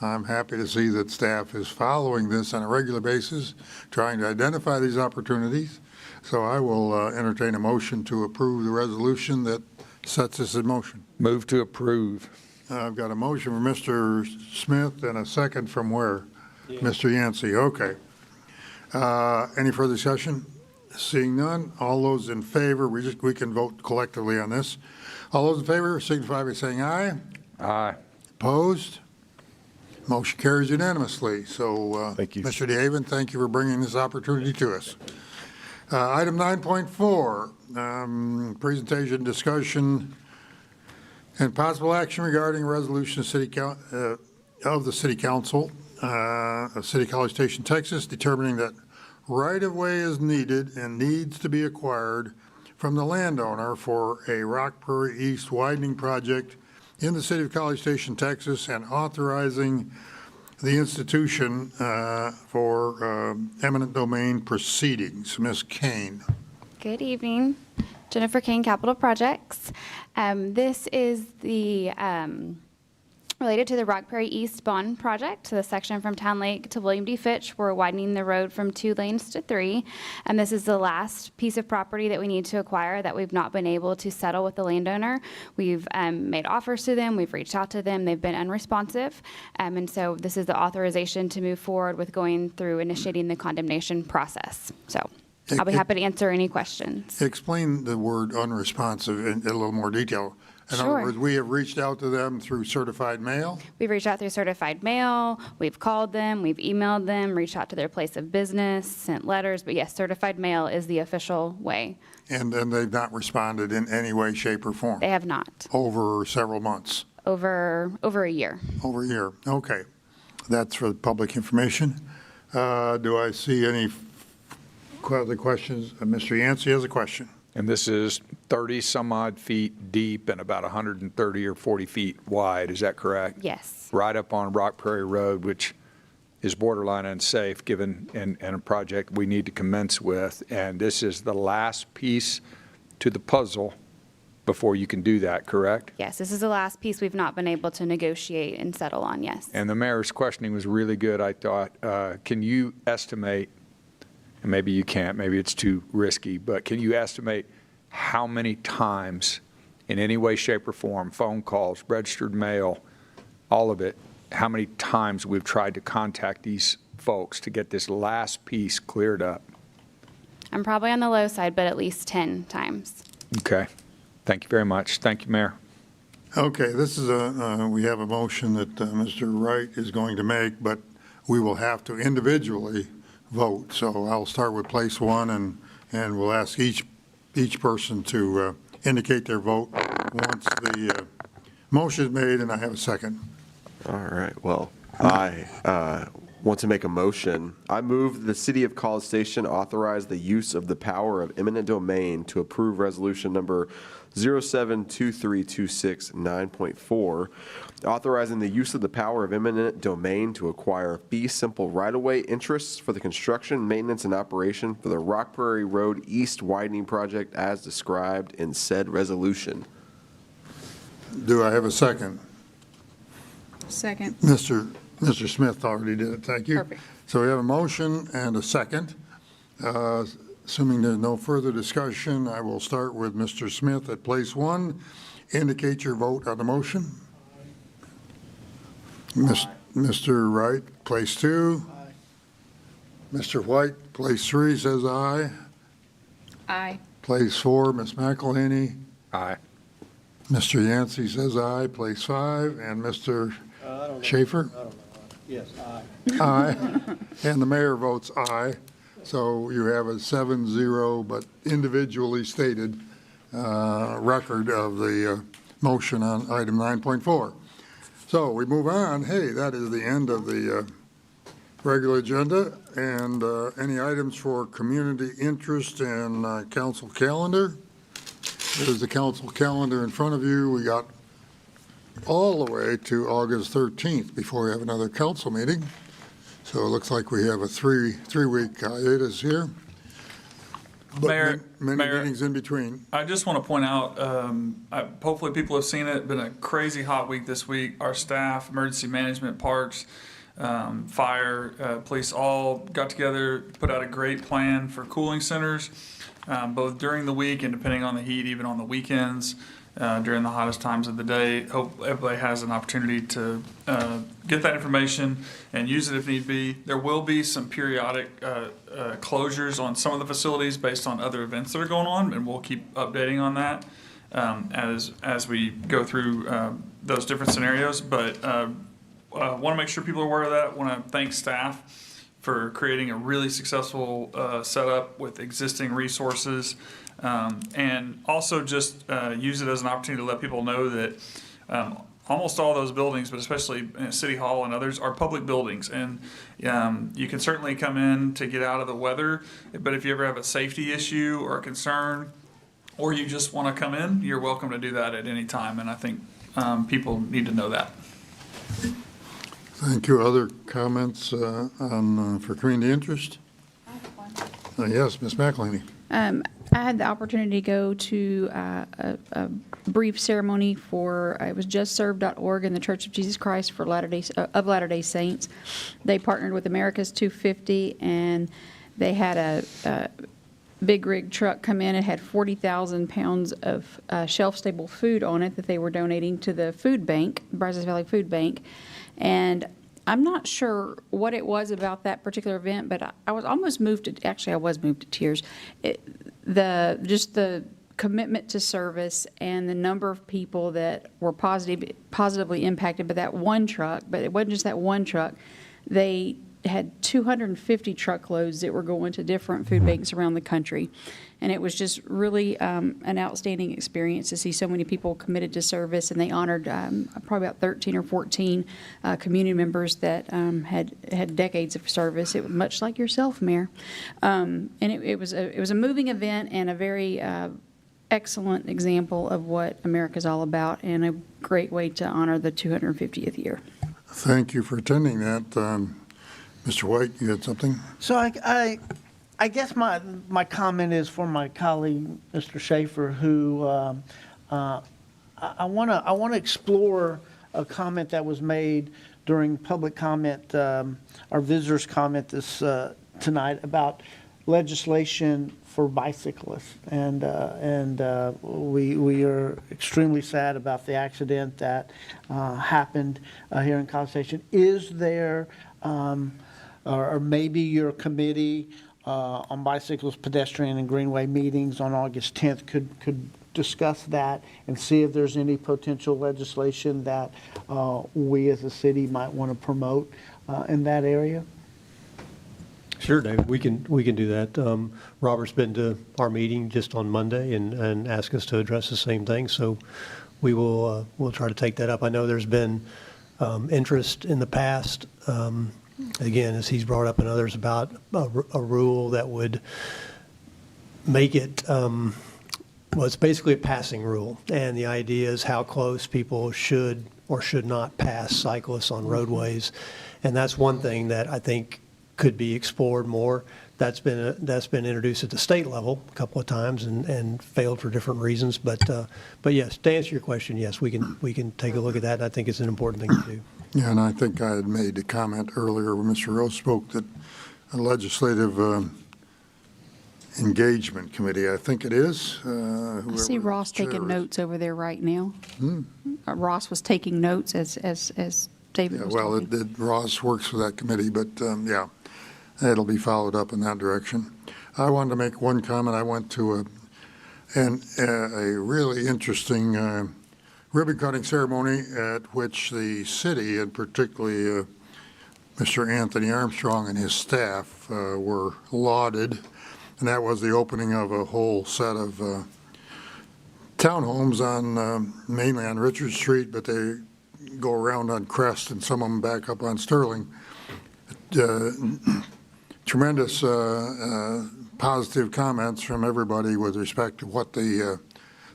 I'm happy to see that staff is following this on a regular basis, trying to identify these opportunities. So I will entertain a motion to approve the resolution that sets this in motion. Move to approve. I've got a motion from Mr. Smith and a second from where? Yeah. Mr. Yancy, okay. Any further discussion? Seeing none, all those in favor, we can vote collectively on this. All those in favor signify by saying aye. Aye. Opposed? Motion carries unanimously. So, thank you. Mr. DeHaven, thank you for bringing this opportunity to us. Item 9.4, presentation, discussion, and possible action regarding resolution of the City Council of City College Station, Texas, determining that right-of-way is needed and needs to be acquired from the landowner for a Rock Prairie East widening project in the City of College Station, Texas, and authorizing the institution for eminent domain proceedings. Ms. Kane. Good evening. Jennifer Kane, Capital Projects. This is the related to the Rock Prairie East Bond Project, so the section from Town Lake to William D. Fitch. We're widening the road from 2 lanes to 3, and this is the last piece of property that we need to acquire that we've not been able to settle with the landowner. We've made offers to them, we've reached out to them, they've been unresponsive, and so this is the authorization to move forward with going through initiating the condemnation process. So I'll be happy to answer any questions. Explain the word unresponsive in a little more detail. In other words, we have reached out to them through certified mail? We've reached out through certified mail, we've called them, we've emailed them, reached out to their place of business, sent letters, but yes, certified mail is the official way. And then they've not responded in any way, shape, or form? They have not. Over several months? Over a year. Over a year, okay. That's for public information. Do I see any other questions? Mr. Yancy has a question. And this is 30 some odd feet deep and about 130 or 40 feet wide, is that correct? Yes. Right up on Rock Prairie Road, which is borderline unsafe given and a project we need to commence with. And this is the last piece to the puzzle before you can do that, correct? Yes, this is the last piece we've not been able to negotiate and settle on, yes. And the mayor's questioning was really good, I thought. Can you estimate, and maybe you can't, maybe it's too risky, but can you estimate how many times in any way, shape, or form, phone calls, registered mail, all of it, how many times we've tried to contact these folks to get this last piece cleared up? I'm probably on the low side, but at least 10 times. Okay. Thank you very much. Thank you, Mayor. Okay, this is we have a motion that Mr. Wright is going to make, but we will have to individually vote. So I'll start with place one, and we'll ask each person to indicate their vote once the motion is made, and I have a second. All right. Well, I want to make a motion. I move the City of College Station authorize the use of the power of eminent domain to approve resolution number 072326-9.4, authorizing the use of the power of eminent domain to acquire fee simple right-of-way interests for the construction, maintenance, and operation for the Rock Prairie Road East widening project as described in said resolution. Do I have a second? Second. Mr. Smith already did it. Thank you. Perfect. So we have a motion and a second. Assuming there's no further discussion, I will start with Mr. Smith at place one. Indicate your vote on the motion. Mr. Wright, place two. Aye. Mr. White, place three, says aye. Aye. Place four, Ms. Mcllhaney. Aye. Mr. Yancy says aye. Place five. And Mr. Shafer? Yes, aye. Aye. And the mayor votes aye. So you have a 7-0, but individually stated record of the motion on item 9.4. So we move on. Hey, that is the end of the regular agenda. And any items for community interest and council calendar? There's the council calendar in front of you. We got all the way to August 13th before we have another council meeting. So it looks like we have a three-week hiatus here. But Mayor, many Mayor, meetings in between. I just want to point out, hopefully people have seen it, been a crazy hot week this week. Our staff, emergency management, parks, fire, police all got together, put out a great plan for cooling centers, both during the week and depending on the heat, even on the weekends. During the hottest times of the day. Hope everybody has an opportunity to get that information and use it if need be. There will be some periodic closures on some of the facilities based on other events that are going on, and we'll keep updating on that as we go through those different scenarios. But want to make sure people are aware of that. Want to thank staff for creating a really successful setup with existing resources. And also just use it as an opportunity to let people know that almost all those buildings, but especially City Hall and others, are public buildings. And you can certainly come in to get out of the weather, but if you ever have a safety issue or a concern, or you just want to come in, you're welcome to do that at any time. And I think people need to know that. Thank you. Other comments for community interest? Yes, Ms. Mcllhaney. I had the opportunity to go to a brief ceremony for, it was justserve.org and the Church of Jesus Christ for Latter-day Saints. They partnered with America's 250, and they had a big rig truck come in. It had 40,000 pounds of shelf-stable food on it that they were donating to the food bank, Brazos Valley Food Bank. And I'm not sure what it was about that particular event, but I was almost moved to, actually I was moved to tears. Just the commitment to service and the number of people that were positively impacted by that one truck, but it wasn't just that one truck. They had 250 truckloads that were going to different food banks around the country. And it was just really an outstanding experience to see so many people committed to service. And they honored probably about 13 or 14 community members that had decades of service. It was much like yourself, Mayor. And it was a moving event and a very excellent example of what America's all about, and a great way to honor the 250th year. Thank you for attending that. Mr. White, you had something? So I guess my comment is for my colleague, Mr. Shafer, who I want to explore a comment that was made during public comment, our visitors' comment this tonight about legislation for bicyclists, and we are extremely sad about the accident that happened here in College Station. Is there, or maybe your committee on bicycles, pedestrian, and greenway meetings on August 10th could discuss that and see if there's any potential legislation that we as a city might want to promote in that area? Sure, David, we can do that. Robert's been to our meeting just on Monday and asked us to address the same thing, so we'll try to take that up. I know there's been interest in the past, again, as he's brought up and others, about a rule that would make it, well, it's basically a passing rule, and the idea is how close people should or should not pass cyclists on roadways, and that's one thing that I think could be explored more. That's been introduced at the state level a couple of times and failed for different reasons. But yes, to answer your question, yes, we can take a look at that. I think it's an important thing to do. Yeah, and I think I had made a comment earlier when Mr. Rose spoke that a legislative engagement committee, I think it is. I see Ross taking notes over there right now. Ross was taking notes as David was talking. Well, Ross works for that committee, but yeah, it'll be followed up in that direction. I wanted to make one comment. I went to a really interesting ribbon cutting ceremony at which the city, and particularly Mr. Anthony Armstrong and his staff, were lauded. And that was the opening of a whole set of townhomes on mainly on Richard Street, but they go around on Crest and some of them back up on Sterling. Tremendous positive comments from everybody with respect to what the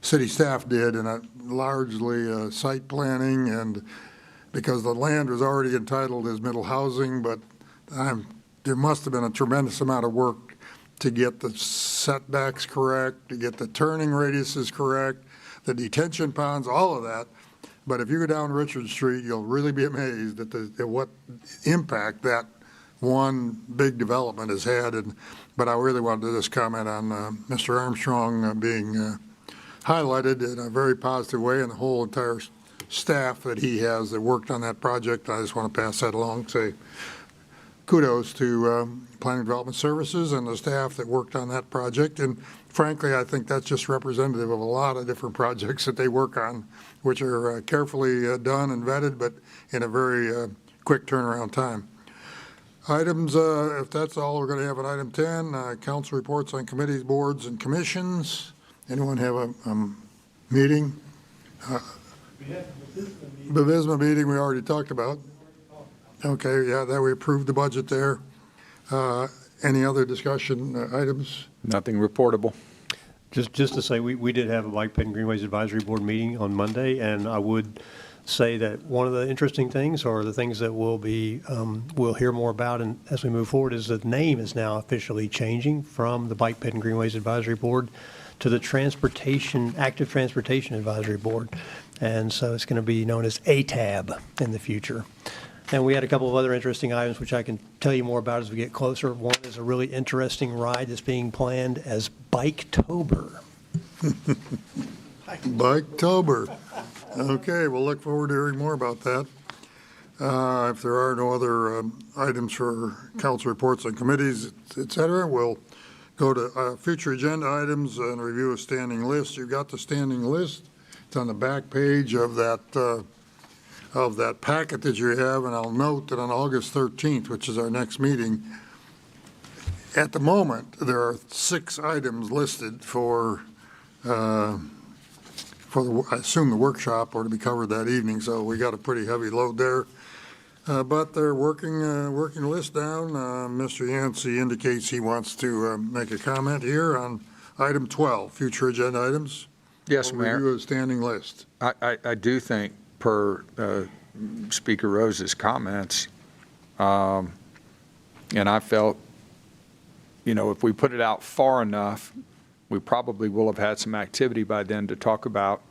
city staff did, and largely site planning, and because the land was already entitled as middle housing, but there must have been a tremendous amount of work to get the setbacks correct, to get the turning radiuses correct, the detention ponds, all of that. But if you go down Richard Street, you'll really be amazed at what impact that one big development has had. But I really wanted to just comment on Mr. Armstrong being highlighted in a very positive way, and the whole entire staff that he has that worked on that project. I just want to pass that along, say kudos to Planning Development Services and the staff that worked on that project. And frankly, I think that's just representative of a lot of different projects that they work on, which are carefully done and vetted, but in a very quick turnaround time. Items, if that's all, we're going to have an item 10, council reports on committees, boards, and commissions. Anyone have a meeting? The Visma meeting we already talked about. Okay, yeah, that we approved the budget there. Any other discussion items? Nothing reportable. Just to say, we did have a Bike Ped and Greenways Advisory Board meeting on Monday, and I would say that one of the interesting things, or the things that we'll hear more about and as we move forward, is the name is now officially changing from the Bike Ped and Greenways Advisory Board to the Active Transportation Advisory Board. And so it's going to be known as ATAB in the future. And we had a couple of other interesting items, which I can tell you more about as we get closer. One is a really interesting ride that's being planned as Bike-tober. Bike-tober. Okay, we'll look forward to hearing more about that. If there are no other items for council reports on committees, et cetera, we'll go to future agenda items and review a standing list. You've got the standing list. It's on the back page of that packet that you have, and I'll note that on August 13th, which is our next meeting, at the moment, there are 6 items listed for I assume the workshop, or to be covered that evening, so we got a pretty heavy load there. But they're working the list down. Mr. Yancy indicates he wants to make a comment here on item 12, future agenda items. Yes, Mayor. Review of the standing list. I do think, per Speaker Rose's comments, and I felt, if we put it out far enough, we probably will have had some activity by then to talk about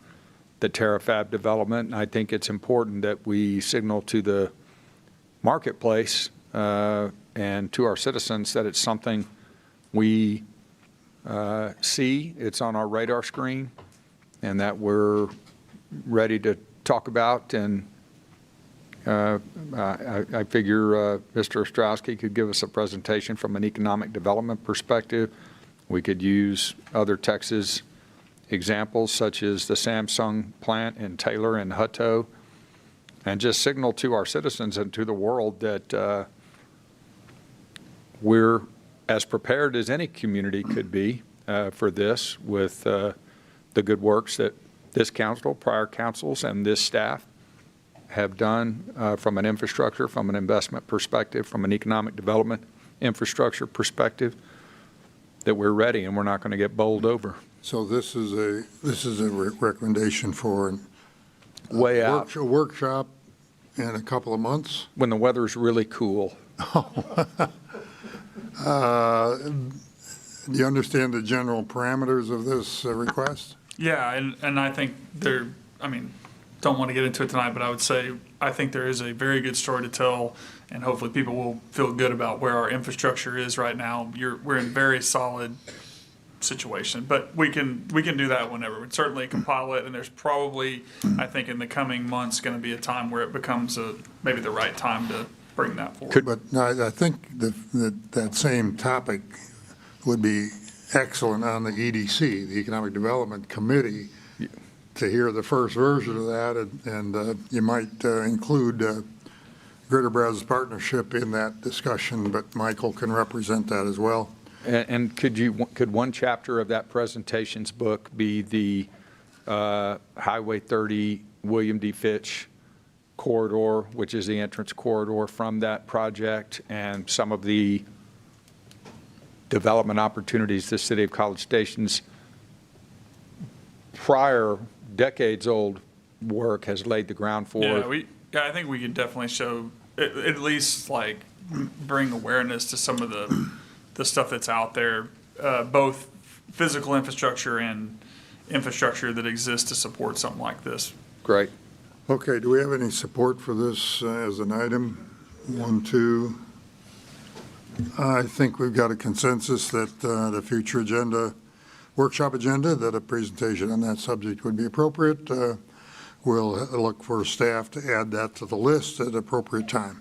the Terrafab development. And I think it's important that we signal to the marketplace and to our citizens that it's something we see, it's on our radar screen, and that we're ready to talk about. And I figure Mr. Ostrowski could give us a presentation from an economic development perspective. We could use other Texas examples, such as the Samsung plant in Taylor and Hutto, and just signal to our citizens and to the world that we're as prepared as any community could be for this, with the good works that this council, prior councils, and this staff have done from an infrastructure, from an investment perspective, from an economic development infrastructure perspective, that we're ready and we're not going to get bowled over. So this is a recommendation for way out a workshop in a couple of months when the weather's really cool. Do you understand the general parameters of this request? Yeah, and I think don't want to get into it tonight, but I would say I think there is a very good story to tell, and hopefully people will feel good about where our infrastructure is right now. We're in very solid situation, but we can do that whenever. We'd certainly compile it, and there's probably, I think, in the coming months going to be a time where it becomes maybe the right time to bring that forward. But no, I think that same topic would be excellent on the EDC, the Economic Development Committee, to hear the first version of that, and you might include Greater Brazos Partnership in that discussion, but Michael can represent that as well. And could one chapter of that presentations book be the Highway 30 William D. Fitch corridor, which is the entrance corridor from that project, and some of the development opportunities the city of College Station's prior decades-old work has laid the ground for? Yeah, I think we could definitely show, at least like bring awareness to some of the stuff that's out there, both physical infrastructure and infrastructure that exists to support something like this. Great. Okay, do we have any support for this as an item? 1, 2. I think we've got a consensus that the future agenda, workshop agenda, that a presentation on that subject would be appropriate. We'll look for staff to add that to the list at appropriate time.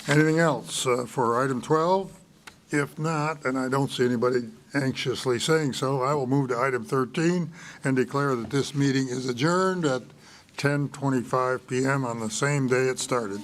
Anything else for item 12? If not, and I don't see anybody anxiously saying so, I will move to item 13 and declare that this meeting is adjourned at 10:25 p.m. on the same day it started.